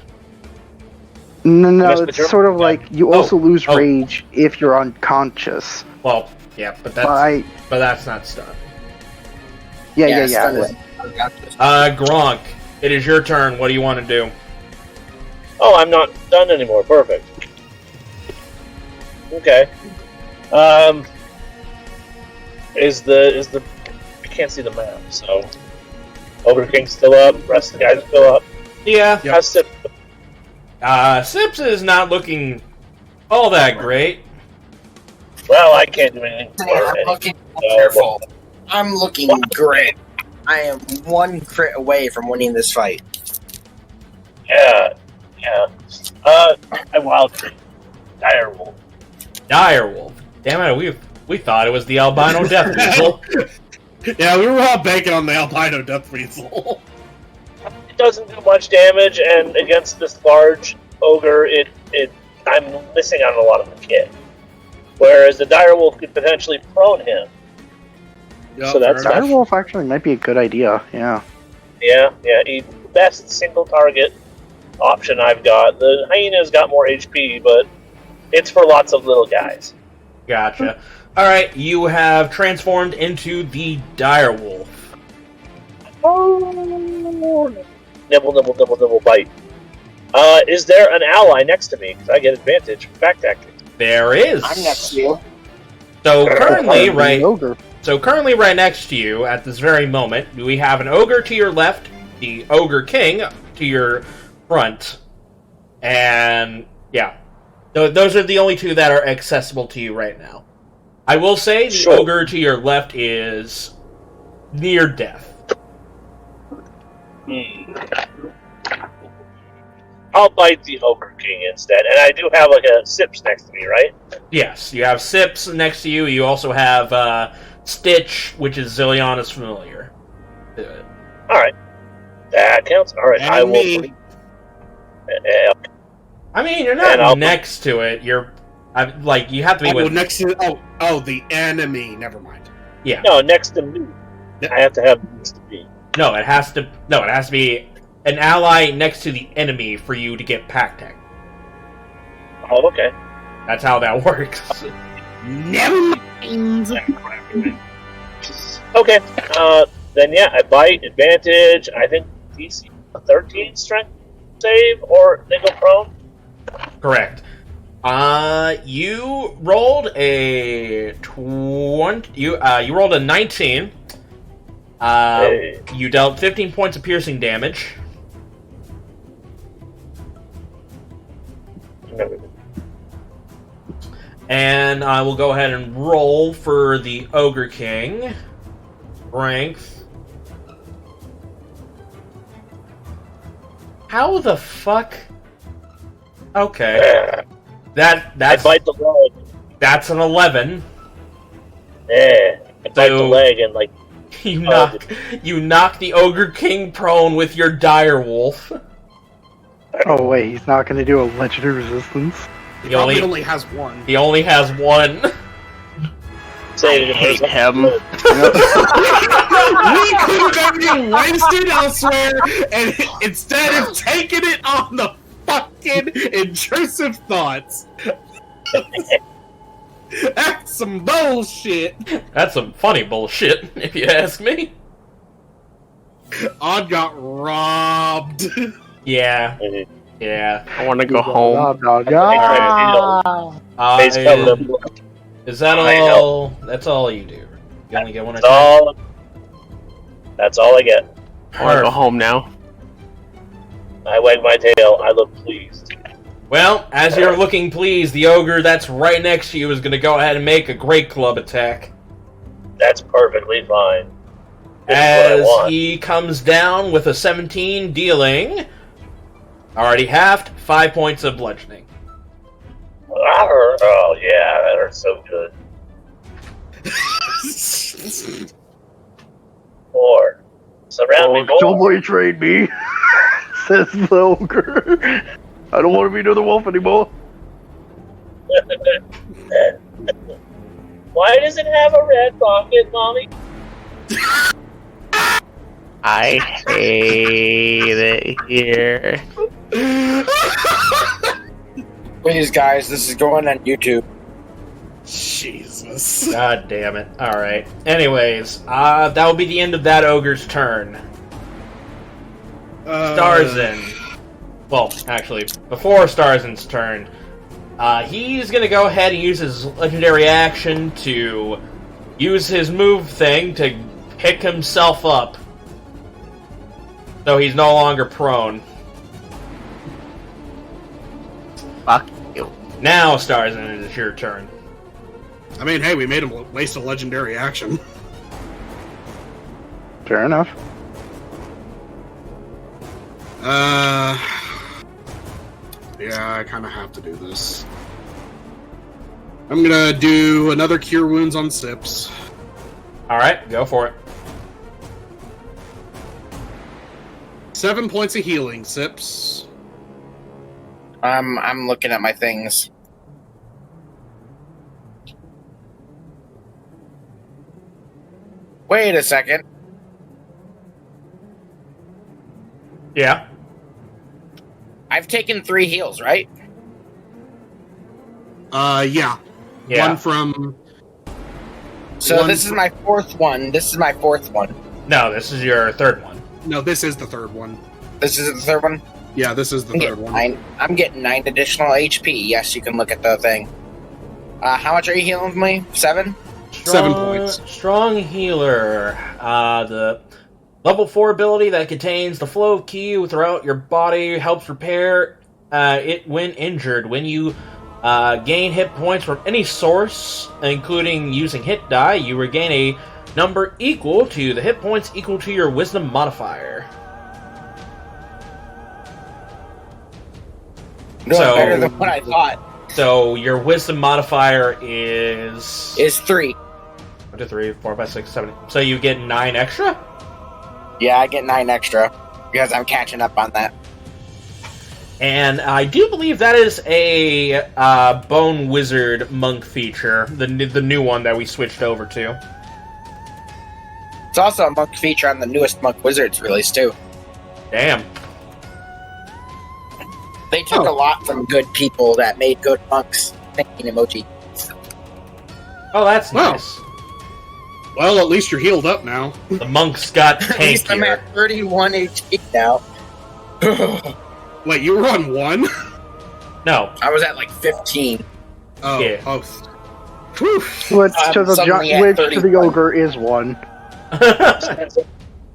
No, Yes, but it's you're- sort of like you also lose Oh. rage if you're unconscious. Well, yeah, but that's not stuff. Yeah. Gronk, it is your turn. What do you want to do? Oh, I'm not done anymore. Perfect. Okay. Is the I can't see the map, so Ogre King's still up, rest of the guys are still up. Yeah. Yep. How's Sip? Sips is not looking all that great. Well, I can't do anything for I'm it. looking careful. I'm looking great. I am one crit away from winning this fight. Yeah. I wild tree. Direwolf. Direwolf. Damn it, we thought it was the albino death weasel. Yeah, we were all banking on the albino death weasel. It doesn't do much damage, and against this large ogre, I'm missing out on a lot of the kit. Whereas the direwolf could potentially prone him. Yep, So that's fair enough. Direwolf actually might be a good idea, yeah. Yeah, he's the best single target option I've got. The hyena's got more HP, but it's for lots of little guys. Gotcha. Alright, you have transformed into the direwolf. Oh, nibble, bite. Is there an ally next to me? Because I get advantage from back tactics. There is. I'm next to you. So currently, right. Ogre. So currently, right next to you, at this very moment, we have an ogre to your left, the ogre king to your front, and yeah, those are the only two that are accessible to you right now. I will say the ogre to your left is near death. I'll bite the ogre king instead, and I do have like a Sips next to me, right? Yes, you have Sips next to you. You also have Stitch, which is Zilyana's familiar. All right, that counts. All right, And I will. me. I mean, you're And I'll- not next to it. You're like you have to be with. Next to the enemy. Never mind. Yeah. No, next to me. Yep. I have to have next to me. No, it has to. No, it has to be an ally next to the enemy for you to get pack tech. Oh, okay. That's how that works. Never mind. Okay. Then yeah, I bite advantage. I think DC 13 strength save, or they go prone. Correct. You rolled a 20. You rolled a 19. Hey. You dealt 15 points of piercing damage. And I will go ahead and roll for the Ogre King. Strength. How the fuck? Okay. That's I bite the leg. That's an 11. Yeah. I bite the leg and like You knock the Ogre King prone with your dire wolf. Oh wait, he's not going to do a legendary resistance. He only has one. He only has one. say I hate him. We could have been wasted elsewhere, and instead of taking it on the fucking intrusive thoughts. That's some bullshit. That's some funny bullshit, if you ask me. Odd got robbed. Yeah. Yeah. I want to go home. Face covered in blood. Is that I all? That's all you do. You only get one That's attack? That's all I get. I want to go home now. I wag my tail. I look pleased. Well, as you're looking pleased, the ogre that's right next to you is going to go ahead and make a great club attack. That's perfectly fine. This is what I As want. he comes down with a 17, dealing already halved 5 points of bludgeoning. Oh yeah, that hurts so good. 4. Surround me more. Don't betrayed me, says the ogre. I don't want to be another wolf anymore. Why does it have a red pocket, Mommy? I hate it here. Please, guys, this is going on YouTube. Jesus. God damn it. Alright. Anyways, that will be the end of that ogre's turn. Starzin. Well, actually, before Starzin's turn, he's gonna go ahead and use his legendary action to use his move thing to pick himself up. So he's no longer prone. Fuck you. Now, Starzin, it's your turn. I mean, hey, we made him waste a legendary action. Fair enough. Yeah, I kind of have to do this. I'm gonna do another Cure Wounds on Sips. Alright, go for it. 7 points of healing, Sips. I'm looking at my things. Wait a second. Yeah. I've taken 3 heals, right? Yeah. Yeah. One from... So One this is my 4th one. This is my 4th one. No, this is your third one. No, this is the third one. This is the 3rd one? Yeah, this is the I'm third getting one. 9, I'm getting 9 additional HP. Yes, you can look at the thing. How much are you healing me? 7? 7 points. Strong healer. The level 4 ability that contains the flow of ki throughout your body helps repair it when injured. When you gain hit points from any source, including using hit die, you regain a number equal to the hit points equal to your wisdom modifier. Doing better than what I thought. So your wisdom modifier is... Is 3. 1, 2, 3, 4, 5, 6, 7. So you get 9 extra? Yeah, I get 9 extra. Because I'm catching up on that. And I do believe that is a Bone Wizard monk feature, the new one that we switched over to. It's also a monk feature on the newest Monk Wizards release, too. Damn. They took a lot from good people that made good monks. Thinking emoji. Oh, that's Wow. nice. Well, at least you're healed up now. The monks got At least I'm tankier. at 31 HP now. Wait, you were on 1? No. I was at like 15. Oh, Yeah. oh. Whew. Which to the suddenly at which to the 31. ogre is 1.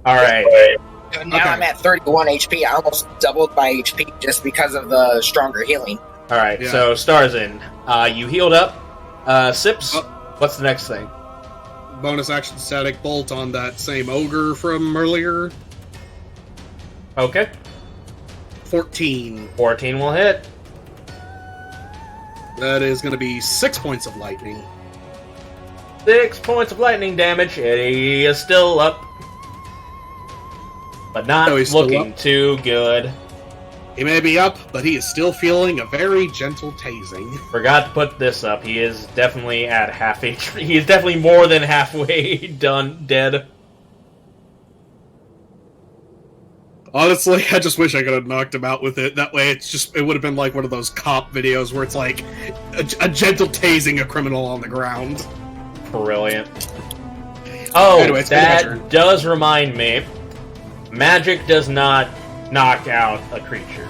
Alright. Now Okay. I'm at 31 HP. I almost doubled my HP just because of the stronger healing. Alright, Yeah. so Starzin, you healed up. Sips, Oh. what's the next thing? Bonus action static bolt on that same ogre from earlier. Okay. 14. 14 will hit. That is going to be 6 points of lightning. 6 points of lightning damage. He is still up. But not Oh, he's still looking up? too good. He may be up, but he is still feeling a very gentle tasing. Forgot to put this up. He is definitely at half HP. He is definitely more than halfway dead. Honestly, I just wish I could have knocked him out with it. That way, it would have been like one of those cop videos where it's like a gentle tasing a criminal on the ground. Brilliant. Oh, Anyway, it's been my that turn. does remind me. Magic does not knock out a creature.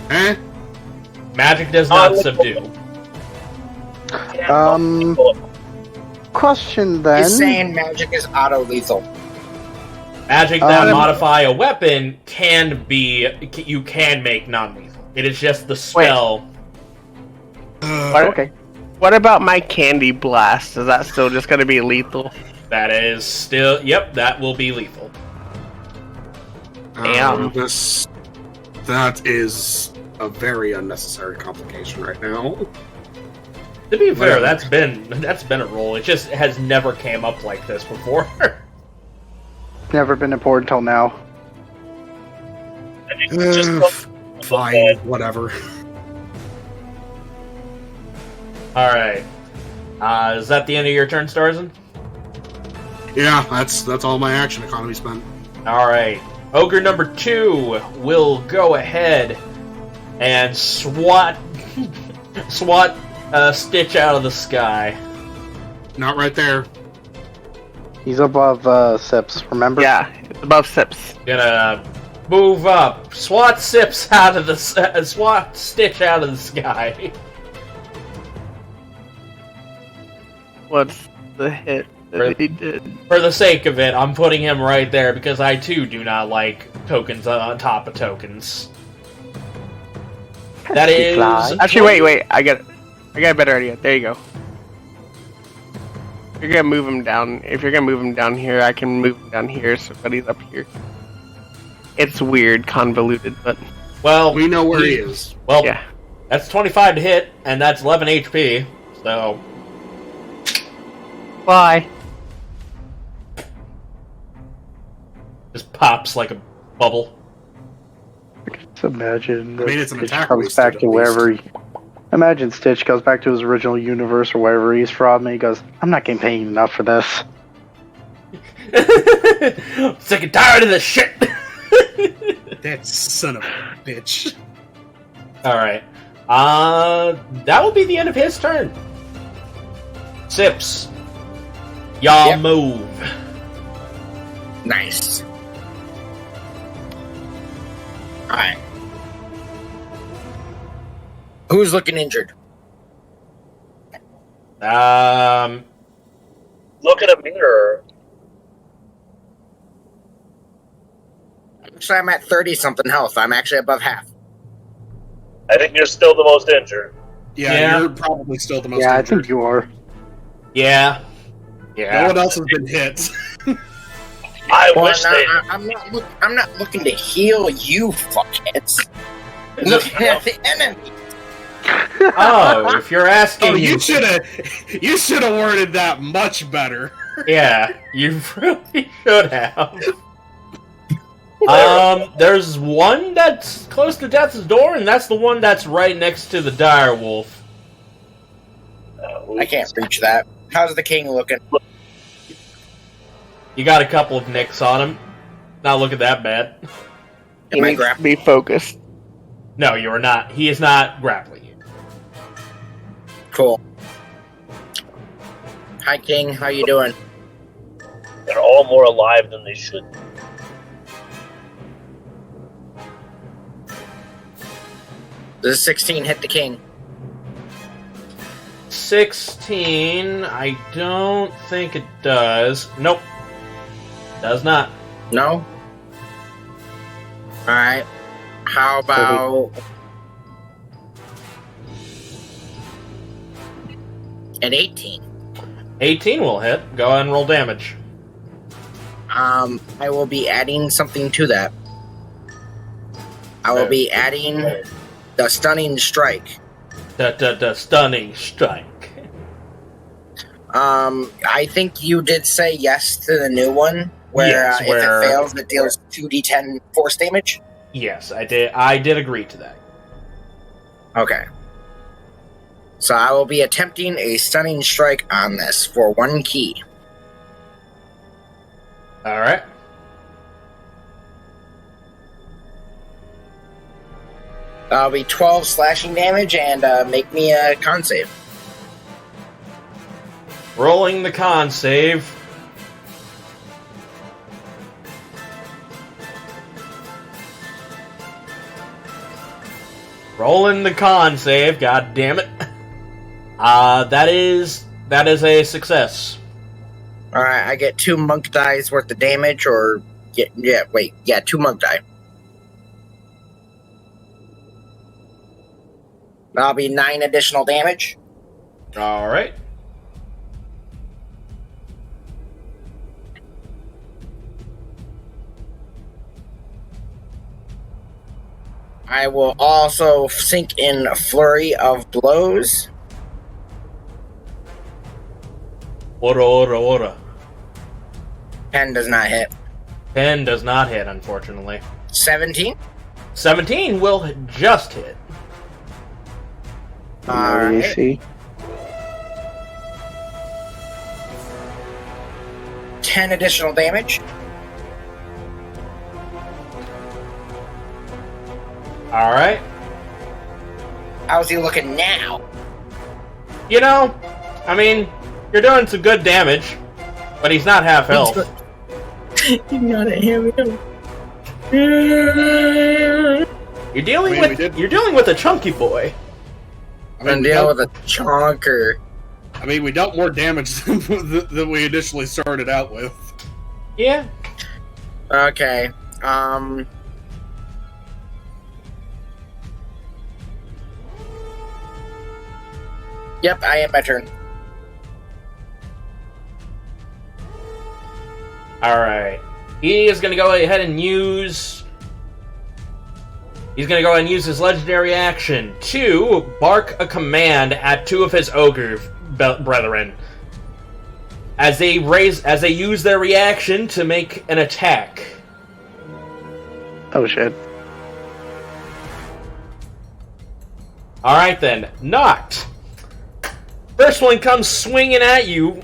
Eh? Magic does not subdue. Question then. He's saying magic is auto-lethal. Magic that Um, modify a weapon you can make non-lethal. It is just the spell. What, Okay. what about my candy blast? Is that still just gonna be lethal? That is still, yep, that will be lethal. Damn. That is a very unnecessary complication right now. To be fair, Whatever. that's been a roll. It just has never came up like this before. Never been important till now. Fine, whatever. Alright. Is that the end of your turn, Starzin? Yeah, that's all my action economy spent. Alright. Ogre number 2 will go ahead and swat Stitch out of the sky. Not right there. He's above Sips, remember? Yeah, it's above Sips. Gonna move up. Swat Stitch out of the sky. What's the hit that he did? For the sake of it, I'm putting him right there because I too do not like tokens on top of tokens. That is Actually, wait. I got a better idea. There you go. If you're gonna move him down. If you're gonna move him down here, I can move him down here so that he's up here. It's weird, convoluted, but Well, We know where he is. Well, yeah. that's 25 to hit, and that's 11 HP. So Bye. just pops like a bubble. Just imagine I mean, it's an Stitch attack comes wasted, back at to wherever he... Imagine Stitch goes back to his original universe or wherever he's from, and he goes, I'm not getting paid enough for this. Sick and tired of this shit. That son of a bitch. All right. That will be the end of his turn. Sips. Y'all Yep. move. Nice. Alright. Who's looking injured? Look at a mirror. Actually, I'm at 30-something health. I'm actually above half. I think you're still the most injured. Yeah, you're probably still the most Yeah, I injured. think you are. Yeah. No Yeah. one else has been hit. I Well, wish they. I'm not looking to heal you, fuckheads. Looking at the enemy. Oh, if you're asking, Oh, you should have worded that much better. yeah, you really should have. There's one that's close to death's door, and that's the one that's right next to the dire wolf. I can't reach that. How's the king looking? You got a couple of nicks on him. Not looking that bad. He Am I needs to grappling? be focused. No, you are not. He is not grappling you. Cool. Hi, King. How you doing? They're all more alive than they should. Does 16 hit the king? 16, I don't think it does. Nope. Does not. No? Alright. How about an 18? 18 will hit. Go ahead and roll damage. I will be adding something to that. I will be adding the stunning strike. The stunning strike. I think you did say yes to the new one, where Yes, if where- it fails, it deals 2d10 force damage. Yes, I did. I did agree to that. Okay. So I will be attempting a stunning strike on this for 1 key. All right. That'll be 12 slashing damage and make me a con save. Rolling the con save. Rolling the con save. God damn it. That is a success. Alright, I get 2 monk dies worth of damage, or... 2 monk die. That'll be 9 additional damage. All right. I will also sink in a flurry of blows. Ora. 10 does not hit. 10 does not hit, unfortunately. 17? 17 will just hit. Alright. AC. 10 additional damage. All right. How's he looking now? You know, I mean, you're doing some good damage, but he's not half health. You're not a hero. You're dealing I mean, with you're dealing with a chunky boy. I'm dealing with a chonker. I mean, we dealt more damage than we initially started out with. Yeah. Okay. Yep, I end my turn. All right. He is going to go ahead and use. He's going to go ahead and use his legendary action to bark a command at 2 of his ogre brethren, as they use their reaction to make an attack. Oh shit. All right then, Noct. First one comes swinging at you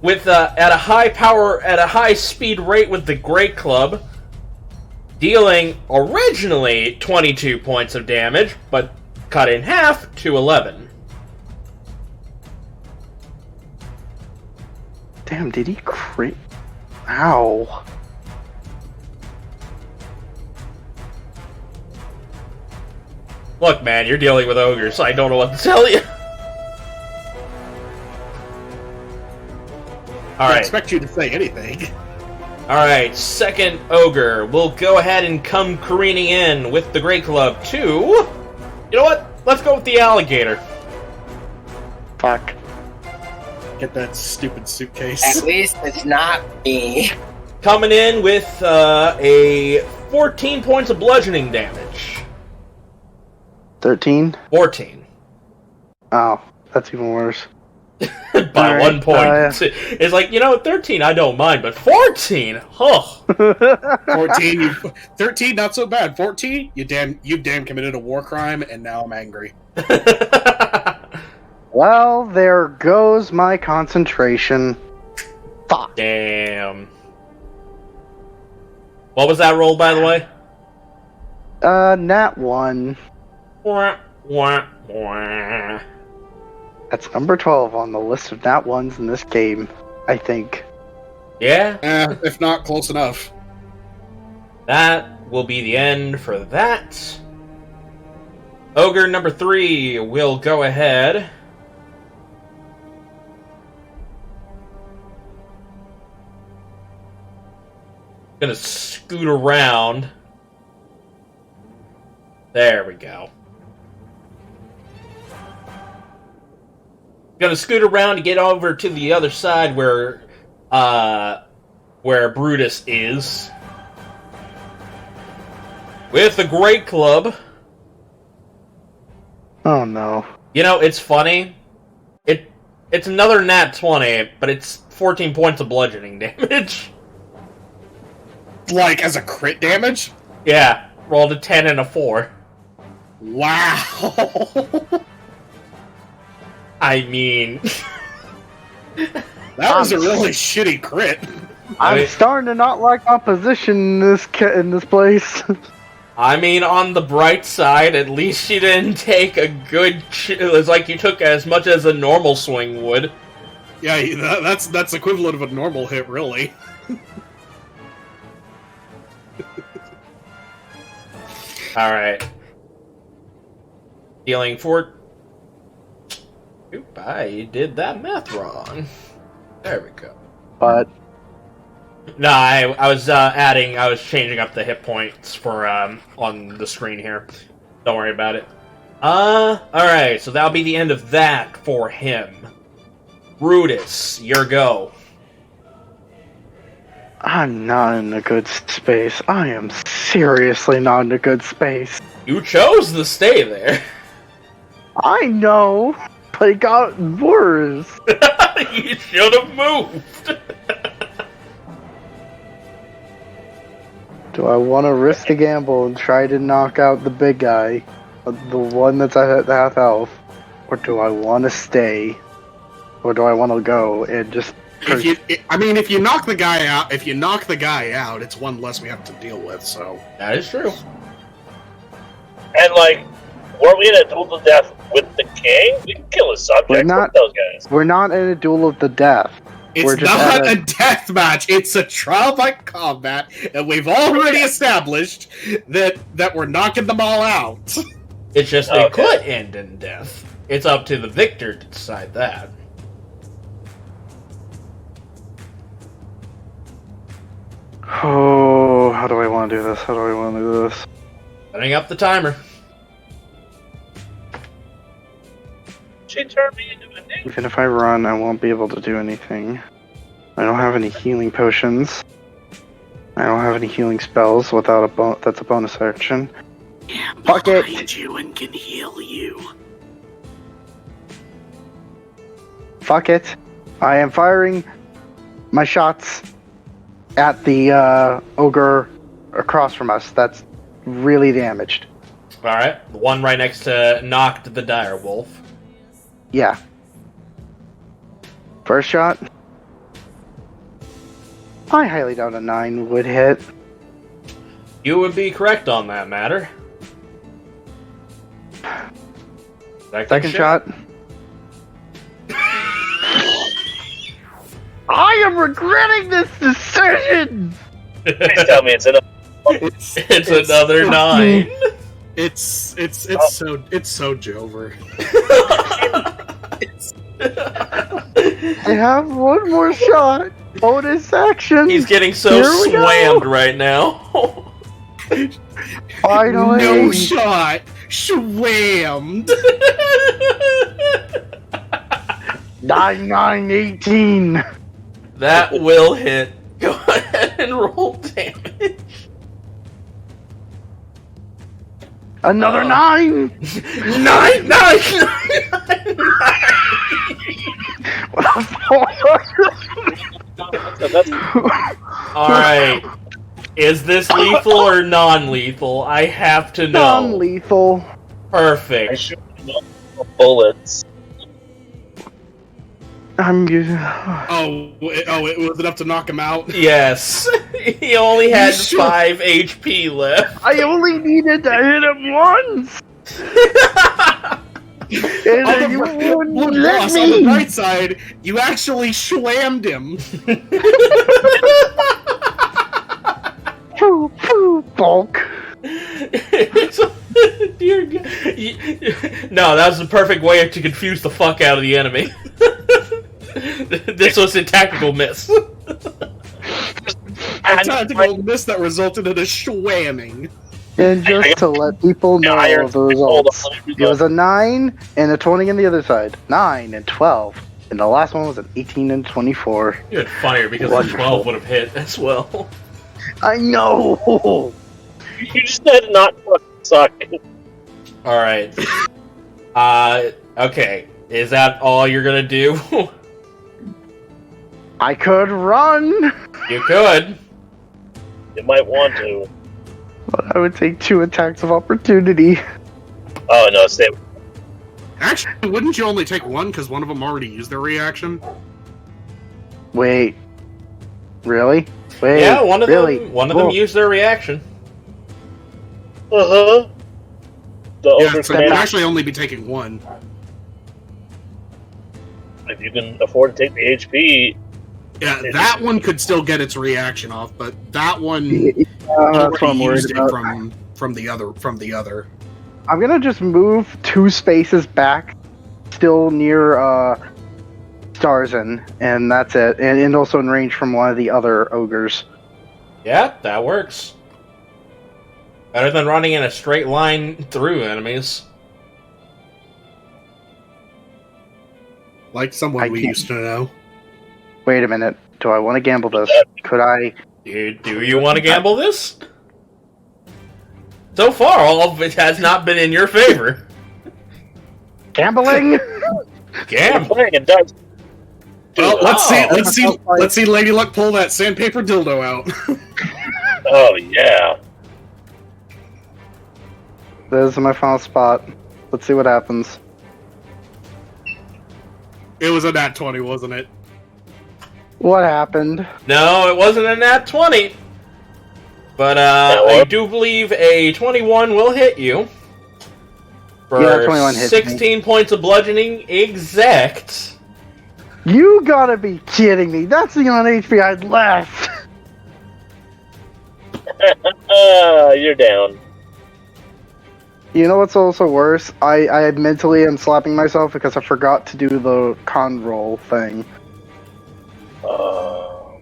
with at a high speed rate with the Great Club, dealing originally 22 points of damage, but cut in half to 11. Damn, did he crit? Ow. Look, man, you're dealing with ogres, so I don't know what to tell you. I Alright. expect you to say anything. Alright, second ogre will go ahead and come careening in with the Great Club to... You know what? Let's go with the alligator. Fuck. Get that stupid suitcase. At least it's not me. Coming in with a 14 points of bludgeoning damage. 13? 14. Oh, that's even worse. By Alright, 1 point. It's like, 13 I don't mind, but 14? Huh. 14, 13, not so bad. 14, you damn committed a war crime, and now I'm angry. Well, there goes my concentration. Fuck. Damn. What was that roll, by the way? Nat 1. Wah, wah, wah. That's number 12 on the list of nat 1s in this game, I think. Yeah, If not, close enough. that will be the end for that. Ogre number 3 will go ahead. Gonna scoot around. There we go. Gonna scoot around to get over to the other side where Brutus is. With the Great Club. Oh no. You know, it's funny. It's another nat 20, but it's 14 points of bludgeoning damage. Like, as a crit damage? Yeah, rolled a 10 and a 4. Wow. I mean... That was a really shitty crit. I'm starting to not like my position in this place. I mean, on the bright side, at least you didn't take a good... It was like you took as much as a normal swing would. Yeah, that's equivalent of a normal hit, really. Alright. Dealing 4... Oop, I did that math wrong. There we go. But No, I was changing up the hit points for, on the screen here. Don't worry about it. Alright, so that'll be the end of that for him. Brutus, your go. I'm not in a good space. I am seriously not in a good space. You chose to stay there. I know, but it got worse. You should have moved. Do I want to risk a gamble and try to knock out the big guy, the one that's at half health, or do I want to stay, or do I want to go and just? If you knock the guy out, it's one less we have to deal with. So That is true. And like, were we in a duel to death with the king? We can kill his subject. We're not- with those guys. We're not in a duel of the death. We're it's just not at a death match. It's a trial by combat, and we've already established that we're knocking them all out. It's just they could end in death. It's up to the victor to decide that. Oh, how do I want to do this? How do I want to do this? Setting up the timer. She turned me into a ninja. Even if I run, I won't be able to do anything. I don't have any healing potions. I don't have any healing spells without that's a bonus action. Fuck it! Behind you and can heal you. Fuck it. I am firing my shots at the ogre across from us. That's really damaged. Alright, the one right next to Noct the Direwolf. Yeah. First shot. I highly doubt a 9 would hit. You would be correct on that matter. Second shot. I am regretting this decision! Please tell me it's enough. It's another 9. It's so Jover. I have one more shot. Bonus action. He's getting so Here we go. slammed right now. Finally. No shot. Swammed. 9/9/18. That will hit. Go ahead and roll damage. Another 9. 9, 9, 9. Alright. Is this lethal or non-lethal? I have to know. Non-lethal. I Perfect. shoot multiple bullets. I'm using. It was enough to knock him out. Yes. He only had You sure? 5 HP left. I only needed to hit him once. And then you wouldn't let Boss, on the me. bright side, you actually slammed him. Poo poo bulk. Dear God. No, that was the perfect way to confuse the fuck out of the enemy. This was a tactical miss. A tactical miss that resulted in a schwamming. And just to let people know the results, it was a 9 and a 20 on the other side. 9 and 12. And the last one was an 18 and 24. You're funnier because the 12 would have hit as well. I know! You just said not fucking suck. Alright. Okay. Is that all you're gonna do? I could run! You could. You might want to. But I would take 2 attacks of opportunity. Oh, no, stay. Actually, wouldn't you only take 1 because one of them already used their reaction? Wait. Really? Wait. Yeah, one of really? them used their reaction. Uh-huh. Yeah, so you'd actually only be taking 1. If you can afford to take the HP... Yeah, that one could still get its reaction off, but that one that's what I'm worried used about. it from the other. I'm gonna just move 2 spaces back, still near Starzin, and that's it. And also in range from one of the other ogres. Yeah, that works. Better than running in a straight line through enemies. Like someone we used to know. Wait a minute. Do I want to gamble this? Could I? Do you want to gamble this? So far, all of it has not been in your favor. Gambling? Gambling. It does. Well, let's see Lady Luck pull that sandpaper dildo out. Oh, yeah. This is my final spot. Let's see what happens. It was a nat 20, wasn't it? What happened? No, it wasn't a nat 20. But I do believe a 21 will hit you. For 21 hits 16 me. points of bludgeoning exact. You gotta be kidding me. That's the amount of HP I'd left. You're down. You know what's also worse? I mentally am slapping myself because I forgot to do the con roll thing. Oh.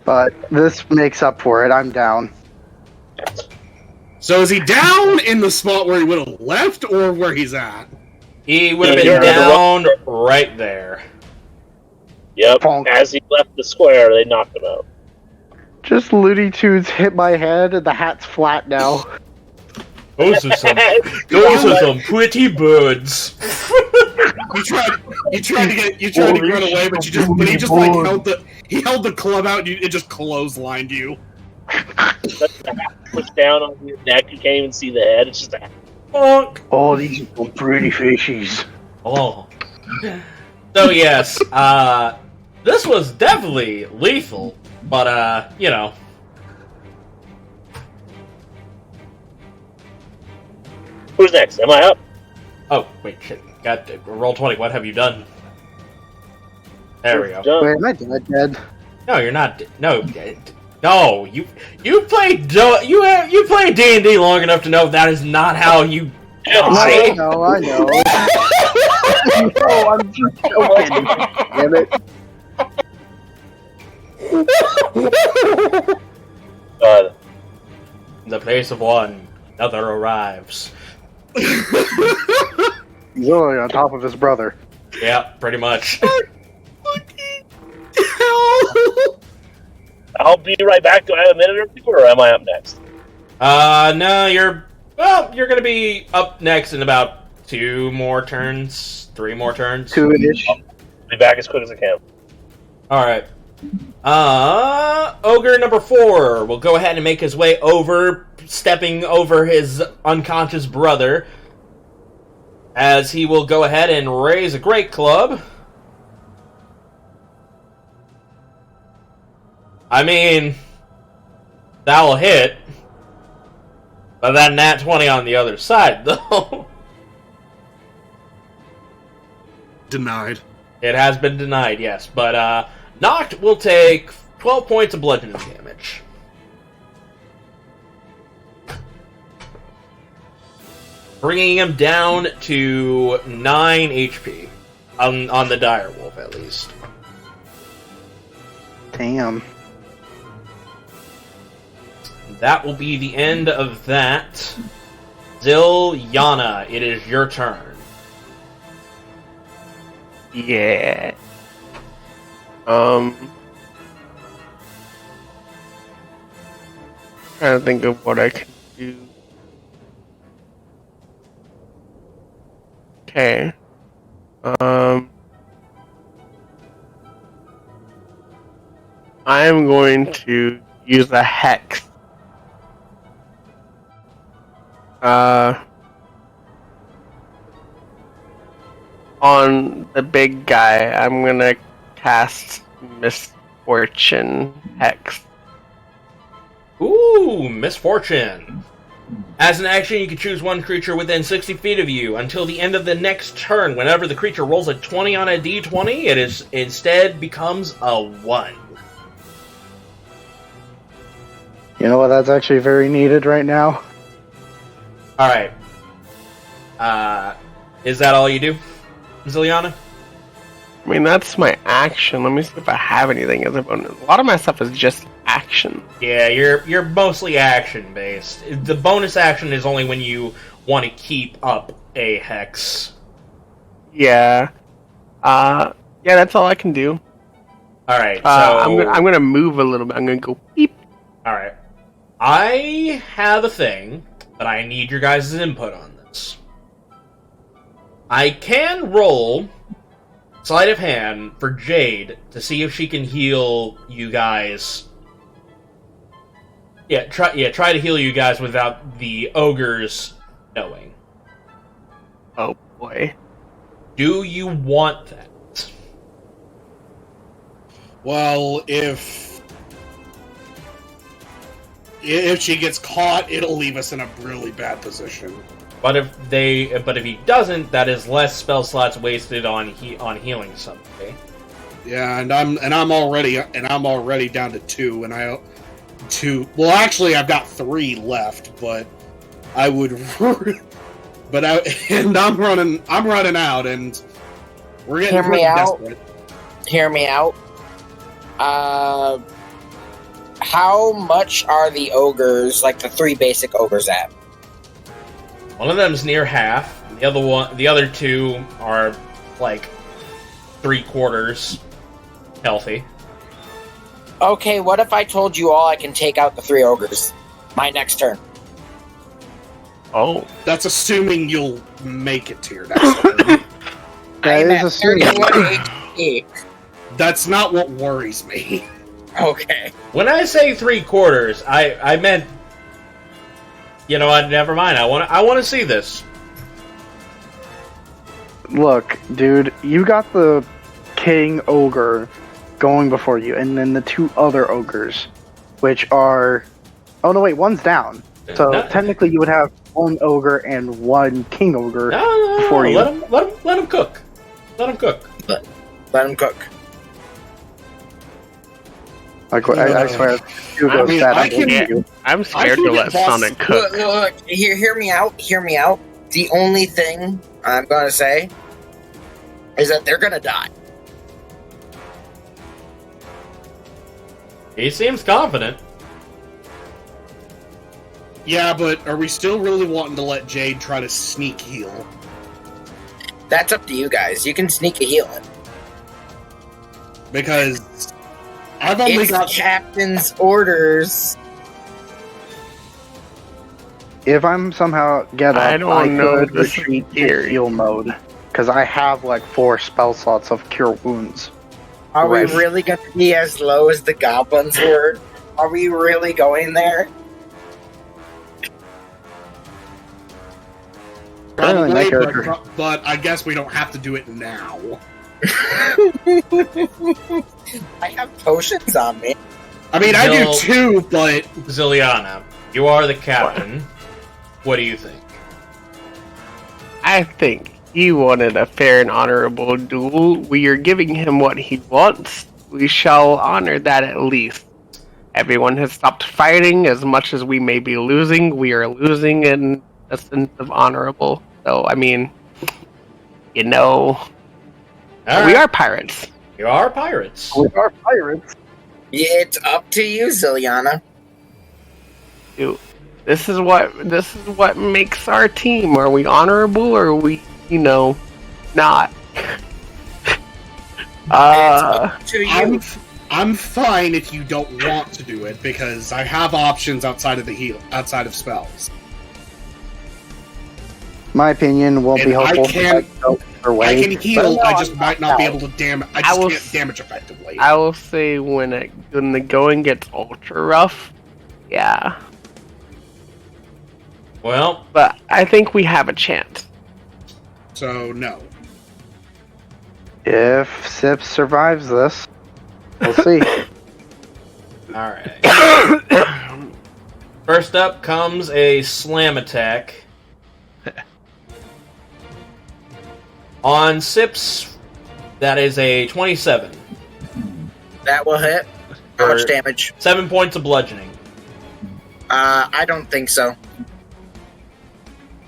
But this makes up for it. I'm down. So is he down in the spot where he would have left, or where he's at? He would have been down right there. Yep. Bonk. As he left the square, they knocked him out. Just Looney Tunes hit my head, and the hat's flat now. Those are some pretty birds. You tried to run away, but he just like held the club out and it just clotheslined you. Pushed down on your neck, you can't even see the head. It's just a Bonk. Oh, these are some pretty fishies. Oh. So yes, this was definitely lethal, but you know. Who's next? Am I up? Oh, wait, shit. Got roll 20. What have you done? There we go. Done. Wait, am I dead? No, you're not. No, you played you played D&D long enough to know that is not how you. I know. No, I'm just joking. Damn it. In the place of one, another arrives. He's really on top of his brother. Yeah, pretty much. I'll be right back. Do I have a minute or two, or am I up next? No, you're gonna be up next in about 2 more turns, 3 more turns. 2-ish. I'll be back as quick as I can. Alright. Ogre number 4 will go ahead and make his way over, stepping over his unconscious brother, as he will go ahead and raise a great club. I mean, that will hit. But that nat 20 on the other side, though. Denied. It has been denied, yes. But, Noct will take 12 points of bludgeoning damage. bringing him down to 9 HP on the dire wolf, at least. Damn. That will be the end of that. Zilyana, it is your turn. Yeah. Trying to think of what I can do. Okay. I'm going to use a hex. On the big guy, I'm gonna cast Misfortune Hex. Ooh, Misfortune. As an action, you can choose one creature within 60 feet of you until the end of the next turn. Whenever the creature rolls a 20 on a d20, it is instead becomes a 1. You know what? That's actually very needed right now. Alright. Is that all you do, Zilyana? I mean, that's my action. Let me see if I have anything as a bonus. A lot of my stuff is just action. Yeah, you're mostly action-based. The bonus action is only when you want to keep up a hex. Yeah. Yeah, that's all I can do. Alright, so... I'm gonna move a little bit. I'm gonna go beep. Alright. I have a thing, but I need your guys' input on this. I can roll sleight of hand for Jade to see if she can heal you guys. Try to heal you guys without the ogres knowing. Oh boy. Do you want that? Well, if she gets caught, it'll leave us in a really bad position. But if he doesn't, that is less spell slots wasted on healing somebody. Yeah, and I'm already down to 2, and well, actually, I've got 3 left, but I would, I'm running out, and we're getting pretty desperate. Hear me out. How much are the ogres, like the 3 basic ogres, at? One of them's near half. The other 2 are like 3/4 healthy. Okay, what if I told you all I can take out the 3 ogres? My next turn. Oh. That's assuming you'll make it to your next turn. I'm at assuming. 31 HP. That's not what worries me. Okay. When I say 3/4, I meant. You know what? Never mind. I want to see this. Look, dude, you got the king ogre going before you, and then the 2 other ogres, which are... Oh, no, wait, one's down. So, technically, you would have 1 ogre and 1 king ogre before you. Let him cook. Let him cook. Let him cook. I swear, I'm scared to let Sonic cook. Look, hear me out. Hear me out. The only thing I'm gonna say is that they're gonna die. He seems confident. Yeah, but are we still really wanting to let Jade try to sneak heal? That's up to you guys. You can sneak a heal in. Because I've only got captain's orders. If I'm somehow I could retreat to heal mode, because I have like 4 spell slots of cure wounds. Are we really going to be as low as the goblins were? Are we really going there? Probably, but I guess we don't have to do it now. I have potions on me. I mean, I do too, but... Zilyana, you are the captain. What do you think? I think he wanted a fair and honorable duel. We are giving him what he wants. We shall honor that at least. Everyone has stopped fighting. As much as we may be losing, we are losing in a sense of honorable. So, I mean, you know, All we right. are pirates. You are pirates. We are pirates. It's up to you, Zilyana. Dude, this is what makes our team. Are we honorable or are we, not? To you. I'm fine if you don't want to do it because I have options outside of spells. My opinion won't be And I helpful. can heal. But I no, just I'm might not not be out. able to damage. I I just will can't s- damage effectively. I will say when the going gets ultra rough, yeah. Well, But I think we have a chance. So no. If Sips survives this, we'll see. all right. First up comes a slam attack. On Sips, that is a 27. That will hit. How much damage? 7 points of bludgeoning. I don't think so.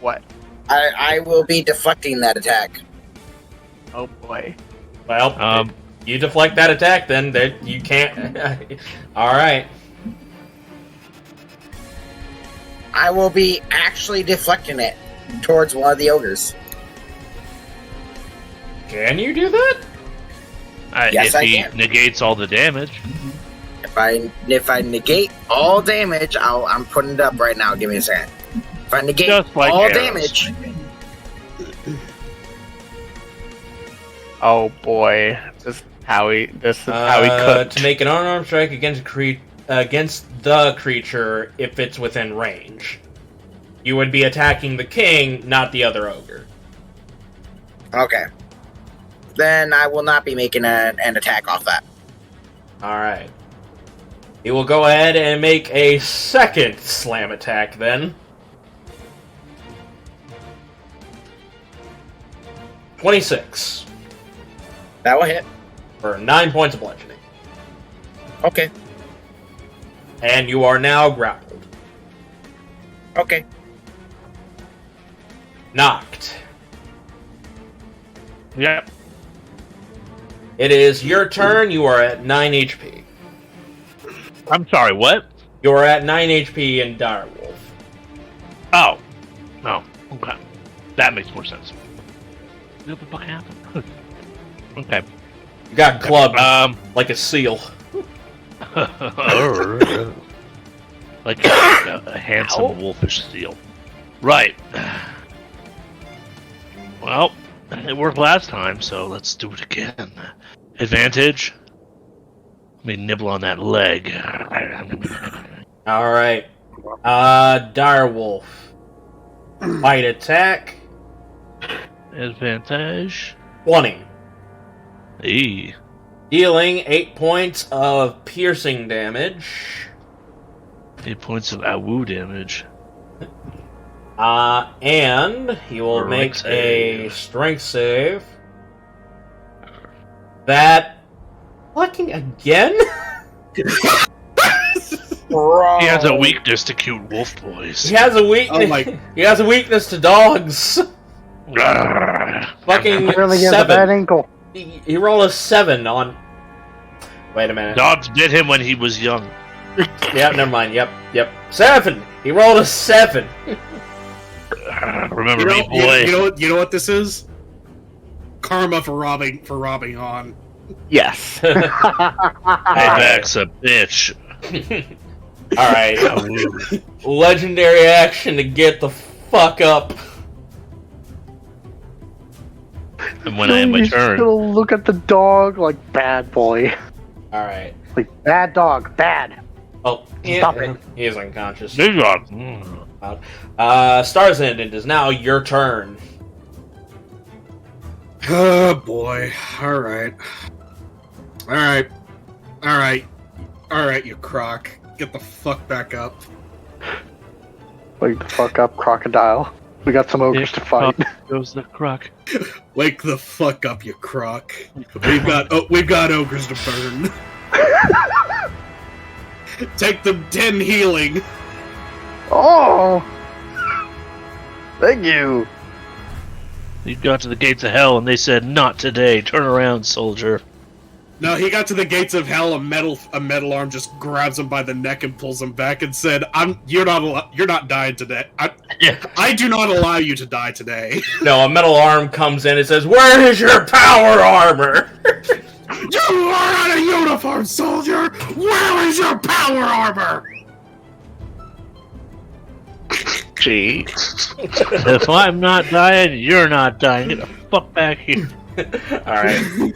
What? I will be deflecting that attack. Oh boy. Well, you deflect that attack, then you can't. All right. I will be actually deflecting it towards one of the ogres. Can you do that? Yes, if I he can. negates all the damage. If I negate all damage, I'm putting it up right now. Give me a second. If I negate Just like all arrows. damage, Oh boy. This is how he cooked. To make an unarmed strike against the creature if it's within range. You would be attacking the king, not the other ogre. okay. Then I will not be making an attack off that. Alright. He will go ahead and make a second slam attack then. 26. That will hit. For 9 points of bludgeoning. Okay. And you are now grappled. Okay. Noct. Yep. It is your turn. You are at 9 HP. I'm sorry, what? You are at 9 HP in Direwolf. Oh. Oh, okay. That makes more sense. What the fuck happened? Okay. You got clubbed Um. like a seal. Like a handsome Ow. wolfish seal. Right. Well, it worked last time, so let's do it again. Advantage. Let me nibble on that leg. Alright. Direwolf. Bite attack. Advantage. 20. E. Dealing 8 points of piercing damage. 8 points of AWU damage. And he will make a strength save. That fucking again? He has a weakness to cute wolf boys. He has a weakness. Oh my- He has a weakness to dogs. Fucking Apparently he has a bad 7. ankle. He rolled a 7 on. Wait a minute. Dogs bit him when he was young. Yeah, never mind. Yep. 7. He rolled a 7. Remember me, boy. You know what this is? Karma for robbing on. Yes. Payback's a bitch. All right. AWU. Legendary action to get the fuck up. And when I have my He's turn, gonna look at the dog like bad boy. All right. Like bad dog, bad. Oh, Stop it. He is unconscious. there you are. Starzin, it is now your turn. Oh boy. Alright, you croc. Get the fuck back up. Wake the fuck up, crocodile. We got some ogres to fight. Goes the croc. Wake the fuck up, you croc. We've got ogres to burn. Take them 10 healing. Oh! Thank you. You got to the gates of hell and they said, "Not today. Turn around, soldier." No, he got to the gates of hell. A metal arm just grabs him by the neck and pulls him back and said, You're not dying today. I do not allow you to die today." No, a metal arm comes in and says, "Where is your power armor?" You are out of uniform, soldier! Where is your power armor? Gee. If I'm not dying, you're not dying. Get the fuck back here. Alright.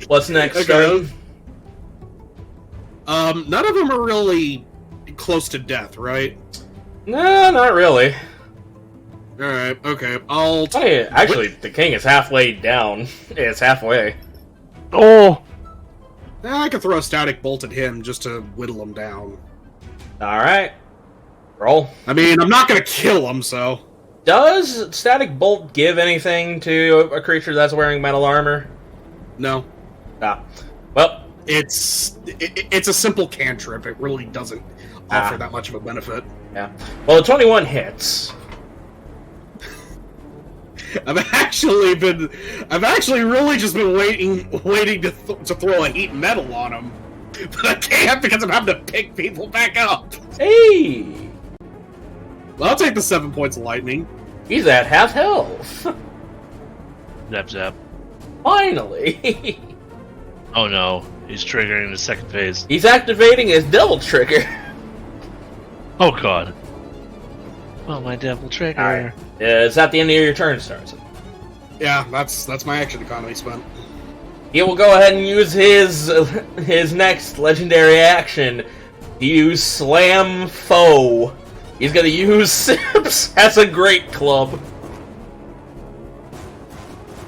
What's next, Okay. Starling? None of them are really close to death, right? No, not really. Alright, okay. Hey, actually, the king is halfway down. It's halfway. Oh! I can throw a static bolt at him just to whittle him down. Alright. Roll. I mean, I'm not gonna kill him, so... Does Static Bolt give anything to a creature that's wearing metal armor? No. Ah. Well, It's a simple cantrip. It really doesn't offer that much of a benefit. yeah. Well, 21 hits. I've actually really just been waiting to throw a heat metal on him, but I can't because I'm having to pick people back up. Hey! Well, I'll take the 7 points of lightning. He's at half health. Zap zap. Finally! Oh no, he's triggering the second phase. He's activating his devil trigger. Oh god. Oh, my devil trigger. Alright. Is that the end of your turn, Starzin? Yeah, that's my action economy spent. He will go ahead and use his next legendary action to use Slam Foe. He's gonna use Sips as a great club.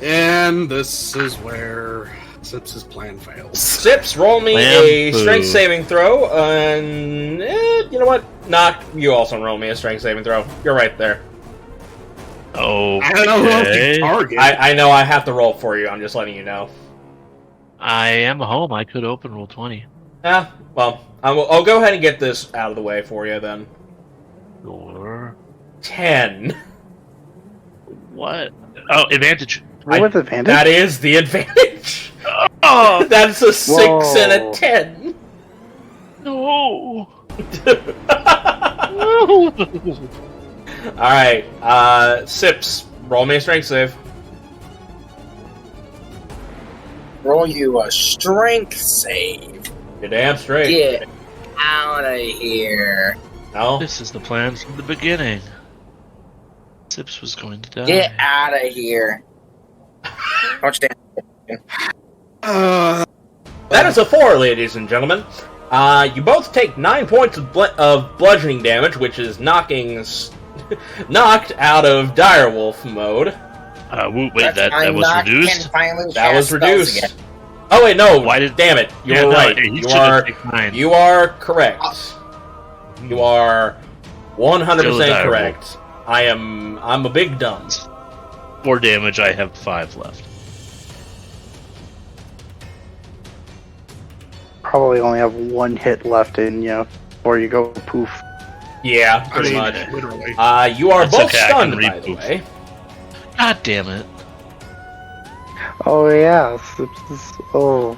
And this is where Sips' plan fails. Sips, roll me a strength saving throw, and you know what? Noct, you also roll me a strength saving throw. You're right there. Oh, I don't know who else to target. I know I have to roll for you. I'm just letting you know. I am home. I could open roll 20. Well, I'll go ahead and get this out of the way for you then. Or 10. what? Oh, advantage. With advantage? That is the advantage. Oh That's a 6 Whoa. and a 10. no! Alright, Sips, roll me a strength save. Roll you a strength save. You're damn straight. Get out of here. No? This is the plan from the beginning. Sips was going to die. Get out of here. Watch that. That is a 4, ladies and gentlemen. You both take 9 points of bludgeoning damage, which is knocking Noct out of direwolf mode. Wait, that was reduced? That was reduced. Oh wait, no. Why did? Damn it! You Yeah, were no, right. he You should've are. taken 9. You are correct. You are 100% correct. I'm a big dumb. 4 damage. I have 5 left. Probably only have one hit left in you before you go poof. Yeah, I pretty mean, much. literally. You are That's both okay, I stunned, can by the reboot. way. God damn it! Oh yeah, oh.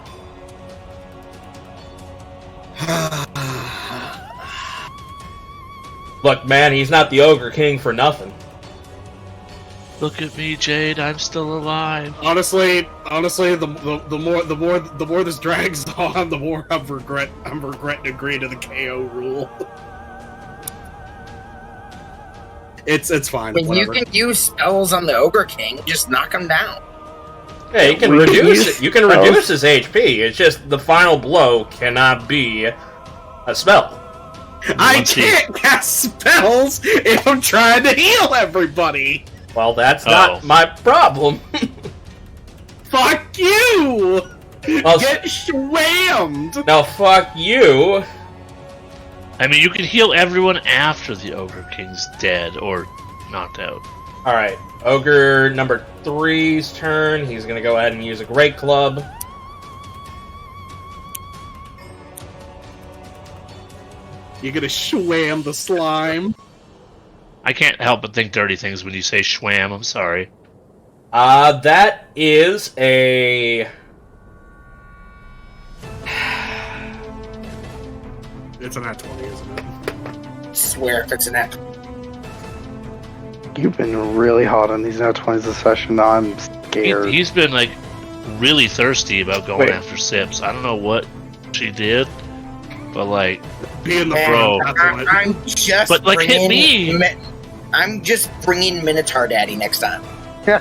Look, man, he's not the Ogre King for nothing. Look at me, Jade. I'm still alive. Honestly, the more this drags on, the more I'm regretting agreeing to the KO rule. It's fine. When you Whatever. can use spells on the Ogre King, just knock him down. Yeah, you can reduce it. You can reduce his HP. It's just the final blow cannot be a spell. I can't cast spells if I'm trying to heal everybody. Well, that's not my problem. Fuck you! Well, Get swammed! now, fuck you. I mean, you can heal everyone after the Ogre King's dead or knocked out. Alright, Ogre number 3's turn. He's gonna go ahead and use a Great Club. You're gonna swam the slime. I can't help but think dirty things when you say schwam. I'm sorry. That is a... It's an at 20, isn't it? Swear if it's an app. You've been really hot on these nat 20s this session. I'm scared. He's been like really thirsty about going Wait. after Sips. I don't know what she did, but like, Being the Bro. front, that's what. I'm just But, like, hit me. I'm just bringing Minotaur Daddy next time. Wait,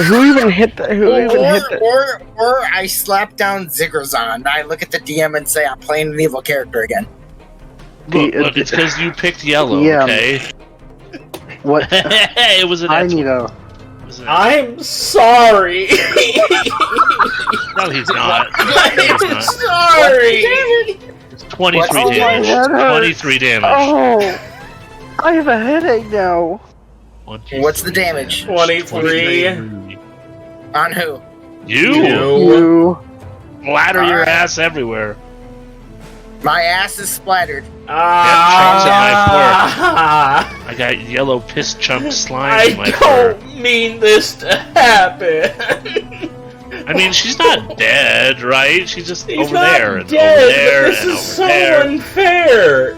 who even hit the? Or I slap down Zigrazon and I look at the DM and say I'm playing an evil character again. look, it's because you picked yellow. Yeah. Okay. What? It was an. I need a. It was an- I'm sorry. No, he's not. No, I'm he's not. sorry. It's 23 What's the damage. head hurt? 23 damage. Oh! I have a headache now. 23 What's the damage? 23. On who? You You. splatter your Alright. ass everywhere. My ass is splattered. Ah, I got yellow piss chunk slime I in my fur. don't mean this to happen. I mean, she's not dead, right? She's just He's over not there and dead, over there but this and is over so there. unfair.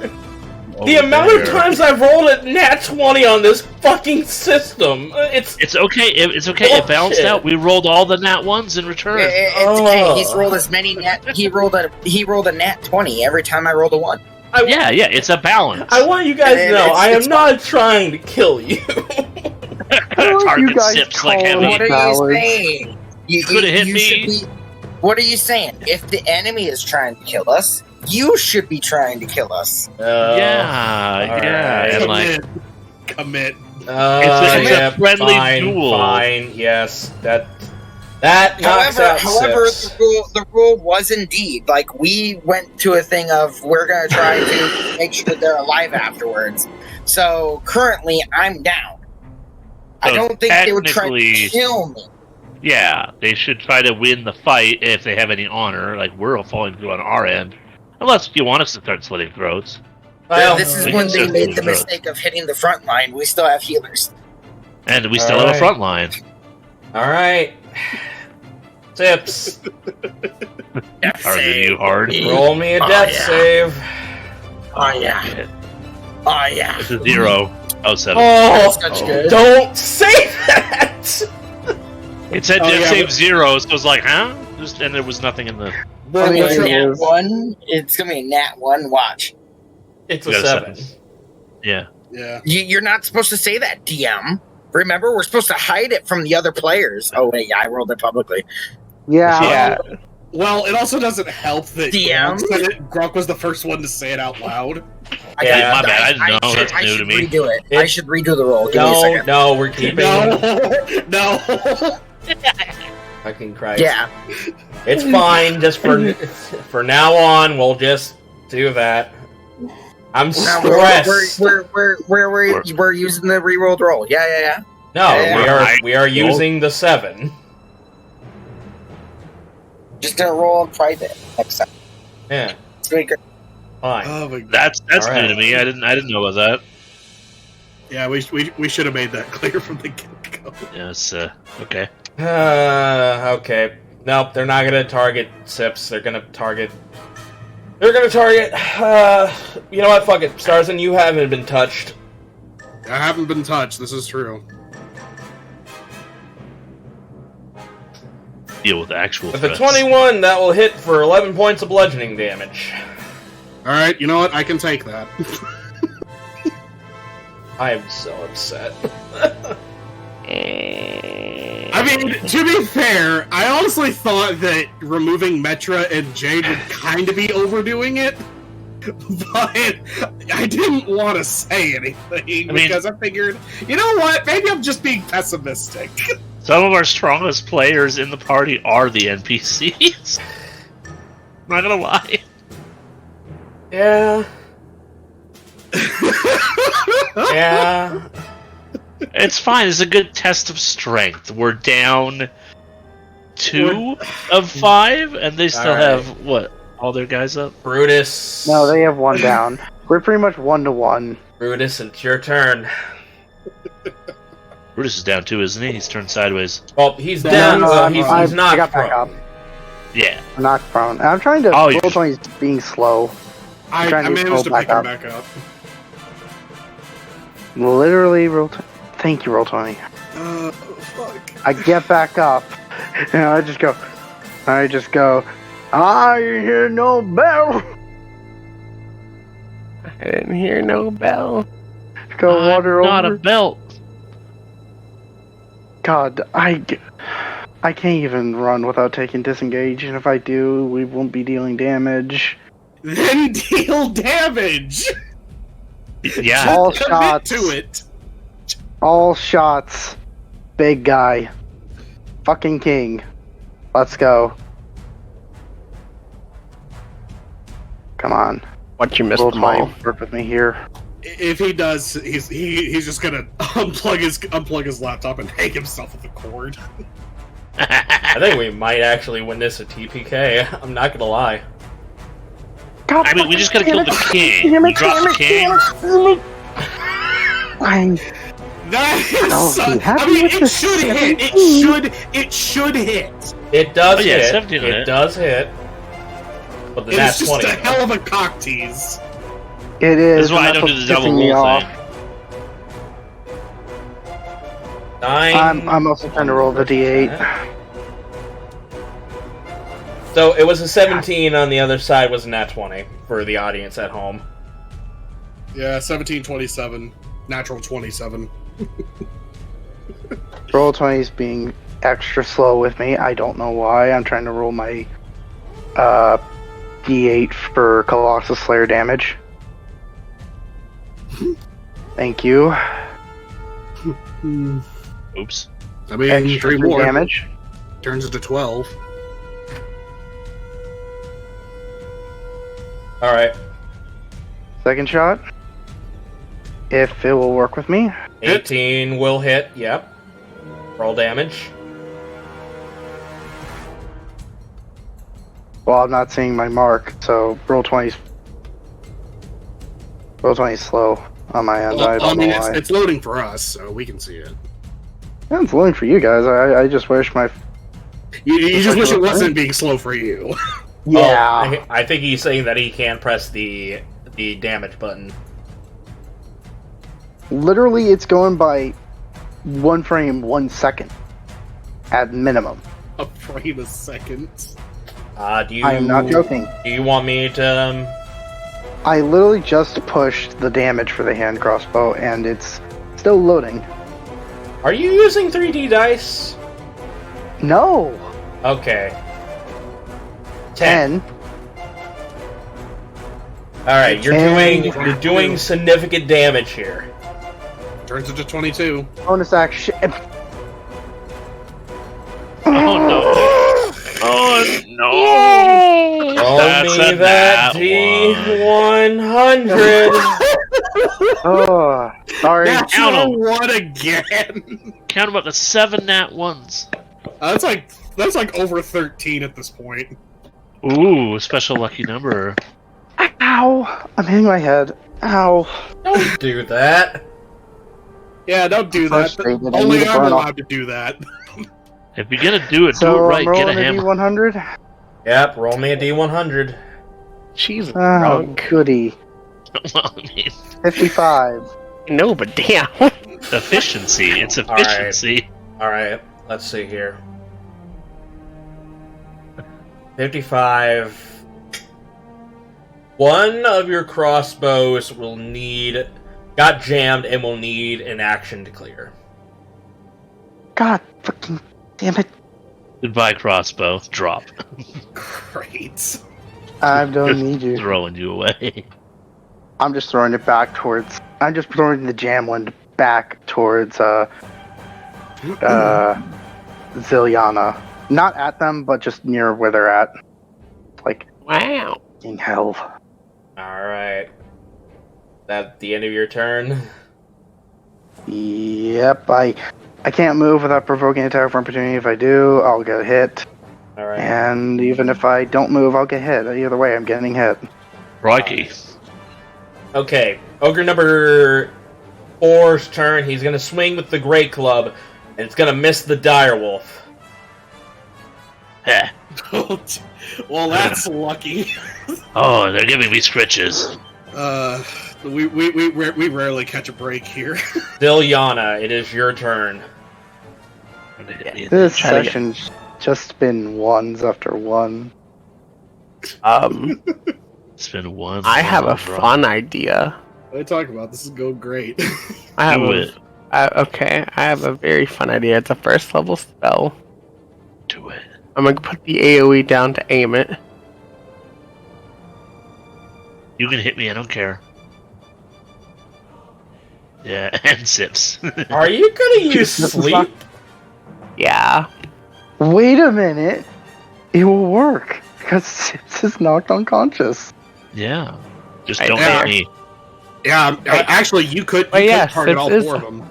The over amount of there. times I've rolled a nat 20 on this fucking system, it's It's okay. It's okay. It balanced Bullshit. out. We rolled all the nat ones in return. It's Oh. okay. He's rolled as many nat. He rolled a nat 20 every time I rolled a 1. Yeah, it's a balance. I want you guys to know It's- I am it's not trying to kill you. Target you guys sips like call heavy. What are Cowards. you saying? You Coulda hit you me. should be- What are you saying? If the enemy is trying to kill us, you should be trying to kill us. Yeah, alright. and like Commit. It's a yeah, friendly fine, duel. Fine, yes, that knocks However, out Sips. the rule was indeed like we went to a thing of we're gonna try to make sure they're alive afterwards. So currently, I'm down. I So don't think they would try technically- to kill me. yeah, they should try to win the fight if they have any honor. Like we're all falling through on our end, unless you want us to start slitting throats. Well, This is we when can they certainly made the do it. mistake of hitting the front line. We still have healers. And we still have a Alright. front line. all right, Sips, Target you hard. roll me a Oh, death yeah. save. Oh yeah. Oh yeah. It's a 0. Oh, 7. Oh, That's good. don't say that. It said Oh, death yeah, save but- 0, so it was like, huh? And there was nothing in the. It's gonna be What's a it nat is? 1. It's gonna be a nat 1. Watch. It's We a got a 7. Yeah. Yeah. You're not supposed to say that, DM. Remember, we're supposed to hide it from the other players. Oh wait, yeah, I rolled it publicly. Yeah. Yeah. Well, it also doesn't help that DM? Gronk was the first one to say it out loud. Yeah, my bad. I didn't know. That's I new should to me. redo it. I should redo the roll. Give me a No, second. no, we're keeping. No. Fucking Christ. Yeah. It's fine. Just for now on, we'll just do that. I'm No, stressed. we're using the rerolled roll. Yeah. No, Yeah. we are using the 7. Just gonna roll in private next time. Yeah, It's gonna be great. fine. Oh my god. That's Alright. new to me. I didn't know about that. Yeah, we should have made that clear from the get-go. Yes. Okay. Okay. Nope, they're not gonna target Sips. They're gonna target. You know what? Fuck it, Starzin. You haven't been touched. I haven't been touched. This is true. Deal with actual With a threats. 21, that will hit for 11 points of bludgeoning damage. All right, you know what? I can take that. I am so upset. I mean, to be fair, I honestly thought that removing Metra and Jade would kind of be overdoing it, but I didn't want to say anything because I figured, you know what? Maybe I'm just being pessimistic. Some of our strongest players in the party are the NPCs. I'm not gonna lie. Yeah. Yeah. It's fine. It's a good test of strength. We're down 2 of 5, and they still Alright. have, what, all their guys up? Brutus. No, they have one down. We're pretty much 1-1. Brutus, it's your turn. Brutus is down too, isn't he? He's turned sideways. Well, he's down. He's I not got back prone. up. Yeah. I'm not prone. I'm trying to roll 20's being slow. I managed to pick him back up. Literally, thank you, roll 20. Fuck. I get back up, and I just go, I hear no bell. I didn't hear no bell. Go water not over. a belt. God, I can't even run without taking disengage, and if I do, we won't be dealing damage. Then deal damage. Yeah. All Commit shots. to it. All shots. Big guy. Fucking king. Let's go. Come on. What you missed Roll them all. 20. Work with me here. If he does, he's just gonna unplug his laptop and hang himself with the cord. I think we might actually win this at TPK. I'm not gonna lie. God, I mean, we just gotta kill the king. Damn We it, drop the king. That is Oh, so, you happy I mean, with it the should hit. 17? It should hit. It does Oh, yeah, hit. 17 It hit. does hit. But the It's nat just 20. a hell of a cock tease. It is. That's why I and don't do the what's double pissing me roll off. thing. 9. I'm also trying to roll the d8. So it was a 17 on the other side was a nat 20 for the audience at home. Yeah, 1727, natural 27. Roll 20 is being extra slow with me. I don't know why. I'm trying to roll my d8 for Colossus Slayer damage. Thank you. Oops. I mean, Extra 3 more damage. turns into 12. Alright. Second shot. If it will work with me. 18 will hit, yep. Roll damage. Well, I'm not seeing my mark, so roll 20's slow on my end. I Well, don't know it's, why. it's loading for us, so we can see it. It's loading for you guys. I just wish my... You just wish it wasn't being slow for you. Yeah. Oh, I think he's saying that he can't press the damage button. Literally, it's going by 1 frame, 1 second. At minimum. A frame a second. Do you? I am not joking. Do you want me to? I literally just pushed the damage for the hand crossbow, and it's still loading. Are you using 3D dice? No! Okay. 10. All right, you're 10. doing significant damage here. Turns into 22. Bonus action. Oh no. Oh no. Roll That's me a that nat D100. Oh, sorry. Count 'em. What again? Count them up to 7 nat ones. That's like over 13 at this point. Ooh, special lucky number. Ow! I'm hitting my head. Ow. Don't do that. Yeah, don't do that. Frustrated. I need Only to I'm burn off. allowed to do that. If you're gonna do it, do it So right. I'm Get a rolling a hammer. D100. Yep, roll me a D100. Jesus, Oh, wrong. goody. Well, I mean, 55. No, but damn. efficiency. It's efficiency. All right, let's see here. 55. One of your crossbows got jammed and will need an action to clear. God fucking damn it. Goodbye, crossbow. Drop. Great. I don't need you. Throwing you away. I'm just throwing it back towards... I'm just throwing the jam one back towards, Zilyana. Not at them, but just near where they're at. Like, Wow. fucking hell. Alright. That the end of your turn? Yep, I can't move without provoking attack for opportunity. If I do, I'll get hit. Alright. And even if I don't move, I'll get hit. Either way, I'm getting hit. Crikey. Okay, ogre number 4's turn. He's gonna swing with the great club, and it's gonna miss the direwolf. Heh. Well, that's lucky. Oh, they're giving me scritches. We rarely catch a break here. Zilyana, it is your turn. This session's just been ones after one. It's been one. I have a long fun idea. What are you talking about? This is going great. I have Do it. I have a very fun idea. It's a first level spell. Do it. I'm gonna put the AoE down to aim it. You can hit me, I don't care. Yeah, and sips. Are you gonna use sleep? Yeah. Wait a minute. It will work because Sips is knocked unconscious. Yeah. Just Right don't there. hit me. Yeah, actually, you could yeah, target all Sips four is- of them.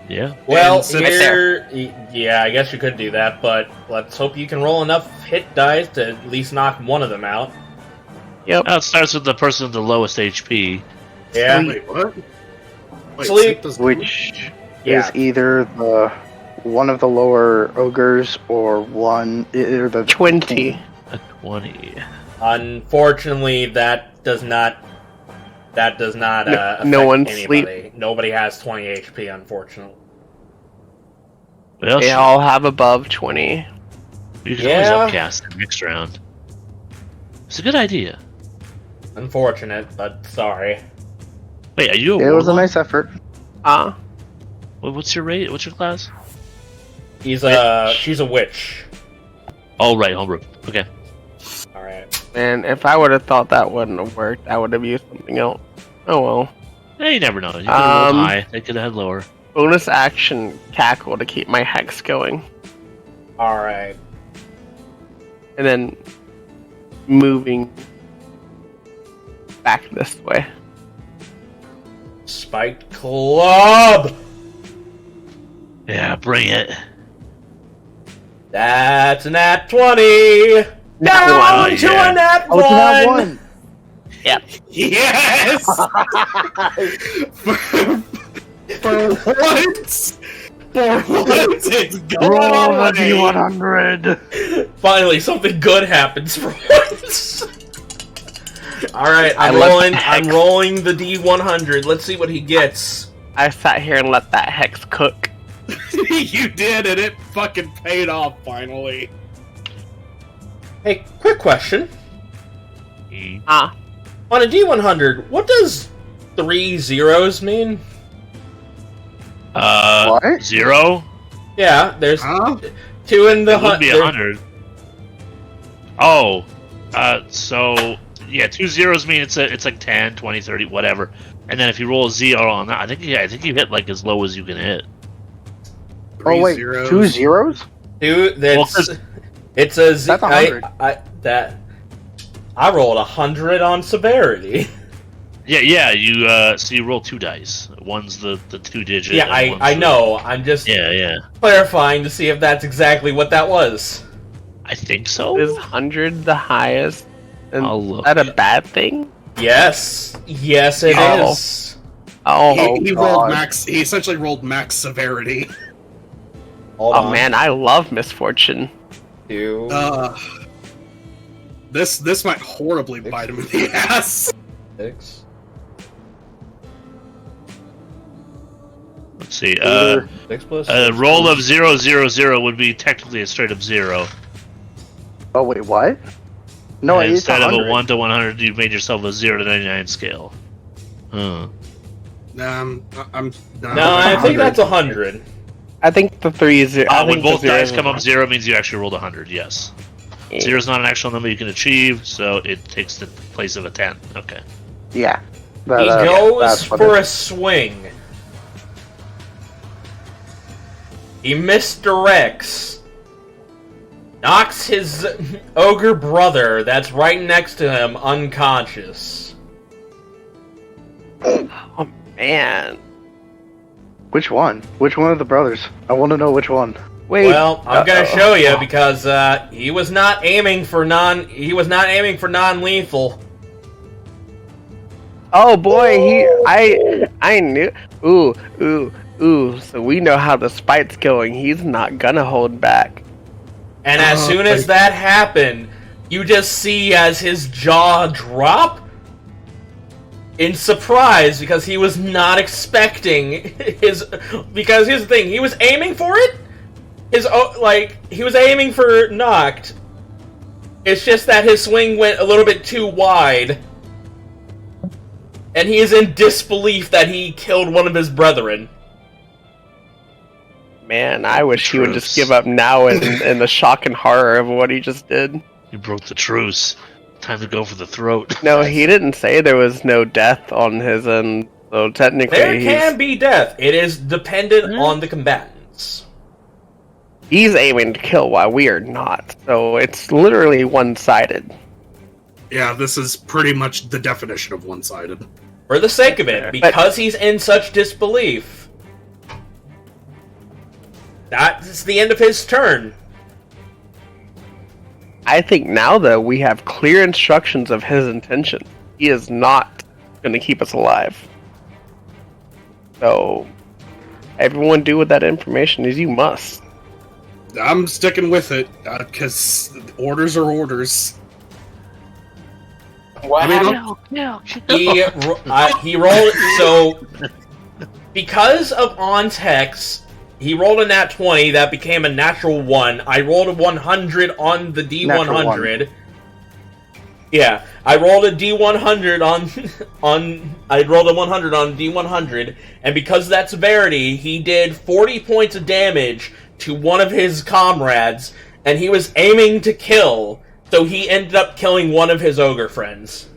Yeah. Well, And since- yeah, I guess you could do that, but let's hope you can roll enough hit dice to at least knock one of them out. Yep. Now it starts with the person with the lowest HP. Yeah, Wait, what? Wait, Sleep. Sleep does- Which Yeah. is either the one of the lower ogres or either the 20. A 20. unfortunately, that does not affect no one's anybody. Nobody has 20 HP, unfortunately. Well, They all have above 20. you can Yeah. always upcast it next round. It's a good idea. Unfortunate, but sorry. Wait, are you a It was a warlock? nice effort. What's your rate? What's your class? She's a witch. Oh, right, homebrew. Okay. All right. And if I would have thought that wouldn't have worked, I would have used something else. Oh well. Hey, you never know. You could have rolled Um, high. They could have had lower. Bonus action cackle to keep my hex going. All right. And then moving back this way. Spiked club. Yeah, bring it. That's a nat 20. Nat Down one. to Yeah. a nat Oh, it's not 1. one. Yes! For once! For once, it's going Roll our the way. D100. Finally, something good happens for once. All right, I I'm let rolling. the I'm hex- rolling the D100. Let's see what he gets. I sat here and let that hex cook. You did, and it fucking paid off finally. Hey, quick question. Ah, On a D100, what does 3 zeros mean? What? 0? Yeah, there's Huh? 2 in the It would be there- 100. Oh, so yeah, 2 zeros mean it's like 10, 20, 30, whatever. And then if you roll a 0 on that, I think you hit like as low as you can hit. Oh wait, 2 zeros? 2. That's Well, it's a z- That's 100. I rolled 100 on severity. Yeah. So you roll 2 dice. One's the 2-digit. Yeah, and one's I the- know. I'm just Yeah. clarifying to see if that's exactly what that was. I think so. is 100 the highest? And I'll is look. that a bad thing? Yes, it is. Oh. He God. rolled max. He essentially rolled max severity. Hold Oh on. man, I love misfortune. 2. This might horribly bite him in the ass. 6. Let's see. 6 plus. A roll of 0, 0, 0 would be technically a straight up 0. Oh wait, what? No, And it's instead of 100. a 1 to 100, you've made yourself a 0 to 99 scale. Huh. I'm No, I think that's 100. I think the 3 is 0. I When think the both 0 dice is come up 100. 0 means you actually rolled 100, yes. 0 is not an actual number you can achieve, so it takes the place of a 10. Okay. Yeah. He That, goes that's what for it a swing. He misdirects. Knocks his ogre brother that's right next to him unconscious. Oh man. Which one? Which one of the brothers? I want to know which one. Wait. Well, I'm gonna Uh-oh. show you because he was not aiming for non-lethal. Oh boy, I knew. Ooh. So we know how the spite's going. He's not gonna hold back. And as soon as that happened, you just see as his jaw drop in surprise because he was not expecting his. Because here's the thing, he was aiming for it. He was aiming for Noct. It's just that his swing went a little bit too wide. And he is in disbelief that he killed one of his brethren. Man, I wish he would just give up now in the shock and horror of what he just did. You broke the truce. Time to go for the throat. No, he didn't say there was no death on his end, so technically there can be death. It is dependent on the combatants. He's aiming to kill while we are not, so it's literally one-sided. Yeah, this is pretty much the definition of one-sided. For the sake of it, because he's in such disbelief. That's the end of his turn. I think now, though, we have clear instructions of his intention. He is not going to keep us alive. So, everyone do with that information as you must. I'm sticking with it, because orders are orders. What He rolled, so because of On's Hex, he rolled a nat 20, that became a natural 1. I rolled a 100 on the D100. Yeah, I rolled a D100 I rolled a 100 on D100, and because of that severity, he did 40 points of damage to one of his comrades, and he was aiming to kill, so he ended up killing one of his ogre friends.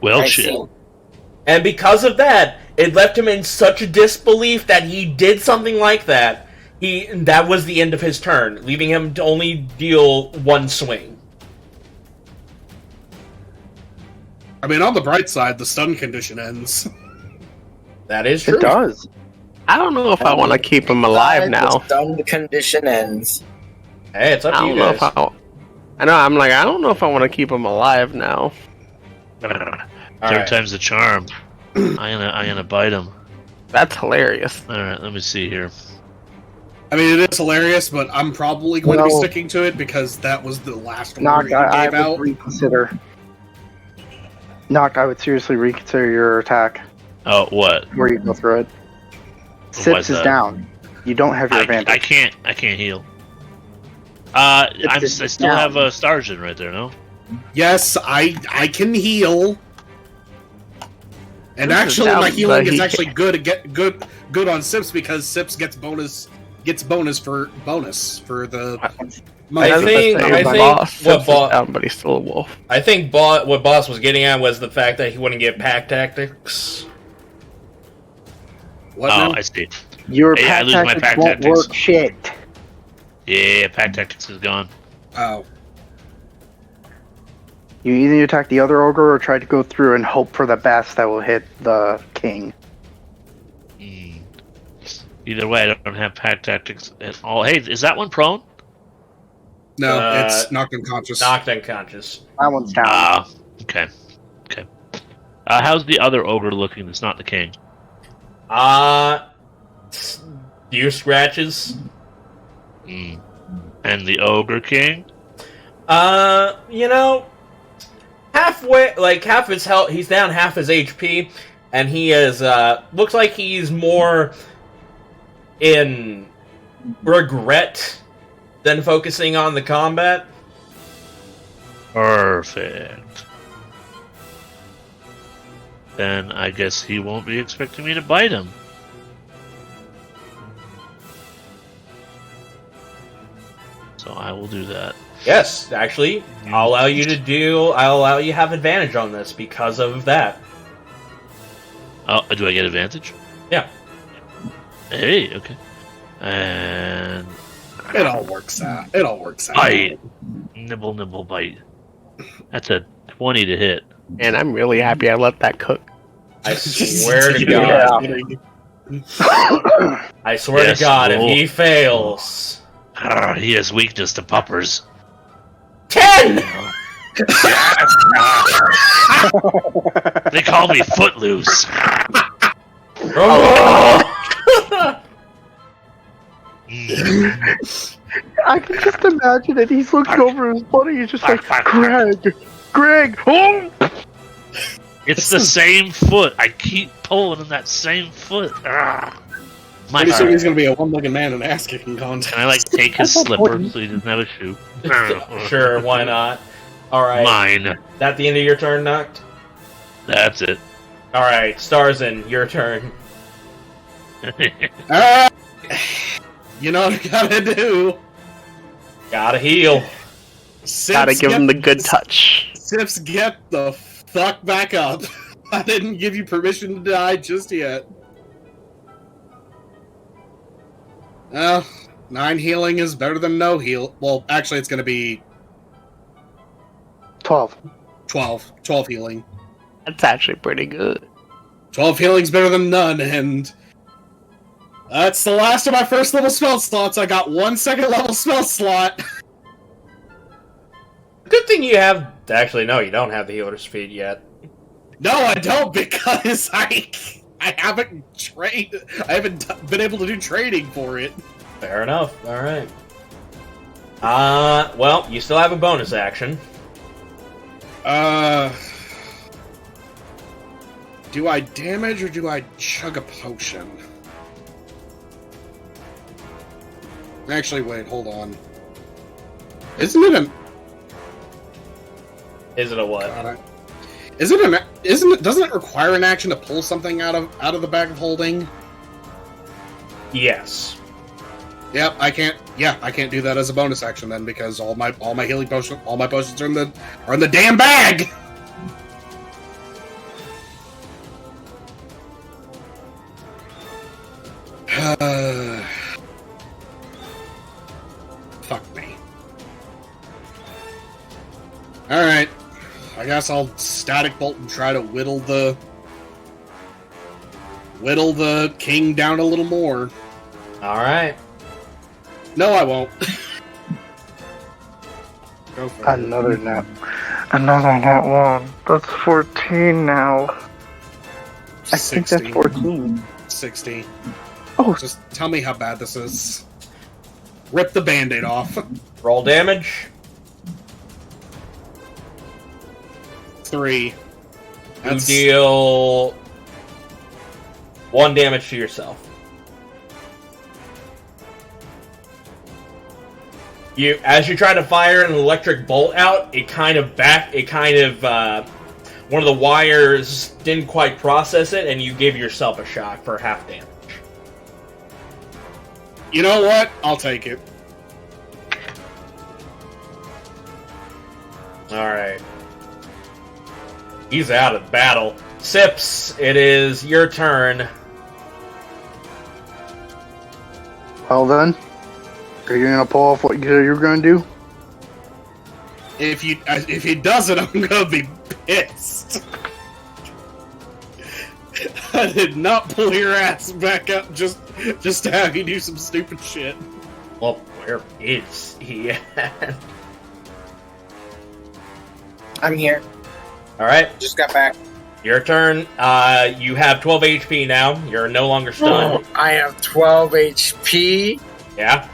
Well, shit. And because of that, it left him in such a disbelief that he did something like that. That was the end of his turn, leaving him to only deal one swing. I mean, on the bright side, the stun condition ends. That is true. It does. I don't know if I want to keep him alive now. The stun condition ends. Hey, it's up to you I guys. I don't know if I want to keep him alive now. Third time's the charm. I'm gonna bite him. That's hilarious. Alright, let me see here. I mean, it is hilarious, but I'm probably going to be sticking to it because that was the last order Noct, you I gave out. would reconsider. Noct, I would seriously reconsider your attack Oh, what? before you go through it. Why Sips is is that? down. You don't have your advantage. I can't heal. I still down. have a Starzin right there, no? Yes, I can heal. And This is actually, down, my healing but is he actually good on Sips because Sips gets bonus for the. I think what down, but he's still a wolf. I think what Boss was getting at was the fact that he wouldn't get pack tactics. What Oh, now? I see. Your Hey, I pack lose my tactics pack won't tactics. work shit. Yeah, pack tactics is gone. Oh, You either attack the other ogre or try to go through and hope for the best that will hit the king. Either way, I don't have pack tactics at all. Hey, is that one prone? no, it's knocked unconscious. Knocked unconscious. That one's down. Ah, okay. How's the other ogre looking that's not the king? Few scratches. And the ogre king? Halfway, like half his health, he's down half his HP, and he is, looks like he's more in regret than focusing on the combat. Perfect. Then I guess he won't be expecting me to bite him. So I will do that. Yes, actually, I'll allow you to have advantage on this because of that. Oh, do I get advantage? Yeah. Hey, okay. And It all works out. bite. Nibble, nibble, bite. That's a 20 to hit. And I'm really happy I let that cook. I swear to God. I swear Yes, to God, roll. if he fails... He has weakness to puppers. 10! They call me Footloose. I can just imagine it. He's looking over his buddy. He's just like, Greg, oh! It's the same foot. I keep pulling in that same foot. My Pretty soon he's gonna be a one-legged man in an ass-kicking contest. Can I take his slipper so he doesn't have a shoe? Sure, why not? Alright. Mine. That the end of your turn, Noct? That's it. Alright, Starzin, your turn. You know what I gotta do? Gotta heal. Gotta give him the good touch. Sips, get the fuck back up. I didn't give you permission to die just yet. 9 healing is better than no heal. Well, actually, it's gonna be 12. 12 healing. That's actually pretty good. 12 healing's better than none, and that's the last of my first level spell slots. I got 1 second level spell slot. Good thing you have... Actually, no, you don't have the healer's feed yet. No, I don't, because I haven't trained. I haven't been able to do training for it. Fair enough. Alright. Well, you still have a bonus action. Do I damage or do I chug a potion? Actually, wait, hold on. Isn't it a what? Doesn't it require an action to pull something out of the bag of holding? Yes. Yep, I can't do that as a bonus action then, because all my healing potions, all my potions are in the damn bag. Fuck me. Alright. I guess I'll static bolt and try to whittle the king down a little more. Alright. No, I won't. Go for it. Another nat 1. That's 14 now. I think that's 14. 60. Oh, Just tell me how bad this is. Rip the band-aid off. Roll damage. 3. You That's deal 1 damage to yourself. As you try to fire an electric bolt out, one of the wires didn't quite process it, and you give yourself a shock for half damage. You know what? I'll take it. Alright. He's out of battle. Sips, it is your turn. Well then, are you gonna pull off what you said you were gonna do? If he does it, I'm gonna be pissed. I did not pull your ass back up just to have you do some stupid shit. Well, where is he at? I'm here. Alright, Just got back. your turn. You have 12 HP now. You're no longer stunned. I have 12 HP. Yeah?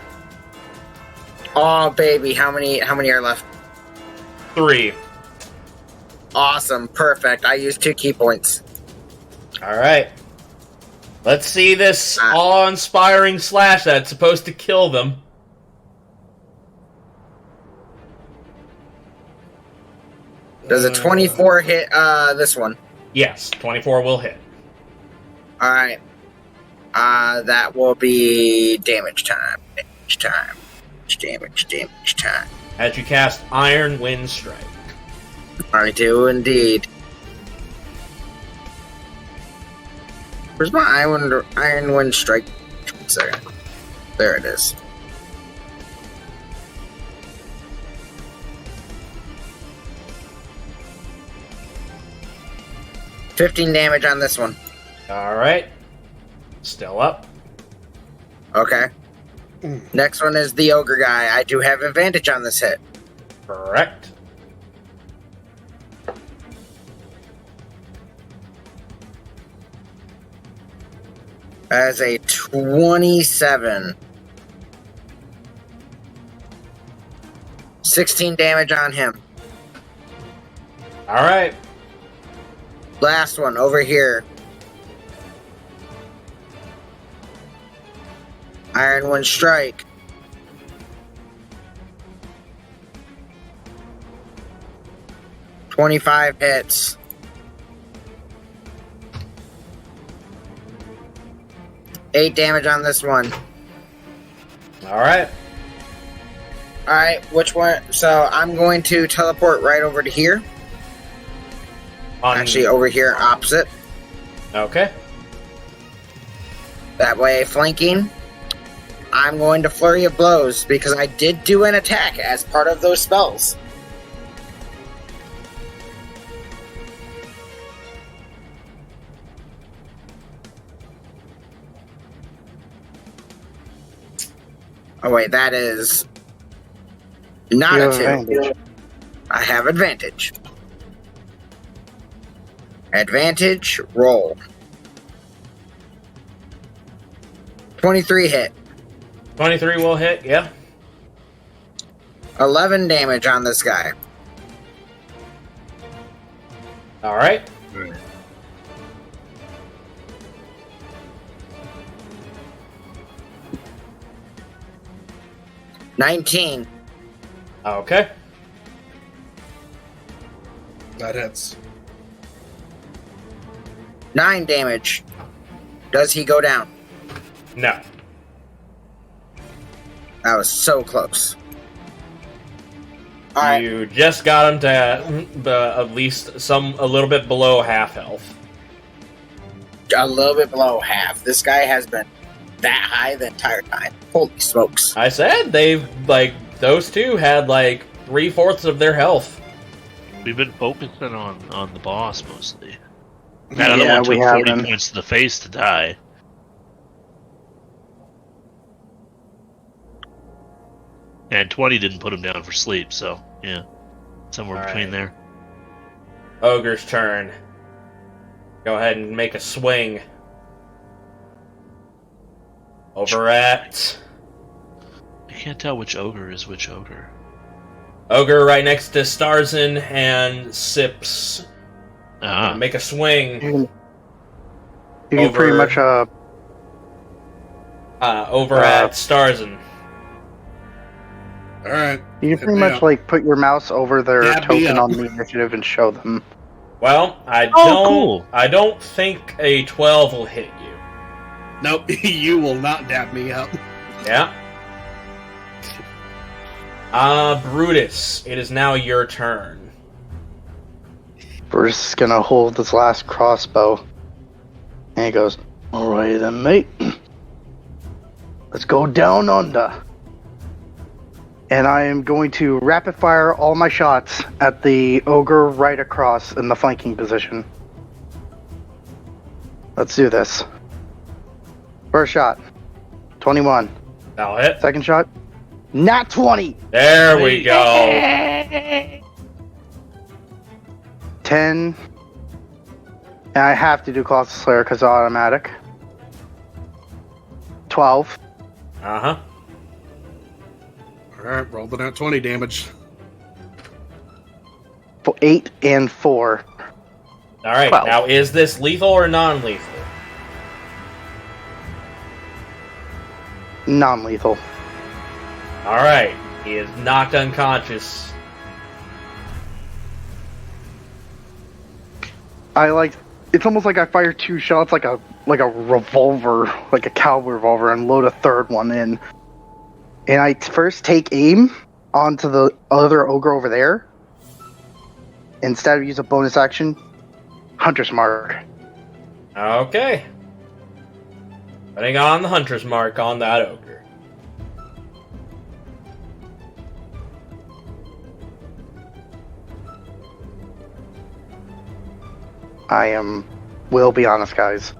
Oh baby, how many are left? 3. Awesome, perfect. I used 2 key points. Alright. Let's see this awe-inspiring slash that's supposed to kill them. Does a 24 hit this one? Yes, 24 will hit. Alright. That will be damage time. Damage time. As you cast Iron Wind Strike. I do indeed. Where's my Iron Wind Strike? 1 second. There it is. $15 damage on this one. Alright. Still up. Okay. Next one is the ogre guy. I do have advantage on this hit. Correct. As a 27. 16 damage on him. Alright. Last one over here. Iron Wind Strike. $25 hits. $8 damage on this one. Alright. Alright, which one? So I'm going to teleport right over to here. Actually, over here, opposite. Okay. That way, flanking. I'm going to Flurry of Blows, because I did do an attack as part of those spells. Oh wait, that is not a 2. Advantage. I have advantage. Advantage, roll. 23 hit. 23 will hit, yeah. 11 damage on this guy. Alright. $19. Okay. That hits. 9 damage. Does he go down? No. That was so close. Alright. You just got him to at least a little bit below half health. A little bit below half. This guy has been that high the entire time. Holy smokes. I said those two had 3/4 of their health. We've been focusing on the boss mostly. Yeah, That other one took we have 40 been. points to the face to die. And 20 didn't put him down for sleep, so yeah. Somewhere between there. Ogre's turn. Go ahead and make a swing. Over at I can't tell which ogre is which ogre. Ogre right next to Starzin and Sips. Ah. Make a swing. You can pretty much over at Starzin. Alright. you can pretty much put your mouse over their Dab me token up. on the initiative and show them. Well, cool. I don't think a 12 will hit you. Nope, you will not dab me up. Yeah. Brutus, it is now your turn. Bruce is gonna hold his last crossbow. And he goes, "Alright then, mate. Let's go down under." And I am going to rapid fire all my shots at the ogre right across in the flanking position. Let's do this. First shot, 21. That'll hit. Second shot, nat 20. There we go. 10. And I have to do Colossal Slayer because it's automatic. 12. Uh-huh. Alright, roll the nat 20 damage. 8 and 4. Alright, 12. now is this lethal or non-lethal? Non-lethal. Alright, he is knocked unconscious. It's almost like I fire 2 shots like a revolver, like a cowboy revolver, and load a third one in. And I first take aim onto the other ogre over there. Instead of use a bonus action, Hunter's Mark. Okay. Putting on the Hunter's Mark on that ogre. Will be honest, guys.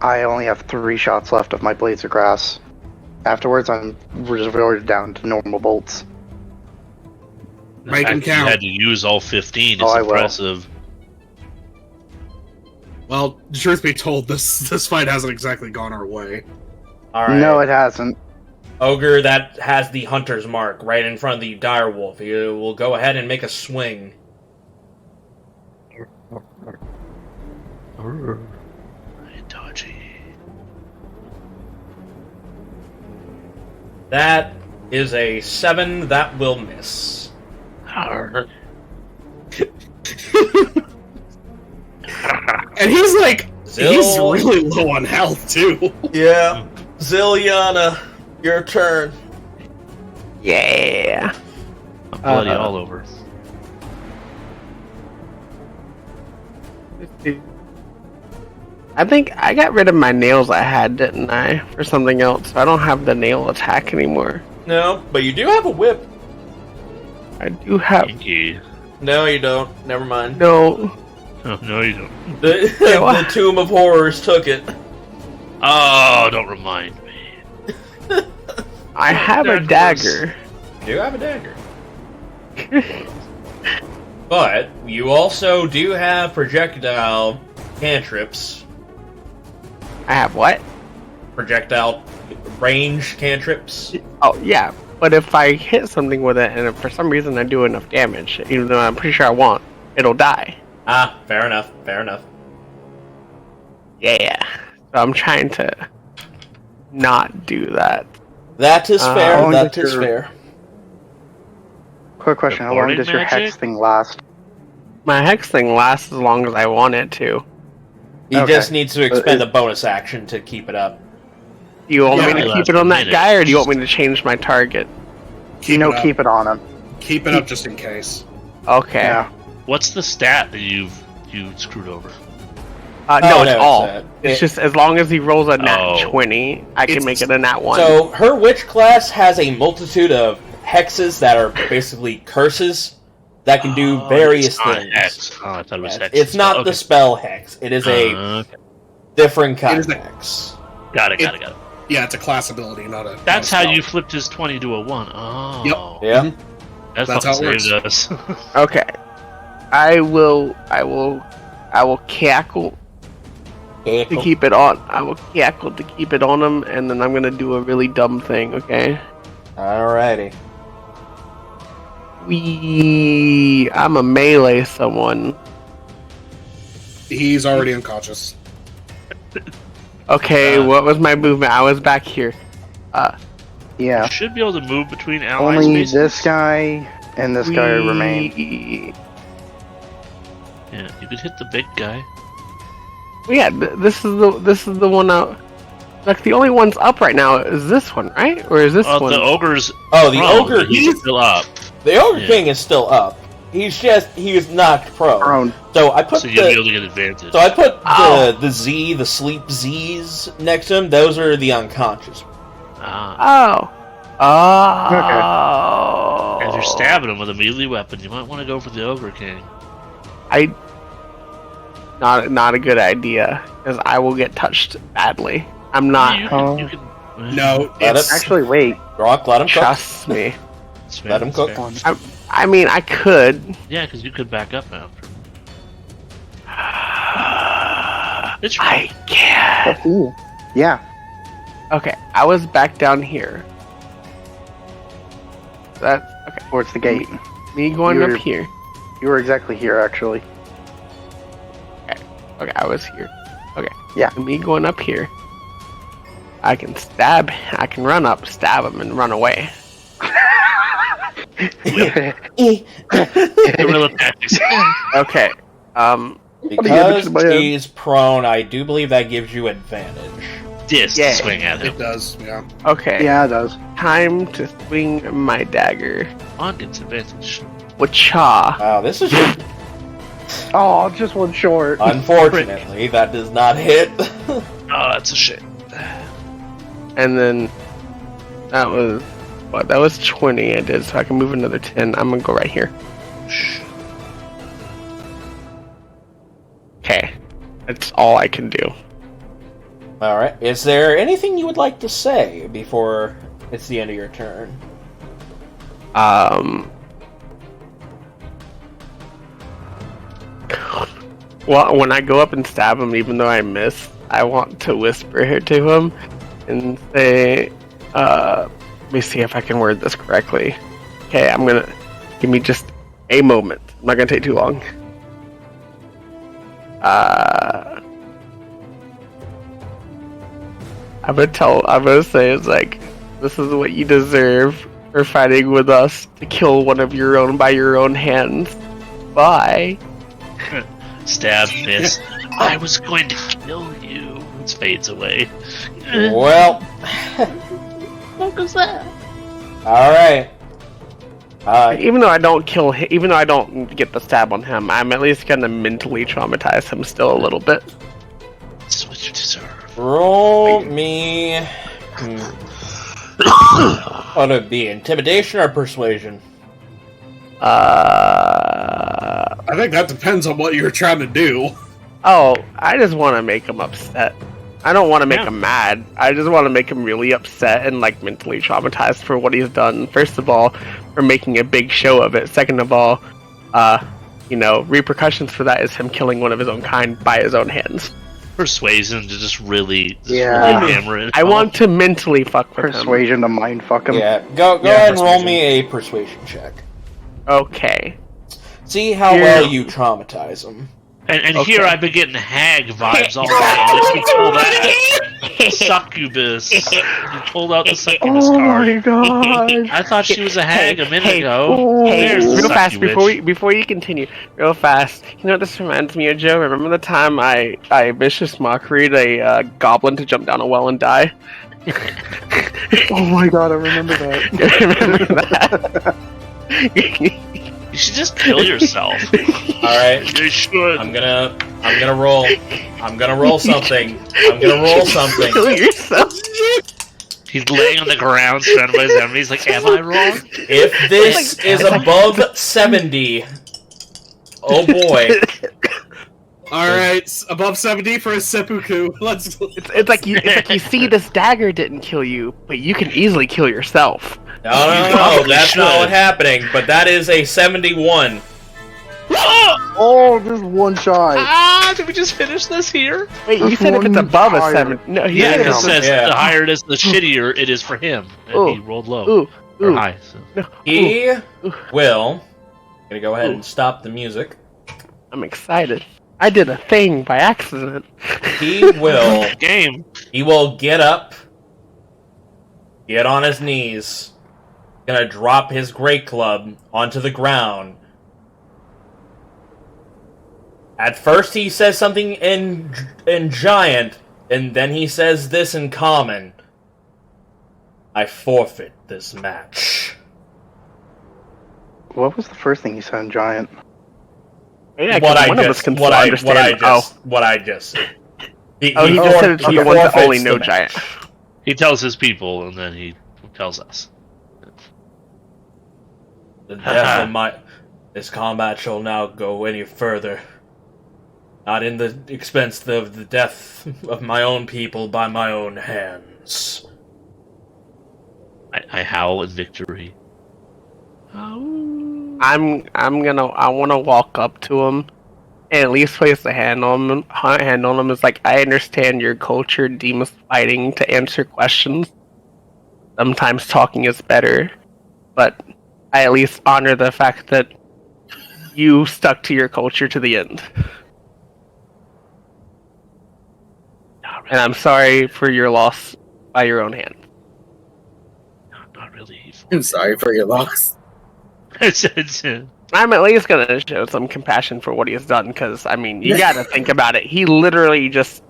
I only have 3 shots left of my Blades of Grass. Afterwards, I'm resorted down to normal bolts. Make The him fact that count. You had to use all 15 is Oh, I will. impressive. Well, truth be told, this fight hasn't exactly gone our way. All right. No, it hasn't. Ogre that has the hunter's mark right in front of the direwolf. You will go ahead and make a swing. Dodgy. That is a 7. That will miss. And he's like, he's really low on health too. Yeah. Zilyana, your turn. Yeah. I'm bloody all over. I think I got rid of my nails I had, didn't I? For something else. So I don't have the nail attack anymore. No, but you do have a whip. I do have... Kinky. No, you don't. Never mind. No. Oh, no, you don't. The Tomb of Horrors took it. Oh, don't remind me. I have a dagger. You do have a dagger. But you also do have projectile cantrips. I have what? Projectile range cantrips. Oh, yeah. But if I hit something with it, and if for some reason I do enough damage, even though I'm pretty sure I won't, it'll die. Ah, fair enough. Fair enough. Yeah. So I'm trying to not do that. That is fair. how long That does is your- fair. Quick question: How long Warning does your magic? hex thing last? My hex thing lasts as long as I want it to. He Okay. just needs to expend a bonus action to keep it up. Do you want Yeah, me to it keep lasts it on a that minute. guy, or do you want me to change my target? Keep it up. Keep it on him. Keep it up just in case. Okay. Yeah. What's the stat that you screwed over? No, it's no, all. it's, It's just as long as he rolls a nat Oh. 20, I can It's- make it a nat 1. So her witch class has a multitude of hexes that are basically curses that can do Oh, various it's not things. Hex. Oh, I thought it was hex. It's not Okay. the spell hex. It is a Okay. different kind is of a- hex. Got it. Yeah, it's a class ability, not a. That's not a how you spell. flipped his 20 to a 1. Oh. Yep. Yeah. Mhm. That's That's how how it saved us. Okay. I will cackle to keep it on. I will cackle to keep it on him, and then I'm gonna do a really dumb thing, okay? Alrighty. I'm a melee someone. He's already unconscious. Okay, what was my movement? I was back here. Yeah. You should be able to move between allies. Only basically. this guy and this guy remain. Yeah, you could hit the big guy. Yeah, this is the one out. Like the only one's up right now is this one, right? Or is this Oh, one? the ogre's. Oh, the prone, ogre. but he's still up. The ogre Yeah. king is still up. He's knocked prone. Prone. So I put So you'll be able the to get advantage. so I put Oh. the Z, the sleep Z's next to him. Those are the unconscious. Ah. Oh. As you're stabbing him with a melee weapon, you might want to go for the ogre king. Not a good idea, because I will get touched badly. I'm not. You Oh. can, No, Let it's it- Actually, wait. Gronk, let him cook. Trust me. It's fair, Let him it's cook. fair. I mean, I could. Yeah, because you could back up after. It's I can. Up to you. Yeah. Okay, I was back down here. That okay. Towards the gate. Me going You're- up here. You were exactly here, actually. Okay, I was here. Okay. Yeah. Me going up here. I can stab. I can run up, stab him, and run away. guerrilla tactics. Okay. Because my head. he's prone, I do believe that gives you advantage. Disc Yeah. swing at him. it does. Yeah. Okay. Yeah, it does. Time to swing my dagger. On gets advantage. Wacha. Wow, this is just Oh, just one short. unfortunately that does not hit. Oh, that's a shame. And then that was what? That was 20 I did, so I can move another 10. I'm gonna go right here. Okay. That's all I can do. Alright. Is there anything you would like to say before it's the end of your turn? Well, when I go up and stab him, even though I miss, I want to whisper here to him and say, let me see if I can word this correctly. Okay, I'm gonna give me just a moment. I'm not gonna take too long. I'm gonna say it's like, this is what you deserve for fighting with us to kill one of your own by your own hands. Bye. Stab, miss. I was going to kill you. It fades away. Well, What was that? alright. Even though I don't kill him, even though I don't get the stab on him, I'm at least gonna mentally traumatize him still a little bit. That's what you deserve. Roll me. What would it be? Intimidation or persuasion? I think that depends on what you're trying to do. Oh, I just want to make him upset. I don't want to make him mad. I just want to make him really upset and like mentally traumatized for what he's done. First of all, for making a big show of it. Second of all, repercussions for that is him killing one of his own kind by his own hands. Persuasion to just really Yeah. hammer it. I want to mentally fuck with him. Persuasion to mind fuck him. Yeah, go ahead and roll me a persuasion check. Okay. See how well you traumatize him. And Okay. here I've been getting hag vibes all day. Unless you pull that succubus. You pulled out the succubus Oh card. my god. I thought she was a hag a minute Hey, ago. Hey, There's the real fast succubus. before you continue, real fast. You know what this reminds me of, Joe? Remember the time I vicious mockery'd a goblin to jump down a well and die? Oh my god, I remember that. Remember that? You should just kill yourself. Alright, You should. I'm gonna roll. I'm gonna roll something. I'm gonna roll something. Kill yourself. He's laying on the ground surrounded by his enemies like, am I wrong? If this is above 70, oh boy. Alright, above 70 for a seppuku. Let's It's like you see this dagger didn't kill you, but you can easily kill yourself. No, probably that's not should. what's happening, but that is a 71. Oh, just one shy. Did we just finish this here? Wait, you This said if it's one's above a higher. 7. No, he Yeah, said because it's it says Yeah. the higher it is, the shittier it is for him. And Ooh. he rolled low. Ooh, Or ooh. high. So. No, He ooh. will. Gonna go ahead and stop the music. I'm excited. I did a thing by accident. He will. Game. He will get up, get on his knees, gonna drop his great club onto the ground. At first he says something in giant, and then he says this in common. I forfeit this match. What was the first thing he said in Giant? Yeah, What 'cause I one of us just, can what I understand. just said. He He just said it's the ones that only know giant. giant. He tells his people, and then he tells us. The death of this combat shall now go any further. Not in the expense of the death of my own people by my own hands. I howl in victory. I wanna walk up to him and at least place a hand on him. It's like, I understand your culture deems fighting to answer questions. Sometimes talking is better, but I at least honor the fact that you stuck to your culture to the end. And I'm sorry for your loss by your own hand. Not really. I'm sorry for your loss. I'm at least gonna show some compassion for what he has done, because, I mean, you gotta think about it. He literally just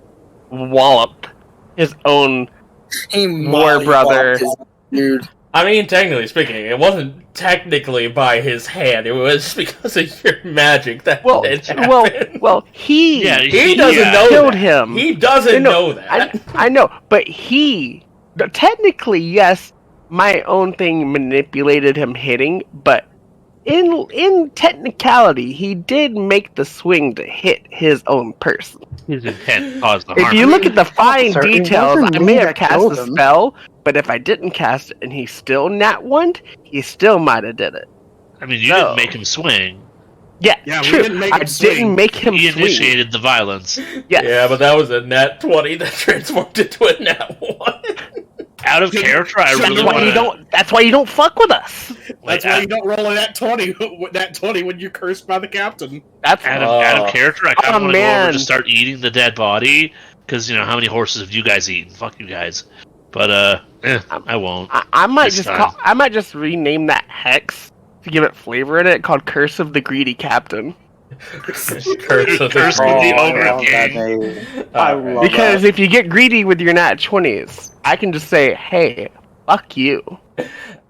walloped his own war brother. Dude. I mean, technically speaking, it wasn't technically by his hand. It was because of your magic that it happened. He He doesn't know killed that. him. He doesn't know that. I know, but technically, yes, my own thing manipulated him hitting, but in technicality, he did make the swing to hit his own person. His intent caused the harm. If you look at the fine Sir, it details, wasn't I me may have that cast killed a him. spell, but if I didn't cast it and he still nat one, he still might have did it. I mean, you No. didn't make him swing. Yeah, Yeah, we true. didn't make I him swing. didn't make him He swing. initiated the violence. Yes. Yeah, but that was a nat 20 that transformed into a nat 1. Out of character, I That's really why want you don't. That's why you don't fuck with us. That's why you don't roll a nat 20 when you're cursed by the captain. That's Out of character, I kind of want to go over man. to start eating the dead body, because, how many horses have you guys eaten? Fuck you guys. But, I won't. I might This just time. I might just rename that hex to give it flavor in it, called Curse of the Greedy Captain. Curse of the Curse of Greedy. the I Ogre love that King. name. I Alright. love Because if you get greedy with your nat 20s, I can just say, "Hey, fuck you."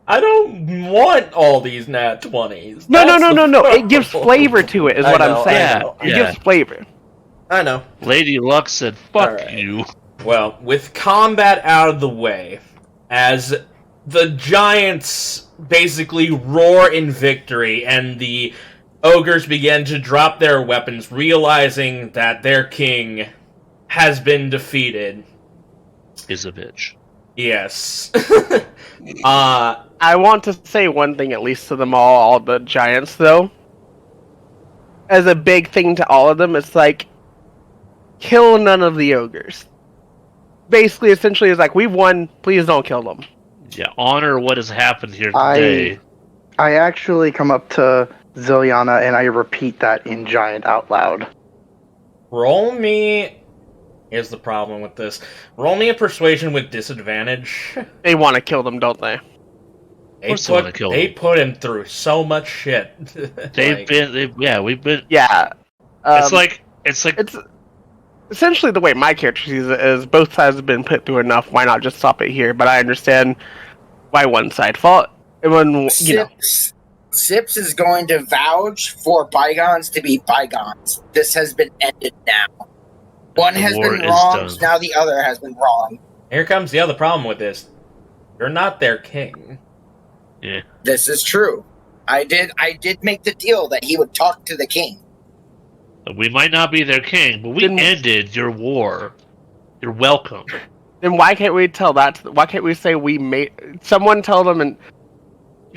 I don't want all these nat 20s. No. That's the It gives problem. flavor to it. Is I what know, I'm saying. I know, It yeah. gives flavor. I know. Lady Luck said, fuck Alright. you. Well, with combat out of the way, as the giants basically roar in victory and the ogres begin to drop their weapons, realizing that their king has been defeated. Is a bitch. Yes. I want to say one thing at least to them all the giants, though. As a big thing to all of them, it's like, kill none of the ogres. Basically, essentially, it's like, we've won, please don't kill them. Yeah, honor what has happened here I- today. I actually come up to Zilyana and I repeat that in giant out loud. Roll me... Here's the problem with this. Roll me a persuasion with disadvantage. They want to kill them, don't they? course they wanna kill They him. put him through so much shit. We've been. Yeah. It's like It's essentially the way my character sees it is both sides have been put through enough. Why not just stop it here? But I understand why one side fought. And when, Sips is going to vouch for bygones to be bygones. This has been ended now. One The has war been is wronged, done. now the other has been wrong. Here comes the other problem with this. You're not their king. This is true. I did make the deal that he would talk to the king. We might not be their king, but we Didn't- ended your war. You're welcome. then why can't we tell that? Why can't we say we made? Someone tell them, and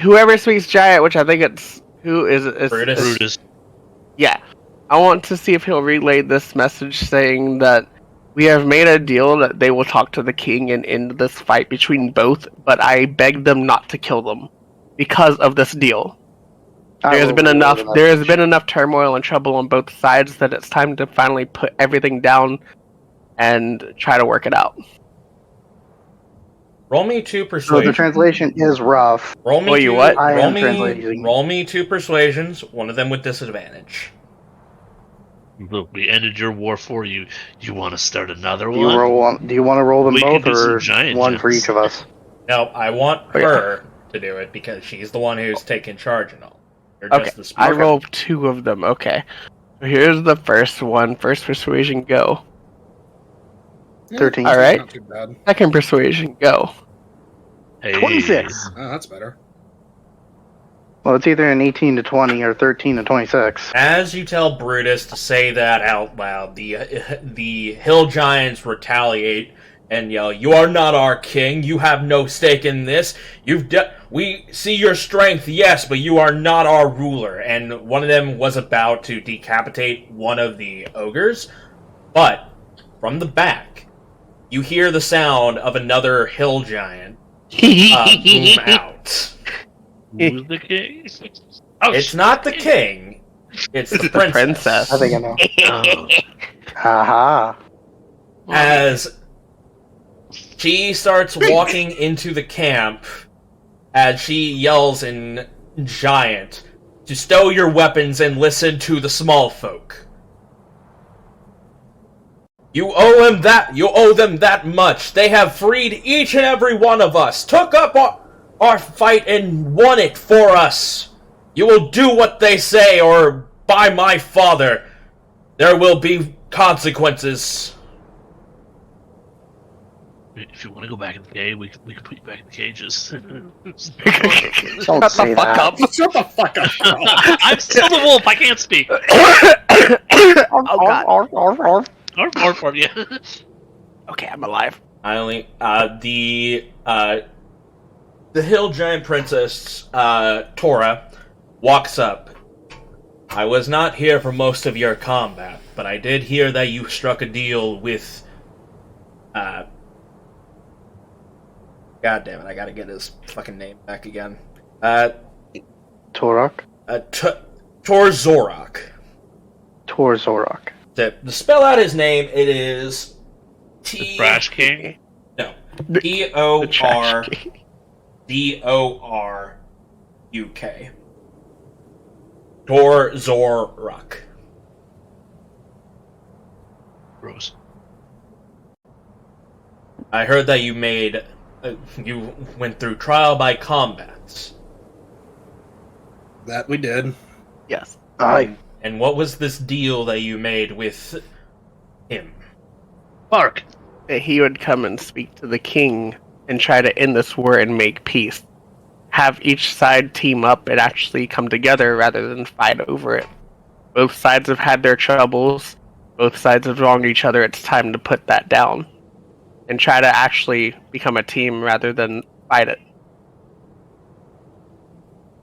whoever speaks giant, which I think it's who is it? Brutus. Brutus. Yeah, I want to see if he'll relay this message saying that we have made a deal that they will talk to the king and end this fight between both, but I beg them not to kill them because of this deal. I There will has been enough turmoil and trouble on both sides that it's time to finally put everything down and try to work it out. Roll me 2 So the persuasion. translation is rough. Roll me Oh, you two, what? I roll am me, translating. roll me 2 persuasions, one of them with disadvantage. Look, we ended your war for you. You want to start another Do you one? roll one? Do you want to roll them We can both, do some or giant one for jumps. each of us? No, I want Okay. her to do it because she's the one who's taking charge and all. You're Okay, just the I smoker. rolled 2 of them. Okay, so here's the first one. First persuasion, go. 13. All right. Not too bad. Second persuasion, go. Hey. 26. Oh, that's better. Well, it's either an 18 to 20 or 13 to 26. As you tell Brutus to say that out loud, the hill giants retaliate and yell, "You are not our king. You have no stake in this. We see your strength, yes, but you are not our ruler." And one of them was about to decapitate one of the ogres, but from the back, you hear the sound of another hill giant boom out. Who's the king? Oh, It's not the king. It's the The princess. princess. I think I know. Oh. Haha. As she starts walking into the camp, as she yells in giant, to stow your weapons and listen to the small folk. You owe them that much. They have freed each and every one of us, took up our fight and won it for us. You will do what they say, or by my father, there will be consequences. If you want to go back in the cage, we can put you back in the cages. Don't Shut say the fuck that. up. Shut the fuck up. I'm still the wolf. I can't speak. Oh god. Yeah. Okay, I'm alive. I only the hill giant princess Tora walks up I was not here for most of your combat, but I did hear that you struck a deal with... God damn it, I gotta get his fucking name back again. Torok? Torzorok. Torzorok. To spell out his name, it is The Trash King? No. The trash T-O-R-Z-O-R-U-K. Torzorok. Gross. I heard that you went through trial by combats. That we did. Yes. Aye. And what was this deal that you made with him? Bark. That he would come and speak to the king and try to end this war and make peace. Have each side team up and actually come together rather than fight over it. Both sides have had their troubles. Both sides have wronged each other. It's time to put that down. And try to actually become a team rather than fight it.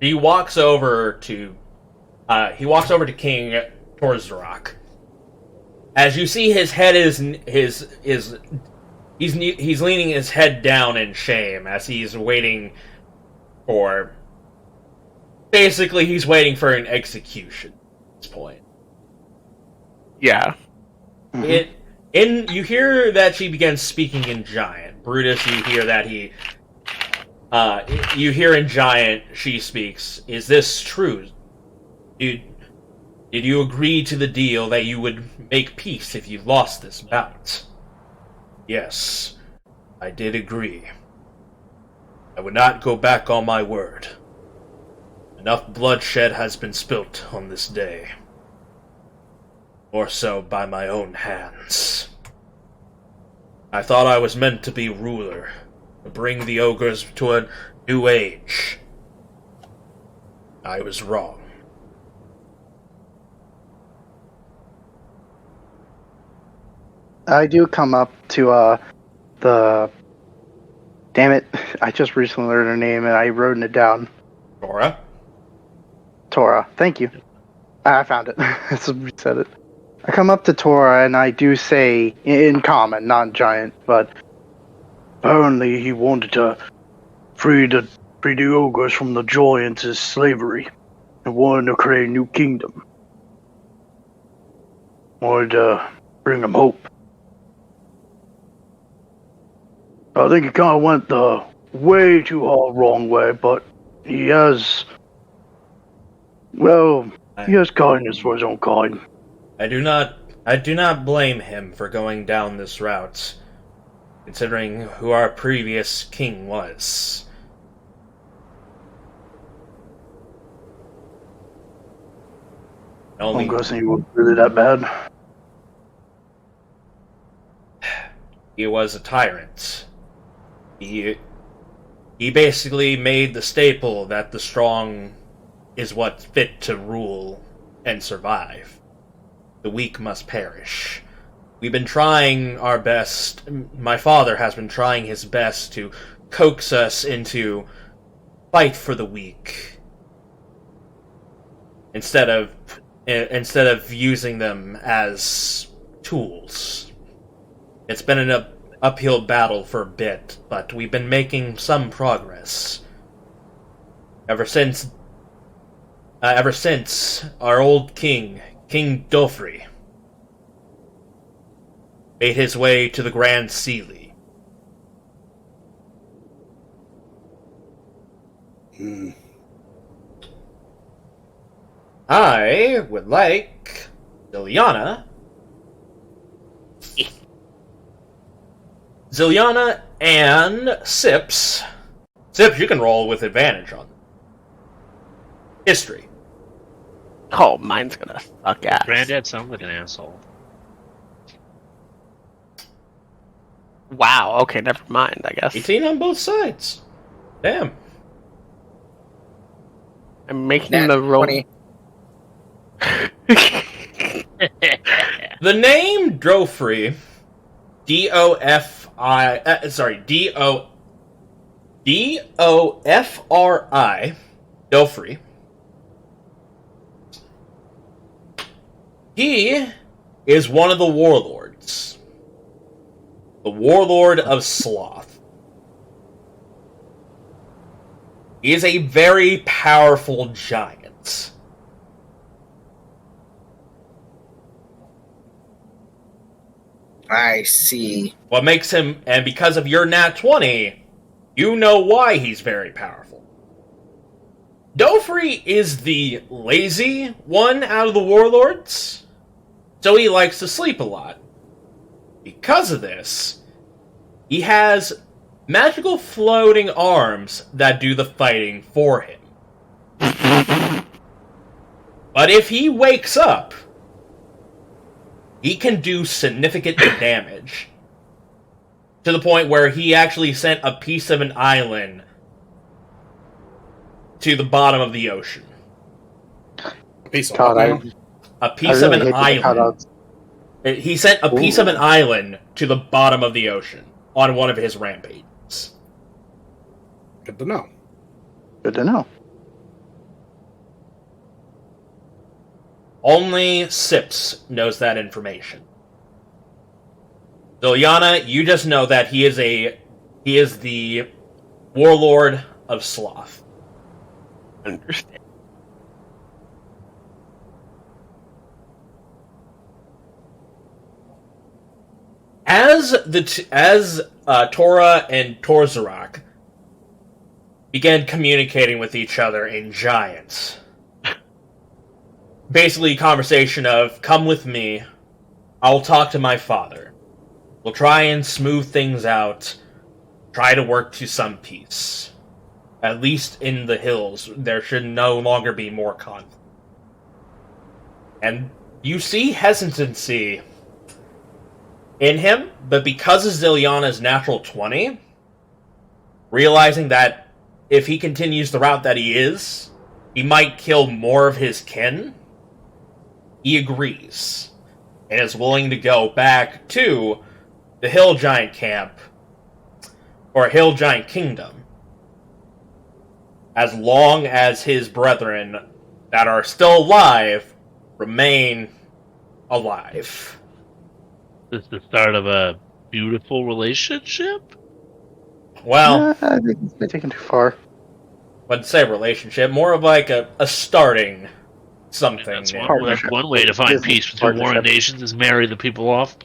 He walks over to King Torzorok. As you see, his head he's leaning his head down in shame as he's waiting for. Basically, he's waiting for an execution at this point. Yeah. You hear that she begins speaking in Giant. Brutus, you hear that you hear in Giant she speaks. Is this true? Did you agree to the deal that you would make peace if you lost this bout? Yes, I did agree. I would not go back on my word. Enough bloodshed has been spilt on this day. More so by my own hands. I thought I was meant to be ruler, to bring the ogres to a new age. I was wrong. I do come up to the. Damn it! I just recently learned her name and I wrote it down. Tora. Thank you. I found it. That's what we said it. I come up to Tora and I do say in common, not Giant, but apparently he wanted to free the ogres from the giants' slavery and wanted to create a new kingdom. Wanted to bring them hope. I think he kind of went the way too hard wrong way, but he has kindness for his own kind. I do not blame him for going down this route, considering who our previous king was. I'm guessing he wasn't really that bad. He was a tyrant. He basically made the staple that the strong is what's fit to rule and survive. The weak must perish. We've been trying our best. My father has been trying his best to coax us into fight for the weak, instead of using them as tools. It's been an uphill battle for a bit, but we've been making some progress. Ever since our old king, King Dofri, made his way to the Grand Sealy. I would like Zilyana and Sips. Sips, you can roll with advantage on history. Oh, mine's gonna suck ass. Granddad sounds like an asshole. Wow, okay, never mind, I guess. 18 on both sides. Damn. I'm making the roll. 20. The name Dofri, D-O-F-R-I, Dofri, He is one of the warlords. The Warlord of Sloth. He is a very powerful giant. I see. What makes him, and because of your nat 20, you know why he's very powerful. Dofri is the lazy one out of the warlords, so he likes to sleep a lot. Because of this, he has magical floating arms that do the fighting for him. But if he wakes up, he can do significant damage. To the point where he actually sent a piece of an island to the bottom of the ocean. A piece of an island. He sent a piece of an island to the bottom of the ocean on one of his rampages. Good to know. Good to know. Only Sips knows that information. Zilyana, you just know that he is the Warlord of Sloth. Understand. As Tora and Torzarak began communicating with each other in Giants, basically a conversation of, come with me, I'll talk to my father. We'll try and smooth things out, try to work to some peace. At least in the hills, there should no longer be more conflict. And you see hesitancy in him, but because of Zilyana's natural 20, realizing that if he continues the route that he is, he might kill more of his kin, he agrees, and is willing to go back to the Hill Giant camp, or Hill Giant Kingdom, as long as his brethren that are still alive remain alive. This is the start of a beautiful relationship? Well, I think they're taking too far. wouldn't say relationship, more of like a starting something. That's one, Partnership. that's one way to find Business peace between warring partnership. nations is marry the people off.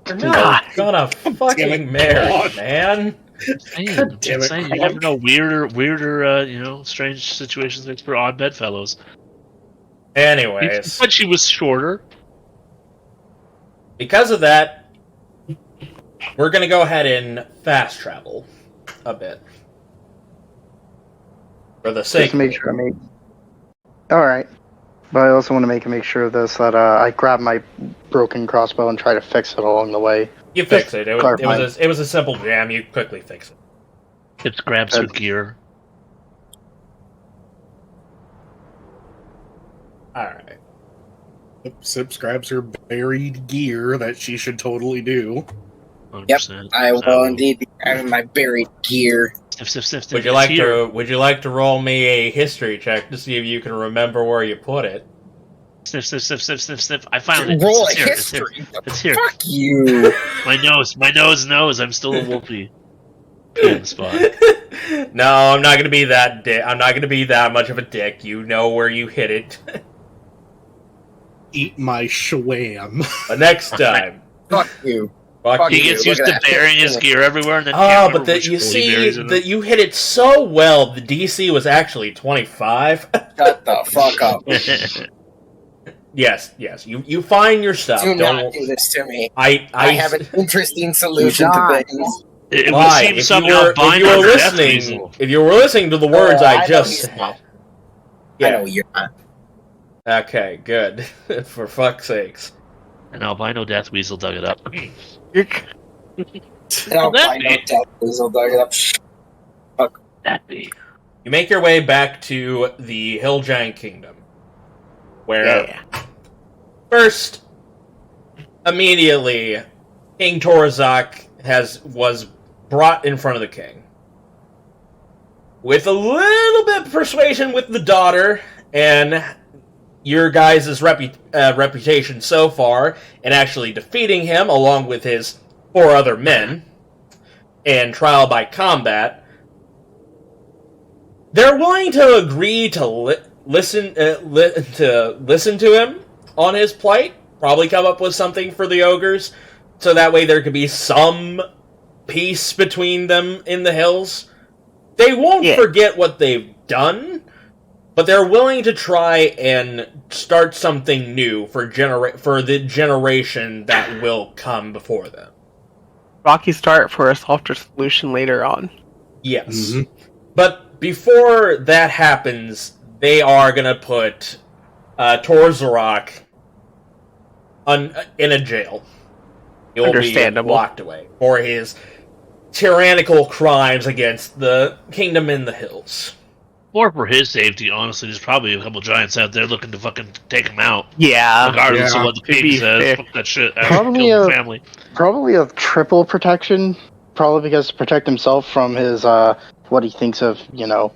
You're not gonna fucking it. marry, man. God damn it, You never know weirder, strange situations make for odd bedfellows. Anyways, But she was shorter. because of that, we're gonna go ahead and fast travel a bit. For the sake Just to make sure I make. Alright. But I also want to make sure of this that I grab my broken crossbow and try to fix it along the way. you fix it. It clarifying. was a simple jam. You quickly fix it. Tips grabs her gear. All right. Sips grabs her buried gear that she should totally do. 100%. I will indeed be grabbing my buried gear. Sniff. Would you like to roll me a history check to see if you can remember where you put it? Sniff. I found it. Roll a It's here. history. It's here. Fuck you. My nose knows I'm still a wolfie. Pin spot. No, I'm not gonna be that I'm not gonna be that much of a dick. You know where you hit it. Eat my shwam. But next time. Fuck you. Fuck He you. gets used Look to at that. burying his gear everywhere, and then Oh, but you see that you hit it so well. The DC was actually 25. Shut the fuck up. Yes. You find your stuff. Do Don't not do this to me. I I have an interesting solution to things. It would Why? seem If somehow you were listening. listening to the words Oh, I I know just you're not. said. I know you're not. Okay, good. For fuck's sakes. An albino death weasel dug it up. And I'll that find be? out that weasel dug it up. That be. You make your way back to the Hill Giant Kingdom, where first, immediately, King Torazak was brought in front of the king. With a little bit of persuasion with the daughter, and your guys' reputation so far in actually defeating him, along with his 4 other men, in trial by combat, they're willing to agree to listen to him on his plight. Probably come up with something for the ogres, so that way there could be some peace between them in the hills. They won't forget what they've done, but they're willing to try and start something new for the generation that will come before them. Rocky start for a softer solution later on. Yes. Mm-hmm. But before that happens, they are going to put Torzarak in a jail. He'll be locked away for his tyrannical crimes against the kingdom in the hills. Or for his safety, honestly, there's probably a couple giants out there looking to fucking take him out. Yeah. Regardless of what the king says. Fuck that shit. Probably kill the family. Probably a triple protection. Probably because to protect himself from his, what he thinks of,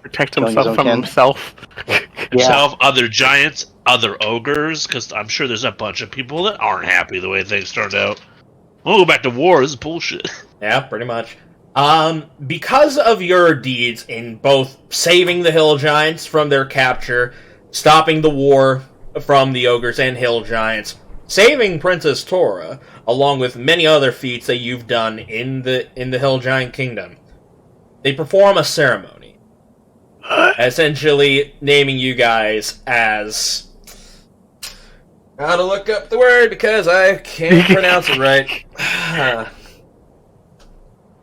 protect himself from himself. Himself, other giants, other ogres, because I'm sure there's a bunch of people that aren't happy the way things turned out. We'll go back to war. This is bullshit. Yeah, pretty much. Because of your deeds in both saving the hill giants from their capture, stopping the war from the ogres and hill giants, saving Princess Tora, along with many other feats that you've done in the hill giant kingdom, they perform a ceremony, essentially naming you guys as... Gotta look up the word because I can't pronounce it right.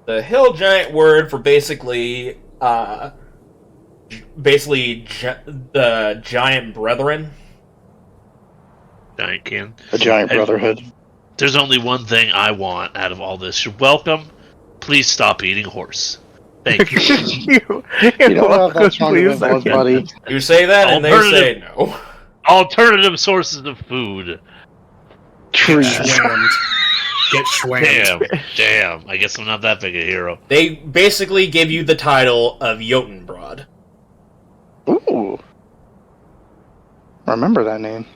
The hill giant word for basically the giant brethren. Giant kin. A giant brotherhood. There's only one thing I want out of all this. You're welcome. Please stop eating horse. Thank you. You don't have that strong of influence, buddy. You say that and they say no. Alternative sources of food. Get schwammed. Damn. I guess I'm not that big a hero. They basically give you the title of Jotunbrod. Ooh. Remember that name.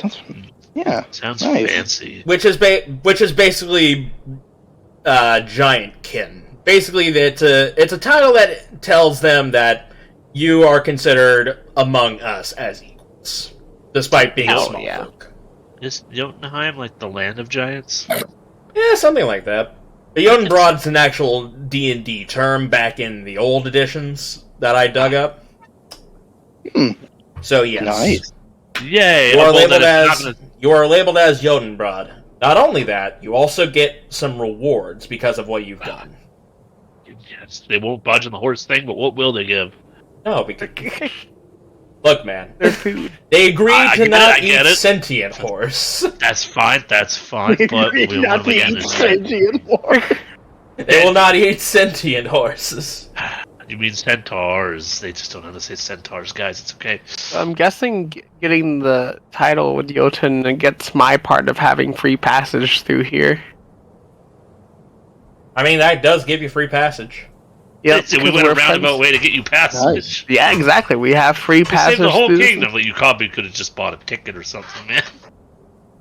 Sounds nice. fancy. Which is basically giant kin. Basically, it's a title that tells them that you are considered among us as equals, despite being small folk. Is Jotunheim like the land of giants? Yeah, something like that. The Jotunbrod's an actual D&D term back in the old editions that I dug up. So yes. Nice. Yay! You are labeled as Jotunbrod. Not only that, you also get some rewards because of what you've done. Yes, they won't budge on the horse thing, but what will they give? No, because... Look, man. They agreed to not eat sentient horse. That's fine, but we want to get sentient horse. They will not eat sentient horses. You mean centaurs? They just don't know how to say centaurs, guys. It's okay. I'm guessing getting the title with Jotun gets my part of having free passage through here. I mean, that does give you free passage. Yep, we went a roundabout way to get you passage. Nice. Yeah, exactly. We have free passage. Save the whole kingdom, but you probably could have just bought a ticket or something, man.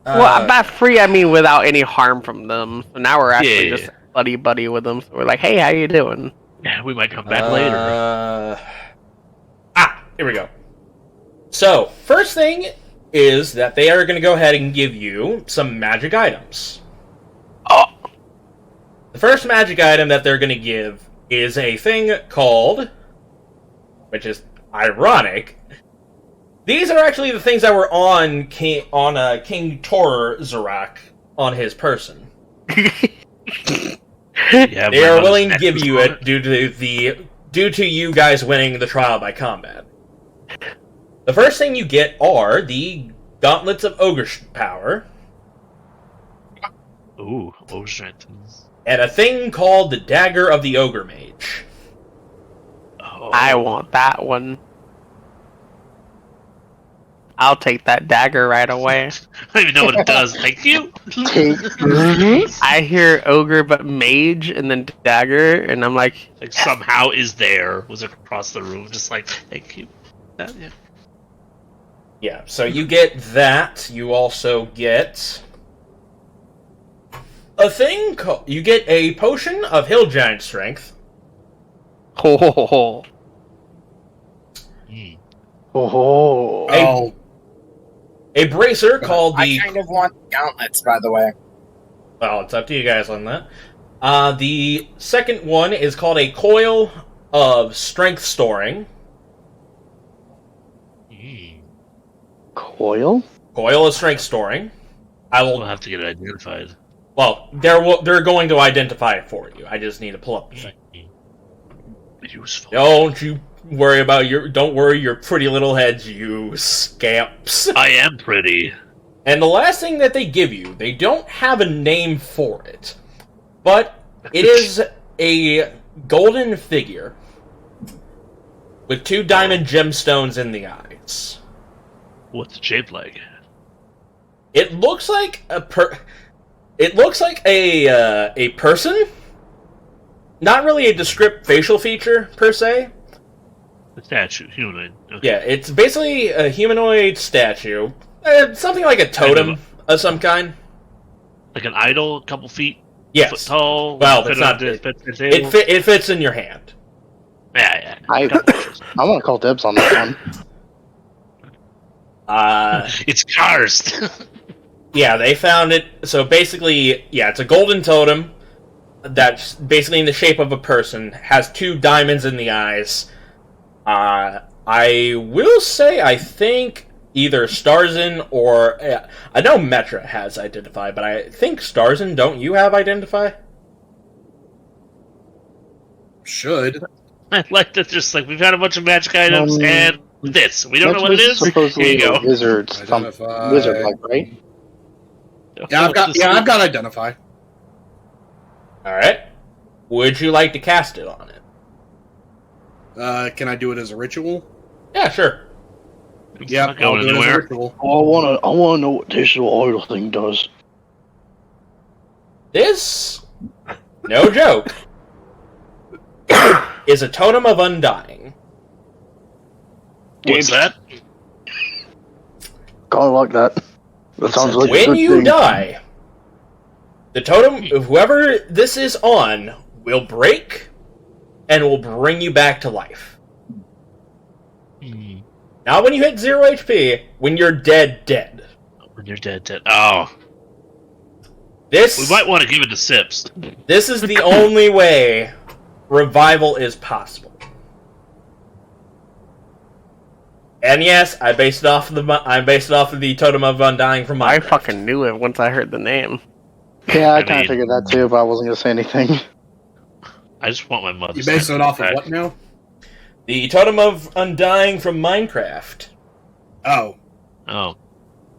Well, by free, I mean without any harm from them. So now we're actually just buddy with them. So we're like, hey, how you doing? Yeah, we might come back later. Here we go. So, first thing is that they are going to go ahead and give you some magic items. Oh! The first magic item that they're going to give is a thing called, which is ironic, these are actually the things that were on King Torzarak on his person. They are willing to give you it due to you guys winning the trial by combat. The first thing you get are the Gauntlets of Ogre Power. Ooh, Ogre Strength. And a thing called the Dagger of the Ogre Mage. Oh. I want that one. I'll take that dagger right away. I don't even know what it does. Thank you. I hear ogre but mage and then dagger, and I'm like somehow is there. Was across the room, just like thank you. Yeah, so you get that. You also get a thing you get a potion of hill giant strength. Ho ho ho ho. Oh. A bracer called the... I kind of want gauntlets, by the way. Well, it's up to you guys on that. The second one is called a coil of strength storing. Coil? Coil of strength storing. We'll have to get it identified. Well, they're going to identify it for you. I just need to pull up the thing. Useful. Don't worry your pretty little heads, you scamps. I am pretty. And the last thing that they give you, they don't have a name for it, but it is a golden figure with 2 diamond gemstones in the eyes. What's it shaped like? It looks like a person. Not really a descript facial feature per se. A statue, humanoid. Okay. Yeah, it's basically a humanoid statue. Something like a totem of some kind. Like an idol, a couple feet, Yes. foot tall. Well, it's not. It fits in your hand. Yeah. I want to call dibs on that one. It's cars. Yeah, they found it. So basically, yeah, it's a golden totem that's basically in the shape of a person, has 2 diamonds in the eyes. I will say, I think either Starzin or... I know Metra has Identify, but I think Starzin, don't you have Identify? Should. I like that. Just like we've had a bunch of magic items and this. We don't know what it is. Supposedly Here you go. Wizards, Identify. wizard like, right? Yeah, I've got Identify. Alright. Would you like to cast it on it? Can I do it as a ritual? Yeah, sure. Yeah, not going I'll do it as a anywhere. ritual. I wanna know what this little idol thing does. This, no joke, is a totem of undying. What's that? Kinda like that. That sounds like a When good you thing. die, the totem, whoever this is on, will break and will bring you back to life. Not when you hit 0 HP, when you're dead. When you're dead. Oh. This, We might want to give it to Sips. this is the only way revival is possible. And yes, I based it off of the totem of undying from I Minecraft. fucking knew it once I heard the name. Yeah, I I kinda mean- figured that too, but I wasn't gonna say anything. I just want my mother. You base it off of what now? The totem of undying from Minecraft. Oh. Oh.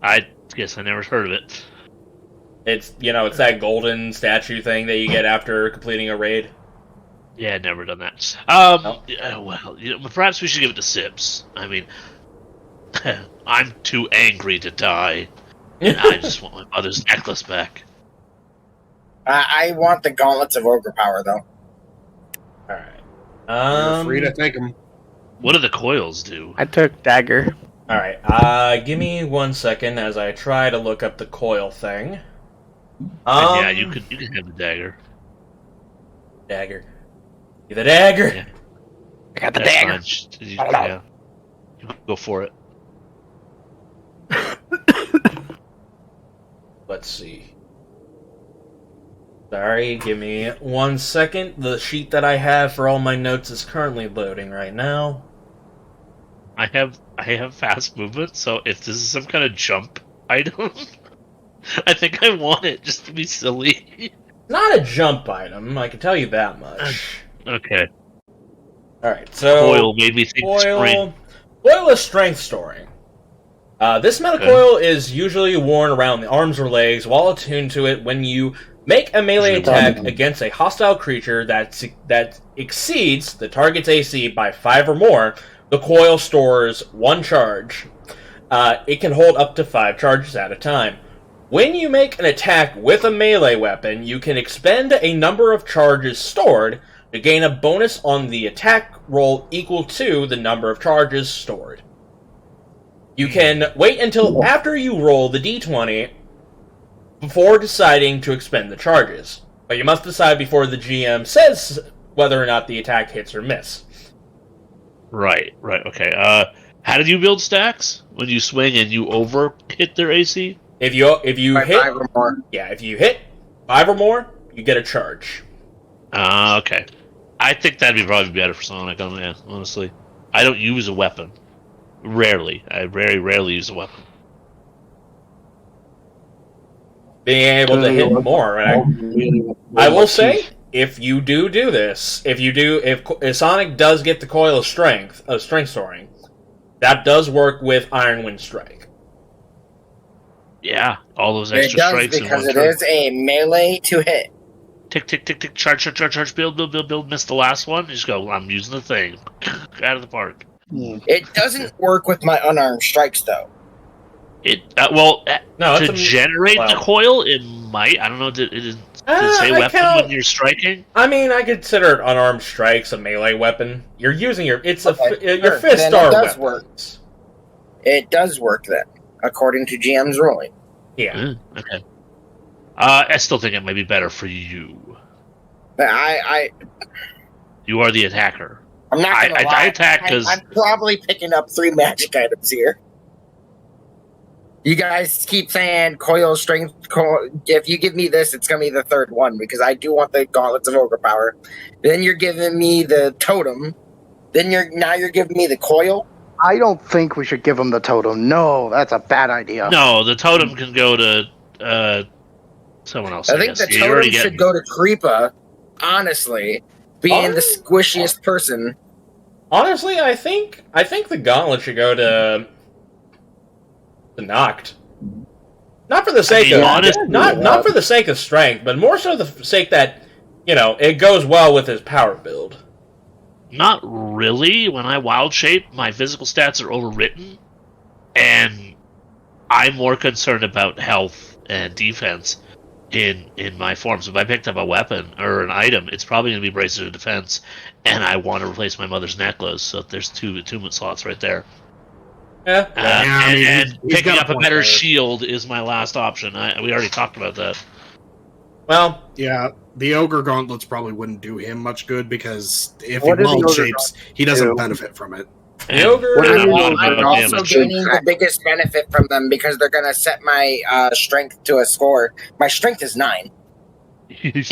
I guess I never heard of it. It's that golden statue thing that you get after completing a raid. Yeah, never done that. No. Yeah, well, perhaps we should give it to Sips. I mean, I'm too angry to die. And I just want my mother's necklace back. I want the gauntlets of ogre power, though. Alright. You're free to take them. What do the coils do? I took dagger. Alright, give me 1 second as I try to look up the coil thing. Yeah, you can have the dagger. Dagger. The dagger! Yeah. I got the That's dagger. fine. Yeah. You go for it. Let's see. Sorry, give me 1 second. The sheet that I have for all my notes is currently loading right now. I have fast movement, so if this is some kind of jump item, I think I want it just to be silly. Not a jump item, I can tell you that much. Okay. Alright, so... Coil made me think spring. Coil is strength storing. This metal Okay. coil is usually worn around the arms or legs while attuned to it when you make a melee attack against a hostile creature that exceeds the target's AC by 5 or more. The coil stores 1 charge. It can hold up to 5 charges at a time. When you make an attack with a melee weapon, you can expend a number of charges stored to gain a bonus on the attack roll equal to the number of charges stored. You can wait until after you roll the d20 before deciding to expend the charges. But you must decide before the GM says whether or not the attack hits or miss. Right, okay. How did you build stacks? When you swing and you over hit their AC? If you By hit 5 or more. Yeah, if you hit 5 or more, you get a charge. Okay. I think that'd be probably better for Sonic, honestly. I don't use a weapon. Rarely. I very rarely use a weapon. Being able to hit more, right? I will say, if you do this, if Sonic does get the coil of strength soaring, that does work with Iron Wind Strike. Yeah, all those extra It does strikes because in it one turn. is a melee to hit. Tick, tick, tick, tick, charge, build, miss the last one, just go, I'm using the thing. Out of the park. It doesn't work with my unarmed strikes, though. No, to generate the coil, it might. I don't know, did it say weapon when you're striking? I mean, I consider unarmed strikes a melee weapon. You're using your fist Then are it does weapons. work. It does work then, according to GM's ruling. Yeah. Okay. I still think it might be better for you. But You are the attacker. I'm not gonna lie. I attack because I'm probably picking up 3 magic items here. You guys keep saying coil strength. If you give me this, it's gonna be the 3rd one because I do want the gauntlets of ogre power. Then you're giving me the totem. Then you're giving me the coil. I don't think we should give him the totem. No, that's a bad idea. no, the totem can go to someone else. I think guess. the totem should go to Creepah. Honestly, being the squishiest person. Honestly, I think the gauntlet should go to Noct. Not for the sake not for the sake of strength, but more so the sake that it goes well with his power build. Not really. When I wild shape, my physical stats are overwritten, and I'm more concerned about health and defense in my form. So if I picked up a weapon or an item, it's probably going to be Bracer of Defense, and I want to replace my mother's necklace. So there's 2 attunement slots right there. Yeah. And he's picking got a up a point better there. shield is my last option. We already talked about that. Well, Yeah, the ogre gauntlets probably wouldn't do him much good because if What he do the wild ogre shapes, he doesn't do? benefit from it. the ogre. What do you I'm know? also gaining the biggest benefit from them because they're gonna set my strength to a score. My strength is 9. Yeah,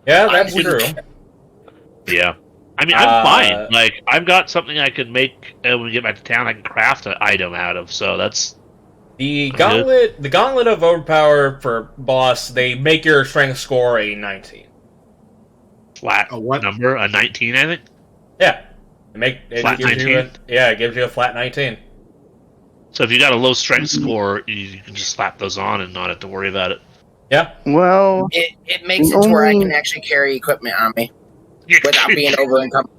that's I'm true. weak. Yeah. I mean, I'm fine. Like, I've got something I can make when we get back to town. I can craft an item out of. So that's The gauntlet of overpower for boss. They make your strength score a 19. flat A what? number, a 19, I think. Yeah, Flat 19? It gives you a flat 19. So if you got a low strength score, you can just slap those on and not have to worry about it. Yeah. Well, It makes it to where I can actually carry equipment on me without being over encumbered.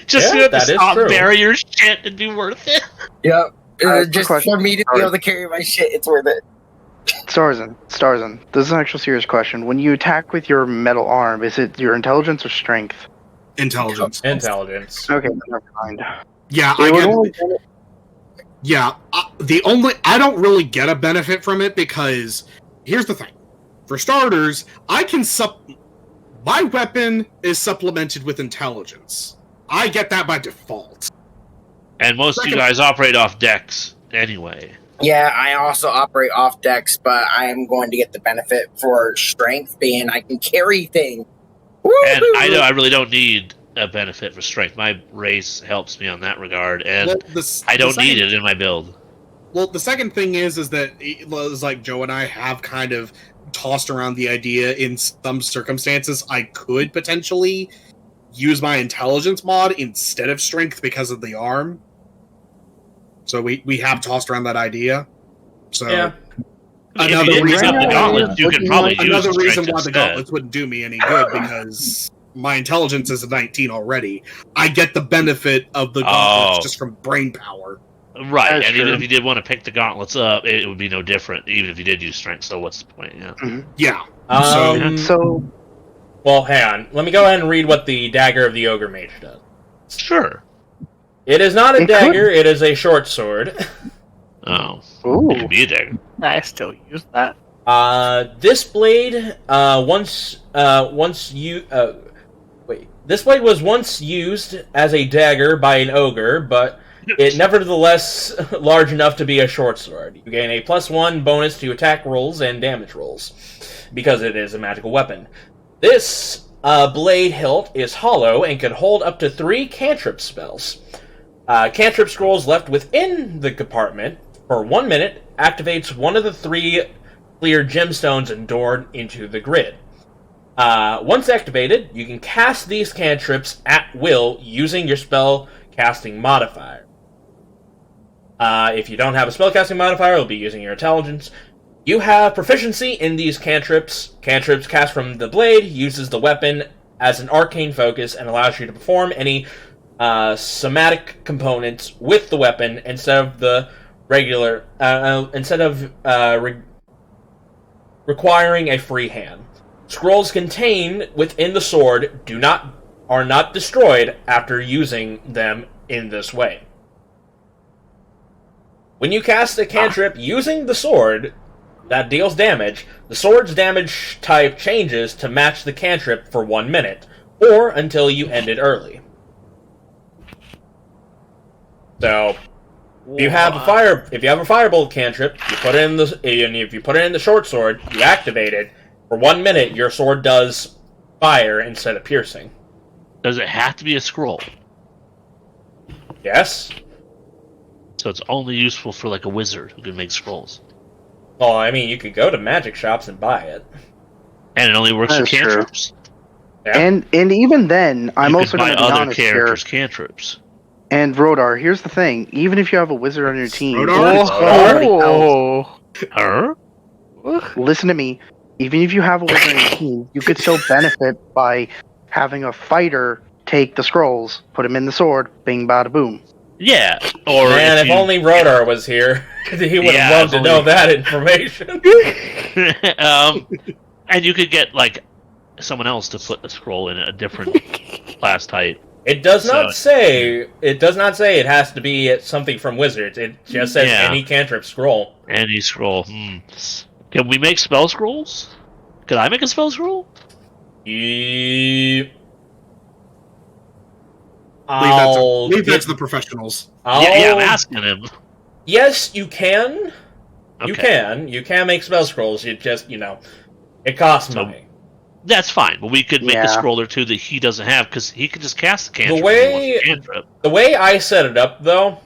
Just Yeah, have to that is stop true. barrier shit and be worth it. Yep. quick Just question. for me to be able to carry my shit, it's worth it. Starzin, this is an actual serious question. When you attack with your metal arm, is it your intelligence or strength? Intelligence. Intelligence. Okay, never mind. Yeah, It would only I don't really get a benefit from it because here's the thing. For starters, my weapon is supplemented with intelligence. I get that by default. And most of you guys operate off decks anyway. Yeah, I also operate off decks, but I am going to get the benefit for strength, being I can carry things. And I know I really don't need a benefit for strength. My race helps me on that regard, and I don't need it in my build. Well, the second thing is that it was like Joe and I have kind of tossed around the idea in some circumstances I could potentially use my intelligence mod instead of strength because of the arm. So we have tossed around that idea. So Yeah. If you didn't have the gauntlets, you could probably use another strength reason why the instead. gauntlets wouldn't do me any good because my intelligence is a 19 already. I get the benefit of the gauntlets just from brain power. Right, That's and even true. if you did want to pick the gauntlets up, it would be no different, even if you did use strength. So what's the point? Yeah. Yeah. So, Well, hang on. Let me go ahead and read what the Dagger of the Ogre Mage does. Sure. It is not a It dagger, it is a short sword. Oh, Ooh. it could be a dagger. I still use that. This blade, this blade was once used as a dagger by an ogre, but it nevertheless large enough to be a short sword. You gain a +1 bonus to attack rolls and damage rolls, because it is a magical weapon. This blade hilt is hollow and can hold up to 3 cantrip spells. Cantrip scrolls left within the compartment for 1 minute activates one of the 3 clear gemstones endured into the grid. Once activated, you can cast these cantrips at will using your spell casting modifier. If you don't have a spellcasting modifier, you'll be using your intelligence. You have proficiency in these cantrips. Cantrips cast from the blade uses the weapon as an arcane focus and allows you to perform any somatic components with the weapon instead of the regular requiring a free hand. Scrolls contained within the sword are not destroyed after using them in this way. When you cast a cantrip using the sword that deals damage, the sword's damage type changes to match the cantrip for 1 minute, or until you end it early. So, if you have a firebolt cantrip, you put it in if you put it in the short sword, you activate it. For 1 minute, your sword does fire instead of piercing. Does it have to be a scroll? Yes. So it's only useful for like a wizard who can make scrolls. Well, I mean, you could go to magic shops and buy it. And it only works for That's true. cantrips? Yeah. And even then, I'm You also can going buy to be other honest here. characters' cantrips. And Rodar, here's the thing: even if you have a wizard on your team, Rodar? listen to me. Even if you have a wizard on your team, you could still benefit by having a fighter take the scrolls, put them in the sword, bing, bada, boom. Yeah. Or Man, if only Rodar was here, he would have loved to know that information. and you could get like someone else to put the scroll in a different class type. It does not say it has to be something from wizards. It just says any cantrip scroll. Any scroll. Can we make spell scrolls? Could I make a spell scroll? Leave that to the professionals. Yeah, I'm asking him. Yes, you can. Okay. You can make spell scrolls. It just, it costs money. That's fine, but we could make a scroll or two that he doesn't have, because he could just cast a cantrip. The way I set it up, though...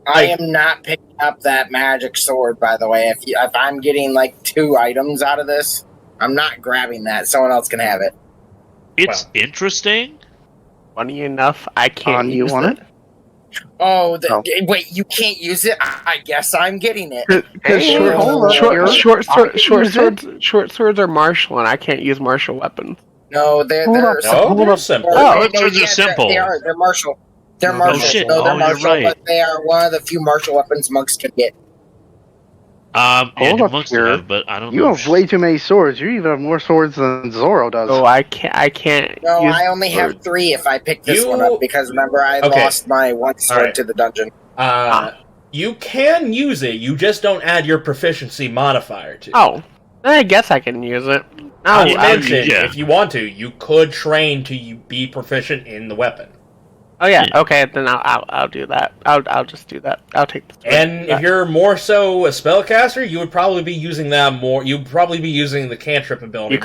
I am not picking up that magic sword, by the way. If I'm getting, 2 items out of this, I'm not grabbing that. Someone else can have it. It's interesting. Funny enough, I can't use it. Oh, wait, you can't use it? I guess I'm getting it. Short swords are martial, and I can't use martial weapons. No, they're simple. Short swords are simple. They're martial. They're martial. Shit. No, they're martial, right. but they are one of the few martial weapons monks can get. Monks have, but I don't know. You have way too many swords. You even have more swords than Zoro does. Oh, I can't. No, I only have 3 if I pick this one up, because remember, I lost my one sword to the dungeon. You can use it, you just don't add your proficiency modifier to it. Oh, I guess I can use it. If you want to, you could train to be proficient in the weapon. Oh yeah, okay, then I'll do that. I'll just do that. I'll take the sword. And if you're more so a spellcaster, you would probably be using that more. You'd probably be using the cantrip ability.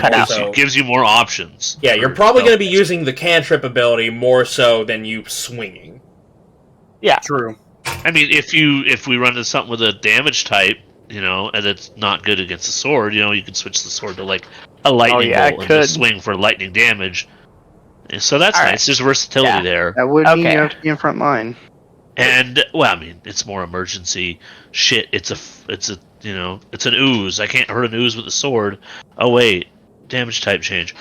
Gives you more options. Yeah, you're probably going to be using the cantrip ability more so than you swinging. Yeah, true. I mean, if we run into something with a damage type, and it's not good against the sword, you could switch the sword to a lightning bolt and just swing for lightning damage. So that's nice. There's versatility there. That would mean you have to be in front line. And it's more emergency shit. It's an ooze. I can't hurt an ooze with a sword. Oh wait, damage type change.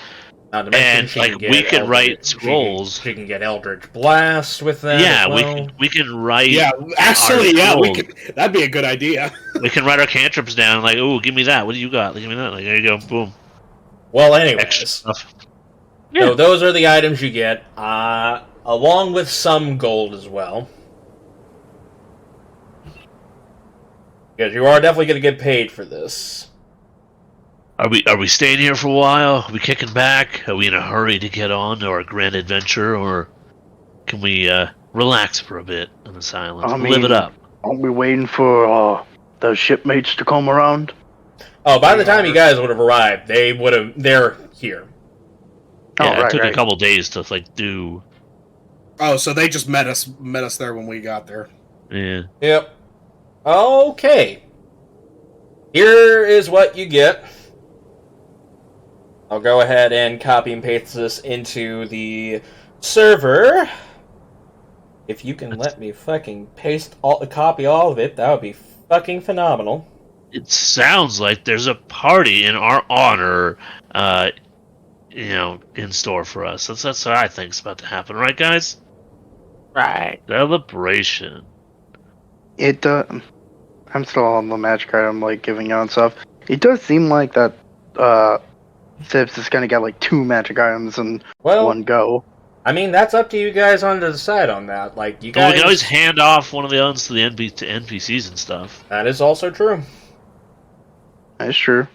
And we can write scrolls. She can get Eldritch Blast with that. Yeah, we can write. Yeah, actually, that'd be a good idea. We can write our cantrips down. Ooh, give me that. What do you got? Give me that. There you go. Boom. Well, anyways. Yeah. So those are the items you get, along with some gold as well. Because you are definitely going to get paid for this. Are we staying here for a while? Are we kicking back? Are we in a hurry to get on to our grand adventure, or can we relax for a bit on this island? Live it up. Aren't we waiting for the shipmates to come around? Oh, by the time you guys would have arrived, they're here. Yeah, it took a couple days to do. Oh, so they just met us there when we got there. Yeah. Yep. Okay. Here is what you get. I'll go ahead and copy and paste this into the server. If you can let me fucking copy all of it, that would be fucking phenomenal. It sounds like there's a party in our honor, in store for us. That's what I think's about to happen, right, guys? Right. Celebration. I'm still on the magic item, giving out stuff. It does seem like that, Sips is gonna get, 2 magic items in one go. I mean, that's up to you guys on to decide on that. You guys... we can always hand off one of the items to the NPCs and stuff. That is also true. That's true.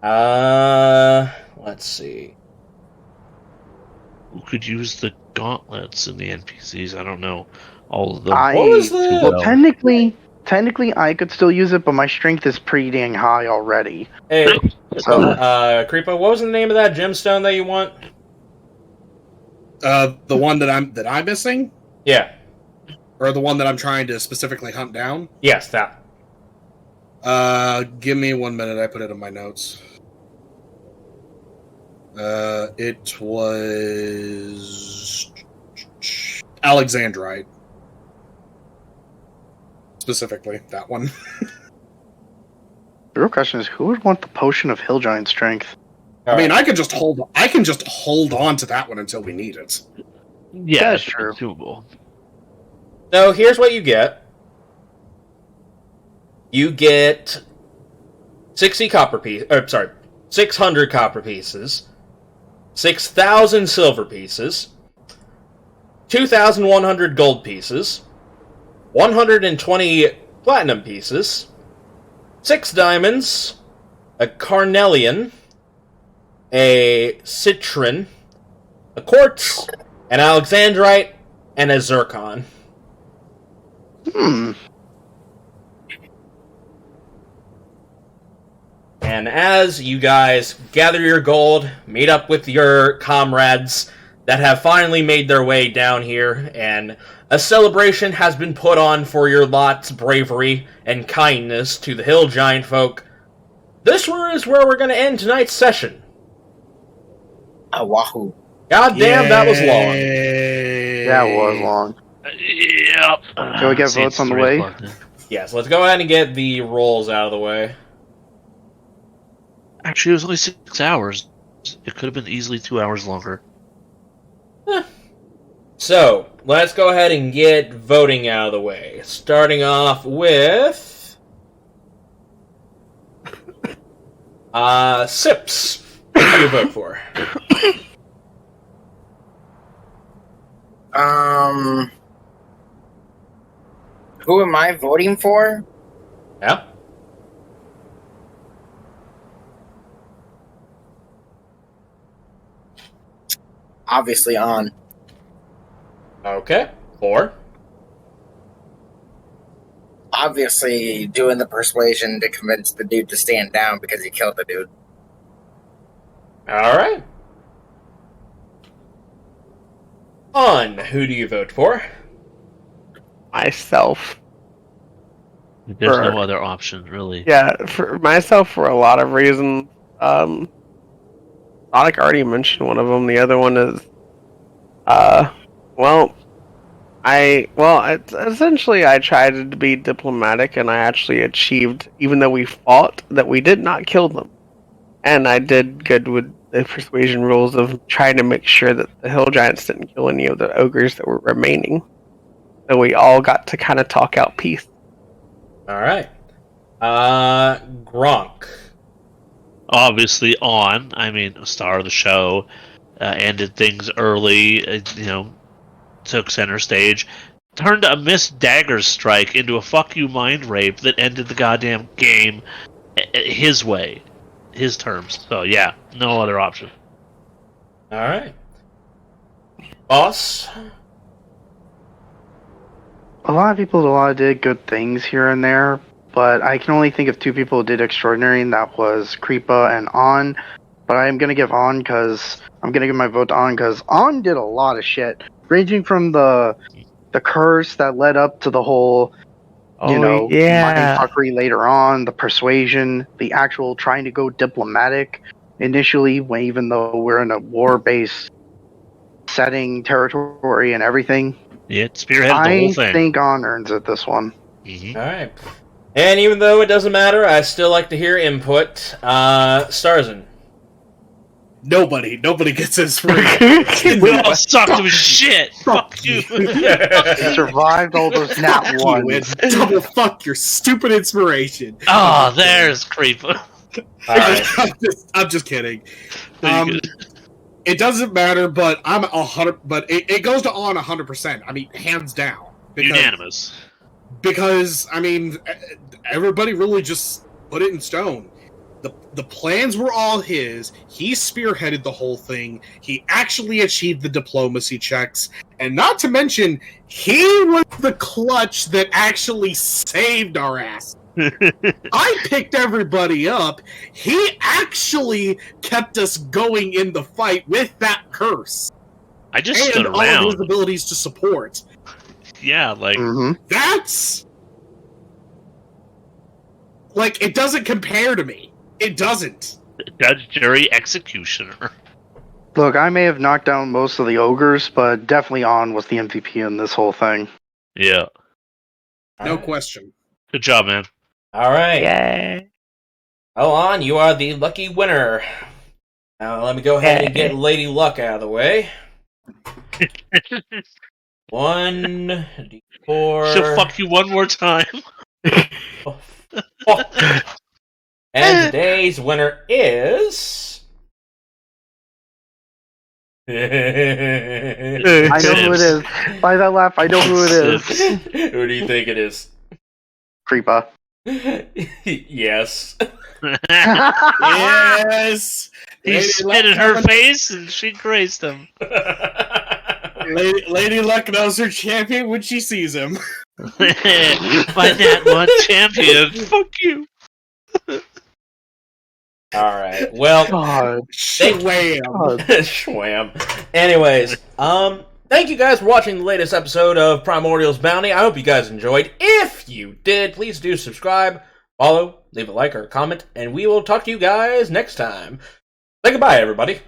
Let's see. Who could use the gauntlets in the NPCs? I don't know all of them. What was the... Well, technically, I could still use it, but my strength is pretty dang high already. Hey, so, Creepah, what was the name of that gemstone that you want? The one that I'm missing? Yeah. Or the one that I'm trying to specifically hunt down? Yes, that. Give me 1 minute. I put it in my notes. It was Alexandrite. Specifically, that one. The real question is, who would want the potion of Hill Giant strength? I mean, I can just hold on to that one until we need it. Yeah, that's true. Consumable. So here's what you get. You get 600 copper pieces, 6,000 silver pieces, 2,100 gold pieces, 120 platinum pieces, 6 diamonds, a carnelian, a citron, a quartz, an alexandrite, and a zircon. And as you guys gather your gold, meet up with your comrades that have finally made their way down here, and a celebration has been put on for your lot's bravery and kindness to the Hill Giant folk, this is where we're going to end tonight's session. Wahoo. God damn, that was long. That was long. Yep. Can we get votes on the way? Yes, let's go ahead and get the rolls out of the way. Actually, it was only 6 hours. It could have been easily 2 hours longer. So, let's go ahead and get voting out of the way. Starting off with... Sips. Who do you vote for? Who am I voting for? Yeah? Obviously on. Okay. 4. Obviously doing the persuasion to convince the dude to stand down because he killed the dude. Alright. On. Who do you vote for? Myself. There's no other option, really. Yeah, for myself for a lot of reasons. Sonic already mentioned one of them. The other one is, essentially I tried to be diplomatic, and I actually achieved, even though we fought, that we did not kill them. And I did good with the persuasion rules of trying to make sure that the Hill Giants didn't kill any of the ogres that were remaining. So we all got to kind of talk out peace. Alright. Gronk. Obviously on. I mean, star of the show. Ended things early, took center stage. turned a missed dagger strike into a fuck you mind rape that ended the goddamn game his way, his terms. So yeah, no other option. All right, boss. A lot of people did good things here and there, but I can only think of two people who did extraordinary, and that was Creepah and On. But I'm gonna give On because I'm gonna give my vote to On because On did a lot of shit, ranging from the curse that led up to the whole, money fuckery later on, the persuasion, the actual trying to go diplomatic initially, even though we're in a war-based setting, territory, and everything. Yeah, it spearheaded the whole thing. I think On earns it this one. Mm-hmm. All right, and even though it doesn't matter, I still like to hear input. Starzin. Nobody gets inspiration. We all sucked to shit. Fuck you. Survived all those nat ones. Double fuck your stupid inspiration. Oh, there's Creepah. Right. I'm just kidding. It doesn't matter, but I'm 100. But it goes to On 100%. I mean, hands down. Unanimous. Because I mean, everybody really just put it in stone. The plans were all his. He spearheaded the whole thing. He actually achieved the diplomacy checks. And not to mention, he was the clutch that actually saved our ass. I picked everybody up. He actually kept us going in the fight with that curse. I just and stood all around. of his abilities to support. Yeah, like... That's... Like, it doesn't compare to me. It doesn't. Judge, jury, executioner. Look, I may have knocked down most of the ogres, but definitely On was the MVP in this whole thing. Yeah. No question. Good job, man. All right. Yeah. On, you are the lucky winner. Now let me go ahead and get Lady Luck out of the way. 1d4. She'll fuck you one more time. Oh, fuck. And today's winner is... I know who it is. By that laugh, I know who it is. Who do you think it is? Creepah. Yes. Yes! He spit in her face and she grazed him. Lady Luck knows her champion when she sees him. My Nat 1 champion. Fuck you. Alright, well... God. Schwam. Anyways, thank you guys for watching the latest episode of Primordial's Bounty. I hope you guys enjoyed. If you did, please do subscribe, follow, leave a like or a comment, and we will talk to you guys next time. Say goodbye, everybody.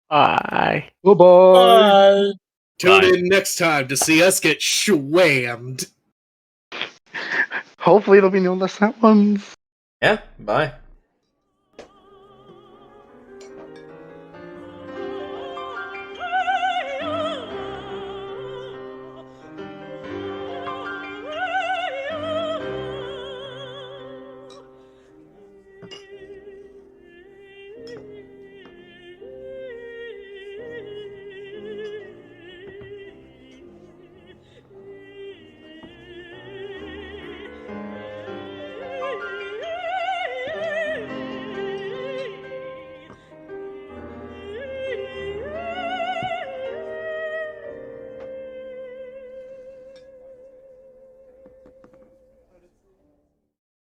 Bye. Bye-bye. Tune in next time to see us get schwammed. Hopefully there'll be no less that ones. Yeah, bye.